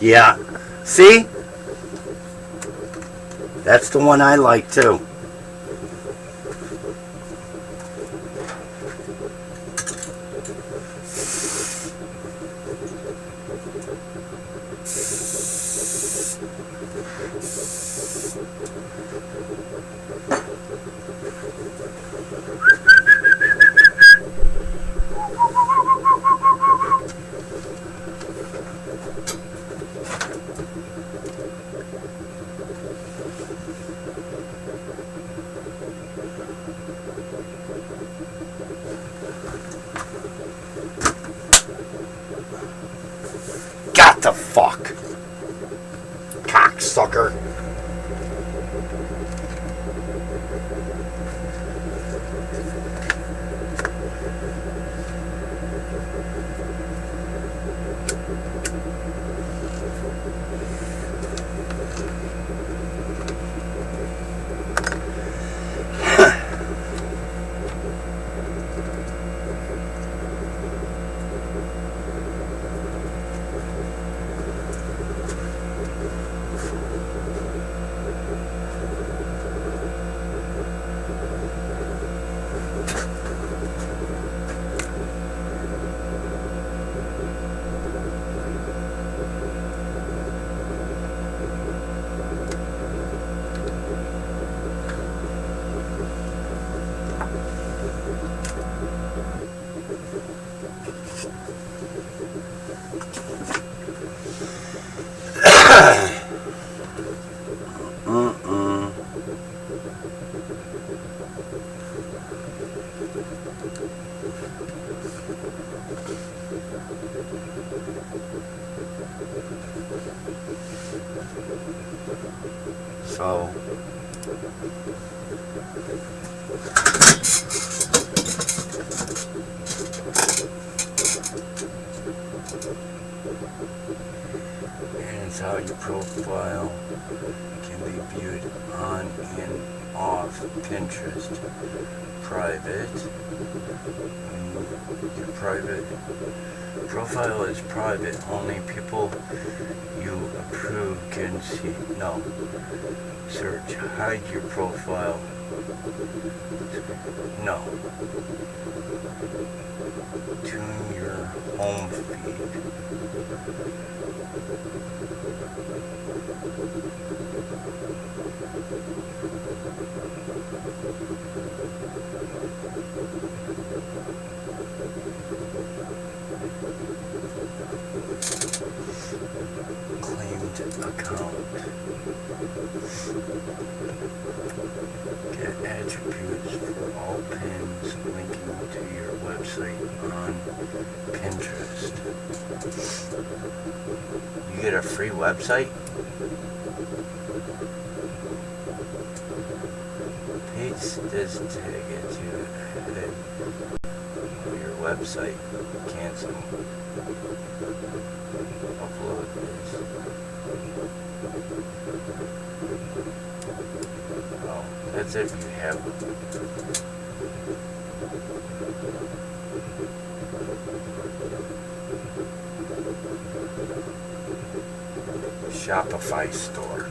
Yeah. See? That's the one I like too. Got the fuck. Cocksucker. So here's how your profile can be viewed on and off Pinterest. Private. Your private profile is private. Only people you approve can see. No. Search. Hide your profile. No. Tune your home feed. Claimed account. Get attributes for all pins linking to your website on Pinterest. You get a free website? Paste this tag into head of your website. Cancel. Upload this. Oh, that's if you have Shopify store.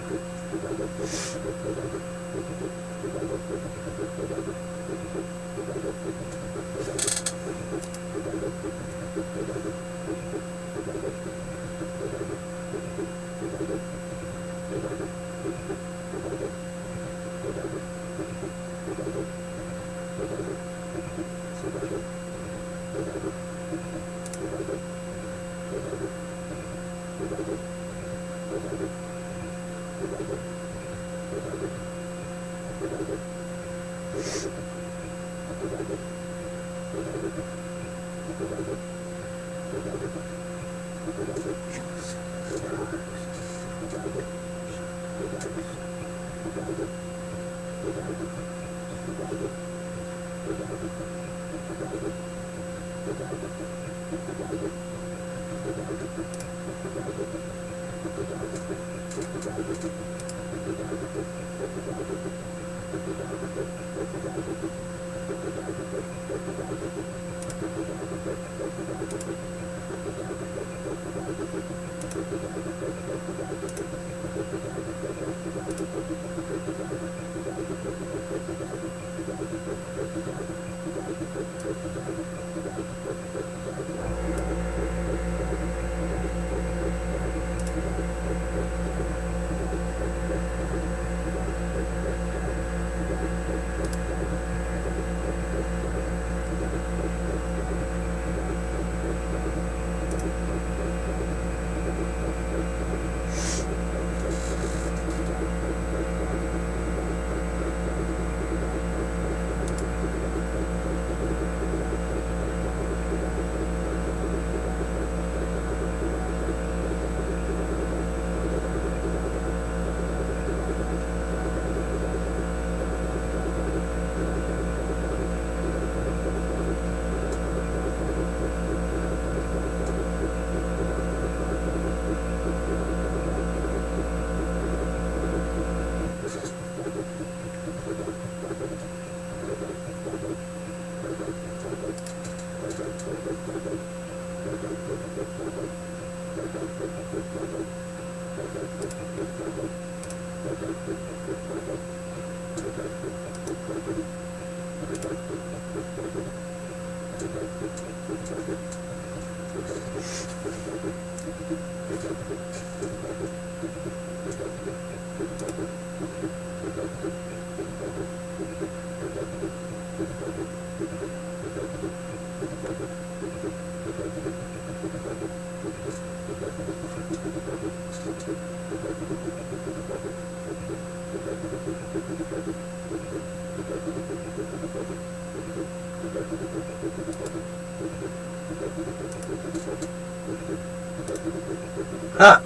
Huh.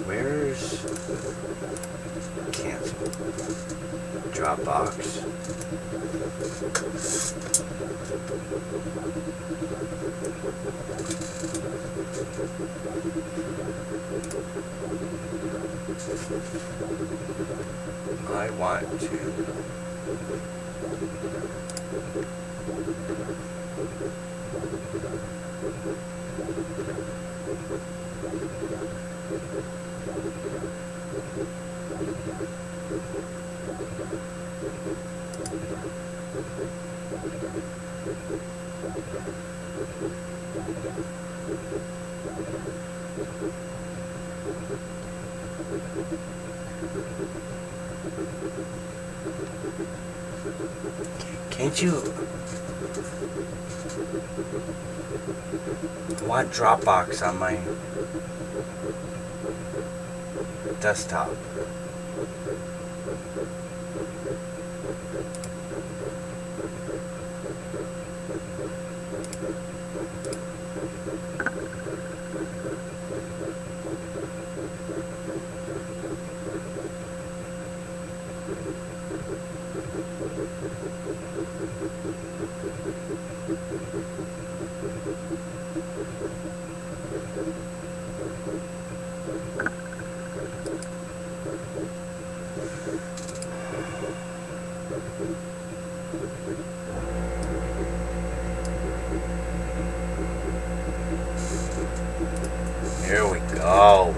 Where's cancel? Dropbox. I want to. Can't you? I want Dropbox on my desktop. Go.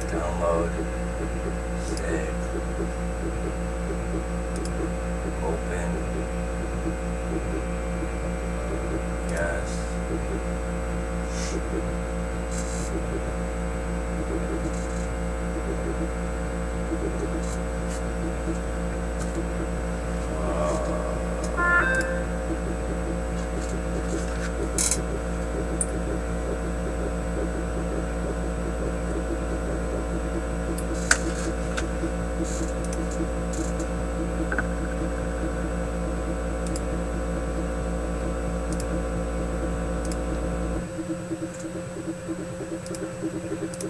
Download. Save. Open. Yes.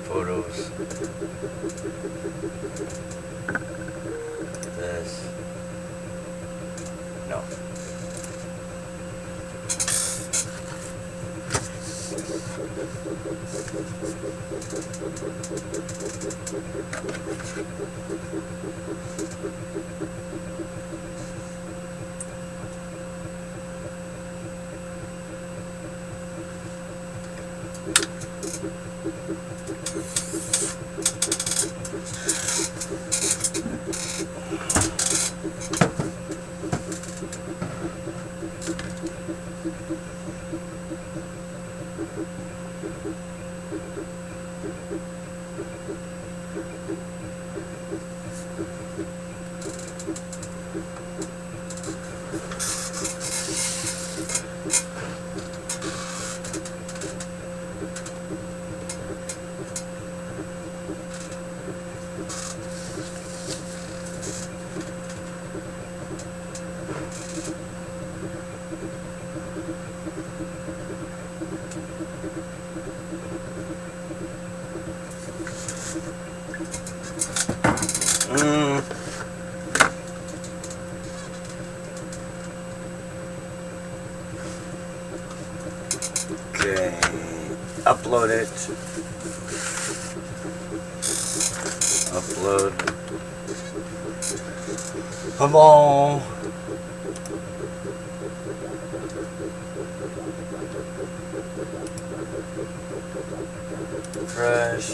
Photos. This. No. Okay, upload it. Upload. Come on. Fresh.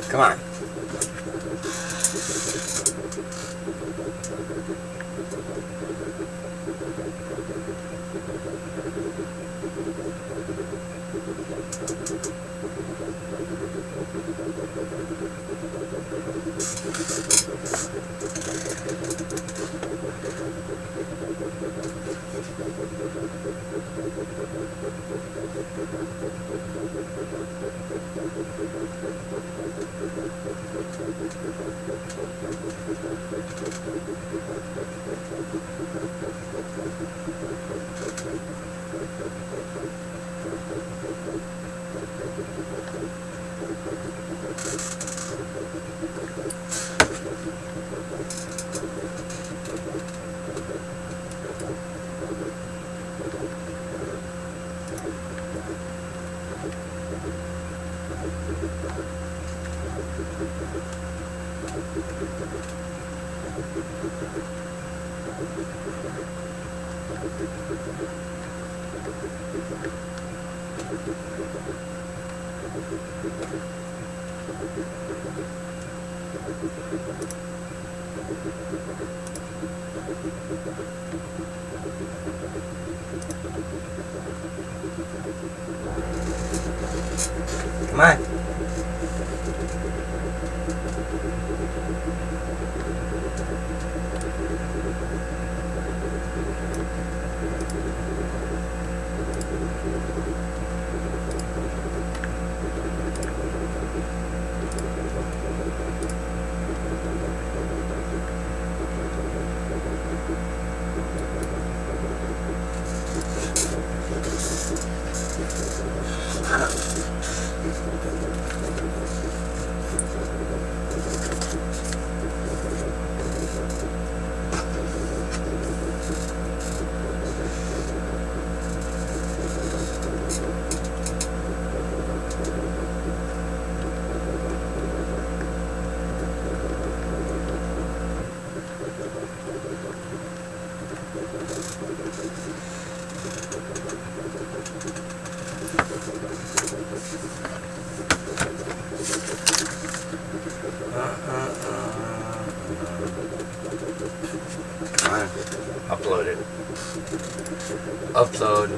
Come on. Come on. Upload.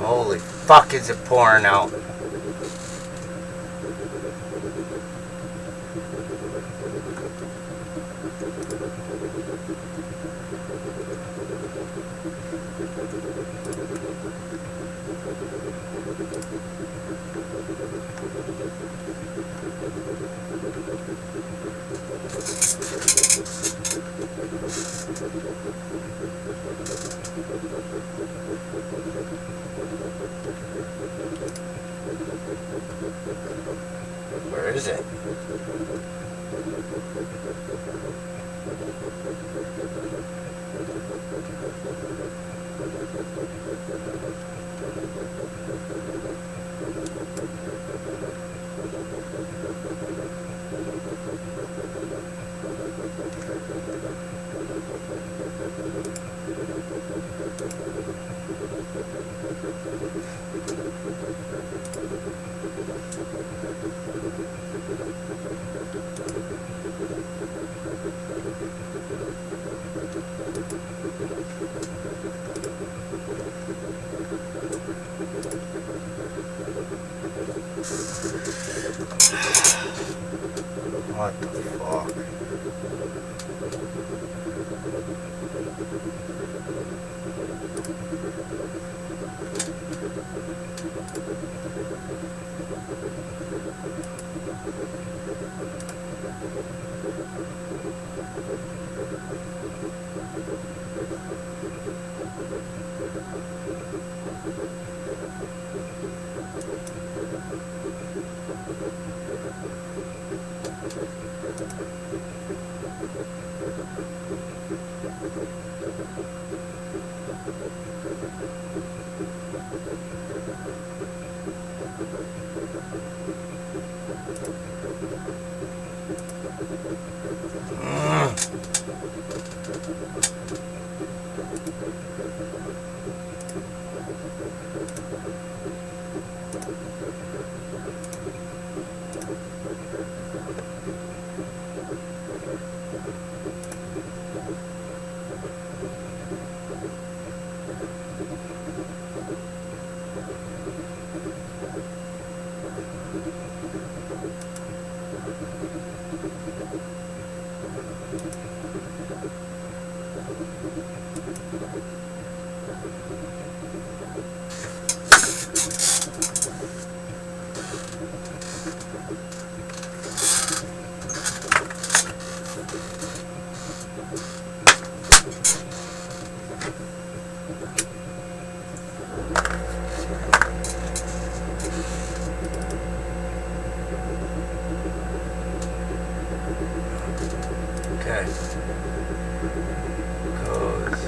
Holy fuck, is it pouring out? Where is it? What the fuck? Okay. Goes.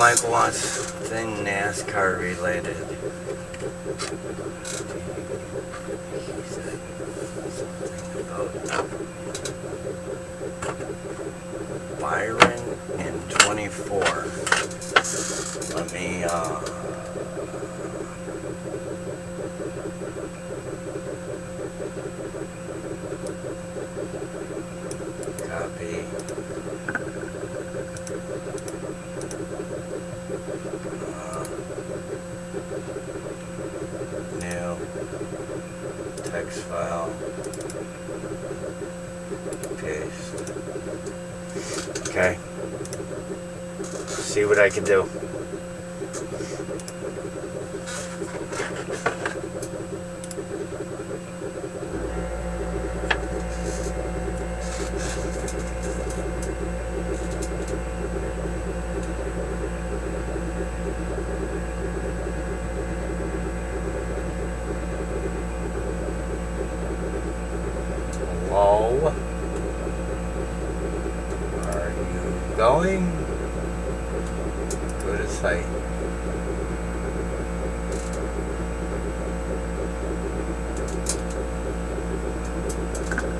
Mike wants something NASCAR related. He said something about Byron in 24. Let me, copy. New text file. Paste. Okay. See what I can do. Hello? Are you going? Go to site.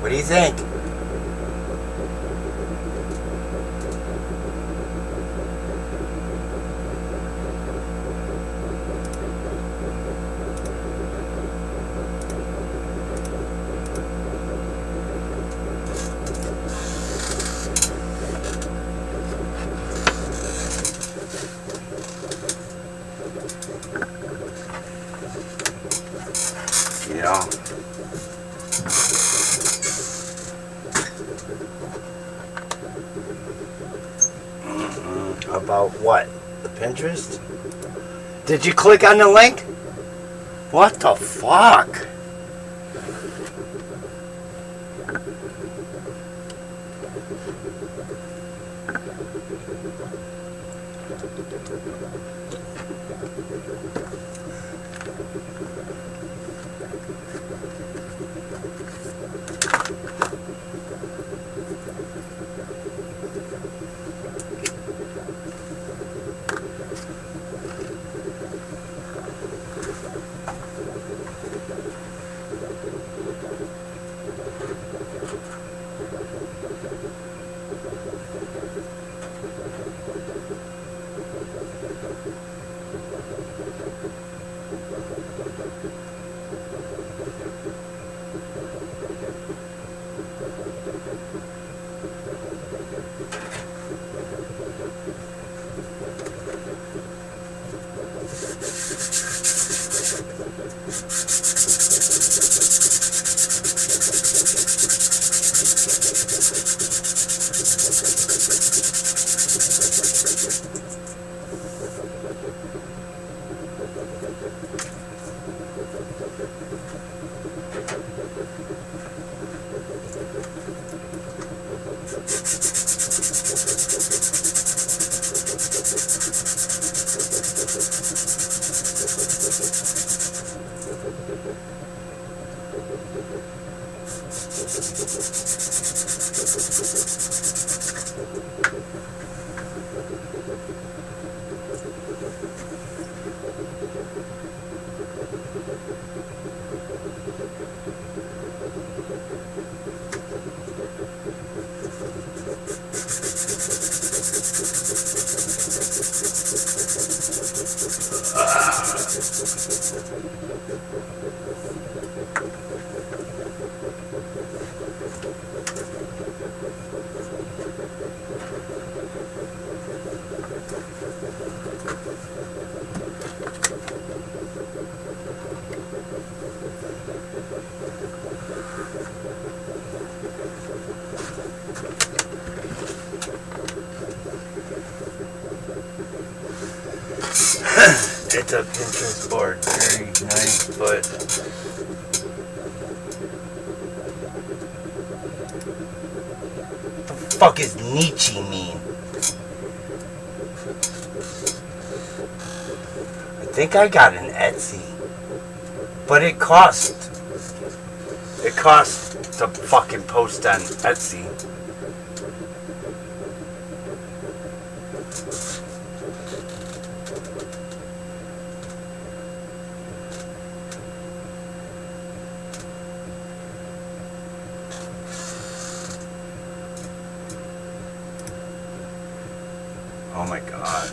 What do you think? Yeah. About what? The Pinterest? Did you click on the link? What the fuck? It's a Pinterest board. Very nice, but what the fuck is Nietzsche mean? I think I got an Etsy. But it cost to fucking post on Etsy. Oh my god.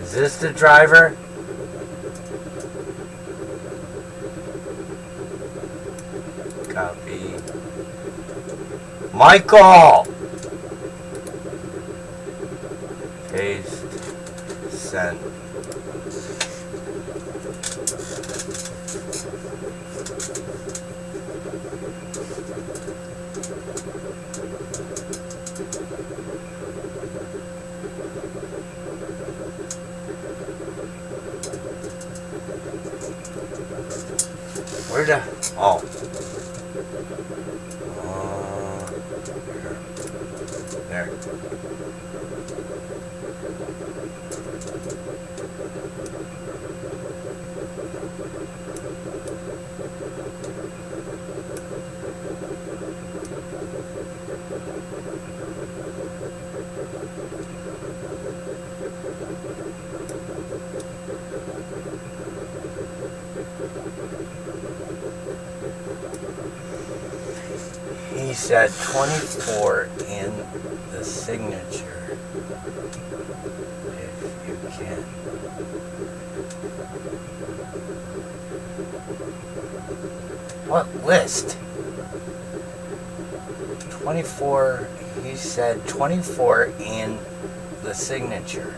Is this the driver? Copy. Michael! Paste. Send. Where the... Oh. There. He said 24 in the signature, if you can. What list? 24, he said 24 in the signature.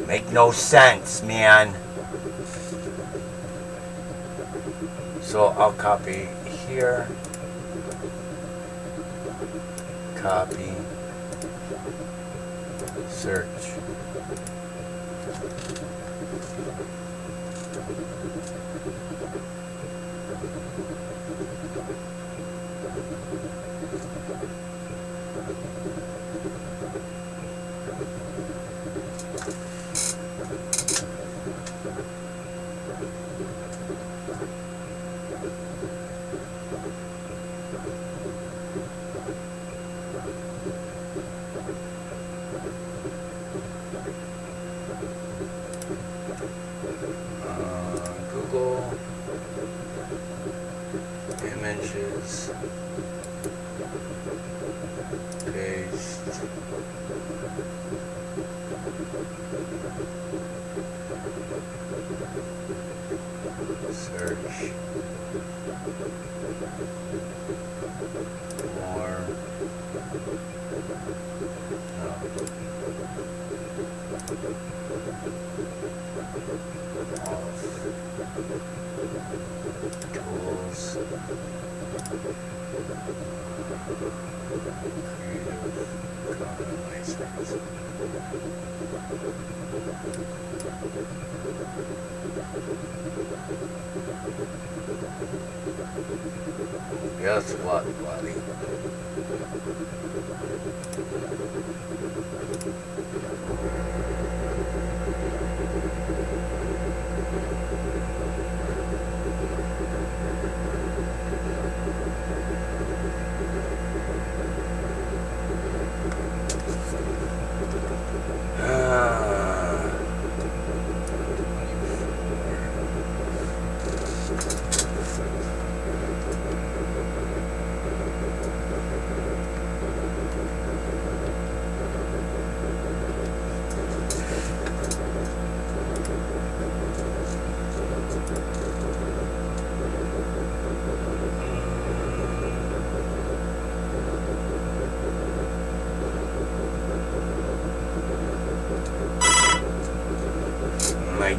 Make no sense, man. So I'll copy here. Copy. Search. Google images, paste, search, more, tools, creative common license. Guess what, buddy?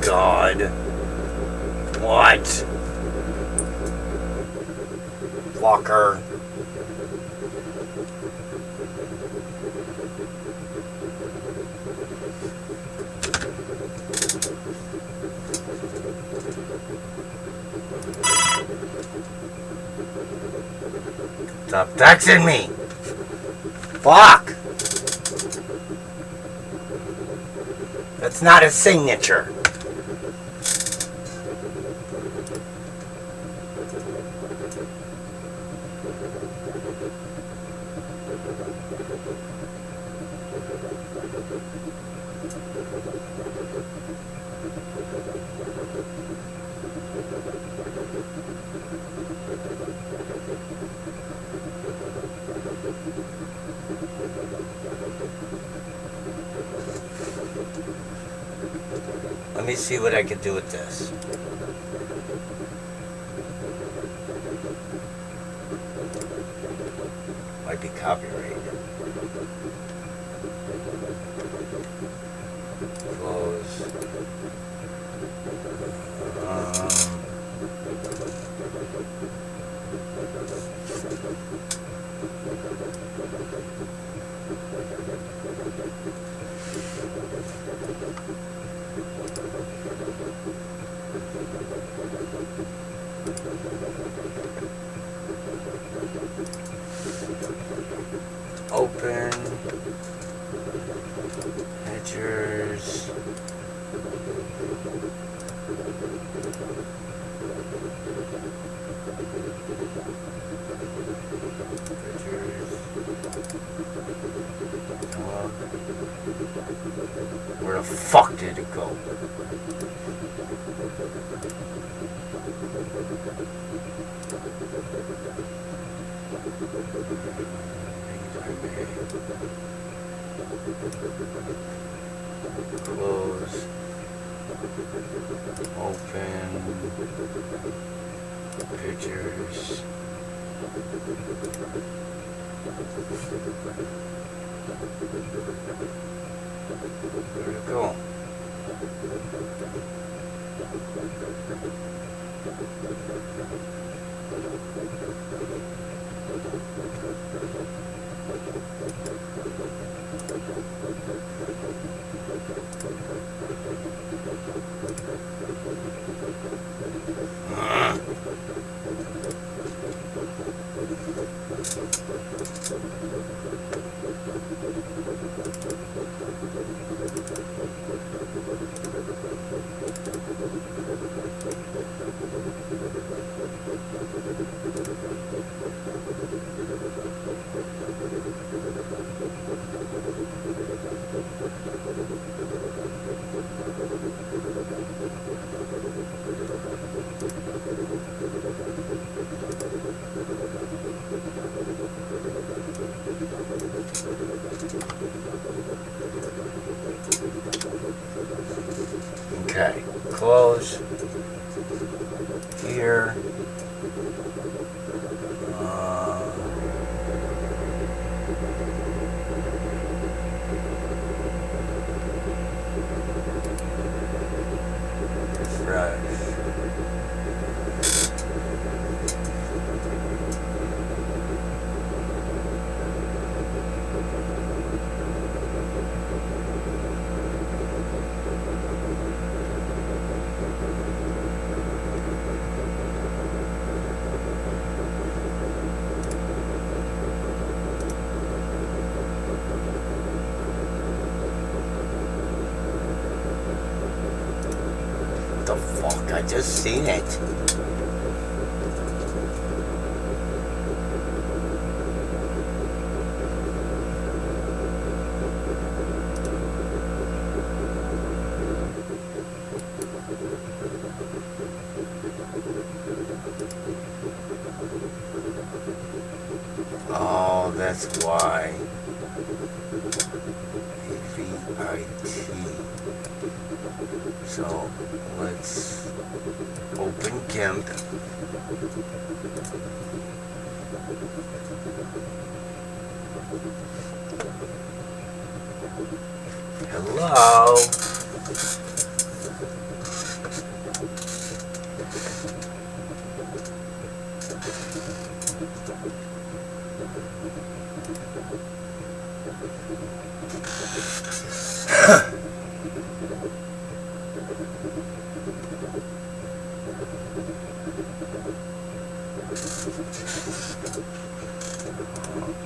god. What? Walker. Stop texting me! Fuck! That's not a signature. Let me see what I can do with this. Might be copyrighted. Close. Open pictures. Where the fuck did it go? Close. Open. Pictures. Where'd it go? Okay, close here. Refresh. The fuck? I just seen it. Oh, that's why. VIT. So let's open GIMP. Hello.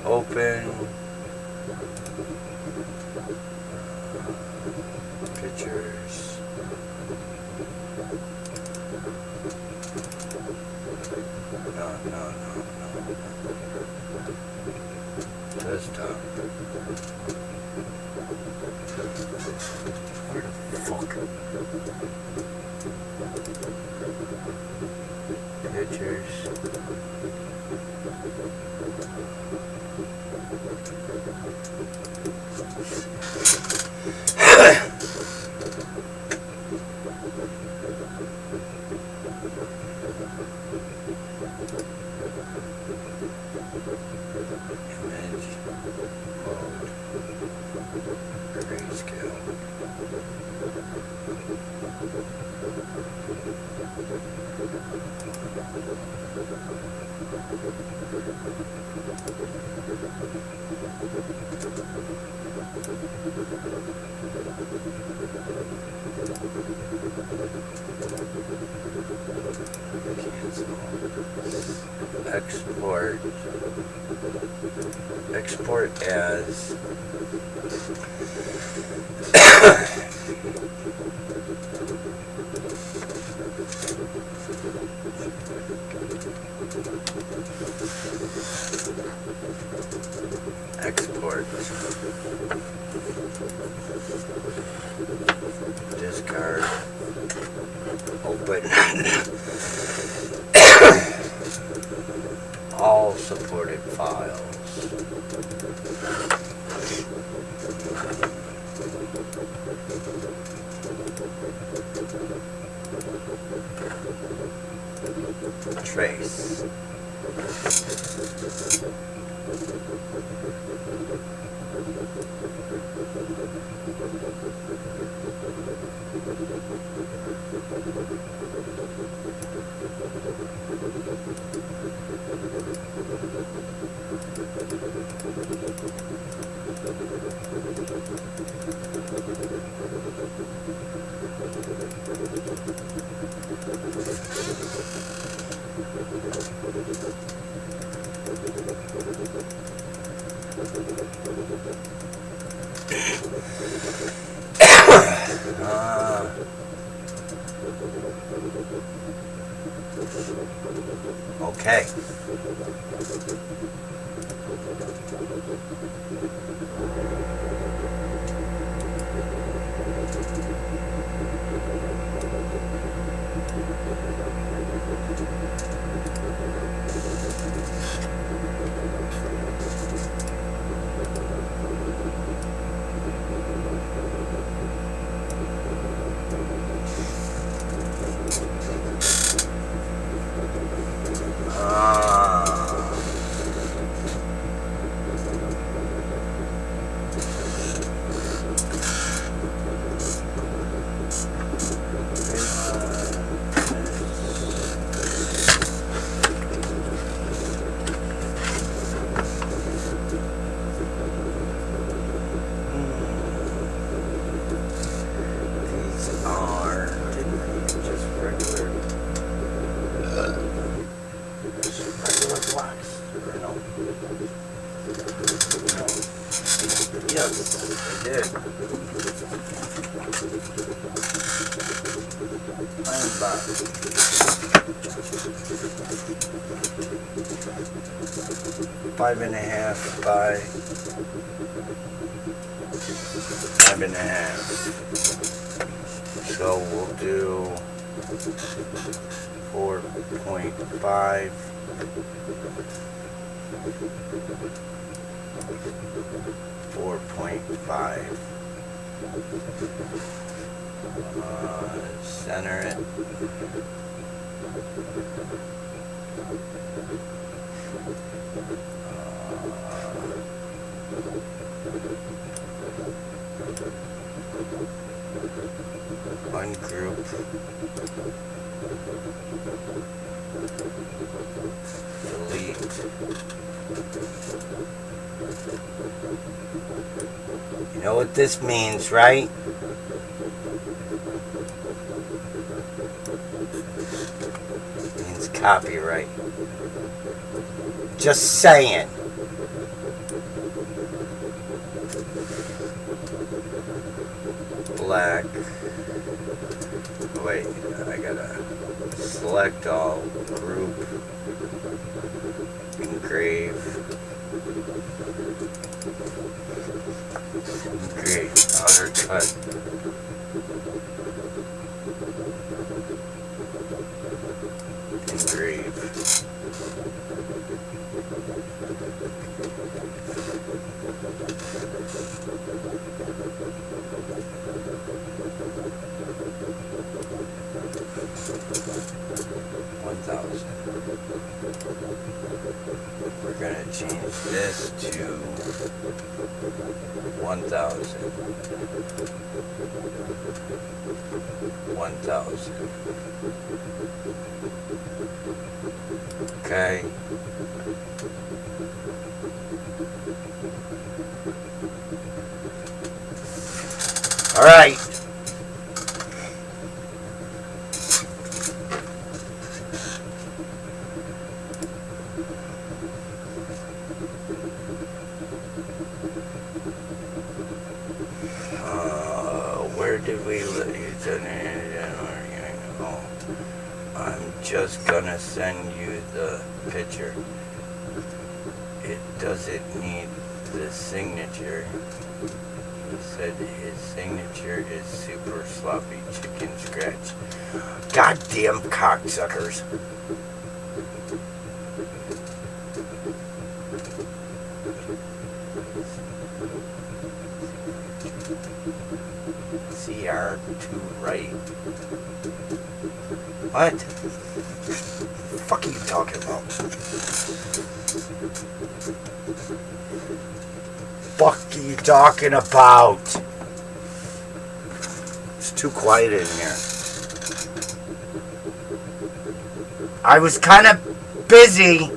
Open pictures. No. Desktop. Where the fuck? Pictures. Export as export discard open all supported files. Trace. Okay. Yes, I did. I am back. 5.5 by 5.5. So we'll do 4.5. 4.5. Center it. Ungroup. Delete. You know what this means, right? It means copyright. Just saying. Black. Wait, I gotta select all, group, engrave, outer cut. Engrave. We're gonna change this to 1,000. 1,000. Okay. All right. Where did we live? I'm just gonna send you the picture. It doesn't need the signature. He said his signature is super sloppy chicken scratch. Goddamn cocksuckers. CR2 right. What? The fuck are you talking about? Fuck are you talking about? It's too quiet in here. I was kind of busy,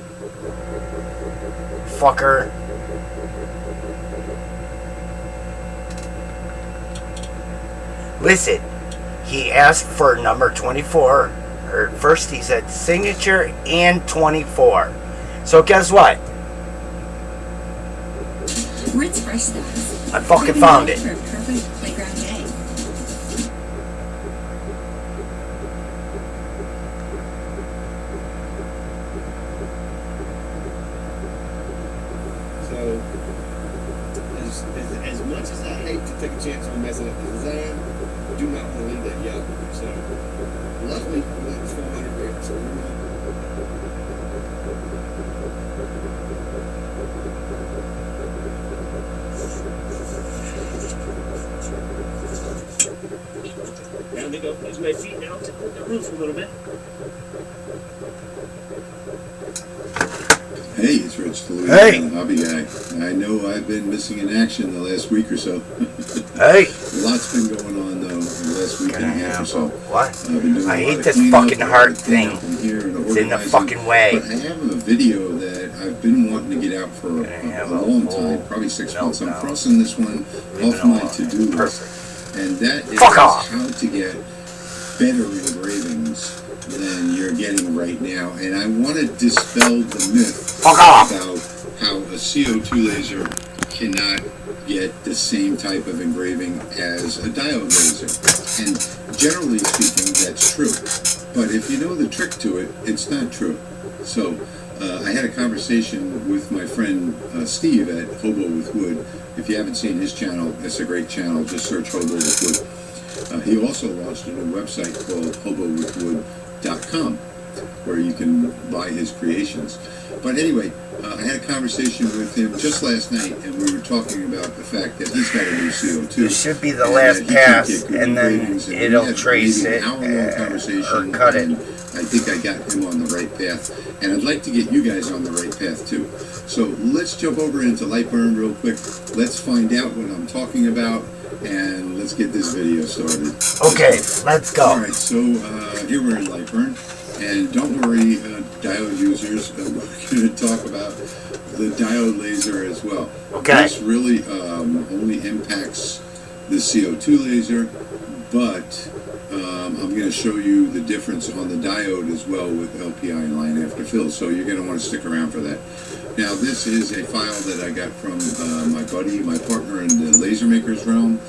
fucker. Listen, he asked for number 24. Or first he said signature and 24. So guess what? Ritz Fresh Stars. I fucking found it. For a perfect playground day. So, as much as I hate to take a chance on messing up the design, I do not want to leave that yellow. So, luckily, it was 400 grit, so we're not. There we go. There's my feet now. The roof a little bit. Hey, it's Rich, the Hey. hobby guy. I know I've been missing in action the last week or so. Hey. Lots been going on though the last week and a half or so. What? I've been doing I a lot hate of this cleanup, fucking a lot heart of thing. cleanup in here and It's in the organizing. fucking way. But I have a video that I've been wanting to get out for a long time, probably 6 months. I'm crossing this one off my to-do list. And that is Fuck off. how to get better engravings than you're getting right now. And I want to dispel the myth about how a CO2 laser cannot get the same type of engraving as a diode laser. And generally speaking, that's true. But if you know the trick to it, it's not true. So I had a conversation with my friend Steve at Hobo with Wood. If you haven't seen his channel, it's a great channel. Just search Hobo with Wood. He also launched a new website called hobowithwood.com where you can buy his creations. But anyway, I had a conversation with him just last night, and we were talking about the fact that he's got a new CO2. It should be the last pass, and then it'll trace it or cut it. I think I got him on the right path, and I'd like to get you guys on the right path too. So let's jump over into Lightburn real quick. Let's find out what I'm talking about, and let's get this video started. Okay, let's go. All right, so here we're in Lightburn, and don't worry, diode users, we're going to talk about the diode laser as well. Okay. This really only impacts the CO2 laser, but I'm going to show you the difference on the diode as well with LPI and line after fill, so you're going to want to stick around for that. Now, this is a file that I got from my buddy, my partner in the Laser Makers realm.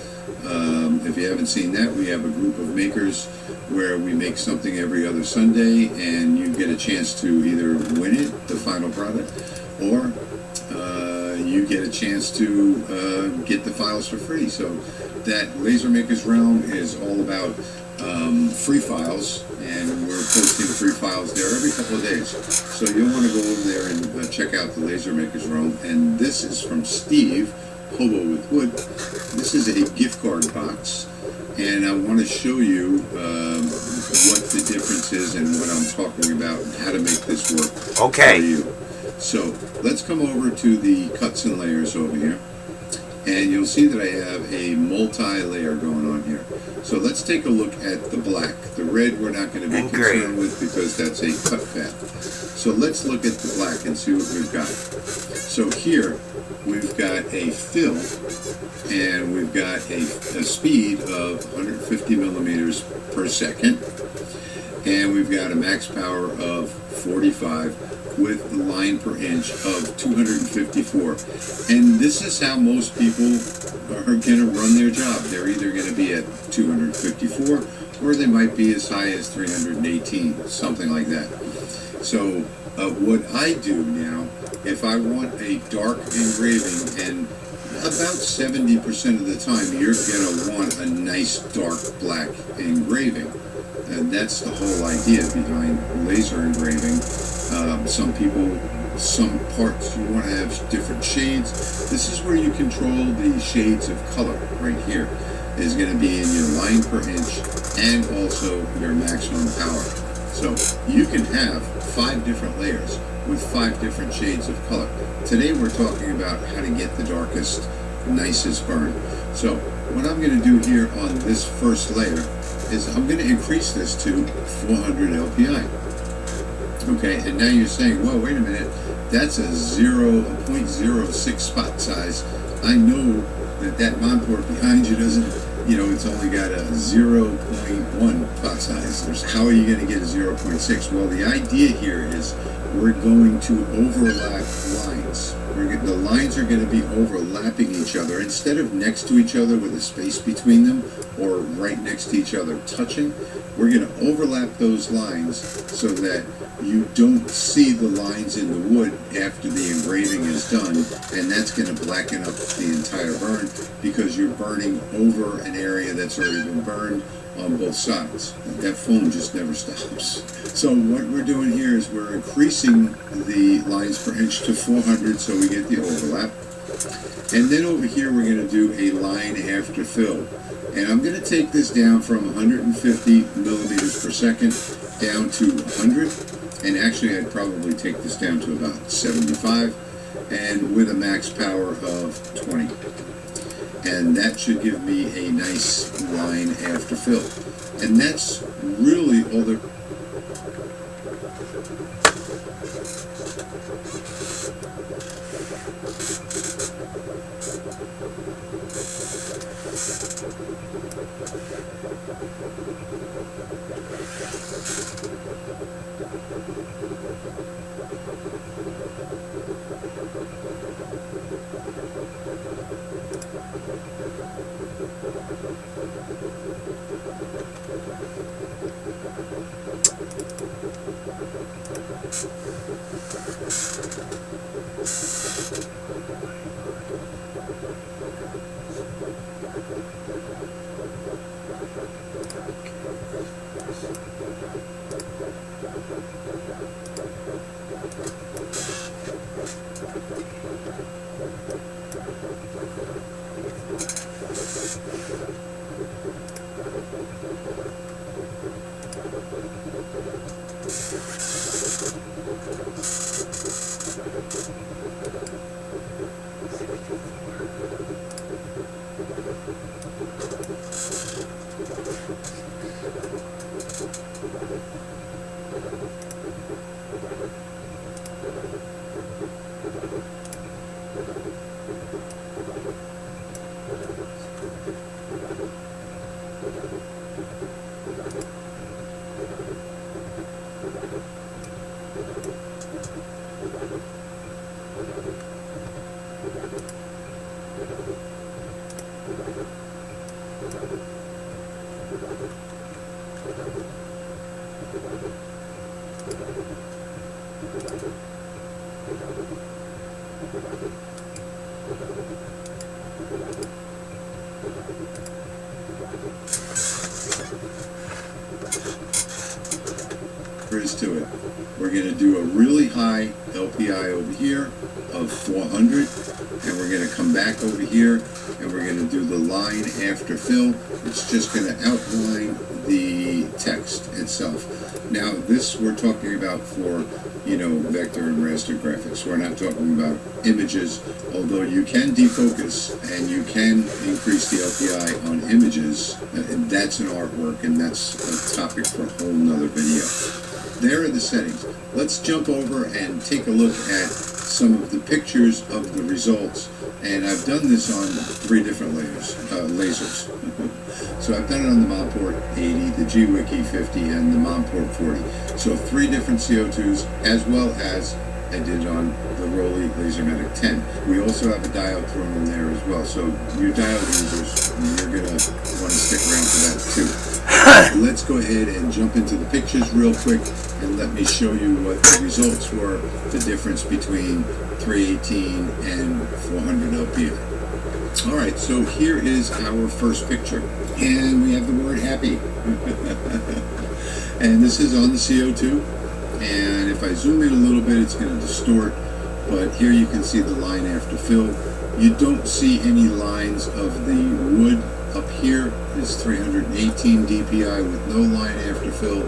If you haven't seen that, we have a group of makers where we make something every other Sunday, and you get a chance to either win it, the final product, or you get a chance to get the files for free. So that Laser Makers realm is all about free files, and we're posting free files there every couple of days. So you'll want to go over there and check out the Laser Makers realm. And this is from Steve, Hobo with Wood. This is a gift card box, and I want to show you what the difference is and what I'm talking about and how to make this work Okay. for you. So let's come over to the cuts and layers over here, and you'll see that I have a multi-layer going on here. So let's take a look at the black. The red we're not going to be concerned with because that's a cut path. So let's look at the black and see what we've got. So here we've got a fill, and we've got a speed of 150 millimeters per second, and we've got a max power of 45 with a line per inch of 254. And this is how most people are going to run their job. They're either going to be at 254 or they might be as high as 318, something like that. So what I do now, if I want a dark engraving, and about 70% of the time you're going to want a nice dark black engraving. And that's the whole idea behind laser engraving. Some people, some parts you want to have different shades. This is where you control the shades of color right here. Is going to be in your line per inch and also your maximum power. So you can have 5 different layers with 5 different shades of color. Today we're talking about how to get the darkest, nicest burn. So what I'm going to do here on this first layer is I'm going to increase this to 400 LPI. Okay, and now you're saying, well, wait a minute, that's a 0.06 spot size. I know that mod port behind you doesn't, it's only got a 0.1 spot size. How are you going to get a 0.6? Well, the idea here is we're going to overlap lines. The lines are going to be overlapping each other. Instead of next to each other with a space between them or right next to each other touching, we're going to overlap those lines so that you don't see the lines in the wood after the engraving is done, and that's going to blacken up the entire burn because you're burning over an area that's already been burned on both sides. That foam just never stops. So what we're doing here is we're increasing the lines per inch to 400 so we get the overlap. And then over here we're going to do a line after fill. And I'm going to take this down from 150 millimeters per second down to 100. And actually I'd probably take this down to about 75 and with a max power of 20. And that should give me a nice line after fill. And that's really all there. Is to it. We're going to do a really high LPI over here of 400, and we're going to come back over here and we're going to do the line after fill. It's just going to outline the text itself. Now this we're talking about for, you know, vector and raster graphics. We're not talking about images, although you can defocus and you can increase the LPI on images. And that's an artwork, and that's a topic for a whole nother video. There are the settings. Let's jump over and take a look at some of the pictures of the results. And I've done this on 3 different lasers. So I've done it on the Monport 80, the GWiki 50, and the Monport 40. So 3 different CO2s, as well as I did on the Rolly LaserMatic 10. We also have a diode thrown in there as well. So you diode users, you're going to want to stick around for that too. Let's go ahead and jump into the pictures real quick and let me show you what the results were, the difference between 318 and 400 LPI. Alright, so here is our first picture. And we have the word happy. And this is on the CO2. And if I zoom in a little bit, it's going to distort. But here you can see the line after fill. You don't see any lines of the wood. Up here is 318 DPI with no line after fill.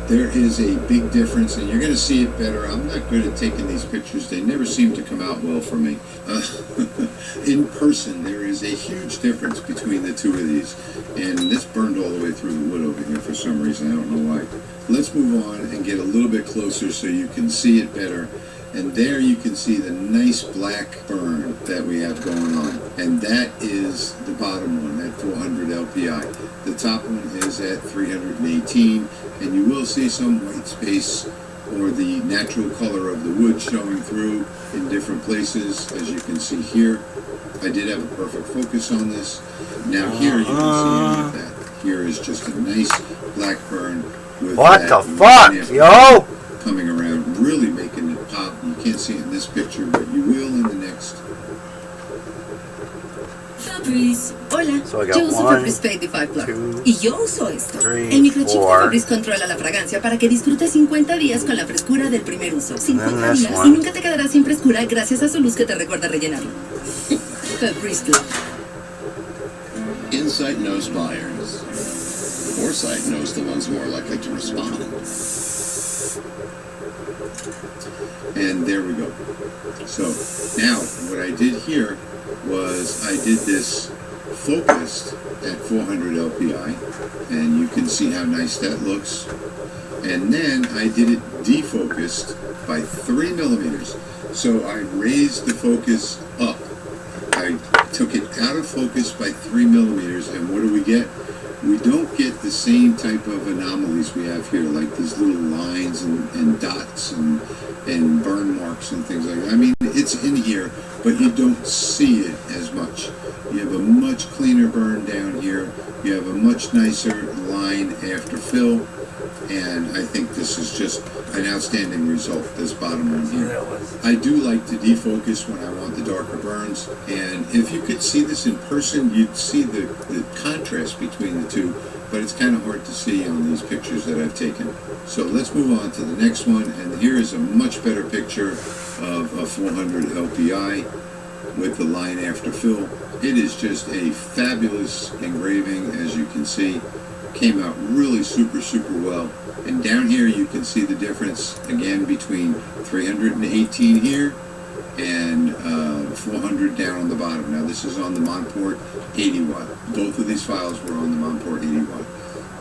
There is a big difference, and you're going to see it better. I'm not good at taking these pictures. They never seem to come out well for me. In person, there is a huge difference between the two of these. And this burned all the way through the wood over here for some reason. I don't know why. Let's move on and get a little bit closer so you can see it better. And there you can see the nice black burn that we have going on. And that is the bottom one at 400 LPI. The top one is at 318. And you will see some white space or the natural color of the wood showing through in different places, as you can see here. I did have a perfect focus on this. Now here you can see any of that. Here is just a nice black burn with what the fuck, yo? Coming around, really making it pop. You can't see it in this picture, but you will in the next. Fabrice, hola, So I got yo uso 1, Fabrice 55 Plus 2, y yo uso esto. 3, El microchip de 4. Fabrice controla la fragancia para que disfrutes 50 días con la frescura del primer uso. 50 días y nunca te quedarás sin frescura gracias a su luz que te recuerda rellenarlo. Fabrice Plus. Insight knows buyers. Foresight knows the ones more likely to respond. And there we go. So now what I did here was I did this focused at 400 LPI, and you can see how nice that looks. And then I did it defocused by 3 millimeters. So I raised the focus up. I took it out of focus by 3 millimeters, and what do we get? We don't get the same type of anomalies we have here, like these little lines and dots and burn marks and things like that. I mean, it's in here, but you don't see it as much. You have a much cleaner burn down here. You have a much nicer line after fill. And I think this is just an outstanding result, this bottom one here. I do like to defocus when I want the darker burns, and if you could see this in person, you'd see the contrast between the two, but it's kind of hard to see on these pictures that I've taken. So let's move on to the next one, and here is a much better picture of a 400 LPI with the line after fill. It is just a fabulous engraving, as you can see. Came out really super well, and down here you can see the difference again between 318 here and 400 down on the bottom. Now this is on the Monport 80 watt. Both of these files were on the Monport 80 watt,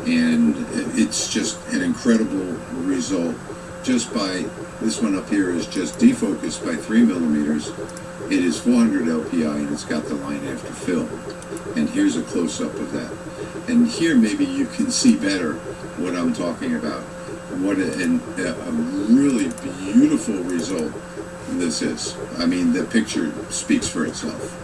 and it's just an incredible result. Just by this one up here is just defocused by 3 millimeters. It is 400 LPI, and it's got the line after fill. And here's a close-up of that. And here maybe you can see better what I'm talking about. What a really beautiful result this is. I mean, the picture speaks for itself.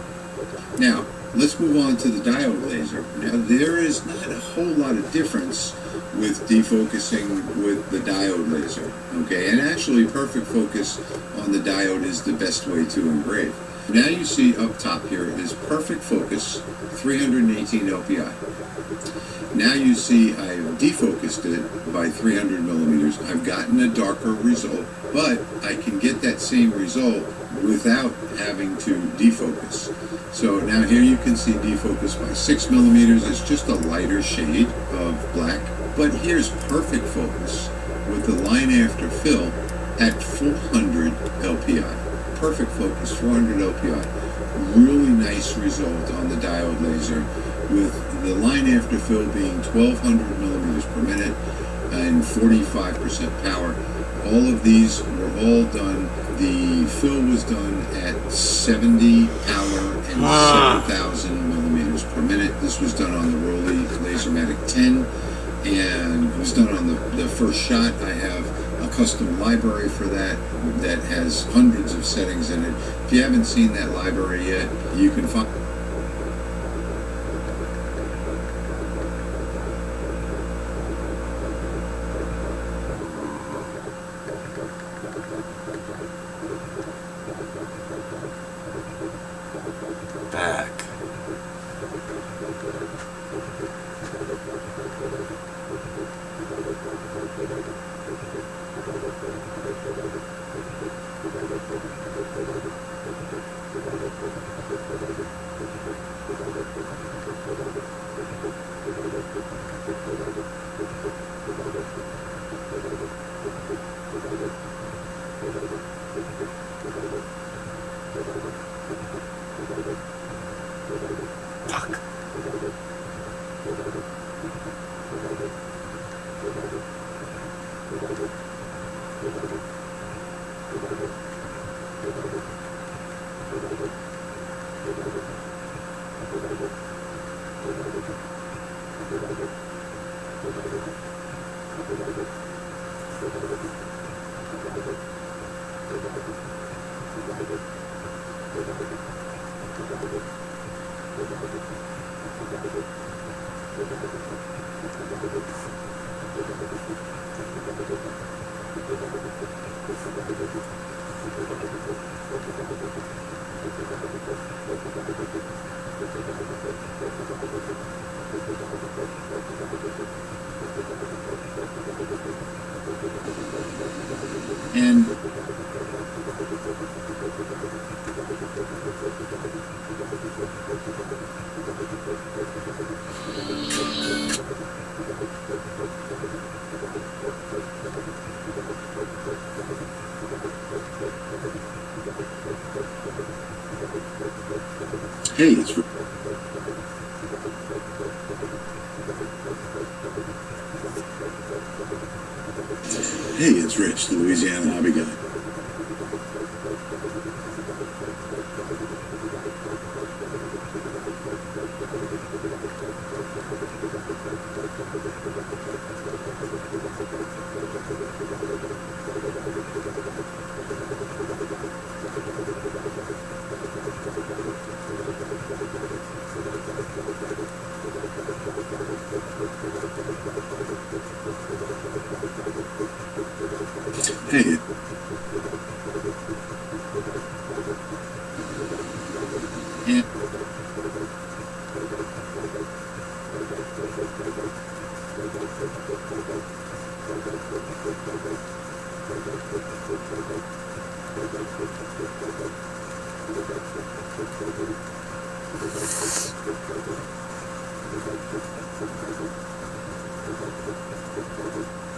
Now, Let's move on to the diode laser. Now, there is not a whole lot of difference with defocusing with the diode laser, okay? And actually, perfect focus on the diode is the best way to engrave. Now you see up top here is perfect focus, 318 LPI. Now you see I've defocused it by 300 millimeters. I've gotten a darker result, but I can get that same result without having to defocus. So now here you can see defocus by 6 millimeters. It's just a lighter shade of black. But here's perfect focus with the line after fill at 400 LPI. Perfect focus, 400 LPI. Really nice result on the diode laser with the line after fill being 1200 millimeters per minute and 45% power. All of these were all done. The fill was done at 70 power and 7,000 millimeters per minute. This was done on the Rollei Lasermatic 10, and it was done on the first shot. I have a custom library for that that has hundreds of settings in it. If you haven't seen that library yet, you can find back. and hey, it's Rich, the Louisiana hobby guy. Hey. Yeah.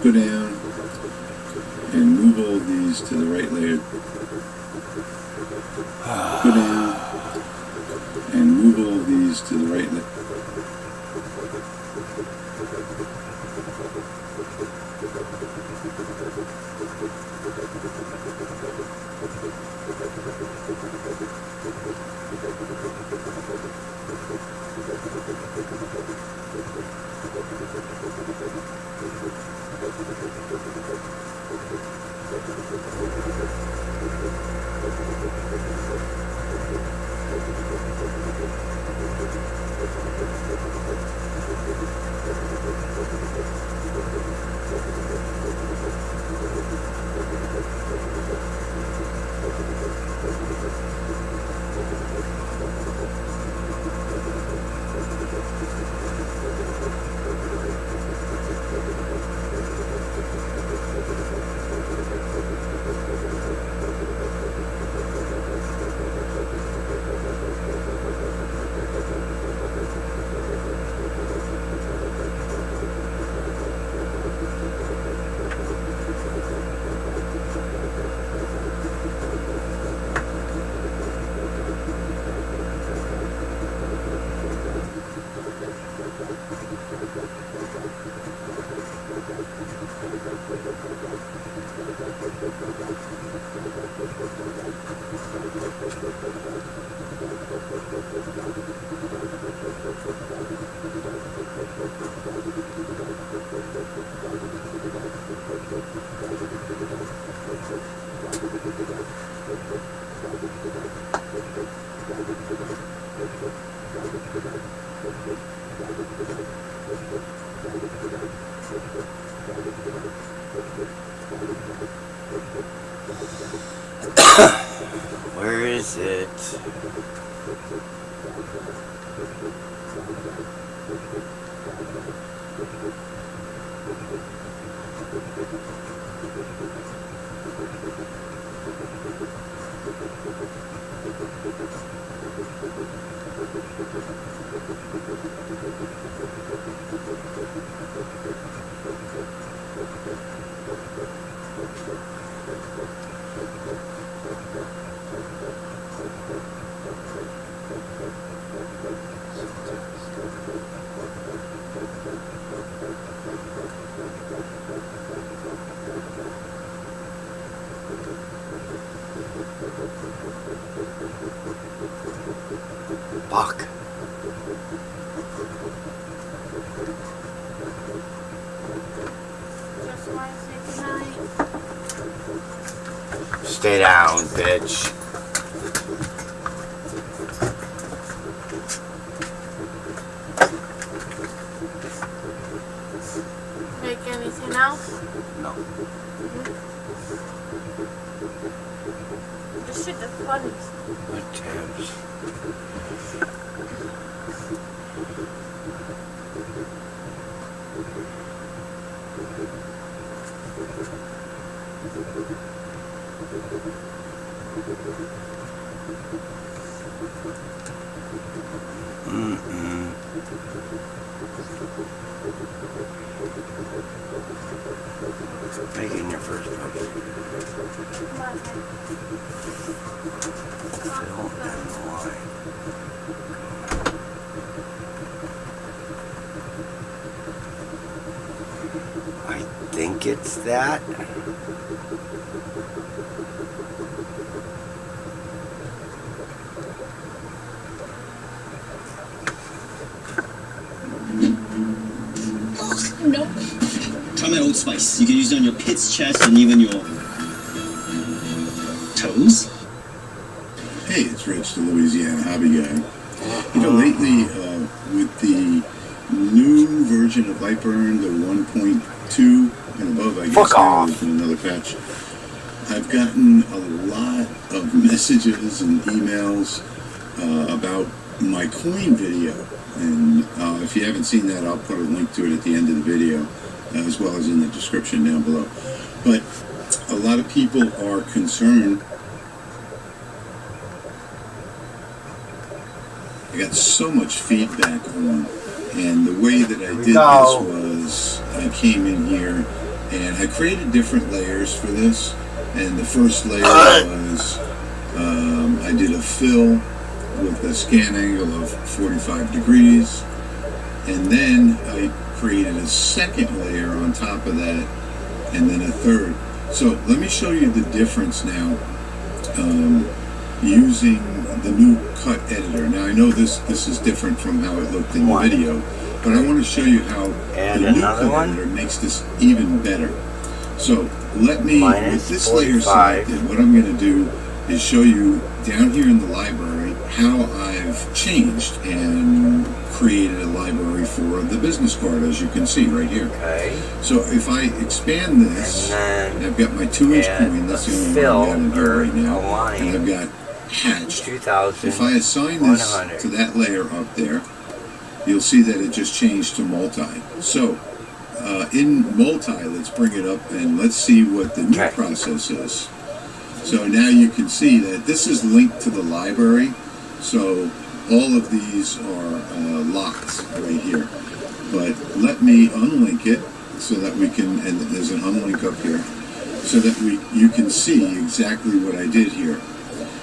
Go down and move all these to the right layer. Go down and move all these to the right layer. Where is it? Fuck. Just want to say goodnight. Stay down, bitch. Make anything else? No. This shit is funny. What tabs? Making your first one. Fill and line. I think it's that. Nope. Try my Old Spice. You can use it on your pits, chest, and even your toes. Hey, it's Rich, the Louisiana hobby guy. You know, lately, with the new version of Lightburn, the 1.2 and above, I guess now there's another patch, I've gotten a lot of messages and emails about my coin video. And if you haven't seen that, I'll put a link to it at the end of the video, as well as in the description down below. But a lot of people are concerned. I got so much feedback on, and the way that I did this was I came in here and I created different layers for this. And the first layer was I did a fill with a scan angle of 45 degrees, and then I created a second layer on top of that, and then a third. So let me show you the difference now using the new cut editor. Now I know this is different from how it looked in the video, but I want to show you how the new cut editor makes this even better. So let me, with this layer selected, what I'm going to do is show you down here in the library how I've changed and created a library for the business card, as you can see right here. Okay. So if I expand this, and I've got my 2-inch coin, that's the only one I'm going to do right now, and I've got hatched. If I assign this to that layer up there, you'll see that it just changed to multi. So in multi, let's bring it up and let's see what the new process is. So now you can see that this is linked to the library, so all of these are locked right here. But let me unlink it so that we can, and there's an unlink up here, so that you can see exactly what I did here.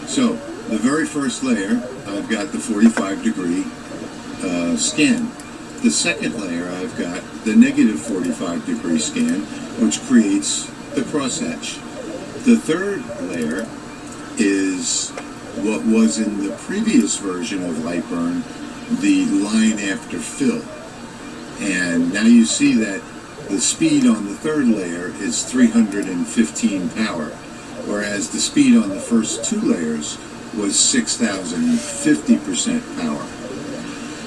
So the very first layer, I've got the 45 degree scan. the second layer, I've got the negative 45-degree scan, which creates the crosshatch. The third layer is what was in the previous version of Lightburn, the line after fill. And now you see that the speed on the third layer is 315 power, whereas the speed on the first two layers was 6,050% power.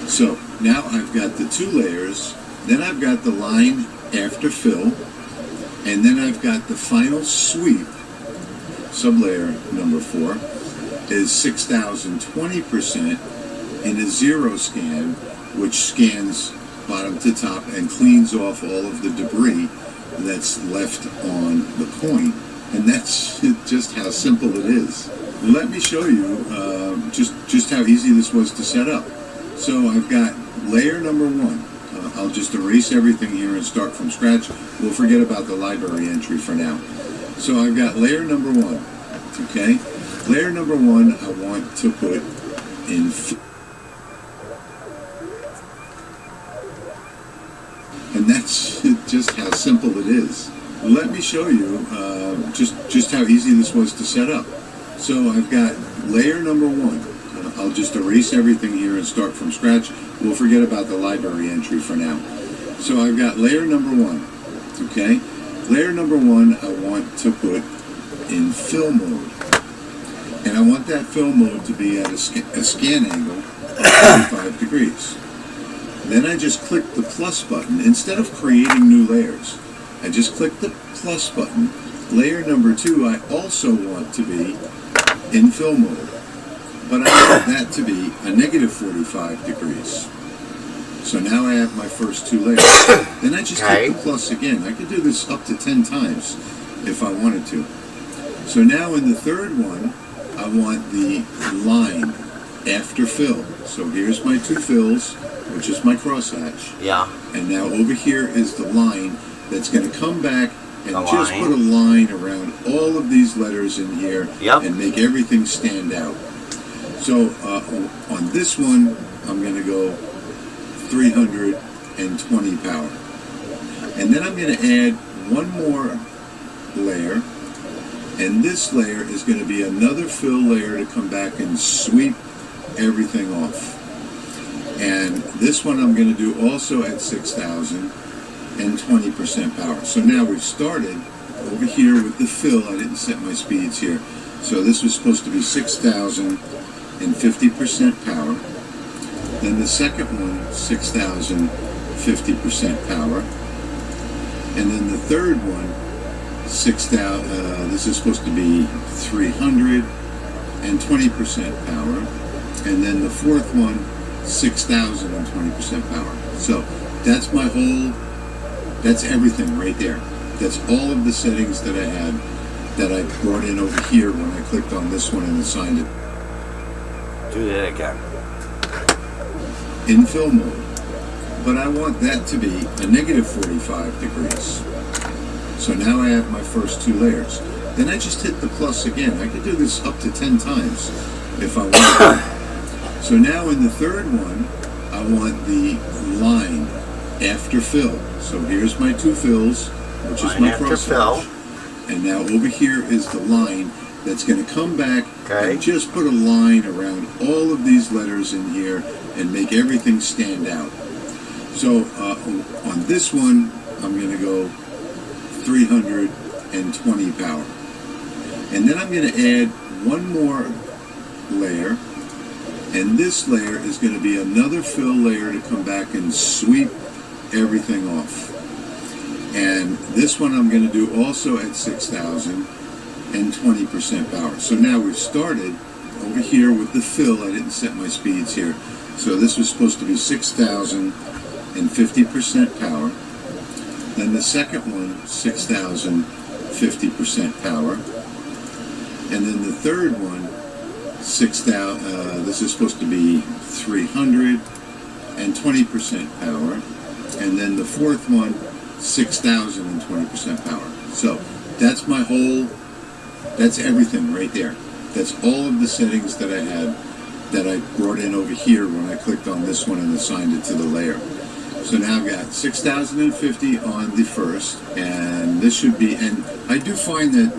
So now I've got the two layers, then I've got the line after fill, and then I've got the final sweep, sublayer number 4, is 6,020% in a zero scan, which scans bottom to top and cleans off all of the debris that's left on the coin. And that's just how simple it is. Let me show you just how easy this was to set up. So I've got layer number 1. I'll just erase everything here and start from scratch. We'll forget about the library entry for now. So I've got layer number 1, okay? Layer number 1 I want to put in, and that's just how simple it is. Let me show you just how easy this was to set up. So I've got layer number 1. I'll just erase everything here and start from scratch. We'll forget about the library entry for now. So I've got layer number 1, okay? Layer number 1 I want to put in fill mode. And I want that fill mode to be at a scan angle of 45 degrees. Then I just click the plus button. Instead of creating new layers, I just click the plus button. Layer number 2 I also want to be in fill mode, but I want that to be a negative 45 degrees. So now I have my first 2 layers. Then I just click the plus again. I could do this up to 10 times if I wanted to. So now in the third one, I want the line after fill. So here's my 2 fills, which is my crosshatch. Yeah. And now over here is the line that's going to come back and just put a line around all of these letters in here and make everything stand out. So on this one, I'm going to go 320 power. And then I'm going to add one more layer. And this layer is going to be another fill layer to come back and sweep everything off. And this one I'm going to do also at 6,020% power. So now we've started over here with the fill. I didn't set my speeds here. So this was supposed to be 6,050% power. Then the second one, 6,050% power. And then the third one, 6,000, this is supposed to be 320% power. And then the fourth one, 6,020% power. So that's my whole, that's everything right there. That's all of the settings that I had that I brought in over here when I clicked on this one and assigned it. Do that again. In fill mode. But I want that to be a negative 45 degrees. So now I have my first 2 layers. Then I just hit the plus again. I could do this up to 10 times if I wanted. So now in the third one, I want the line after fill. So here's my 2 fills, which is my crosshatch. And now over here is the line that's going to come back and just put a line around all of these letters in here and make everything stand out. So on this one, I'm going to go 320 power. And then I'm going to add one more layer. And this layer is going to be another fill layer to come back and sweep everything off. And this one I'm going to do also at 6,020% power. So now we've started over here with the fill. I didn't set my speeds here. So this was supposed to be 6,050% power. Then the second one, 6,050% power. And then the third one, 6,000, this is supposed to be 320% power. And then the fourth one, 6,020% power. So that's my whole, that's everything right there. That's all of the settings that I had that I brought in over here when I clicked on this one and assigned it to the layer. So now I've got 6,050 on the first, and this should be, and I do find that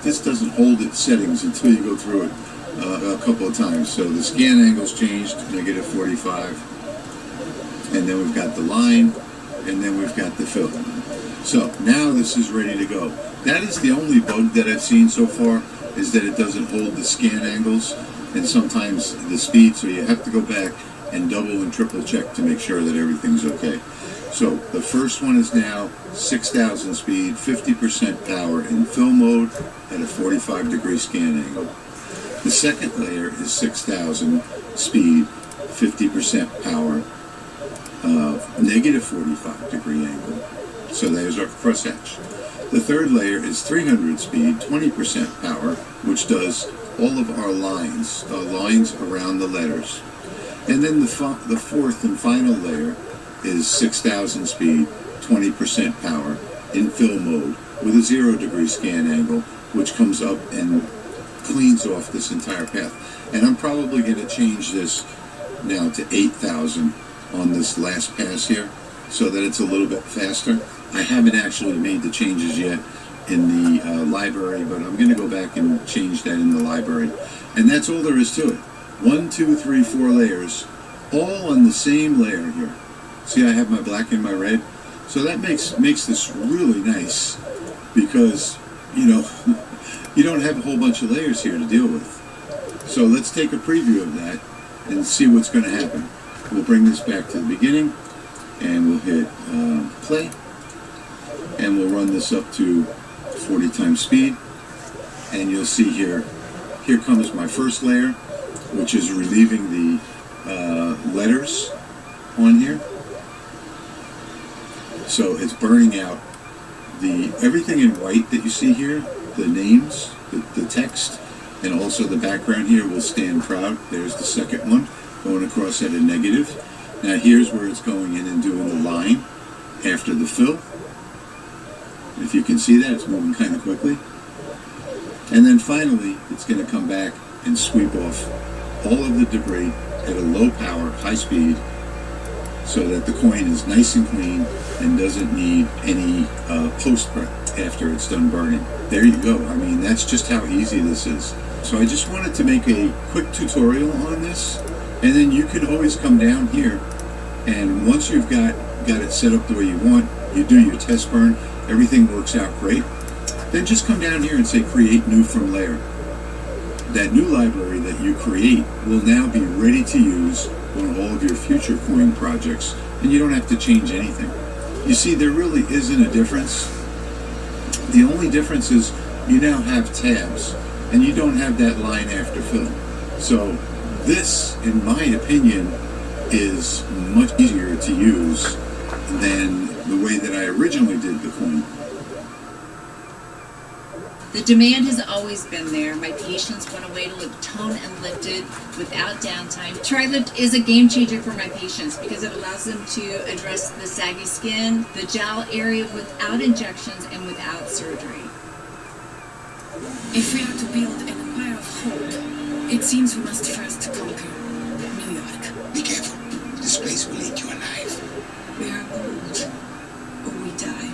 this doesn't hold its settings until you go through it a couple of times. So the scan angle's changed, negative 45, and then we've got the line, and then we've got the fill. So now this is ready to go. That is the only bug that I've seen so far, is that it doesn't hold the scan angles and sometimes the speed, so you have to go back and double and triple check to make sure that everything's okay. So the first one is now 6,000 speed, 50% power in fill mode at a 45-degree scan angle. The second layer is 6,000 speed, 50% power, negative 45-degree angle. So there's our crosshatch. The third layer is 300 speed, 20% power, which does all of our lines around the letters. And then the fourth and final layer is 6,000 speed, 20% power in fill mode with a 0-degree scan angle, which comes up and cleans off this entire path. And I'm probably going to change this now to 8,000 on this last pass here, so that it's a little bit faster. I haven't actually made the changes yet in the library, but I'm going to go back and change that in the library. And that's all there is to it. 1, 2, 3, 4 layers, all on the same layer here. See, I have my black and my red. So that makes this really nice, because, you know, you don't have a whole bunch of layers here to deal with. So let's take a preview of that and see what's going to happen. We'll bring this back to the beginning, and we'll hit play, and we'll run this up to 40 times speed, and you'll see here comes my first layer, which is relieving the letters on here. So it's burning out everything in white that you see here, the names, the text, and also the background here will stand proud. There's the second one, going across at a negative. Now here's where it's going in and doing the line after the fill. If you can see that, it's moving kind of quickly. And then finally, it's going to come back and sweep off all of the debris at a low power, high speed, so that the coin is nice and clean and doesn't need any post-prep after it's done burning. There you go. I mean, that's just how easy this is. So I just wanted to make a quick tutorial on this, and then you can always come down here, and once you've got it set up the way you want, you do your test burn, everything works out great, then just come down here and say create new from layer. That new library that you create will now be ready to use on all of your future coin projects, and you don't have to change anything. You see, there really isn't a difference. The only difference is you now have tabs, and you don't have that line after fill. So this, in my opinion, is much easier to use than the way that I originally did the coin. The demand has always been there. My patients want a way to look toned and lifted without downtime. Tri-Lift is a game changer for my patients because it allows them to address the saggy skin, the jowl area without injections and without surgery. If we are to build an empire of hope, it seems we must first conquer New York. Be careful. This place will eat you alive. We are old, or we die.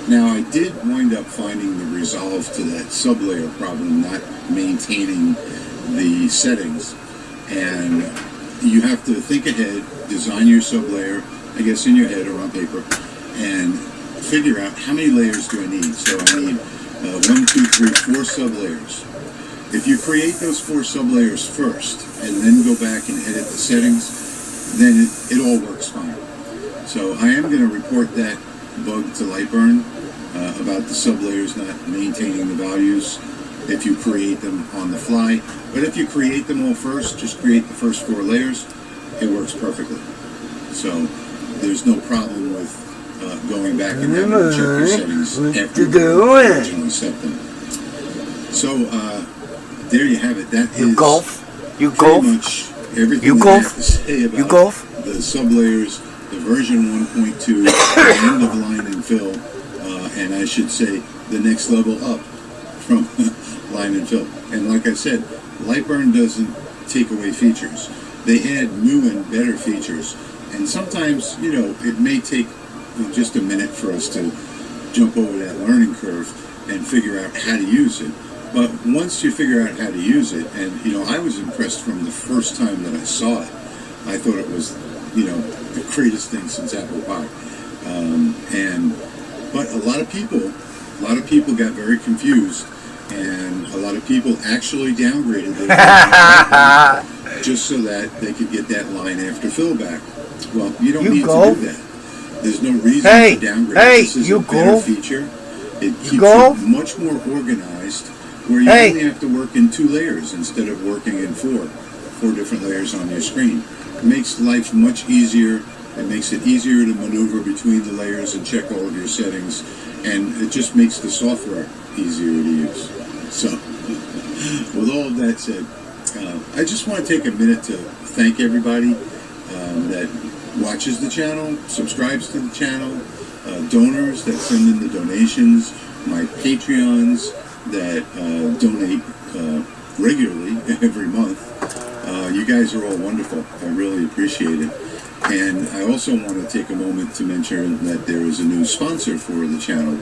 Now, I did wind up finding the resolve to that sublayer problem, not maintaining the settings. And you have to think ahead, design your sublayer, I guess in your head or on paper, and figure out how many layers do I need. So I need 1, 2, 3, 4 sublayers. If you create those 4 sublayers first, and then go back and edit the settings, then it all works fine. So I am going to report that bug to Lightburn about the sublayers not maintaining the values if you create them on the fly. But if you create them all first, just create the first 4 layers, it works perfectly. So there's no problem with going back and having to check your settings after you originally set them. So there you have it. That is pretty much everything that I have to say about the sublayers, the version 1.2, the end of line and fill, and I should say the next level up from line and fill. And like I said, Lightburn doesn't take away features. They add new and better features. And sometimes, you know, it may take just a minute for us to jump over that learning curve and figure out how to use it. But once you figure out how to use it, and, you know, I was impressed from the first time that I saw it. I thought it was, you know, the greatest thing since apple pie. But a lot of people got very confused, and a lot of people actually downgraded their just so that they could get that line after fill back. Well, you don't need to do that. There's no reason to downgrade. This is a better feature. It keeps you much more organized, where you only have to work in 2 layers instead of working in 4 different layers on your screen. It makes life much easier. It makes it easier to maneuver between the layers and check all of your settings, and it just makes the software easier to use. So, with all of that said, I just want to take a minute to thank everybody that watches the channel, subscribes to the channel, donors that send in the donations, my Patreons that donate regularly every month. You guys are all wonderful. I really appreciate it. And I also want to take a moment to mention that there is a new sponsor for the channel.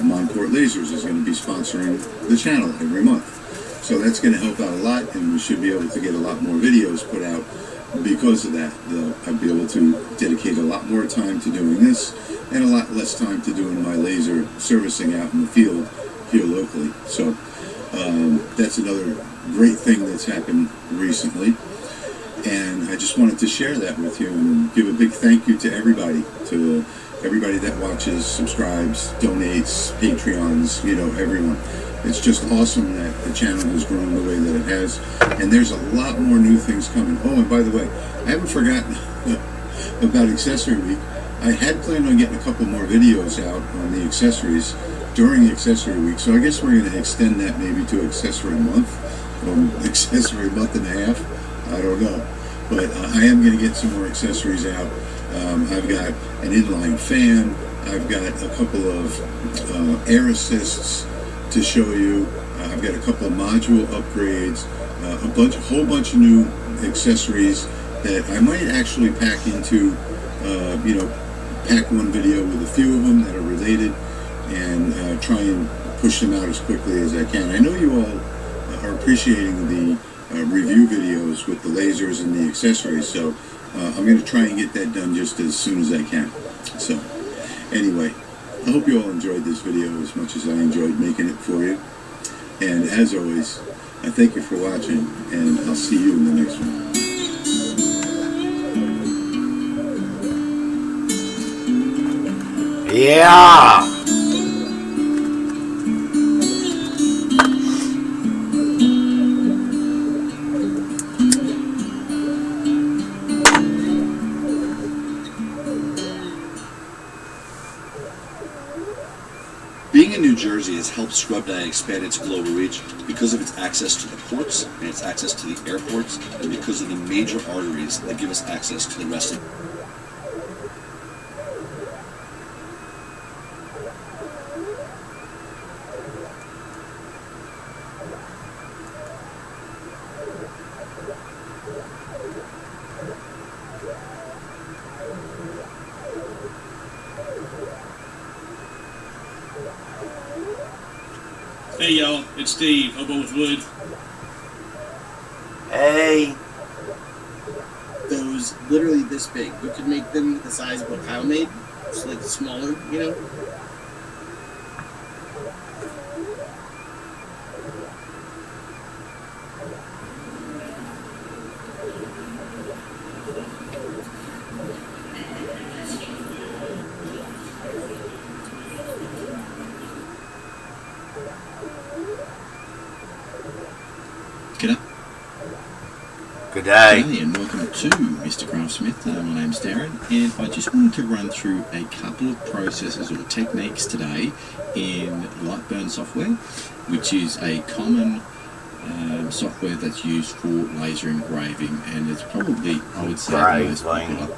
Moncourt Lasers is going to be sponsoring the channel every month. So that's going to help out a lot, and we should be able to get a lot more videos put out because of that. I'll be able to dedicate a lot more time to doing this and a lot less time to doing my laser servicing out in the field here locally. So that's another great thing that's happened recently. And I just wanted to share that with you and give a big thank you to everybody that watches, subscribes, donates, Patreons, you know, everyone. It's just awesome that the channel has grown the way that it has. And there's a lot more new things coming. Oh, and by the way, I haven't forgotten about Accessory Week. I had planned on getting a couple more videos out on the accessories during Accessory Week. So I guess we're going to extend that maybe to Accessory Month or Accessory Month and a half. I don't know, but I am going to get some more accessories out. I've got an inline fan. I've got a couple of air assists to show you. I've got a couple of module upgrades, a whole bunch of new accessories that I might actually pack into, you know, pack one video with a few of them that are related, and try and push them out as quickly as I can. I know you all are appreciating the review videos with the lasers and the accessories, so I'm going to try and get that done just as soon as I can. So anyway, I hope you all enjoyed this video as much as I enjoyed making it for you, and as always, I thank you for watching, and I'll see you in the next one. Yeah! Being in New Jersey has helped Scrub Dye expand its global reach because of its access to the ports and its access to the airports, and because of the major arteries that give us access to the rest of Hey y'all, it's Steve, Hobo's Wood. Hey. Those literally this big. We could make them the size of what Kyle made, just like smaller, you know? Good day. G'day and welcome to Mr. Craftsmith. My name's Darren, and I just wanted to run through a couple of processes or techniques today in Lightburn software, which is a common software that's used for laser engraving, and it's probably, I would say, the most popular.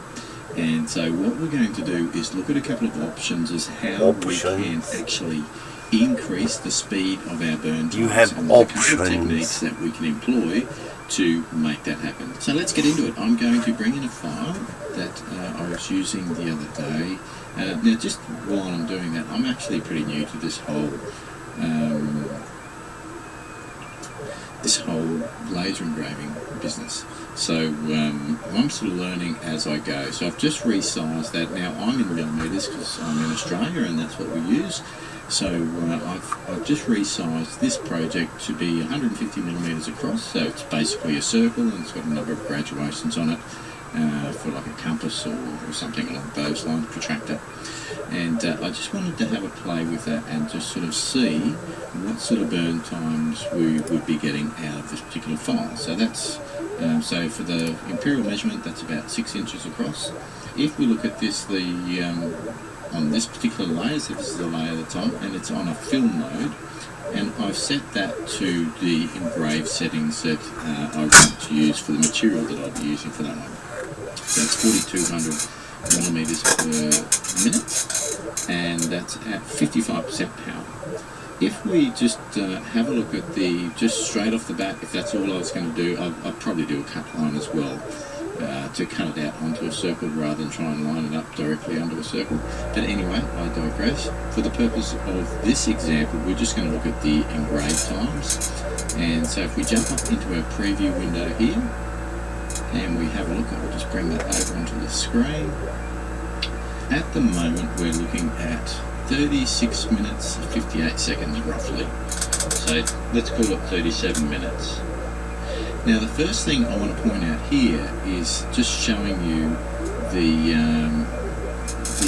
And so what we're going to do is look at a couple of options as how we can actually increase the speed of our burn times. You have and there's a couple of options. techniques that we can employ to make that happen. So let's get into it. I'm going to bring in a file that I was using the other day. Now, just while I'm doing that, I'm actually pretty new to this whole laser engraving business. So I'm sort of learning as I go. So I've just resized that. Now I'm in millimeters because I'm in Australia and that's what we use. So I've just resized this project to be 150 millimeters across. So it's basically a circle and it's got a number of graduations on it for like a compass or something along those lines, protractor. And I just wanted to have a play with that and just sort of see what sort of burn times we would be getting out of this particular file. So that's so for the imperial measurement, that's about 6 inches across. If we look at this, on this particular layer, so this is the layer that's on, and it's on a film mode, and I've set that to the engraved settings that I want to use for the material that I'll be using for that one. So that's 4200 millimeters per minute, and that's at 55% power. If we just have a look at just straight off the bat, if that's all I was going to do, I'd probably do a cut line as well to cut it out onto a circle rather than try and line it up directly onto a circle. But anyway, I digress. For the purpose of this example, we're just going to look at the engraved times. And so if we jump up into our preview window here, and we have a look, I'll just bring that over onto the screen. At the moment, we're looking at 36 minutes, 58 seconds roughly. So let's call it 37 minutes. Now the first thing I want to point out here is just showing you the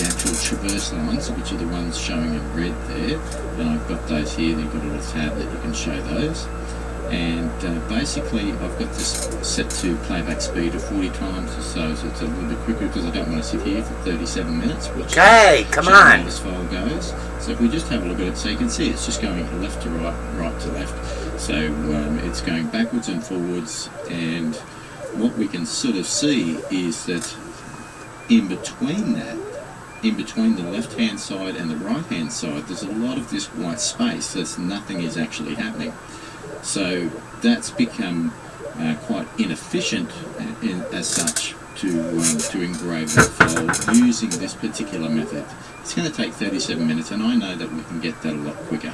actual traverse lines, which are the ones showing in red there. And I've got those here, they've got a little tab that you can show those. And basically I've got this set to playback speed of 40 times or so it's a little bit quicker because I don't want to sit here for 37 minutes. Hey, come on! How this file goes. So if we just have a look at it, so you can see it's just going left to right, right to left. So it's going backwards and forwards, and what we can sort of see is that in between the left-hand side and the right-hand side, there's a lot of this white space. There's nothing is actually happening. So that's become quite inefficient as such to engrave that file using this particular method. It's going to take 37 minutes, and I know that we can get that a lot quicker.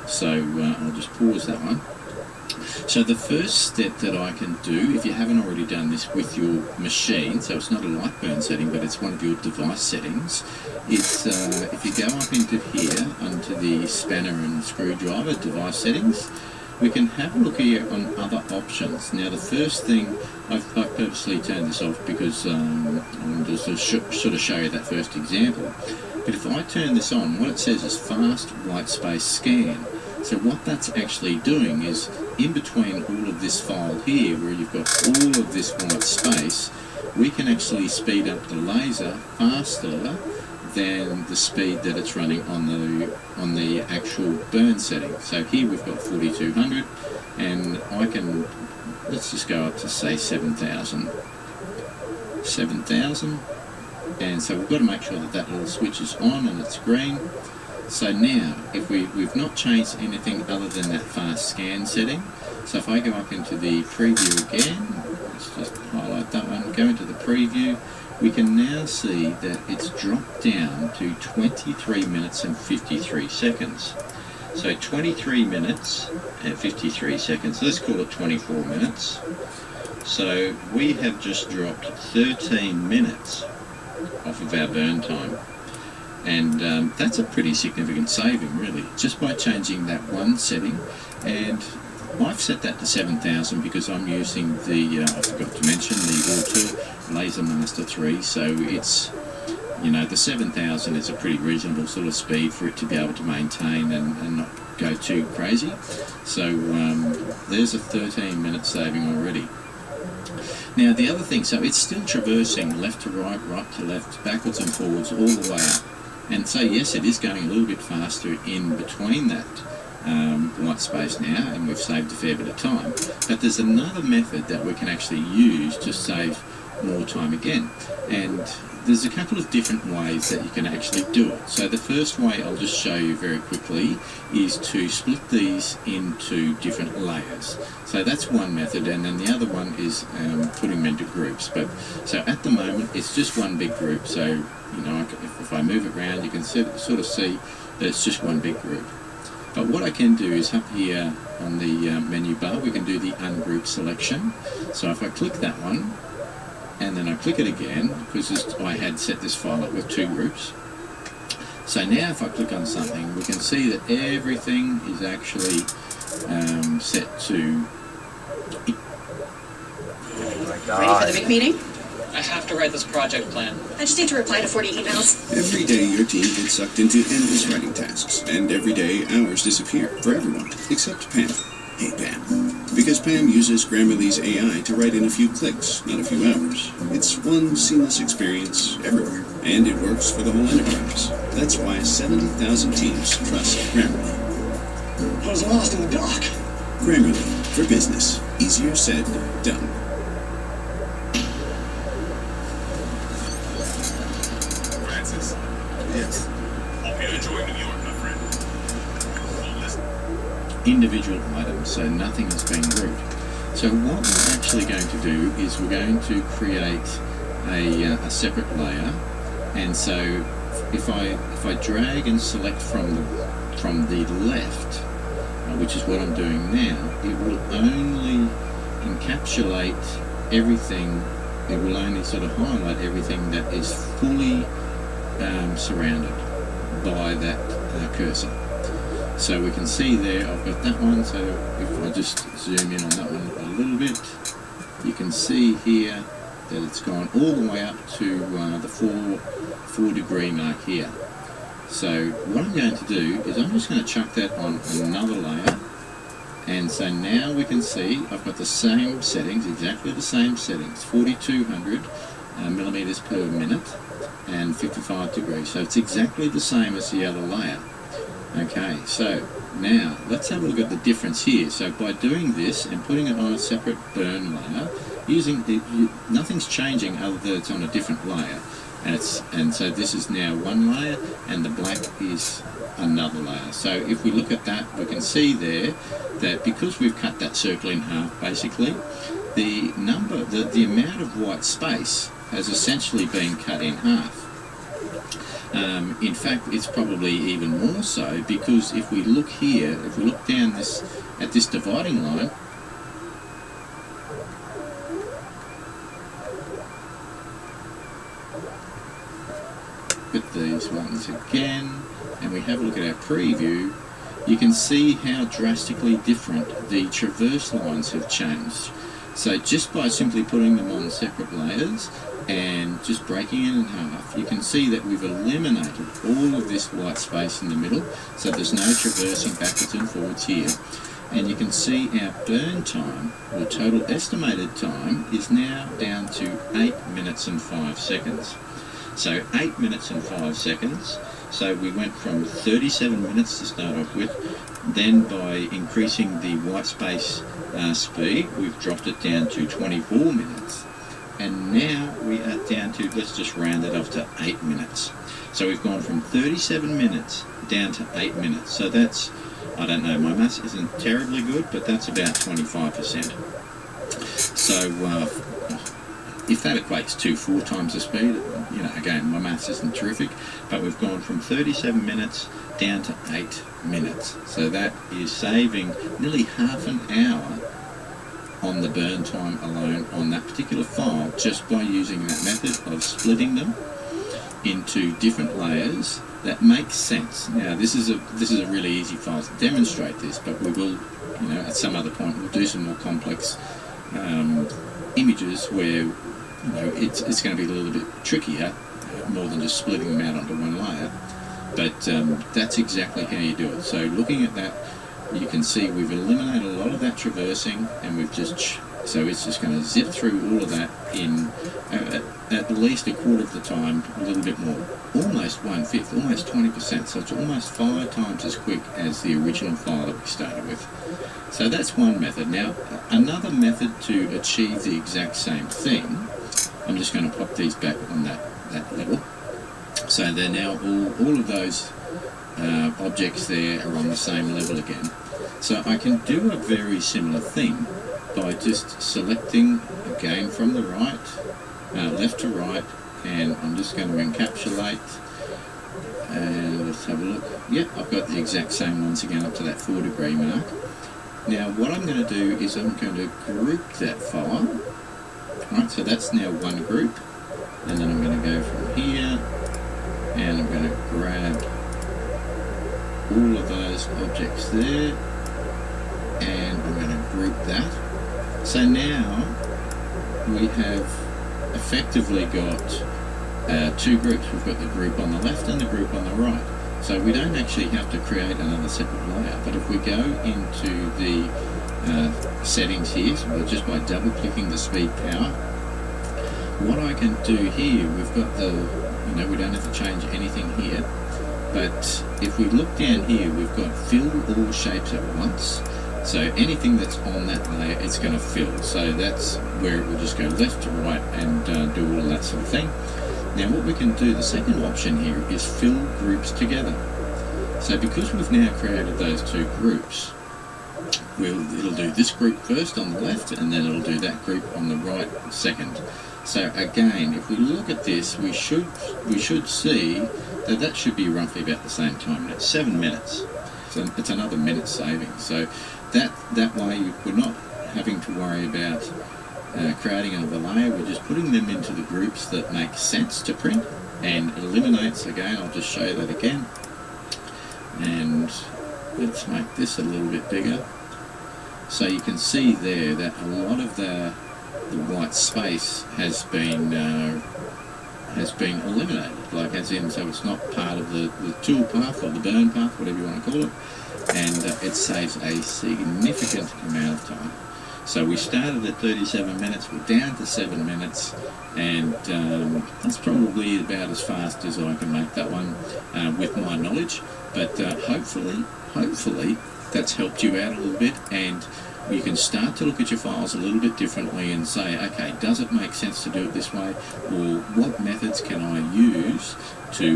So I'll just pause that one. So the first step that I can do, if you haven't already done this with your machine, so it's not a light burn setting, but it's one of your device settings, it's if you go up into here, onto the spanner and screwdriver device settings, we can have a look here on other options. Now the first thing, I've purposely turned this off because I wanted to sort of show you that first example. But if I turn this on, what it says is fast white space scan. So what that's actually doing is, in between all of this file here, where you've got all of this white space, we can actually speed up the laser faster than the speed that it's running on the actual burn setting. So here we've got 4200, and I can, let's just go up to say 7000. And so we've got to make sure that that little switch is on and it's green. So now, if we've not changed anything other than that fast scan setting, so if I go up into the preview again, let's just highlight that one, go into the preview, we can now see that it's dropped down to 23 minutes and 53 seconds. So 23 minutes and 53 seconds, let's call it 24 minutes. So we have just dropped 13 minutes off of our burn time. And that's a pretty significant saving, really, just by changing that one setting. And I've set that to 7000 because I'm using the, I forgot to mention, the ORTUR Laser Master 3. So it's, you know, the 7000 is a pretty reasonable sort of speed for it to be able to maintain and not go too crazy. So there's a 13-minute saving already. Now the other thing, so it's still traversing left to right, right to left, backwards and forwards, all the way up. And so yes, it is going a little bit faster in between that white space now, and we've saved a fair bit of time. But there's another method that we can actually use to save more time again. And there's a couple of different ways that you can actually do it. So the first way I'll just show you very quickly is to split these into different layers. So that's one method, and then the other one is putting them into groups. But so at the moment it's just one big group. So you know, if I move it around, you can sort of see that it's just one big group. But what I can do is up here on the menu bar, we can do the ungroup selection. So if I click that one, and then I click it again, because I had set this file up with two groups. So now if I click on something, we can see that everything is actually set to... Ready for the big meeting? I have to write this project plan. I just need to reply to 40 emails. Every day your team gets sucked into endless writing tasks, and every day hours disappear for everyone, except Pam. Hey Pam. Because Pam uses Grammarly's AI to write in a few clicks, not a few hours. It's one seamless experience everywhere, and it works for the whole enterprise. That's why 70,000 teams trust Grammarly. I was lost in the dark. Grammarly, for business. Easier said, done. Francis? Yes. Hope you enjoy New York, my friend. individual items, so nothing has been grouped. So what we're actually going to do is we're going to create a separate layer, and so if I drag and select from the left, which is what I'm doing now, it will only encapsulate everything. It will only sort of highlight everything that is fully surrounded by that cursor. So we can see there I've got that one, so if I just zoom in on that one a little bit, you can see here that it's gone all the way up to the 4 degree mark here. So what I'm going to do is I'm just going to chuck that on another layer, and so now we can see I've got the same settings, exactly the same settings, 4200 millimeters per minute and 55 degrees. So it's exactly the same as the other layer. Okay, so now let's have a look at the difference here. So by doing this and putting it on a separate burn layer, nothing's changing other than it's on a different layer. And so this is now one layer, and the black is another layer. So if we look at that, we can see there that because we've cut that circle in half, basically, the amount of white space has essentially been cut in half. In fact, it's probably even more so, because if we look here, if we look down at this dividing line, with these ones again, and we have a look at our preview, you can see how drastically different the traverse lines have changed. So just by simply putting them on separate layers and just breaking it in half, you can see that we've eliminated all of this white space in the middle, so there's no traversing backwards and forwards here. And you can see our burn time, or total estimated time, is now down to 8 minutes and 5 seconds. So 8 minutes and 5 seconds. So we went from 37 minutes to start off with, then by increasing the white space speed, we've dropped it down to 24 minutes. And now we are down to, let's just round it off to 8 minutes. So we've gone from 37 minutes down to 8 minutes. So that's, I don't know, my maths isn't terribly good, but that's about 25%. So if that equates to 4 times the speed, you know, again, my maths isn't terrific, but we've gone from 37 minutes down to 8 minutes. So that is saving nearly half an hour on the burn time alone on that particular file, just by using that method of splitting them into different layers. That makes sense. Now this is a really easy file to demonstrate this, but we will, you know, at some other point we'll do some more complex images where, you know, it's going to be a little bit trickier, more than just splitting them out onto one layer. But that's exactly how you do it. So looking at that, you can see we've eliminated a lot of that traversing, and we've just, so it's just going to zip through all of that in at least a quarter of the time, a little bit more, almost 1/5, almost 20%. So it's almost 5 times as quick as the original file that we started with. So that's one method. Now, another method to achieve the exact same thing I'm just going to pop these back on that level. So they're now all of those objects there are on the same level again. So I can do a very similar thing by just selecting again from the right, left to right, and I'm just going to encapsulate, and let's have a look. Yep, I've got the exact same ones again up to that 4 degree mark. Now what I'm going to do is I'm going to group that file. Right, so that's now one group, and then I'm going to go from here, and I'm going to grab all of those objects there, and I'm going to group that. So now we have effectively got two groups. We've got the group on the left and the group on the right. So we don't actually have to create another separate layer, but if we go into the settings here, so just by double clicking the speed power, what I can do here, we've got the, we don't have to change anything here, but if we look down here, we've got fill all shapes at once. So anything that's on that layer, it's going to fill. So that's where it will just go left to right and do all of that sort of thing. Now what we can do, the second option here, is fill groups together. So because we've now created those two groups, it'll do this group first on the left, and then it'll do that group on the right second. So again, if we look at this, we should see that should be roughly about the same time. That's 7 minutes. So it's another minute saving. So that way we're not having to worry about creating another layer. We're just putting them into the groups that make sense to print, and it eliminates, again, I'll just show that again. And let's make this a little bit bigger. So you can see there that a lot of the white space has been eliminated, like as in, so it's not part of the tool path or the burn path, whatever you want to call it, and it saves a significant amount of time. So we started at 37 minutes, we're down to 7 minutes, and that's probably about as fast as I can make that one with my knowledge, but hopefully that's helped you out a little bit, and you can start to look at your files a little bit differently and say, okay, does it make sense to do it this way, or what methods can I use to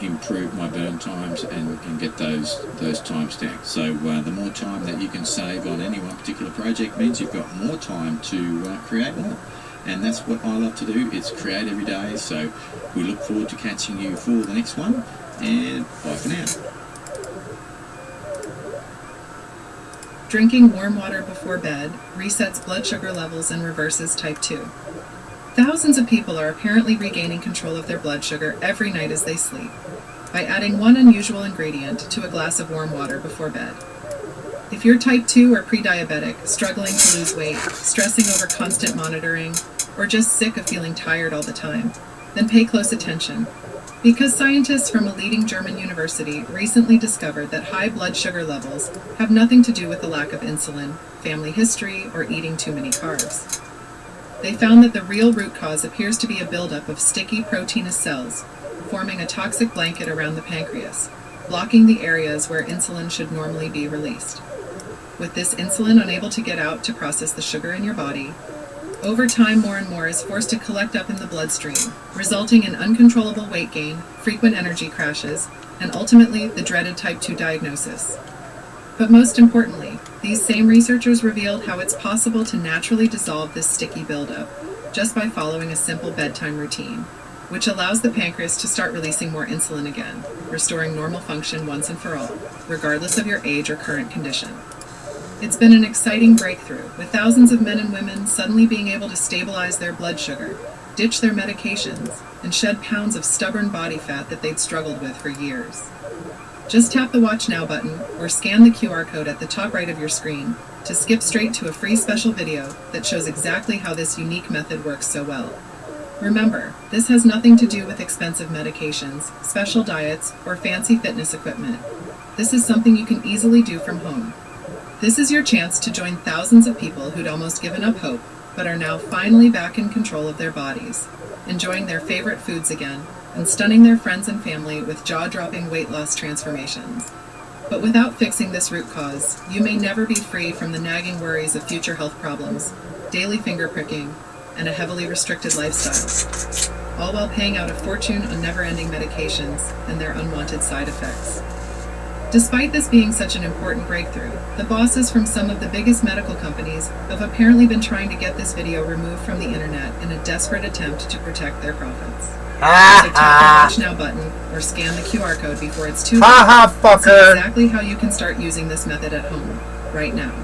improve my burn times and get those times down. So the more time that you can save on any one particular project means you've got more time to create more. And that's what I love to do, is create every day. So we look forward to catching you for the next one, and bye for now. Drinking warm water before bed resets blood sugar levels and reverses type 2. Thousands of people are apparently regaining control of their blood sugar every night as they sleep by adding one unusual ingredient to a glass of warm water before bed. If you're type 2 or pre-diabetic, struggling to lose weight, stressing over constant monitoring, or just sick of feeling tired all the time, then pay close attention. Because scientists from a leading German university recently discovered that high blood sugar levels have nothing to do with the lack of insulin, family history, or eating too many carbs. They found that the real root cause appears to be a buildup of sticky proteinous cells, forming a toxic blanket around the pancreas, blocking the areas where insulin should normally be released. With this insulin unable to get out to process the sugar in your body, over time more and more is forced to collect up in the bloodstream, resulting in uncontrollable weight gain, frequent energy crashes, and ultimately the dreaded type 2 diagnosis. But most importantly, these same researchers revealed how it's possible to naturally dissolve this sticky buildup just by following a simple bedtime routine, which allows the pancreas to start releasing more insulin again, restoring normal function once and for all, regardless of your age or current condition. It's been an exciting breakthrough, with thousands of men and women suddenly being able to stabilize their blood sugar, ditch their medications, and shed pounds of stubborn body fat that they'd struggled with for years. Just tap the Watch Now button or scan the QR code at the top right of your screen to skip straight to a free special video that shows exactly how this unique method works so well. Remember, this has nothing to do with expensive medications, special diets, or fancy fitness equipment. This is something you can easily do from home. This is your chance to join thousands of people who'd almost given up hope, but are now finally back in control of their bodies, enjoying their favorite foods again, and stunning their friends and family with jaw-dropping weight loss transformations. But without fixing this root cause, you may never be free from the nagging worries of future health problems, daily finger pricking, and a heavily restricted lifestyle, all while paying out a fortune on never-ending medications and their unwanted side effects. Despite this being such an important breakthrough, the bosses from some of the biggest medical companies have apparently been trying to get this video removed from the internet in a desperate attempt to protect their profits. So tap the Watch Now button or scan the QR code before it's too late. fucker! See exactly how you can start using this method at home, right now.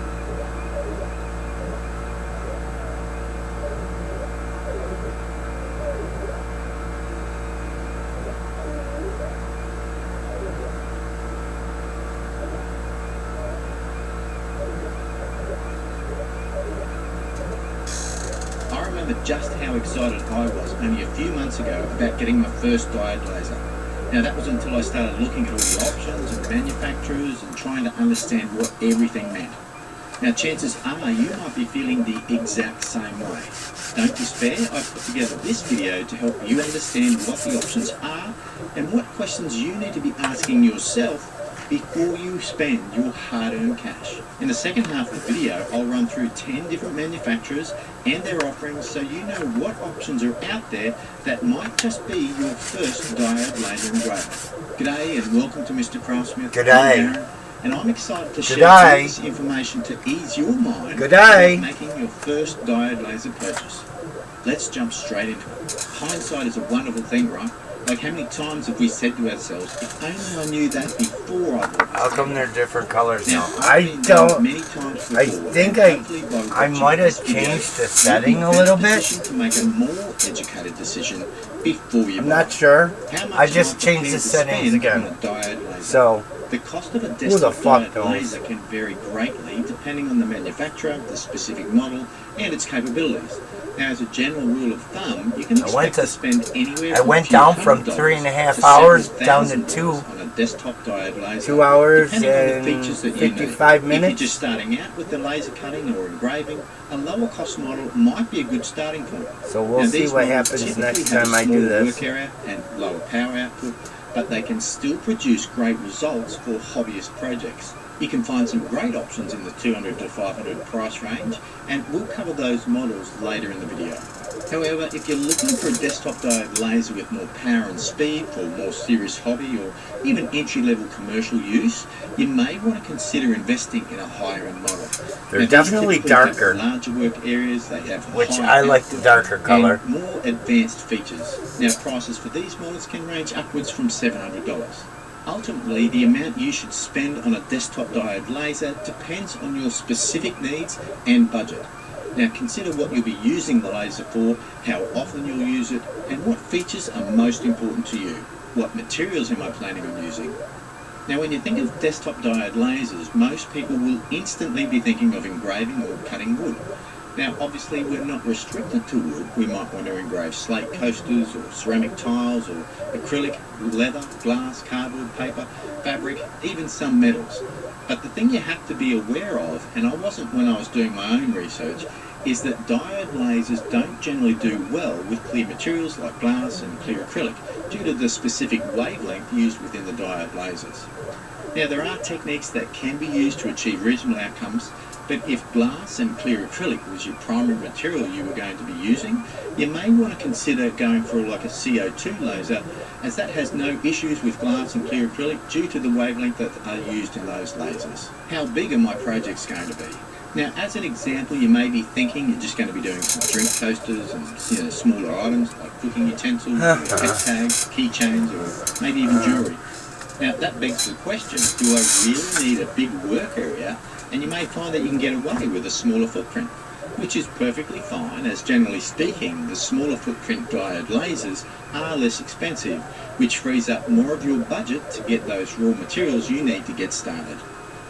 I remember just how excited I was only a few months ago about getting my first diode laser. Now that was until I started looking at all the options and manufacturers and trying to understand what everything meant. Now chances are you might be feeling the exact same way. Don't despair, I've put together this video to help you understand what the options are and what questions you need to be asking yourself before you spend your hard-earned cash. In the second half of the video, I'll run through 10 different manufacturers and their offerings so you know what options are out there that might just be your first diode laser engraver. G'day and welcome to Mr. Craftsmith. G'day. And I'm excited to share all this information to ease your mind about making your first diode laser purchase. Let's jump straight into it. Hindsight is a wonderful thing, right? Like how many times have we said to ourselves, if only I knew that before I bought this. How come they're different colors now? I don't. Many times before, I think I might have changed the setting a little bit. To make a more educated decision before you I'm not sure. I just changed the settings again. So, the cost of a who the fuck desktop knows? laser can vary greatly depending on the manufacturer, the specific model, and its capabilities. Now, as a general rule of thumb, you can expect to spend anywhere I went down from 3.5 hours down to 2. On a desktop diode laser, 2 hours depending on the and features that 55 you need. minutes. If you're just starting out with the laser cutting or engraving, a lower cost model might be a good starting point. So we'll see what happens next time I do this. Work area and lower power output, but they can still produce great results for hobbyist projects. You can find some great options in the $200 to $500 price range, and we'll cover those models later in the video. However, if you're looking for a desktop diode laser with more power and speed for more serious hobby or even entry-level commercial use, you may want to consider investing in a higher-end model. They're definitely darker. Larger work areas, they have which I like the darker color. And more advanced features. Now, prices for these models can range upwards from $700. Ultimately, the amount you should spend on a desktop diode laser depends on your specific needs and budget. Now consider what you'll be using the laser for, how often you'll use it, and what features are most important to you. What materials am I planning on using? Now when you think of desktop diode lasers, most people will instantly be thinking of engraving or cutting wood. Now obviously we're not restricted to wood. We might want to engrave slate coasters or ceramic tiles or acrylic, leather, glass, cardboard, paper, fabric, even some metals. But the thing you have to be aware of, and I wasn't when I was doing my own research, is that diode lasers don't generally do well with clear materials like glass and clear acrylic due to the specific wavelength used within the diode lasers. Now there are techniques that can be used to achieve reasonable outcomes, but if glass and clear acrylic was your primary material you were going to be using, you may want to consider going for like a CO2 laser, as that has no issues with glass and clear acrylic due to the wavelength that are used in those lasers. How big are my projects going to be? Now, as an example, you may be thinking you're just going to be doing some drink coasters and smaller items like cooking utensils, pet tags, keychains, or maybe even jewelry. Now, that begs the question, do I really need a big work area? And you may find that you can get away with a smaller footprint, which is perfectly fine, as generally speaking, the smaller footprint diode lasers are less expensive, which frees up more of your budget to get those raw materials you need to get started.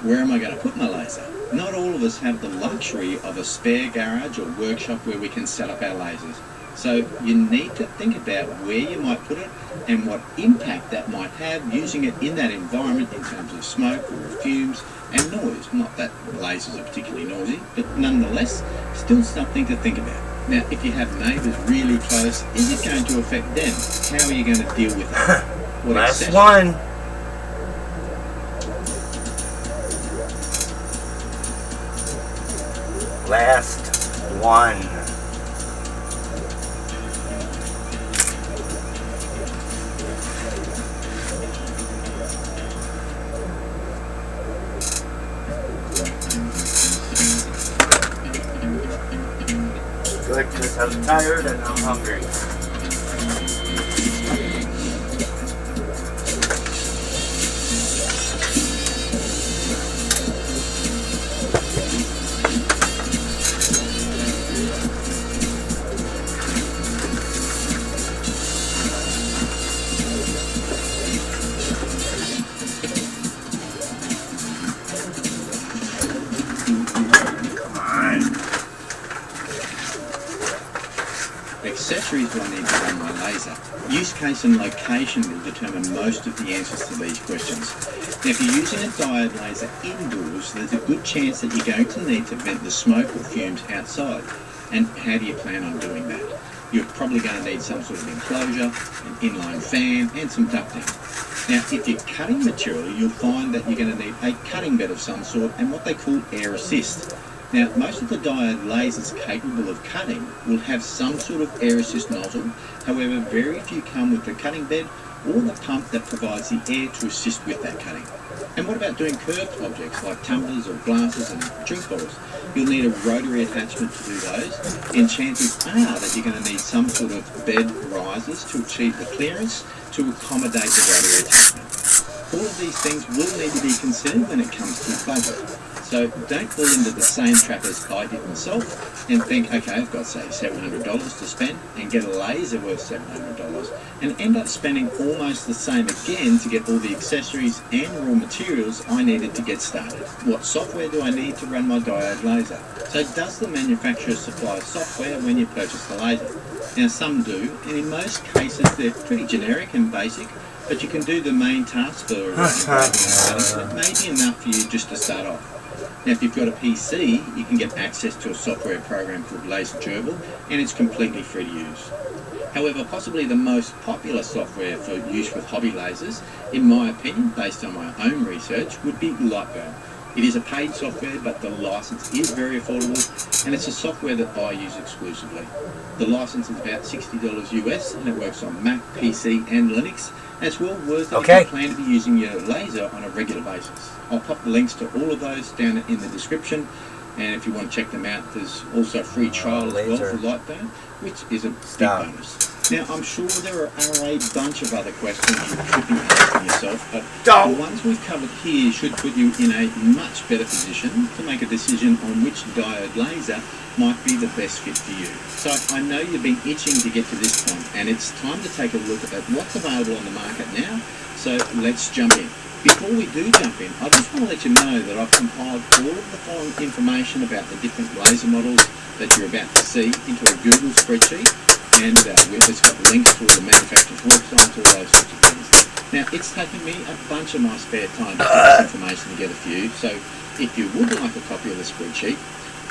Where am I going to put my laser? Not all of us have the luxury of a spare garage or workshop where we can set up our lasers. So you need to think about where you might put it and what impact that might have using it in that environment in terms of smoke or fumes and noise. Not that lasers are particularly noisy, but nonetheless, still something to think about. Now, if you have neighbours really close, is it going to affect them? How are you going to deal with that? What Last one. Last one. tired and I'm hungry. Accessories will I need to run my laser. Use case and location will determine most of the answers to these questions. Now, if you're using a diode laser indoors, there's a good chance that you're going to need to vent the smoke or fumes outside. And how do you plan on doing that? You're probably going to need some sort of enclosure, an inline fan, and some ducting. Now, if you're cutting material, you'll find that you're going to need a cutting bed of some sort and what they call air assist. Now, most of the diode lasers capable of cutting will have some sort of air assist nozzle. However, very few come with the cutting bed or the pump that provides the air to assist with that cutting. And what about doing curved objects like tumblers or glasses and drink bottles? You'll need a rotary attachment to do those, and chances are that you're going to need some sort of bed risers to achieve the clearance to accommodate the rotary attachment. All of these things will need to be considered when it comes to budget. So don't fall into the same trap as I did myself and think, okay, I've got say $700 to spend and get a laser worth $700 and end up spending almost the same again to get all the accessories and raw materials I needed to get started. What software do I need to run my diode laser? So does the manufacturer supply software when you purchase the laser? Now some do, and in most cases they're pretty generic and basic, but you can do the main task for it may be enough for you just to start off. Now, if you've got a PC, you can get access to a software program called Laser Gerbil, and it's completely free to use. However, possibly the most popular software for use with hobby lasers, in my opinion, based on my own research, would be Lightburn. It is a paid software, but the license is very affordable, and it's a software that I use exclusively. The license is about $60 US, and it works on Mac, PC, and Linux. And it's well worth it if you plan to be using your laser on a regular basis. I'll pop the links to all of those down in the description, and if you want to check them out, there's also a free trial as well for Lightburn, which is a big bonus. Now, I'm sure there are a bunch of other questions you could be asking yourself, but the ones we've covered here should put you in a much better position to make a decision on which diode laser might be the best fit for you. So I know you've been itching to get to this point, and it's time to take a look at what's available on the market now. So let's jump in. Before we do jump in, I just want to let you know that I've compiled all of the following information about the different laser models that you're about to see into a Google spreadsheet, and it's got links to all the manufacturer's websites, all those sorts of things. Now, it's taken me a bunch of my spare time to put this information together for you, so if you would like a copy of the spreadsheet,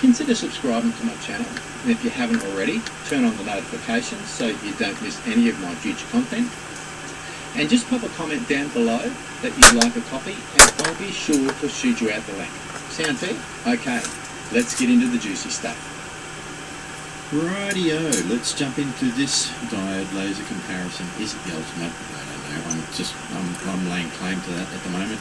consider subscribing to my channel, and if you haven't already, turn on the notifications so you don't miss any of my future content. And just pop a comment down below that you'd like a copy, and I'll be sure to shoot you out the link. Sound fair? Okay, let's get into the juicy stuff. Rightio, let's jump into this diode laser comparison. Is it the ultimate? I don't know, I'm laying claim to that at the moment.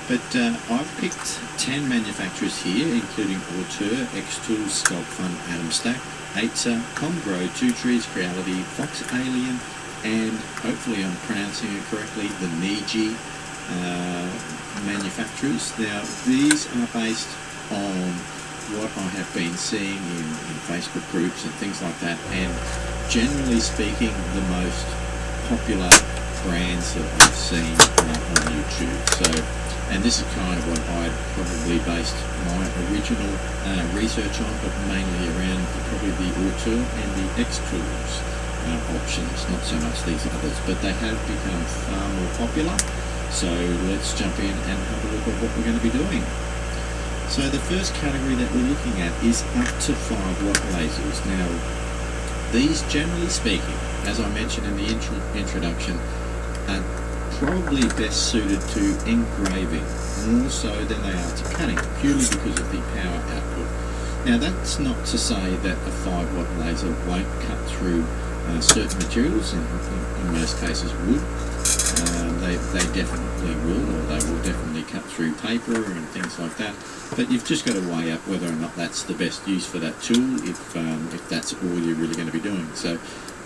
But I've picked 10 manufacturers here, including ORTUR, X-Tools, Sculpfun, Atom Stack, Aitza, Comgrow, Two Trees, Creality, Fox Alien, and hopefully I'm pronouncing it correctly, the Niji manufacturers. Now, these are based on what I have been seeing in Facebook groups and things like that, and generally speaking, the most popular brands that I've seen on YouTube. So, and this is kind of what I'd probably based my original research on, but mainly around probably the ORTUR and the X-Tools options, not so much these others, but they have become far more popular. So let's jump in and have a look at what we're going to be doing. So the first category that we're looking at is up to 5-watt lasers. Now, these, generally speaking, as I mentioned in the introduction, are probably best suited to engraving, more so than they are to cutting, purely because of the power output. Now, that's not to say that a 5-watt laser won't cut through certain materials, in most cases wood, they definitely will, or they will definitely cut through paper and things like that. But you've just got to weigh up whether or not that's the best use for that tool, if that's all you're really going to be doing. So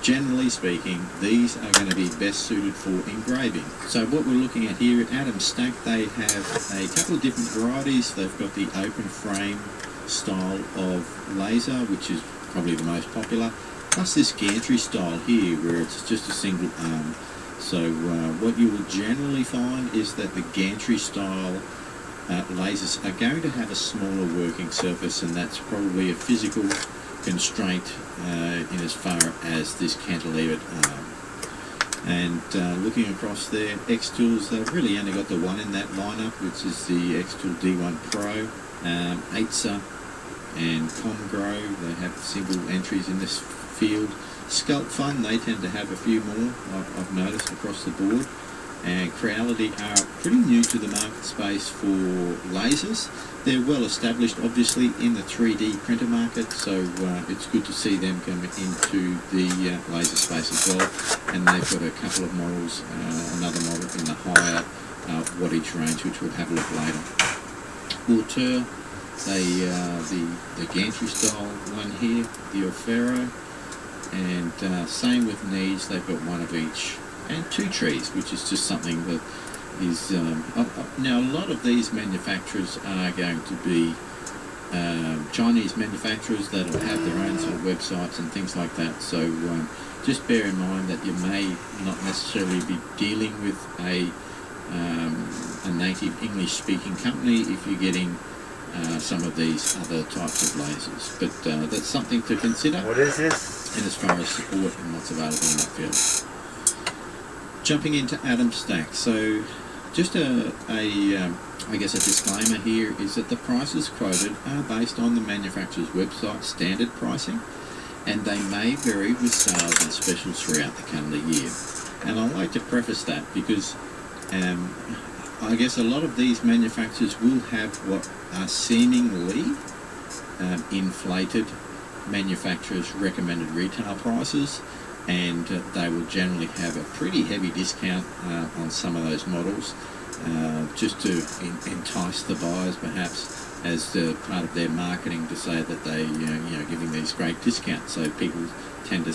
generally speaking, these are going to be best suited for engraving. So what we're looking at here at Adam Stack, they have a couple of different varieties. They've got the open frame style of laser, which is probably the most popular, plus this gantry style here where it's just a single arm. So what you will generally find is that the gantry style lasers are going to have a smaller working surface, and that's probably a physical constraint in as far as this cantilevered arm. And looking across there, X-Tools, they've really only got the one in that lineup, which is the X-Tool D1 Pro, AITSA and ComGrow. They have single entries in this field. Sculpt Fun, they tend to have a few more, I've noticed across the board. And Creality are pretty new to the market space for lasers. They're well established, obviously, in the 3D printer market, so it's good to see them come into the laser space as well. And they've got a couple of models, another model in the higher wattage range, which we'll have a look later. ORTUR, the gantry style one here, the Orfero, and same with knees, they've got one of each, and two trees, which is just something that is now a lot of these manufacturers are going to be Chinese manufacturers that'll have their own sort of websites and things like that, so just bear in mind that you may not necessarily be dealing with a native English speaking company if you're getting some of these other types of lasers, but that's something to consider. What is this? And as far as support and what's available in that field. Jumping into Adam Stack, so just I guess a disclaimer here is that the prices quoted are based on the manufacturer's website standard pricing, and they may vary with sales and specials throughout the calendar year. And I like to preface that because I guess a lot of these manufacturers will have what are seemingly inflated manufacturers' recommended retail prices, and they will generally have a pretty heavy discount on some of those models, just to entice the buyers, perhaps, as part of their marketing, to say that they, giving these great discounts. So people tend to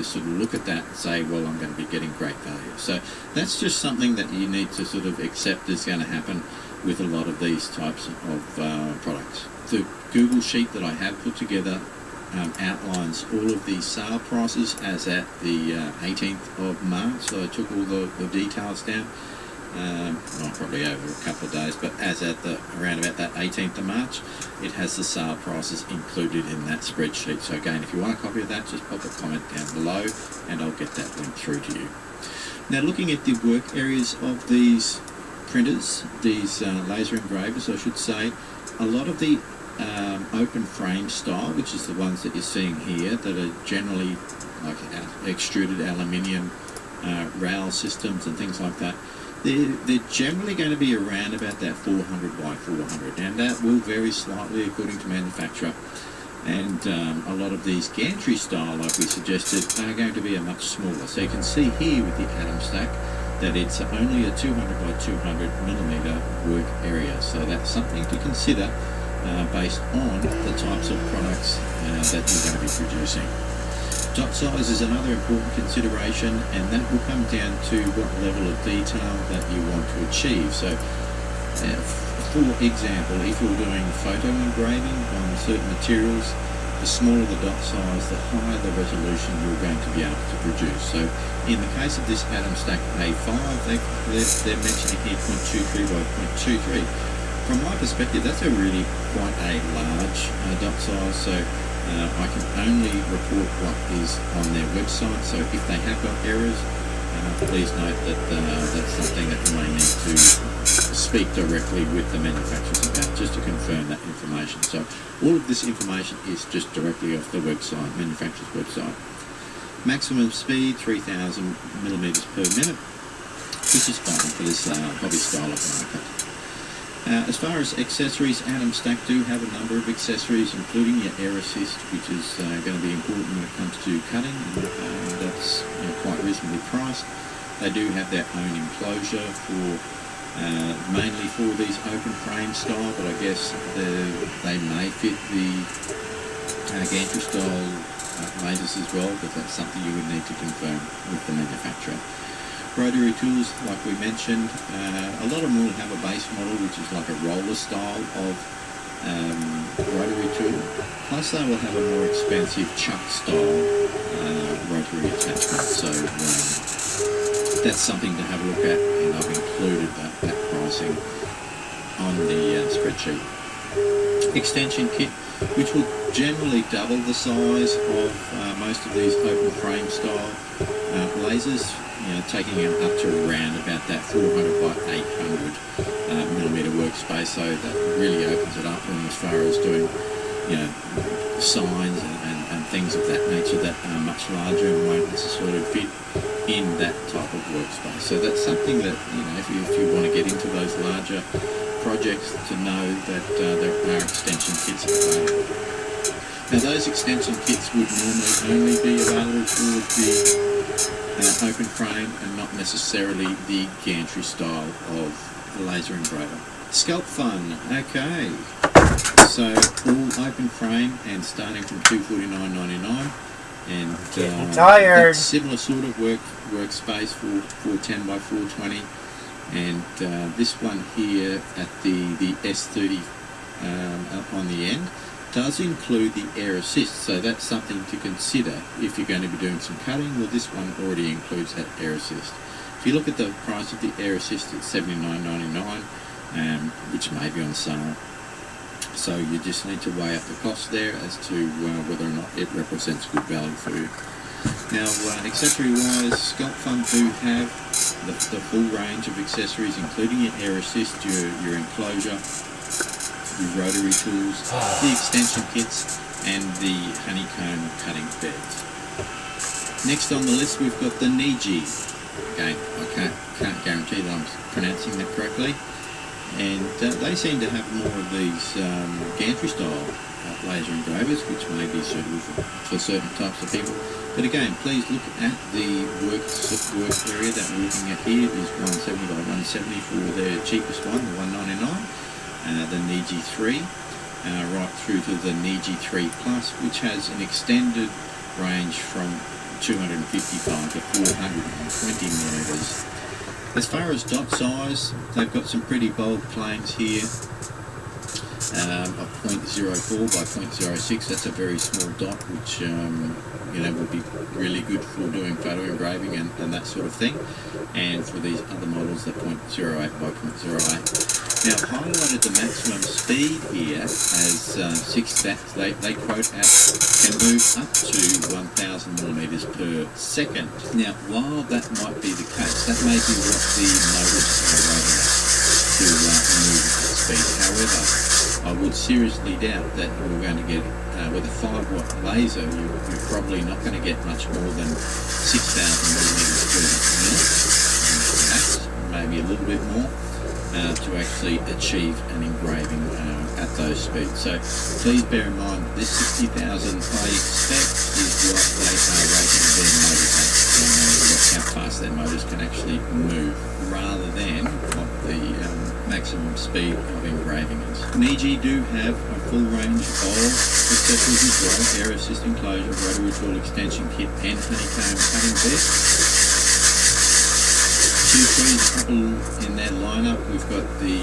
sort of look at that and say, well, I'm going to be getting great value. So that's just something that you need to sort of accept is going to happen with a lot of these types of products. The Google sheet that I have put together outlines all of the sale prices as at the 18th of March. So I took all the details down, probably over a couple of days, but as at around about that 18th of March, it has the sale prices included in that spreadsheet. So again, if you want a copy of that, just pop a comment down below and I'll get that link through to you. Now, looking at the work areas of these printers, these laser engravers, I should say, a lot of the open frame style, which is the ones that you're seeing here, that are generally like extruded aluminium rail systems and things like that, they're generally going to be around about that 400 by 400, and that will vary slightly according to manufacturer. And a lot of these gantry style, like we suggested, are going to be a much smaller. So you can see here with the Adam Stack that it's only a 200 by 200 millimeter work area. So that's something to consider based on the types of products that you're going to be producing. Dot size is another important consideration, and that will come down to what level of detail that you want to achieve. So, for example, if you're doing photo engraving on certain materials, the smaller the dot size, the higher the resolution you're going to be able to produce. So, in the case of this Adam Stack A5, they're mentioning here 0.23 by 0.23. From my perspective, that's a really quite a large dot size. So, I can only report what is on their website, so if they have got errors, please note that that's something that you may need to speak directly with the manufacturers about, just to confirm that information. So all of this information is just directly off the website, manufacturer's website. Maximum speed, 3,000 millimeters per minute, which is fine for this hobby style of market. As far as accessories, Adam Stack do have a number of accessories, including your air assist, which is going to be important when it comes to cutting, and that's quite reasonably priced. They do have their own enclosure for mainly for these open frame style, but I guess they may fit the gantry style lasers as well, but that's something you would need to confirm with the manufacturer. Rotary tools, like we mentioned, a lot of them will have a base model which is like a roller style of rotary tool, plus they will have a more expensive chuck style rotary attachment, so that's something to have a look at, and I've included that pricing on the spreadsheet. Extension kit, which will generally double the size of most of these open frame style lasers, taking it up to around about that 400 by 800 millimeter workspace, so that really opens it up, and as far as doing signs and things of that nature that are much larger and won't necessarily fit in that type of workspace. So that's something that, if you want to get into those larger projects, to know that there are extension kits available. Now those extension kits would normally only be available for the open frame and not necessarily the gantry style of the laser engraver. Sculpt Fun, okay. So all open frame and starting from $249.99, and tired. Similar sort of workspace for 10 by 420, and this one here at the S30 up on the end does include the air assist, so that's something to consider if you're going to be doing some cutting. Well, this one already includes that air assist. If you look at the price of the air assist, it's $79.99, which may be on sale. So you just need to weigh up the cost there as to whether or not it represents good value for you. Now, accessory-wise, Sculpt Fun do have the full range of accessories, including your air assist, your enclosure, your rotary tools, the extension kits, and the honeycomb cutting beds. Next on the list, we've got the Niji. Again, I can't guarantee that I'm pronouncing that correctly. And they seem to have more of these gantry style laser engravers, which may be suitable for certain types of people. But again, please look at the work area that we're looking at here. Is 170 by 170 for their cheapest one, the 199, the Niji 3, right through to the Niji 3 Plus, which has an extended range from 255 to 420 millimeters. As far as dot size, they've got some pretty bold claims here of 0.04 by 0.06. That's a very small dot, which would be really good for doing photo engraving and that sort of thing. And for these other models, they're 0.08 by 0.08. Now, I've highlighted the maximum speed here as they quote at can move up to 1,000 millimeters per second. Now, while that might be the case, that may be what the motors are rated at to move at that speed. However, I would seriously doubt that you're going to get, with a 5-watt laser, you're probably not going to get much more than 6,000 millimeters per minute, perhaps, maybe a little bit more, to actually achieve an engraving at those speeds. So please bear in mind that this 60,000 I expect is what they are rating their motors at, how fast their motors can actually move, rather than what the maximum speed of engraving is. Niji do have a full range of accessories as well: air assist enclosure, rotary tool extension kit, and honeycomb cutting bed. Couple in their lineup. We've got the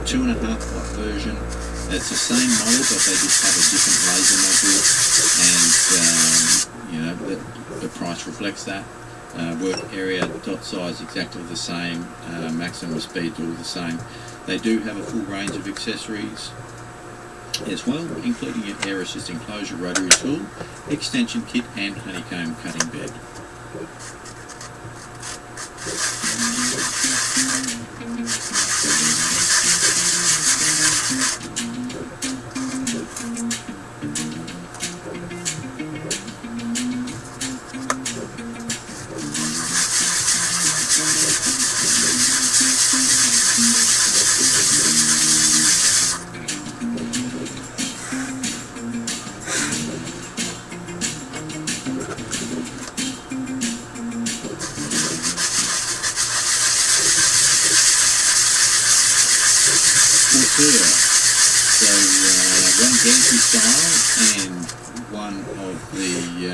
2.5 watt version. It's the same model, but they just have a different laser module, and the price reflects that. Work area, dot size exactly the same, maximum speed all the same. They do have a full range of accessories as well, including an air assist enclosure, rotary tool, extension kit, and honeycomb cutting bed. ORTUR. So one gantry style and one of the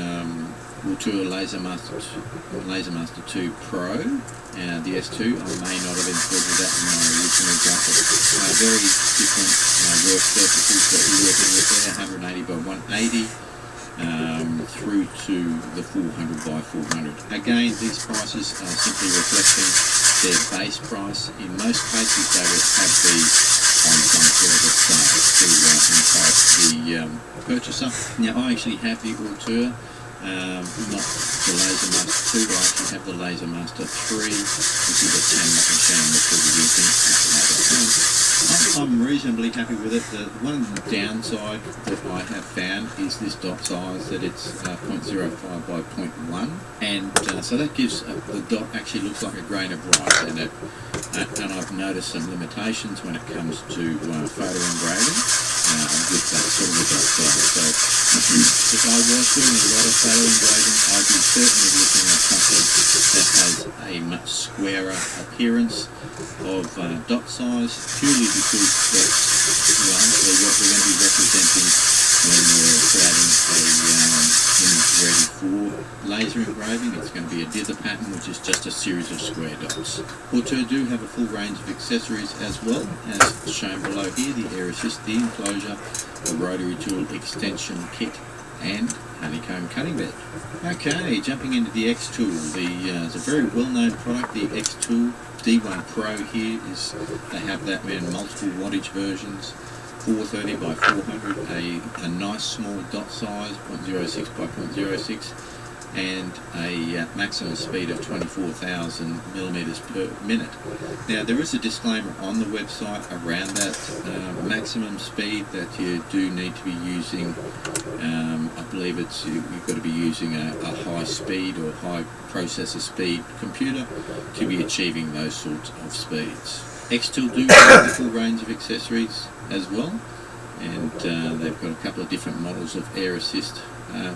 ORTUR Laser Master 2 Pro. The S2, I may not have included that in my original graphic. Very different work surfaces that you're working with there, 180 by 180 through to the 400 by 400. Again, these prices are simply reflecting their base price. In most cases, they would have these on some sort of a sale to entice the purchaser. Now, I actually have the ORTUR. Not the Laser Master 2, but I actually have the Laser Master 3, which is a 10-watt machine which we'll be using at home. I'm reasonably happy with it. The one downside that I have found is this dot size, that it's 0.05 by 0.1, and so that gives the dot actually looks like a grain of rice, and I've noticed some limitations when it comes to photo engraving with that sort of a dot size. So if I was doing a lot of photo engraving, I'd be certainly looking at something that has a much squarer appearance of dot size, purely because that's largely what we're going to be representing when we're creating a image ready for laser engraving. It's going to be a dither pattern, which is just a series of square dots. ORTUR do have a full range of accessories as well, as shown below here: the air assist, the enclosure, the rotary tool extension kit, and honeycomb cutting bed. Okay, jumping into the X tool. It's a very well-known product, the X tool. D1 Pro here is, they have that in multiple wattage versions, 430 by 400, a nice small dot size, 0.06 by 0.06, and a maximum speed of 24,000 millimeters per minute. Now, there is a disclaimer on the website around that maximum speed, that you do need to be using, I believe it's you've got to be using a high speed or high processor speed computer to be achieving those sorts of speeds. X-Tool do have a full range of accessories as well, and they've got a couple of different models of air assist,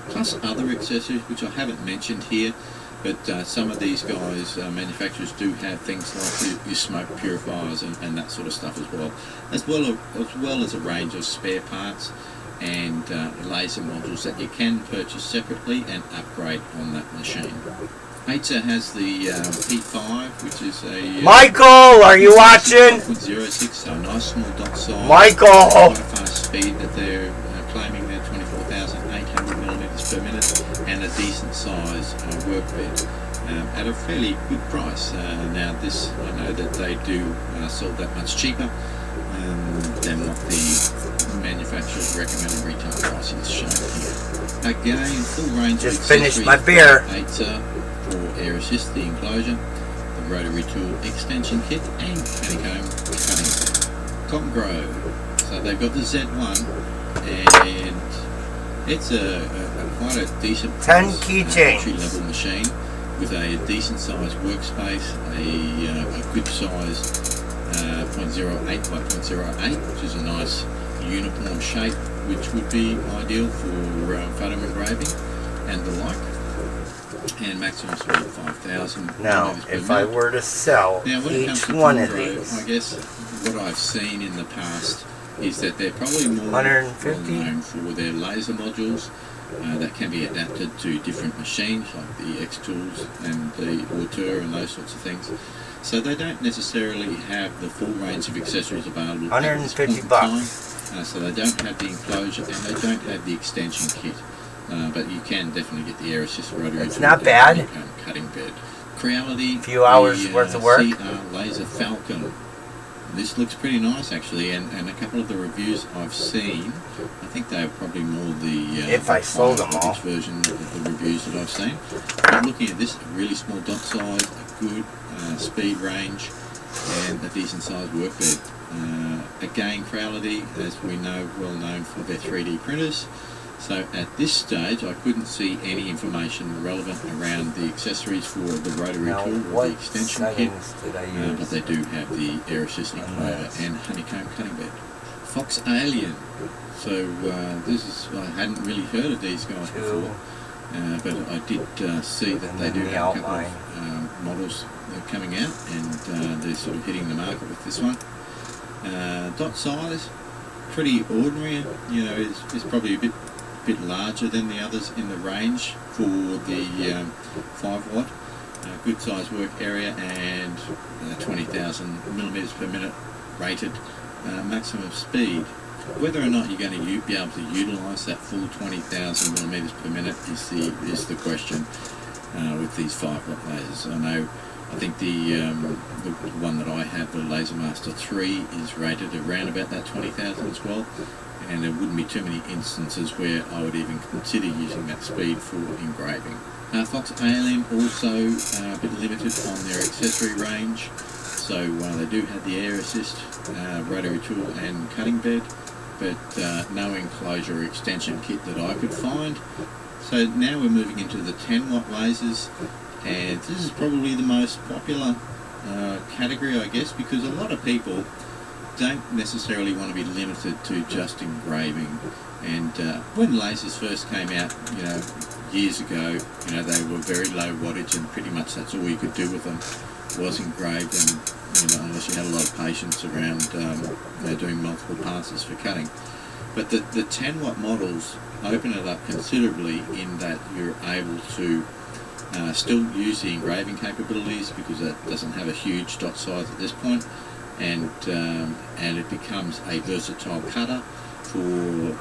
plus other accessories which I haven't mentioned here, but some of these guys, manufacturers, do have things like your smoke purifiers and that sort of stuff as well as a range of spare parts and laser modules that you can purchase separately and upgrade on that machine. ORTUR has the P5, which is a... Michael, are you watching? 0.06, so a nice small dot size. Michael! Quite a fast speed that they're claiming there, 24,800 millimeters per minute, and a decent size work bed at a fairly good price. Now this, I know that they do sell that much cheaper than what the manufacturer's recommended retail price is shown here. Again, full range just of finished my beer. ORTUR for air assist, the enclosure, the rotary tool extension kit, and honeycomb cutting set. Cotton Grove. So they've got the Z1, and it's quite a decent 10 keychains, entry level machine with a decent sized workspace, a good sized 0.08 by 0.08, which is a nice uniform shape, which would be ideal for photo engraving and the like. And maximum speed of 5,000. Now, if I were to sell each one of these, I guess what I've seen in the past is that they're probably more 150 well known for their laser modules that can be adapted to different machines, like the X tools and the ORTUR and those sorts of things. So they don't necessarily have the full range of accessories available. 150 bucks. So they don't have the enclosure and they don't have the extension kit. But you can definitely get the air assist rotary. It's not bad. Cutting bed. Creality. Few hours worth of work. Laser Falcon. This looks pretty nice actually, and a couple of the reviews I've seen, I think they're probably more the if I sold them all version of the reviews that I've seen. But looking at this, a really small dot size, a good speed range, and a decent sized workbed. Again, Creality, as we know, well known for their 3D printers. So at this stage, I couldn't see any information relevant around the accessories for the rotary tool or the extension kit, but they do have the air assist enclosure and honeycomb cutting bed. Fox Alien. So this is, I hadn't really heard of these guys before, but I did see that they do have a couple of models coming out, and they're sort of hitting the market with this one. Dot size, pretty ordinary. You know, is probably a bit larger than the others in the range for the 5 watt. Good size work area and 20,000 millimeters per minute rated maximum speed. Whether or not you're going to be able to utilise that full 20,000 millimeters per minute is the question with these 5 watt lasers. I think the one that I have, the Laser Master 3, is rated around about that 20,000 as well, and there wouldn't be too many instances where I would even consider using that speed for engraving. Fox Alien also a bit limited on their accessory range, so they do have the air assist, rotary tool and cutting bed, but no enclosure or extension kit that I could find. So now we're moving into the 10 watt lasers, and this is probably the most popular category, I guess, because a lot of people don't necessarily want to be limited to just engraving. And when lasers first came out, years ago, they were very low wattage, and pretty much that's all you could do with them was engraved, and unless you had a lot of patience around doing multiple passes for cutting. But the 10 watt models open it up considerably in that you're able to still use the engraving capabilities, because it doesn't have a huge dot size at this point, and it becomes a versatile cutter for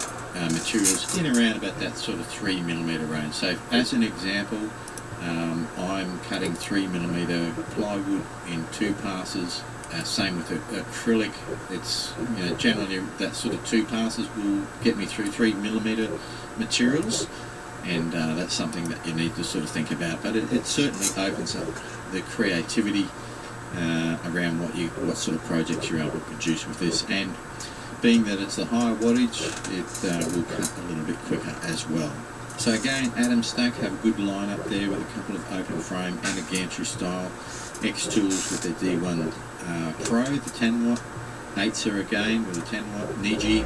materials in around about that sort of 3mm range. So as an example, I'm cutting 3mm plywood in 2 passes. Same with acrylic. It's generally that sort of 2 passes will get me through 3mm materials, and that's something that you need to sort of think about. But it certainly opens up the creativity around what sort of projects you're able to produce with this, and being that it's a higher wattage, it will cut a little bit quicker as well. So again, Atom Stack have a good lineup there with a couple of open frame and a gantry style X tools with their D1 Pro, the 10 watt, 8er again with a 10 watt, Niji.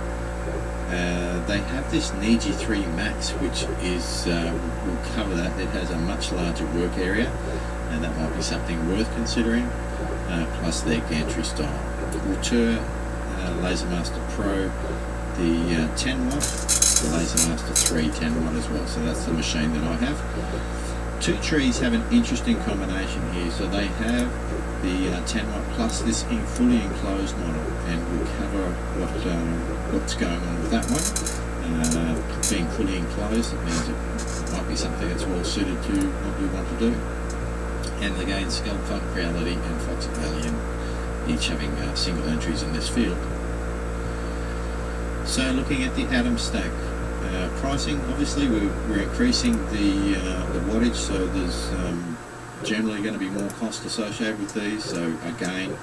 They have this Niji 3 Max, which is, we'll cover that. It has a much larger work area, and that might be something worth considering, plus their gantry style. ORTUR Laser Master Pro, the 10 watt, the Laser Master 3 10 watt as well, so that's the machine that I have. Two Trees have an interesting combination here, so they have the 10 watt plus this fully enclosed model, and we'll cover what's going on with that one. Being fully enclosed, it means it might be something that's well suited to what we want to do. And again, Scalp Fun, Reality and Fox Alien, each having single entries in this field. So looking at the Atom Stack, pricing, obviously we're increasing the wattage, so there's generally going to be more cost associated with these. So again,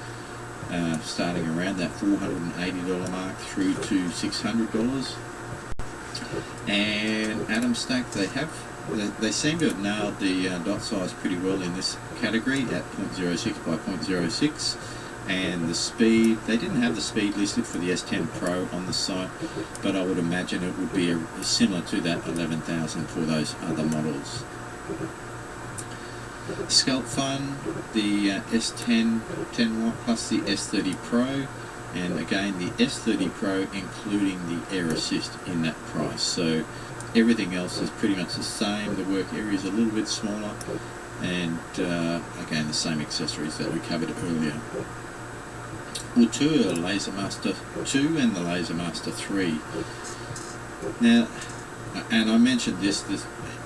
starting around that $480 mark through to $600. And Atom Stack, they seem to have nailed the dot size pretty well in this category at 0.06 by 0.06. And the speed, they didn't have the speed listed for the S10 Pro on the site, but I would imagine it would be similar to that 11,000 for those other models. Scalp Fun, the S10 10 watt plus the S30 Pro, and again the S30 Pro including the Air Assist in that price. So everything else is pretty much the same. The work area is a little bit smaller, and again the same accessories that we covered earlier. ORTUR Laser Master 2 and the Laser Master 3. Now, and I mentioned this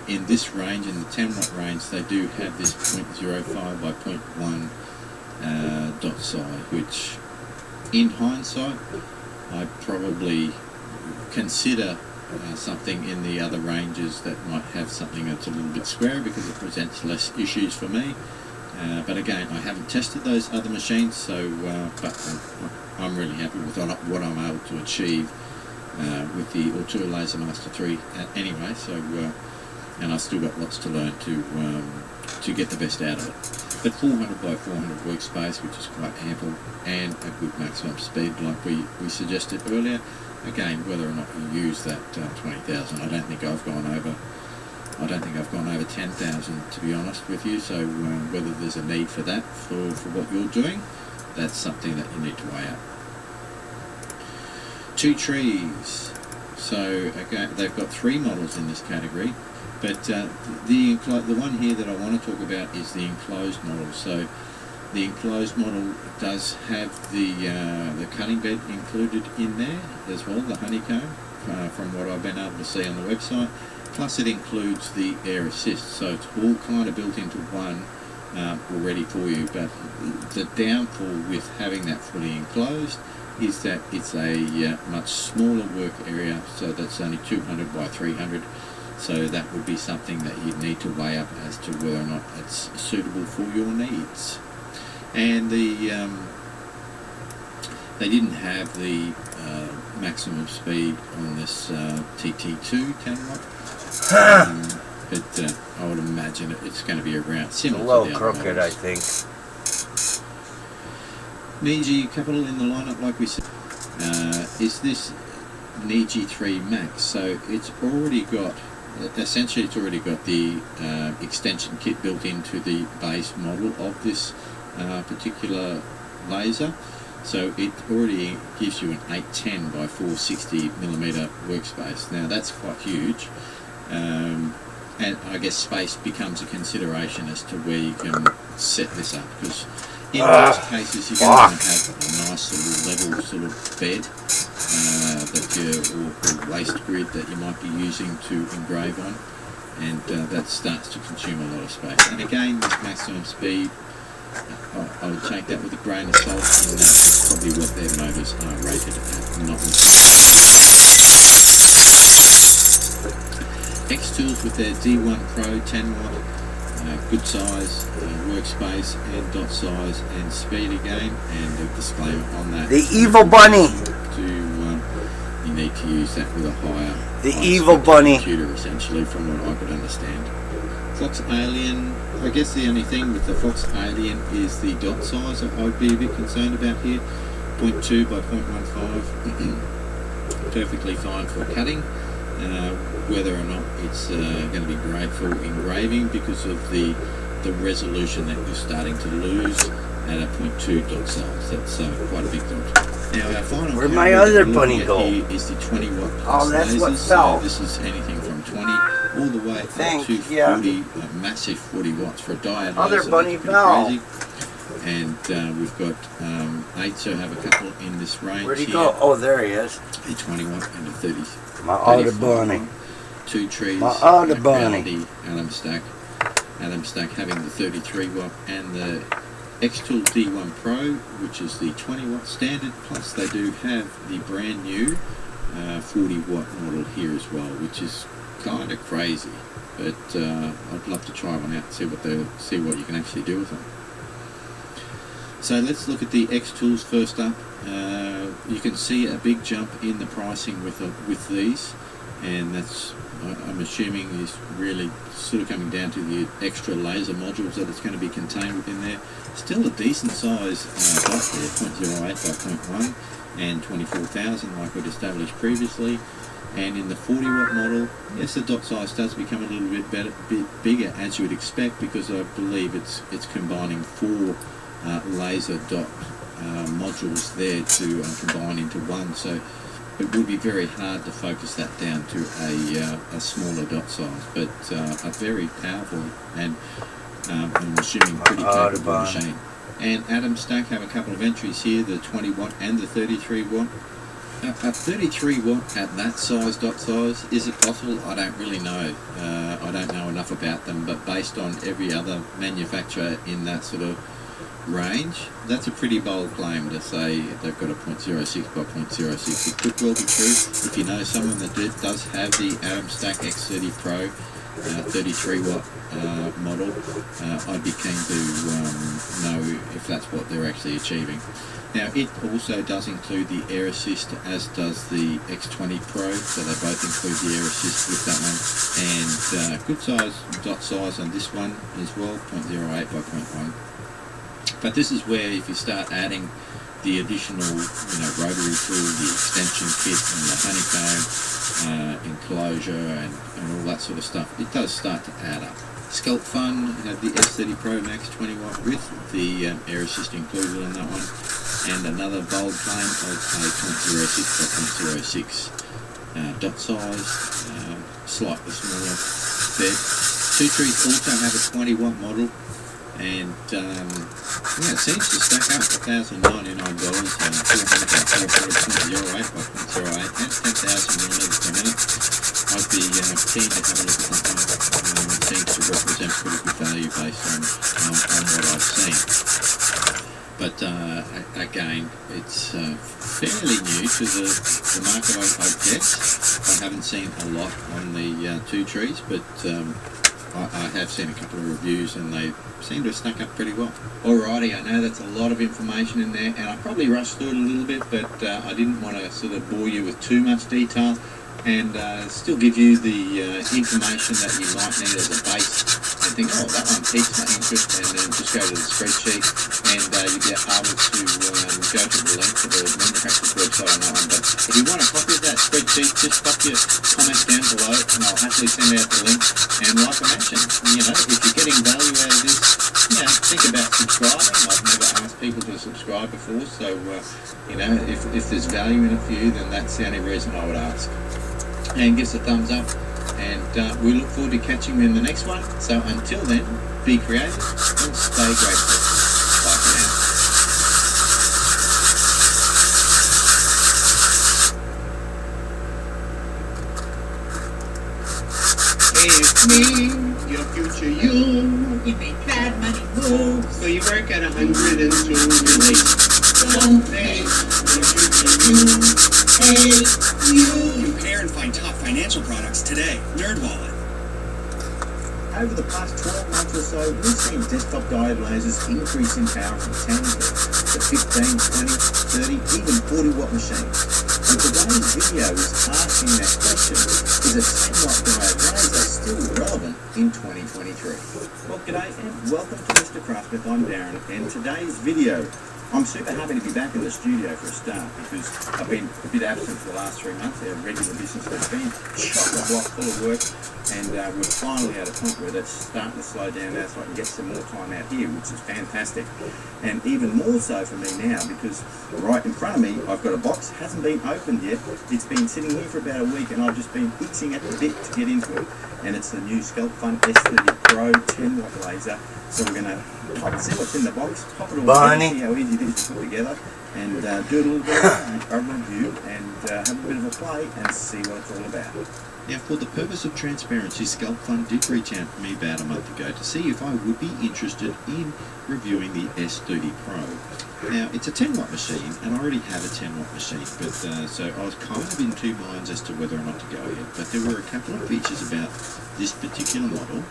in this range, in the 10 watt range, they do have this 0.05 by 0.1 dot size, which in hindsight I probably consider something in the other ranges that might have something that's a little bit squarer, because it presents less issues for me. But again, I haven't tested those other machines, so but I'm really happy with what I'm able to achieve with the ORTUR Laser Master 3 anyway. So and I've still got lots to learn to get the best out of it. But 400 by 400 workspace, which is quite ample, and a good maximum speed like we suggested earlier. Again, whether or not you use that 20,000, I don't think I've gone over 10,000, to be honest with you. So whether there's a need for that for what you're doing, that's something that you need to weigh up. Two trees. So again, they've got 3 models in this category, but the one here that I want to talk about is the enclosed model. So the enclosed model does have the cutting bed included in there as well, the honeycomb, from what I've been able to see on the website. Plus it includes the air assist, so it's all kind of built into one already for you. But the downfall with having that fully enclosed is that it's a much smaller work area, so that's only 200 by 300. So that would be something that you'd need to weigh up as to whether or not it's suitable for your needs. And they didn't have the maximum speed on this TT2 10 watt, but I would imagine it's going to be around similar. A little to the other crooked, models. I think. Niji couple in the lineup, like we said, is this Niji 3 Max. So it's already got, essentially it's already got the extension kit built into the base model of this particular laser. So it already gives you an 810 by 460 millimeter workspace. Now that's quite huge, and I guess space becomes a consideration as to where you can set this up, because in most cases you're going to have a nice level sort of bed or waste grid that you might be using to engrave on, and that starts to consume a lot of space. And again, this maximum speed, I would take that with a grain of salt, and that's probably what their motors are rated at, not X-Tools with their D1 Pro 10 watt, good size, workspace and dot size and speed again, and a disclaimer on that. The Evil Bunny! You need to use that with a higher Evil Bunny computer, essentially, from what I could understand. Fox Alien, I guess the only thing with the Fox Alien is the dot size that I'd be a bit concerned about here. 0.2 by 0.15, perfectly fine for cutting. Whether or not it's going to be great for engraving because of the resolution that you're starting to lose at a 0.2 dot size. That's quite a big dot. Now our final Where'd my other bunny go? Here is the 20 watt plus that's lasers. what fell. So this is anything from 20 all the way up to 40, massive 40 watts for a diode Other laser. bunny That's pretty fell. crazy. And we've got 8, so have a couple in this range. Where'd he here. go? Oh, there he is. A 20 watt and a 30. My other bunny. 2 trees. My other bunny. The Adam Stack having the 33 watt and the X-Tool D1 Pro, which is the 20 watt standard. Plus they do have the brand new 40 watt model here as well, which is kind of crazy. But I'd love to try one out and see what you can actually do with them. So let's look at the X-Tools first up. You can see a big jump in the pricing with these, and that's, I'm assuming, is really sort of coming down to the extra laser modules that it's going to be contained within there. Still a decent size dot there, 0.08 by 0.1 and 24,000 like we'd established previously. And in the 40 watt model, yes, the dot size does become a little bit bigger, as you would expect, because I believe it's combining 4 laser dot modules there to combine into one, so it would be very hard to focus that down to a smaller dot size, but a very powerful and I'm assuming pretty capable machine. And Adam Stack have a couple of entries here, the 20 watt and the 33 watt. A 33 watt at that size, dot size, is it possible? I don't really know. I don't know enough about them, but based on every other manufacturer in that sort of range, that's a pretty bold claim to say they've got a 0.06 by 0.06. It could well be true. If you know someone that does have the Adam Stack X30 Pro 33 watt model, I'd be keen to know if that's what they're actually achieving. Now it also does include the air assist, as does the X20 Pro, so they both include the air assist with that one, and good size dot size on this one as well, 0.08 by 0.1. But this is where, if you start adding the additional, rotary tool, the extension kit, and the honeycomb enclosure, and all that sort of stuff, it does start to add up. Sculpt Fun had the S30 Pro Max 20 watt with the air assist included on that one. And another bold claim of a .06 dot size, slightly smaller bed. Two trees also have a 20 watt model, and yeah, it seems to stack up $1,099, $400 by 0.08 and 10,000 millimeters per minute. I'd be keen to have a look at that one. It seems to represent pretty good value based on what I've seen. But again, it's fairly new to the market, I guess. I haven't seen a lot on the two trees, but I have seen a couple of reviews and they seem to have stuck up pretty well. Alrighty, I know that's a lot of information in there, and I probably rushed through it a little bit, but I didn't want to sort of bore you with too much detail, and still give you the information that you might need as a base, and think, oh, that one piques my interest, and then just go to the spreadsheet, and you'll be able to go to the link to the manufacturer's website on that one. But if you want a copy of that spreadsheet, just pop your comments down below, and I'll happily send out the link. And like I mentioned, you know, if you're getting value out of this, you know, think about subscribing. I've never asked people to subscribe before, so you know, if there's value in it for you, then that's the only reason I would ask. And give us a thumbs up, and we look forward to catching you in the next one. So until then, be creative and stay grateful. Bye for now. It's me, your future you. You made bad money moves. So you work at 102 relations. Don't think your future you. Hey, you. Compare and find top financial products today. NerdWallet. Over the past 12 months or so, we've seen desktop diode lasers increase in power from 10 to 15, 20, 30, even 40 watt machines. And today's video is asking that question, is a 10 watt diode laser still relevant in 2023? Well, g'day and welcome to Mr. Craftsmith. I'm Darren, and today's video, I'm super happy to be back in the studio for a start, because I've been a bit absent for the last 3 months. Our regular business has been chock-a-block full of work, and we're finally at a point where that's starting to slow down now, so I can get some more time out here, which is fantastic. And even more so for me now, because right in front of me, I've got a box, hasn't been opened yet. It's been sitting here for about a week, and I've just been itching at the bit to get into it. And it's the new SculptFun S30 Pro 10 watt laser. So we're going to see what's in the box, pop it all together, see how easy it is to put together, and do a little bit of a review, and have a bit of a play, and see what it's all about. Now, for the purpose of transparency, SculptFun did reach out to me about a month ago to see if I would be interested in reviewing the S30 Pro. Now, it's a 10 watt machine, and I already have a 10 watt machine, but so I was kind of in two minds as to whether or not to go ahead. But there were a couple of features about this particular model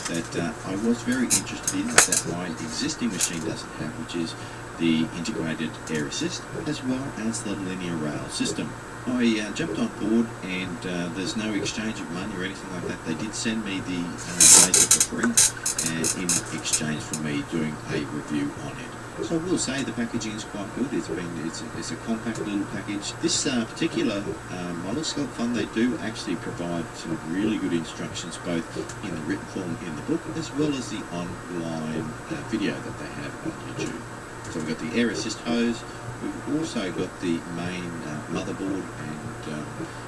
that I was very interested in, that my existing machine doesn't have, which is the integrated air assist, as well as the linear rail system. I jumped on board, and there's no exchange of money or anything like that. They did send me the laser for free, in exchange for me doing a review on it. So I will say the packaging is quite good. It's a compact little package. This particular model, SculptFun, they do actually provide some really good instructions, both in the written form in the book, as well as the online video that they have on YouTube. So we've got the air assist hose. We've also got the main motherboard, and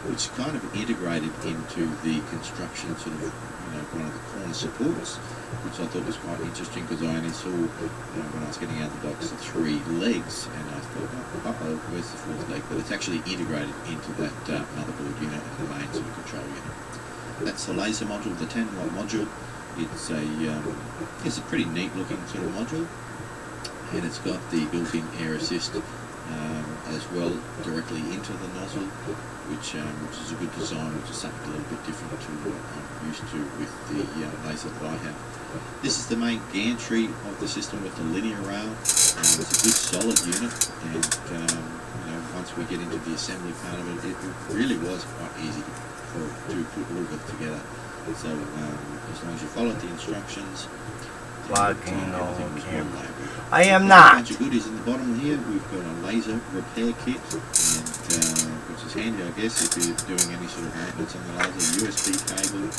which is kind of integrated into the construction, sort of, you know, one of the corner supports, which I thought was quite interesting, because I only saw, when I was getting out of the box, the 3 legs, and I thought, uh-oh, where's the 4th leg? But it's actually integrated into that motherboard unit and the main sort of control unit. That's the laser module, the 10 watt module. It's a pretty neat looking sort of module, and it's got the built-in air assist as well directly into the nozzle, which is a good design, which is something a little bit different to what I'm used to with the laser that I have. This is the main gantry of the system with the linear rail. It's a good solid unit, and you know, once we get into the assembly part of it, it really was quite easy to put all of it together. So as long as you follow the instructions, logging on camera. I am not. A bunch of goodies in the bottom here. We've got a laser repair kit, and which is handy, I guess, if you're doing any sort of maintenance on the laser. USB cable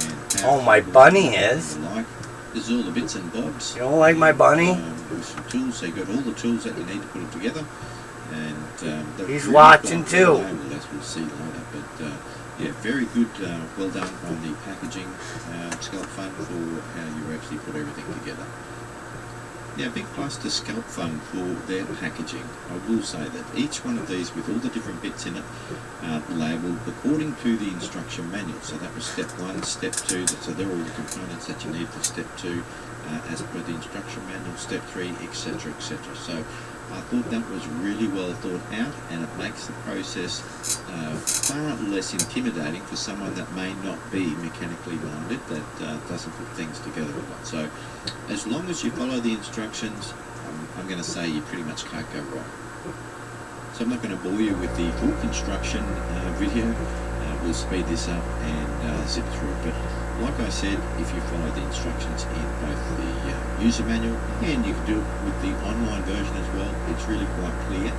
and oh, my bunny is. Like. There's all the bits and bobs. You don't like my bunny? With some tools, so you got all the tools that you need to put it together. And he's really watching quite too. reliable, as we'll see later. But yeah, very good. Well done on the packaging, Scalp Fun, for how you actually put everything together. Yeah, big plus to Scalp Fun for their packaging. I will say that each one of these, with all the different bits in it, labelled according to the instruction manual. So that was step 1, step 2. So they're all the components that you need for step 2, as per the instruction manual. Step 3, etc., etc. So I thought that was really well thought out, and it makes the process far less intimidating for someone that may not be mechanically minded, that doesn't put things together a lot. So as long as you follow the instructions, I'm going to say you pretty much can't go wrong. So I'm not going to bore you with the full construction video. We'll speed this up and zip through it. But like I said, if you follow the instructions in both the user manual, and you can do it with the online version as well, it's really quite clear,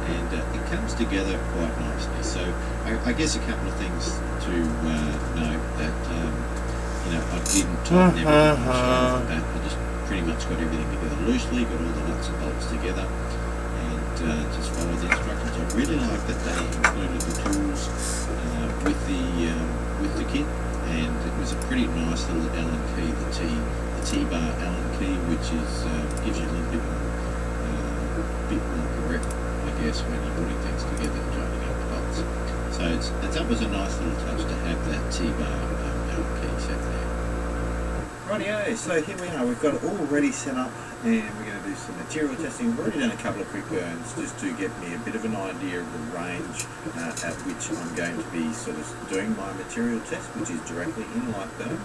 and it comes together quite nicely. So I guess a couple of things to note that I didn't tighten everything straight off the bat. I just pretty much got everything together loosely, got all the nuts and bolts together, and just followed the instructions. I really like that they included the tools with the kit. And it was a pretty nice little Allen key, the T-bar Allen key, which is gives you a little bit more grip, I guess, when you're putting things together and tightening up the bolts. So that was a nice little touch to have that T-bar Allen key set there. Rightio, so here we are. We've got it all ready set up, and we're going to do some material testing. We've already done a couple of quick burns just to get me a bit of an idea of the range at which I'm going to be sort of doing my material test, which is directly in Lightburn.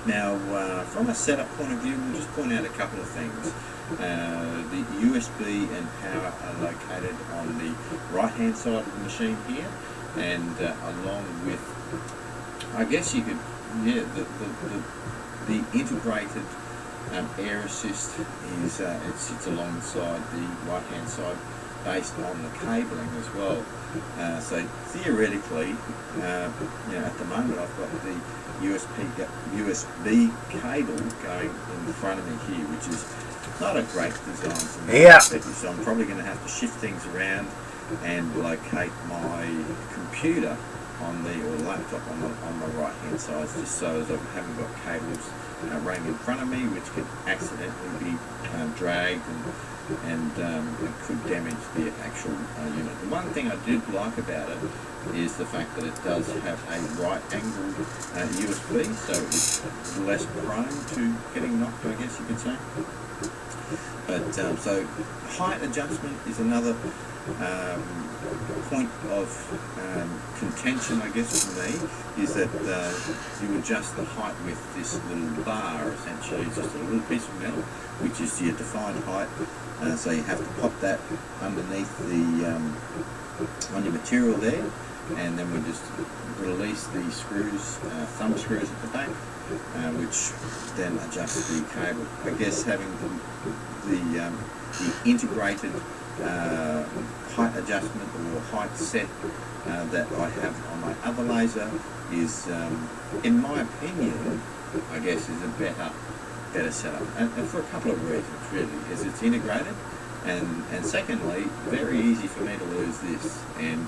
Now, from a setup point of view, we'll just point out a couple of things. The USB and power are located on the right-hand side of the machine here, and along with, I guess you could, yeah, the integrated air assist is it sits alongside the right hand side based on the cabling as well. So theoretically, at the moment I've got the USB cable going in front of me here, which is not a great design for me. Yeah. So I'm probably going to have to shift things around and locate my computer or laptop on the right hand side, just so as I haven't got cables running in front of me, which could accidentally be dragged and could damage the actual unit. The one thing I did like about it is the fact that it does have a right angled USB, so it's less prone to getting knocked, I guess you could say. But so height adjustment is another point of contention, I guess, for me, is that you adjust the height with this little bar. Essentially, it's just a little piece of metal, which is your defined height. So you have to pop that underneath on your material there, and then we just release the screws, thumb screws at the back, which then adjust the cable. I guess having the integrated height adjustment or height set that I have on my other laser is, in my opinion, I guess is a better setup, and for a couple of reasons really, is it's integrated, and secondly, very easy for me to lose this, and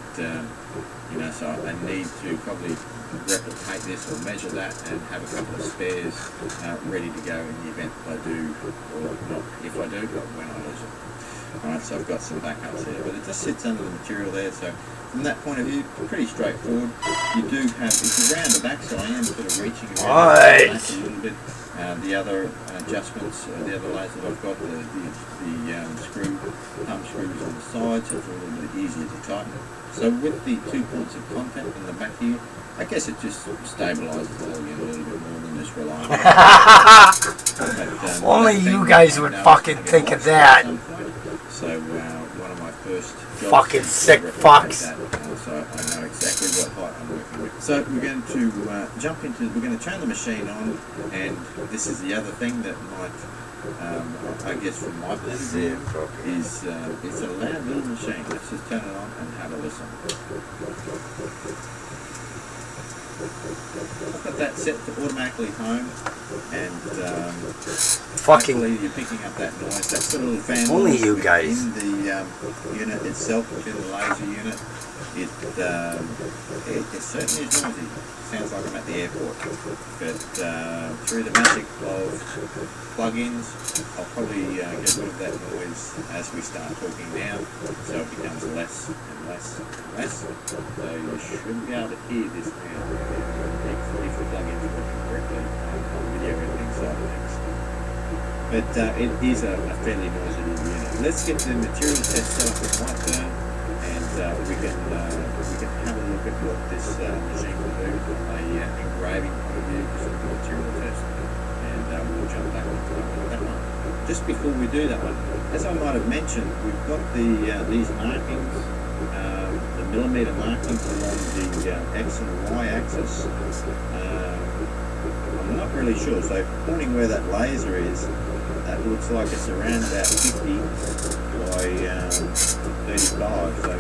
so I need to probably replicate this or measure that and have a couple of spares ready to go in the event that I do, or not if I do, but when I lose it. Alright, so I've got some backups there, but it just sits under the material there, so from that point of view, pretty straightforward. You do have, it's around the back, so I am sort of reaching around the back a little bit. The other adjustments, the other lasers that I've got, the thumb screws on the sides, so it's a little bit easier to tighten. So with the 2 points of contact in the back here, I guess it just stabilises the whole unit a little bit more than just relying on it. Only you guys would fucking think of that. So one of my first jobs, fucking sick fucks. So I know exactly what height I'm working with. So we're going to we're going to turn the machine on, and this is the other thing that might, I guess from my point of view, is it's a loud little machine. Let's just turn it on and have a listen. I've got that set to automatically home, and Fucking hopefully you're picking up that noise. That's the little fan only noise you guys. in the unit itself, within the laser unit. It certainly is noisy. Sounds like I'm at the airport. But through the magic of plugins, I'll probably get rid of that noise as we start talking now, so it becomes less and less and less. So you should be able to hear this now if the plugins are working correctly on the video editing side of things. But it is a fairly noisy little unit. Let's get the material test set up with ORTUR, and we can have a look at what this machine will do from a engraving point of view, just the material test, and we'll jump back into that one. Just before we do that one, as I might have mentioned, we've got these markings, the millimeter markings along the X and Y axis. I'm not really sure, so pointing where that laser is, that looks like it's around about 50 by 35, so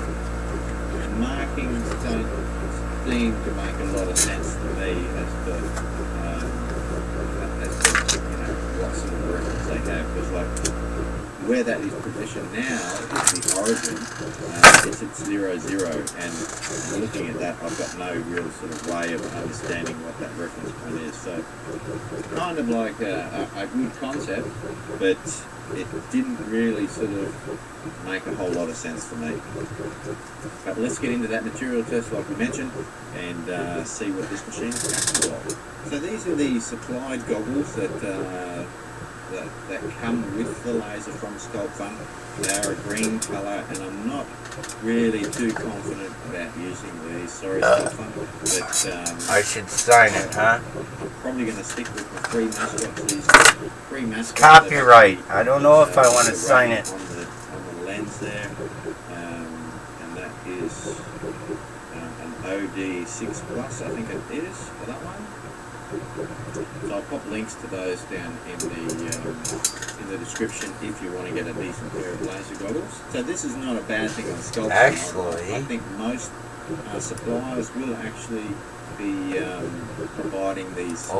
the markings don't seem to make a lot of sense to me as to what sort of reference they have, because like where that is positioned now is the origin, it's at 0, 0, and looking at that I've got no real sort of way of understanding what that reference point is, so kind of like a good concept, but it didn't really sort of make a whole lot of sense for me. But let's get into that material test like we mentioned, and see what this machine is capable of. So these are the supplied goggles that come with the laser from SculptFun. They are a green colour, and I'm not really too confident about using these. Sorry, SculptFun, but I should sign it, huh? I'm probably going to stick with the free mascots. These free mascots. Copyright. I don't know if I want to sign it. On the lens there, and that is an OD6 Plus, I think it is for that one. So I'll pop links to those down in the description if you want to get a decent pair of laser goggles. So this is not a bad thing on SculptFun. Actually, I think most suppliers will actually be providing these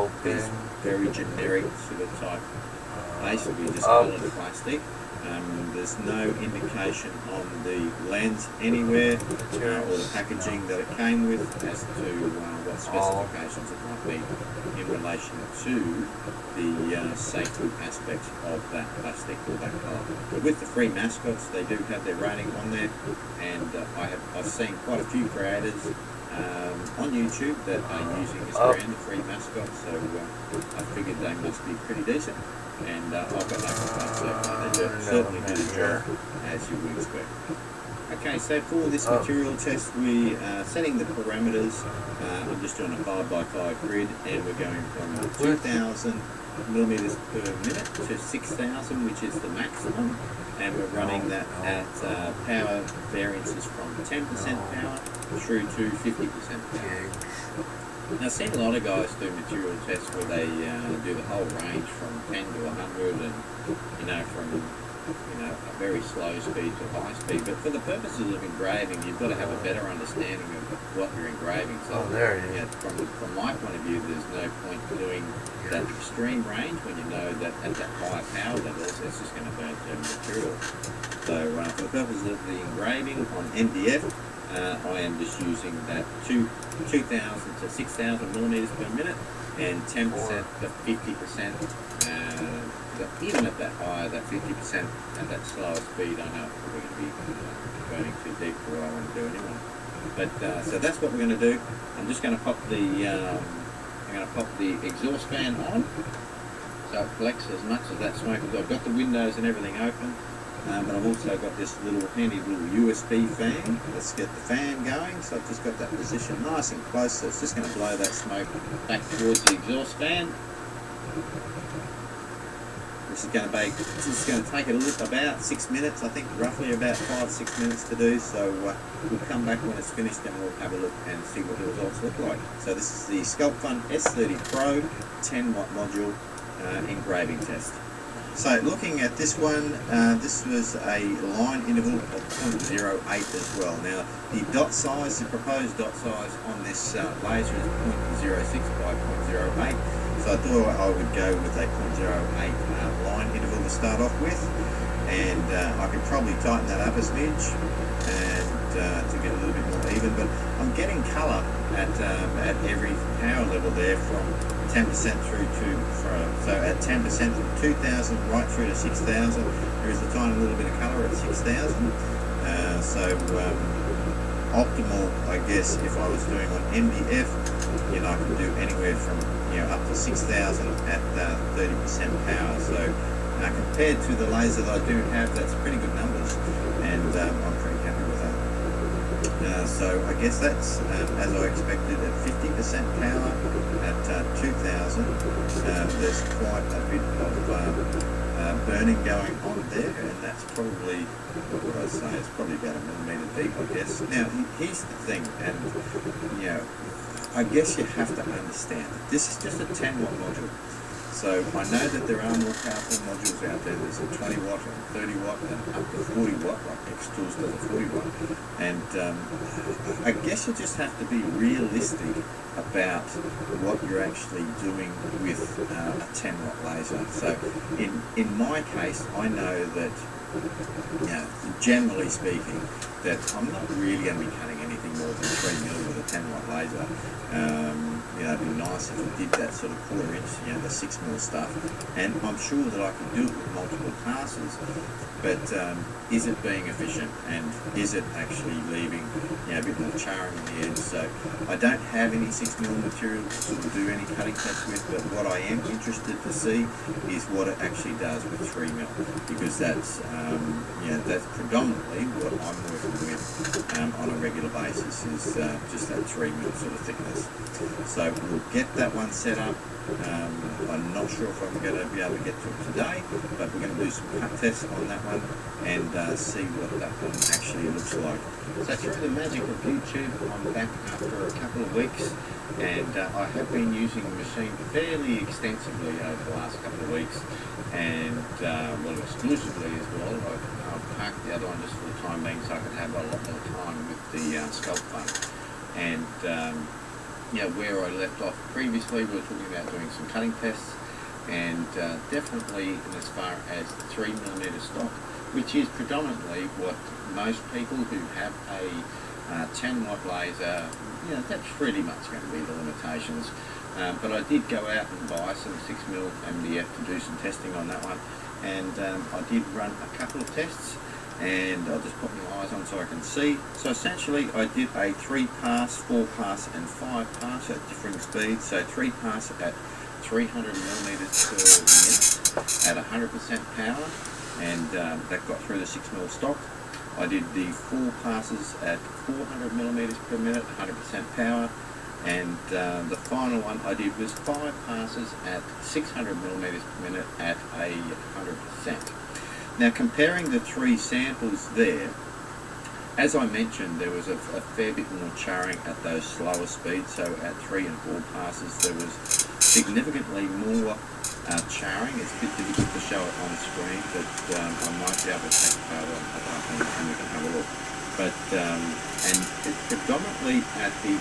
very generic sort of type, basically just colored plastic. There's no indication on the lens anywhere or the packaging that it came with as to what specifications it might be in relation to the safety aspects of that plastic or that colour. But with the free mascots, they do have their rating on there, and I've seen quite a few creators on YouTube that are using this brand, the free mascot, so I figured they must be pretty decent. And I've got no complaints there. They certainly do the job as you would expect. Okay, so for this material test, we are setting the parameters. I'm just doing a 5x5 grid, and we're going from 2,000 millimeters per minute to 6,000, which is the maximum. And we're running that at power variances from 10% power through to 50% power. Now, I've seen a lot of guys do material tests where they do the whole range from 10 to 100, and from a very slow speed to high speed. But for the purposes of engraving, you've got to have a better understanding of what you're engraving. So, from my point of view, there's no point doing that extreme range when you know that at that higher power level, it's just going to burn through material. So, for the purposes of the engraving on MDF, I am just using that 2,000 to 6,000 millimeters per minute, and 10% to 50%. Even at that higher, that 50% at that slower speed, I know it's probably going to be burning too deep for what I want to do anyway. But so that's what we're going to do. I'm just going to pop the exhaust fan on, so it collects as much of that smoke as I've got the windows and everything open. But I've also got this handy little USB fan. Let's get the fan going. So I've just got that position nice and close, so it's just going to blow that smoke back towards the exhaust fan. This is going to take it about 6 minutes, I think, roughly about 5-6 minutes to do. So we'll come back when it's finished, and we'll have a look and see what the results look like. So this is the SculptFun S30 Pro 10 watt module engraving test. So looking at this one, this was a line interval of 0.08 as well. Now the dot size, the proposed dot size on this laser is 0.06 by 0.08. So I thought I would go with a 0.08 line interval to start off with, and I could probably tighten that up a smidge and to get a little bit more even. But I'm getting colour at every power level there from 10% through to, so at 10% from 2,000 right through to 6,000. There is a tiny little bit of colour at 6,000. Optimal, I guess, if I was doing on MDF, I could do anywhere from up to 6,000 at 30% power. So compared to the laser that I do have, that's pretty good numbers, and I'm pretty happy with that. So I guess that's as I expected at 50% power at 2,000. There's quite a bit of burning going on there, and that's probably, what would I say, it's probably about 1 millimetre deep, I guess. Now here's the thing, and I guess you have to understand that this is just a 10 watt module. So I know that there are more powerful modules out there. There's a 20 watt and 30 watt and up to 40 watt, like X-Tools does a 40 watt. And I guess you just have to be realistic about what you're actually doing with a 10 watt laser. So in my case, I know that, generally speaking, that I'm not really going to be cutting anything more than 3 mil with a 10 watt laser. It'd be nice if it did that sort of 1/4 inch, the 6 mil stuff. And I'm sure that I could do it with multiple passes, but is it being efficient, and is it actually leaving a bit more charring in the end? So I don't have any 6 mil material to sort of do any cutting tests with, but what I am interested to see is what it actually does with 3 mil, because that's predominantly what I'm working with on a regular basis, is just that 3 mil sort of thickness. So we'll get that one set up. I'm not sure if I'm going to be able to get to it today, but we're going to do some cut tests on that one and see what that one actually looks like. So through the magic of YouTube, I'm back after a couple of weeks, and I have been using the machine fairly extensively over the last couple of weeks, and exclusively as well. I've parked the other one just for the time being so I can have a lot more time with the sculpt fun. And where I left off previously, we were talking about doing some cutting tests, and definitely in as far as the 3mm stock, which is predominantly what most people who have a 10 watt laser, that's pretty much going to be the limitations. But I did go out and buy some 6mm MDF to do some testing on that one, and I did run a couple of tests, and I'll just put my eyes on so I can see. So essentially I did a 3-pass, 4-pass and 5-pass at different speeds. So 3-pass at 300mm per minute at 100% power, and that got through the 6mm stock. I did the 4 passes at 400mm per minute, 100% power, and the final one I did was 5 passes at 600mm per minute at 100%. Now comparing the 3 samples there, as I mentioned, there was a fair bit more charring at those slower speeds. So at 3 and 4 passes there was significantly more charring. It's a bit difficult to show it on screen, but I might be able to take a photo and we can have a look. But and it's predominantly at the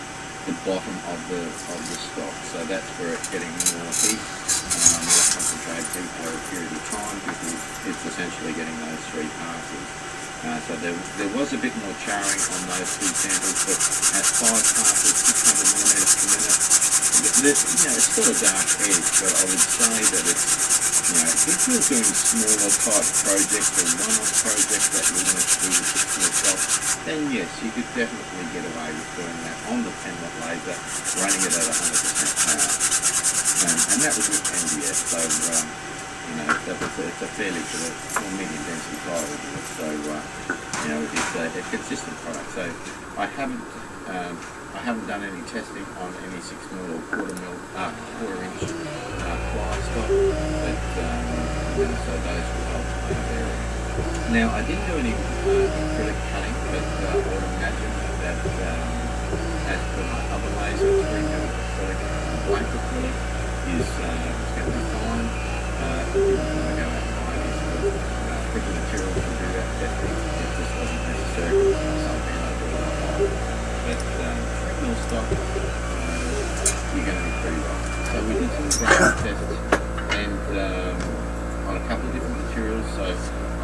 bottom of the stock, so that's where it's getting more heat, more concentrated heat over a period of time, because it's essentially getting those 3 passes. So there was a bit more charring on those 2 samples, but at 5 passes, 600mm per minute, it's still a dark edge, but I would say that it's, if you're doing smaller type projects or one-off projects that you want to do with 6mm stock, then yes, you could definitely get away with doing that on the 10 watt laser, running it at 100% power. And that was with MDF, so it's a fairly sort of more medium density file, so it's a consistent product. So I haven't done any testing on any 6mm or 1/4 inch ply stock, but so those results may vary. Now I didn't do any acrylic cutting, but I would imagine that as per my other laser, 3mm acrylic, black acrylic is going to be fine. If you want to go out and buy So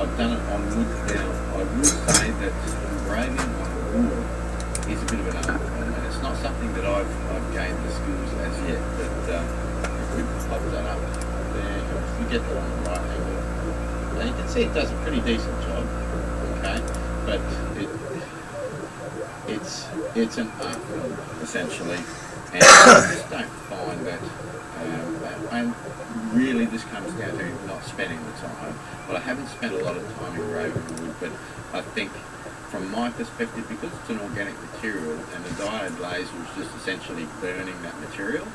I've done it on wood now. I would say that engraving on wood is a bit of an art form, and it's not something that I've gained the skills as yet. But if we pop that up there, if we get that on the right angle, now you can see it does a pretty decent job. Okay, but it's an art form essentially, and I just don't find that. And really, this comes down to not spending the time. Well, I haven't spent a lot of time engraving wood, but I think, from my perspective, because it's an organic material and the diode laser is just essentially burning that material,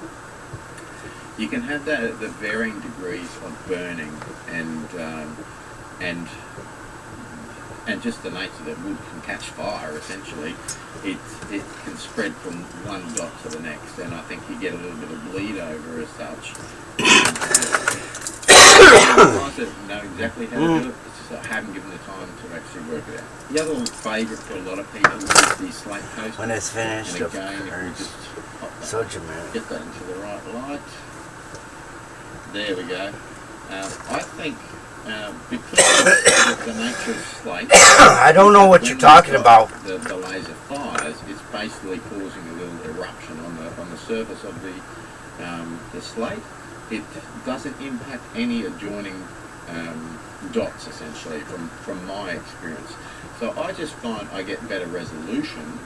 you can have that at the varying degrees of burning and just the nature that wood can catch fire. Essentially, it can spread from one dot to the next, and I think you get a little bit of bleed over as such. Guys that know exactly how to do it, it's just I haven't given the time to actually work it out. The other favourite for a lot of people is the slate coaster. When it's finished, and again, if we just pop that, so dramatic. Get that into the right light. There we go. I think because of the nature of slate, I don't know what you're talking about. The laser fires, it's basically causing a little eruption on the surface of the slate. It doesn't impact any adjoining dots, essentially, from my experience. So I just find I get better resolution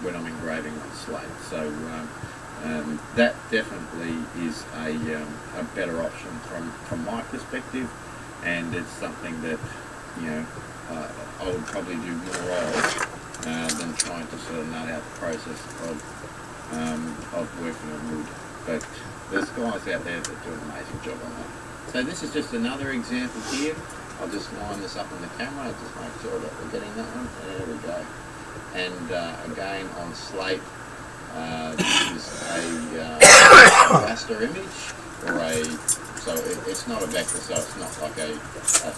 when I'm engraving on slate. So that definitely is a better option from my perspective, and it's something that, you know, I would probably do more of than trying to sort of nut out the process of working on wood. But there's guys out there that do an amazing job on that. So this is just another example here. I'll just line this up on the camera, just make sure that we're getting that one. There we go. And again on slate, this is a raster image, so it's not a vector, so it's not like a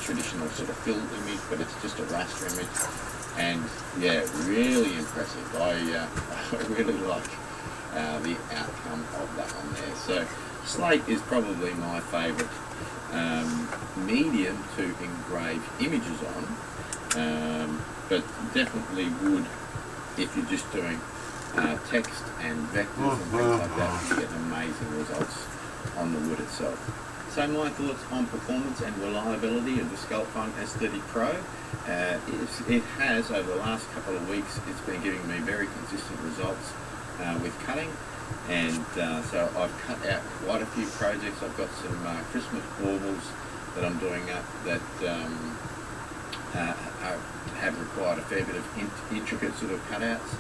traditional sort of filled image, but it's just a raster image. And yeah, really impressive. I really like the outcome of that one there. So slate is probably my favourite medium to engrave images on, but definitely wood if you're just doing text and vectors and things like that, you get amazing results on the wood itself. So my thoughts on performance and reliability of the Sculptron S30 Pro. It has, over the last couple of weeks, it's been giving me very consistent results with cutting, and so I've cut out quite a few projects. I've got some Christmas baubles that I'm doing up that have required a fair bit of intricate sort of cutouts,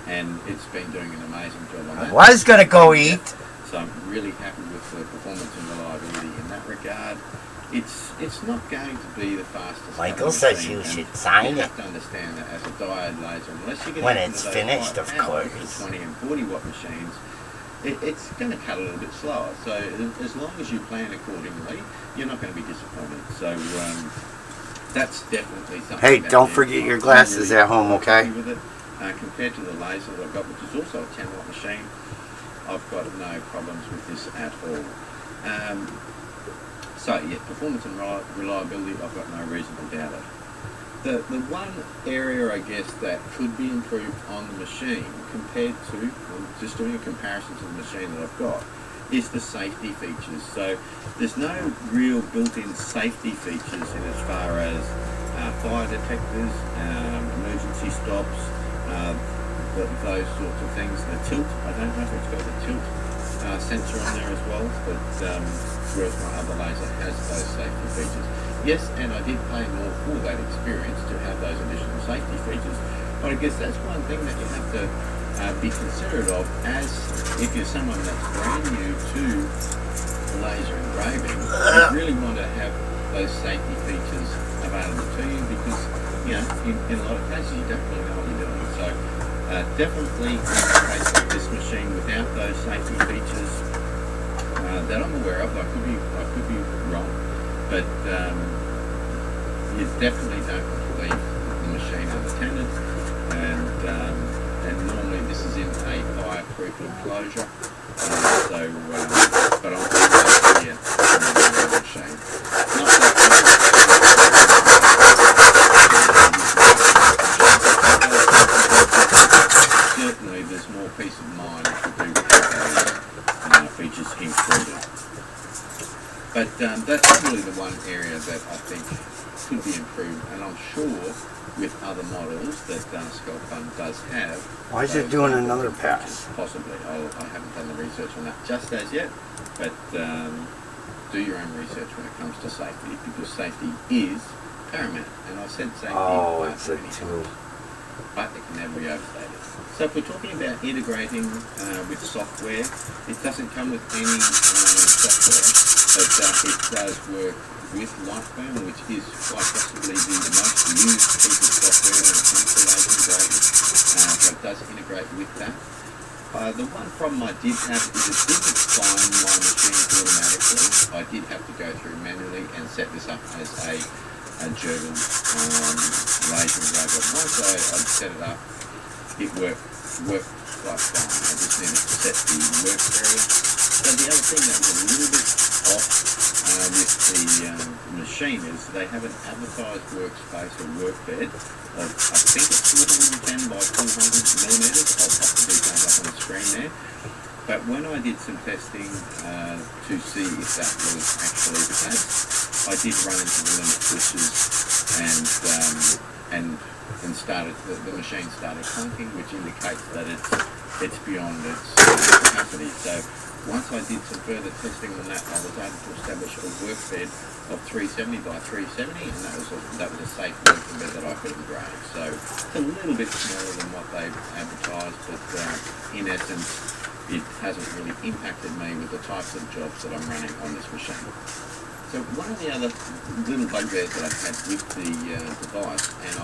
and it's been doing an amazing job on that. I was going to go eat. So I'm really happy with the performance and reliability in that regard. It's not going to be the fastest. Michael says you should sign it. You have to understand that as a diode laser, unless you get when it's finished, of course. 20 and 40 watt machines, it's going to cut a little bit slower. So as long as you plan accordingly, you're not going to be disappointed. So that's definitely something. Hey, don't forget your glasses at home, okay? With it. Compared to the laser that I've got, which is also a 10 watt machine, I've got no problems with this at all. So yeah, performance and reliability, I've got no reason to doubt it. The one area, I guess, that could be improved on the machine compared to, just doing a comparison to the machine that I've got, is the safety features. So there's no real built-in safety features in as far as fire detectors, emergency stops, those sorts of things. The tilt, I don't know if it's got the tilt sensor on there as well, but whereas my other laser has those safety features. Yes, and I did pay more for that experience to have those additional safety features, but I guess that's one thing that you have to be considerate of, as if you're someone that's brand new to laser engraving, you really want to have those safety features available to you, because, you know, in a lot of cases you don't really know what you're doing. So definitely in the case of this machine without those safety features that I'm aware of, I could be wrong, but you definitely don't want to leave the machine unattended, and normally this is in a fireproof enclosure, so but I'm going to here in the machine. Not that area that I think could be improved, and I'm sure with other models that Skull Fund does have. Why is it doing another pass? Possibly. I haven't done the research on that just as yet, but do your own research when it comes to safety, because safety is paramount. And I've said safety it's a tool. But it can never be overstated. So if we're talking about integrating with software, it doesn't come with any software, but it does work with Lightburn, which is quite possibly the most used piece of software when it comes to laser engraving. So it does integrate with that. The one problem I did have is it didn't find my machine automatically. I did have to go through manually and set this up as a German laser engraver. Once I'd set it up, it worked quite fine. I just needed to set the work area. So the other thing that was a little bit off with the machine is they have an advertised workspace or work bed of, I think it's 210 by 400 millimeters. I'll pop the details up on the screen there. But when I did some testing to see if that was actually the case, I did run into the limit switches and started the machine started clunking, which indicates that it's beyond its capacity. So once I did some further testing on that, I was able to establish a work bed of 370 by 370, and that was a safe working bed that I could engrave. So it's a little bit smaller than what they've advertised, but in essence, it hasn't really impacted me with the types of jobs that I'm running on this machine. So one of the other little bugbears that I've had with the device, and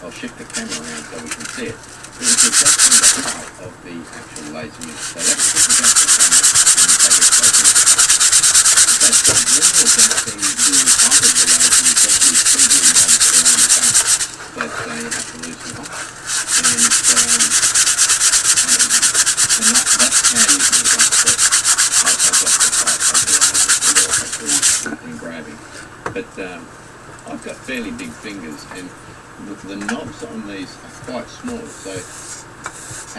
I'll shift the camera around so we can see it, is adjusting the height of the actual laser unit. So let's just adjust the camera and take a closer look. Okay, so when you're adjusting the height of the laser, you've got these preview knobs around the back that you have to loosen off. And that's how you can adjust it. Engraving, but I've got fairly big fingers, and the knobs on these are quite small. So,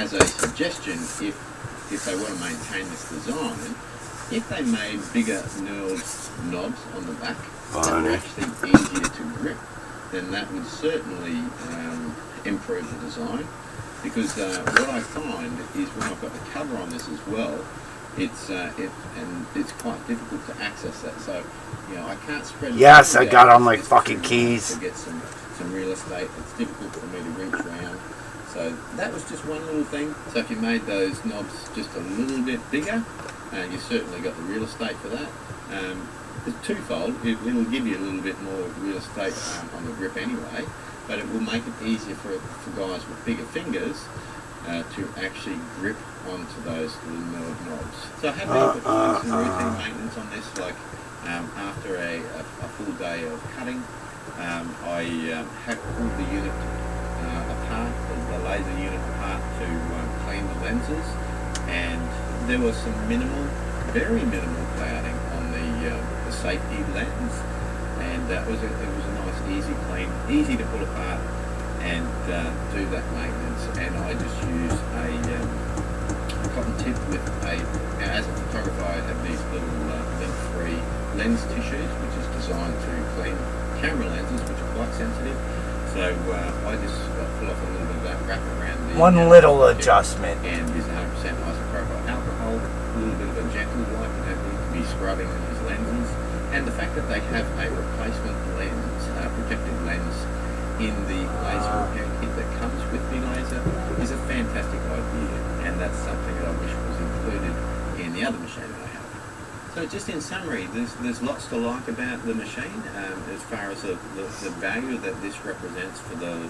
as a suggestion, if they want to maintain this design, if they made bigger knurled knobs on the back that were actually easier to grip, then that would certainly improve the design. Because what I find is when I've got the cover on this as well, it's quite difficult to access that. So, you know, I can't spread. Yes, I got all my fucking keys. To get some real estate, it's difficult for me to reach around. So that was just one little thing. So if you made those knobs just a little bit bigger, you certainly got the real estate for that. It's twofold. It'll give you a little bit more real estate on the grip anyway, but it will make it easier for guys with bigger fingers to actually grip onto those little knurled knobs. So I have been doing some routine maintenance on this, like after a full day of cutting, I have pulled the unit apart, the laser unit apart to clean the lenses, and there was some very minimal clouding on the safety lens, and it was a nice easy clean, easy to pull apart and do that maintenance. And I just use a cotton tip with as a photographer, I have these little lint-free lens tissues, which is designed to clean camera lenses, which are quite sensitive. So I just pull off a little bit of that, wrap around the one little adjustment, and is 100% isopropyl alcohol, a little bit of a gentle wipe. You don't need to be scrubbing these lenses, and the fact that they have a replacement lens, protective lens, in the laser repair kit that comes with the laser is a fantastic idea, and that's something that I wish was included in the other machine that I have. So just in summary, there's lots to like about the machine as far as the value that this represents for the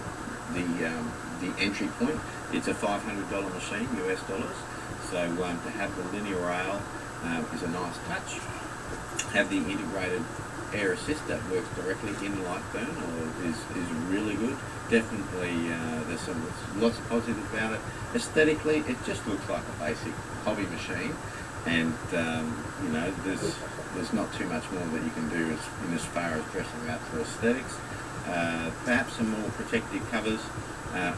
entry point. It's a $500 machine, US dollars. So to have the linear rail is a nice touch. Have the integrated air assist that works directly in Lightburn is really good. Definitely, there's lots of positives about it. Aesthetically, it just looks like a basic hobby machine, and you know, there's not too much more that you can do as far as dressing that for aesthetics. Perhaps some more protective covers.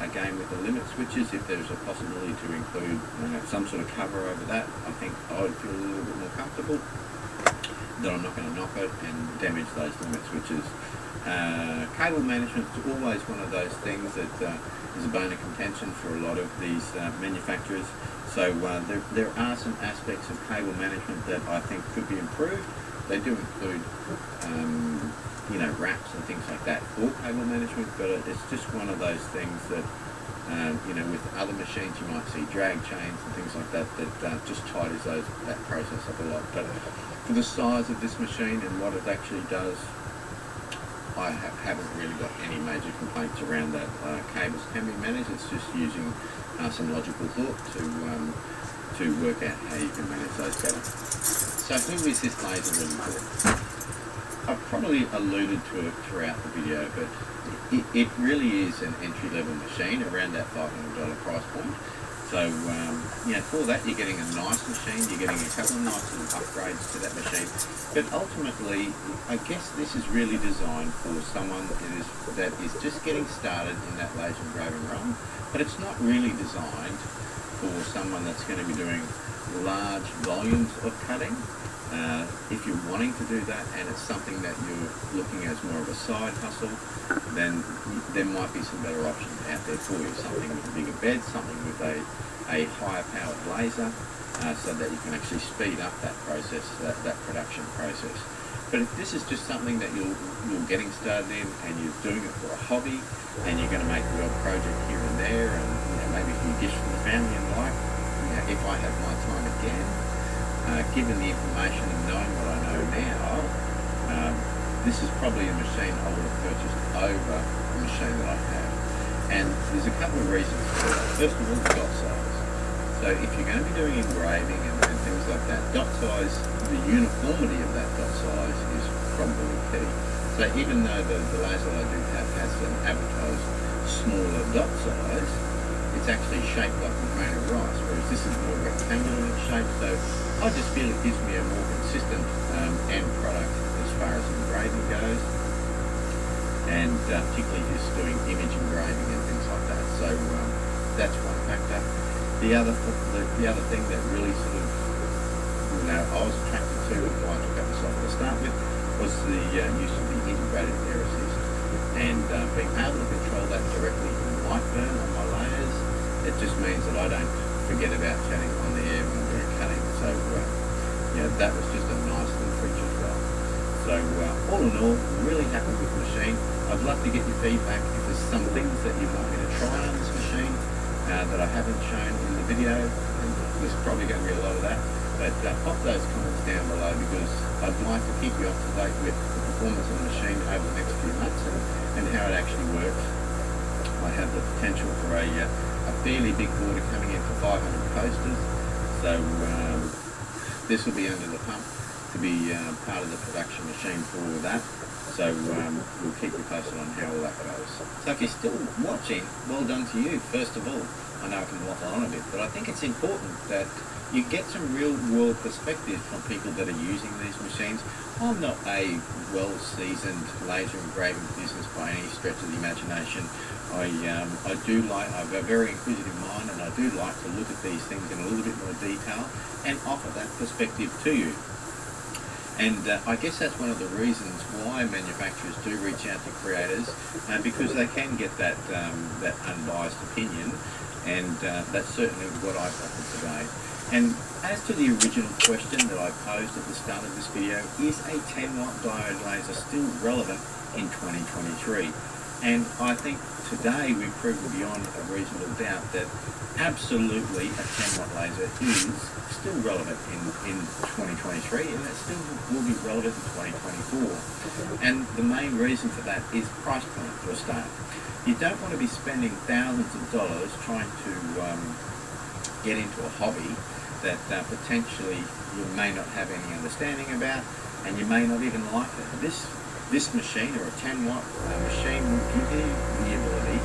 Again, with the limit switches, if there's a possibility to include some sort of cover over that, I think I would feel a little bit more comfortable. that I'm not going to knock it and damage those limits, which is cable management is always one of those things that is a bone of contention for a lot of these manufacturers. So there are some aspects of cable management that I think could be improved. They do include wraps and things like that for cable management, but it's just one of those things that with other machines you might see drag chains and things like that just tidies that process up a lot. But for the size of this machine and what it actually does, I haven't really got any major complaints around that. Cables can be managed. It's just using some logical thought to work out how you can manage those better. So who is this laser really for? I've probably alluded to it throughout the video, but it really is an entry-level machine around that $500 price point. So, for that you're getting a nice machine, you're getting a couple of nice little upgrades to that machine. But ultimately, I guess this is really designed for someone that is just getting started in that laser engraving realm. But it's not really designed for someone that's going to be doing large volumes of cutting. If you're wanting to do that and it's something that you're looking at as more of a side hustle, then there might be some better options out there for you. Something with a bigger bed, something with a higher powered laser, so that you can actually speed up that process, that production process. But if this is just something that you're getting started in and you're doing it for a hobby and you're going to make a little project here and there and maybe a few gifts for the family and like, if I had my time again, given the information and knowing what I know now, this is probably a machine I would have purchased over the machine that I have. And there's a couple of reasons for that. First of all, the dot size. So if you're going to be doing engraving and things like that, dot size, the uniformity of that dot size is probably key. So even though the laser I do have has an advertised smaller dot size, it's actually shaped like a grain of rice, whereas this is more rectangular in shape. So I just feel it gives me a more consistent end product as far as engraving goes, and particularly just doing image engraving and things like that. So that's one factor. The other thing that really sort of I was attracted to and why I took up the software to start with was the use of the integrated air assist, and being able to control that directly from Lightburn on my layers. It just means that I don't forget about chatting on the air when we're cutting. So that was just a nice little feature as well. So all in all, really happy with the machine. I'd love to get your feedback if there's some things that you want me to try on this machine that I haven't shown in the video, and there's probably going to be a lot of that. But pop those comments down below, because I'd like to keep you up to date with the performance of the machine over the next few months and how it actually works. I have the potential for a fairly big order coming in for 500 posters, so this will be under the pump to be part of the production machine for all of that. So we'll keep you posted on how all that goes. So if you're still watching, well done to you. First of all, I know I can waffle on a bit, but I think it's important that you get some real world perspective from people that are using these machines. I'm not a well-seasoned laser engraving business by any stretch of the imagination. I have a very inquisitive mind, and I do like to look at these things in a little bit more detail and offer that perspective to you. And I guess that's one of the reasons why manufacturers do reach out to creators, because they can get that unbiased opinion, and that's certainly what I've offered today. And as to the original question that I posed at the start of this video, is a 10-watt diode laser still relevant in 2023? And I think today we've proven beyond a reasonable doubt that absolutely a 10-watt laser is still relevant in 2023, and it still will be relevant in 2024. And the main reason for that is price point for a start. You don't want to be spending thousands of dollars trying to get into a hobby that potentially you may not have any understanding about, and you may not even like it. This machine, or a 10-watt machine, will give you the ability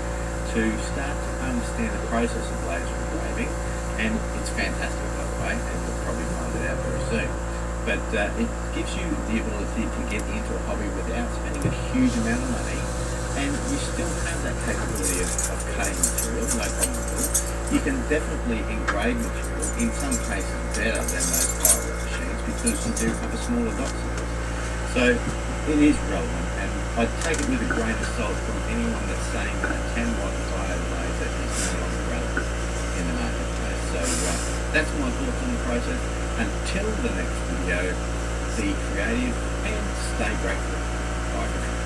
to start to understand the process of laser engraving, and it's fantastic, by the way, and you'll probably find it out very soon. But it gives you the ability to get into a hobby without spending a huge amount of money, and you still have that capability of cutting material, no problem at all. You can definitely engrave material, in some cases better than those pirate machines, because you do have a smaller dot size. So it is relevant, and I take it with a grain of salt from anyone that's saying that a 10-watt diode laser is no longer relevant in the marketplace. So that's my thoughts on the process. Until the next video, be creative and stay grateful. Bye for now.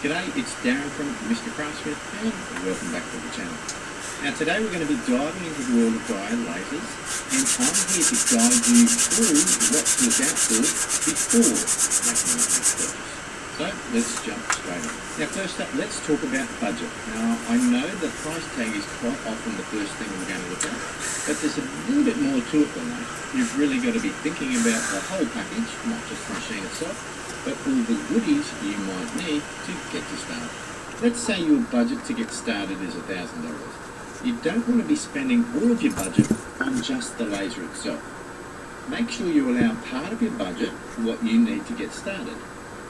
G'day, it's Darren from Mr. Craftsmith and welcome back to the channel. Now today we're going to be diving into the world of diode lasers, and I'm here to guide you through what to look out for before making the next purchase. So let's jump straight in. Now first up, let's talk about budget. Now I know the price tag is quite often the first thing we're going to look at, but there's a little bit more to it than that. You've really got to be thinking about the whole package, not just the machine itself, but all the goodies you might need to get you started. Let's say your budget to get started is $1,000. You don't want to be spending all of your budget on just the laser itself. Make sure you allow part of your budget for what you need to get started.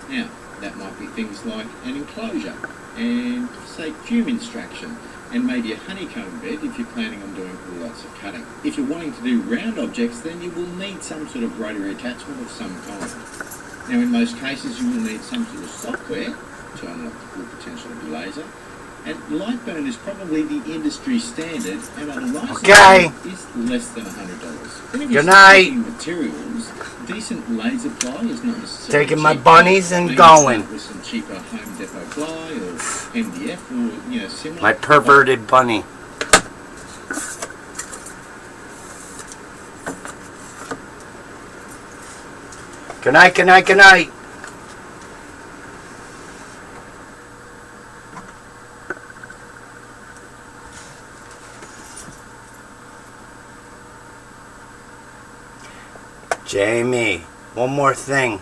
Now, that might be things like an enclosure and, say, fume extraction, and maybe a honeycomb bed if you're planning on doing lots of cutting. If you're wanting to do round objects, then you will need some sort of rotary attachment of some kind. Now in most cases you will need some sort of software to unlock the full potential of your laser, and Lightburn is probably the industry standard, and a license is less than $100. And if you're using materials, decent laser ply is not necessarily taking my cheap. bunnies and Maybe going. start with some cheaper Home Depot ply or MDF or similar. My perverted bunny. Good night, good night, good night. Jamie, one more thing.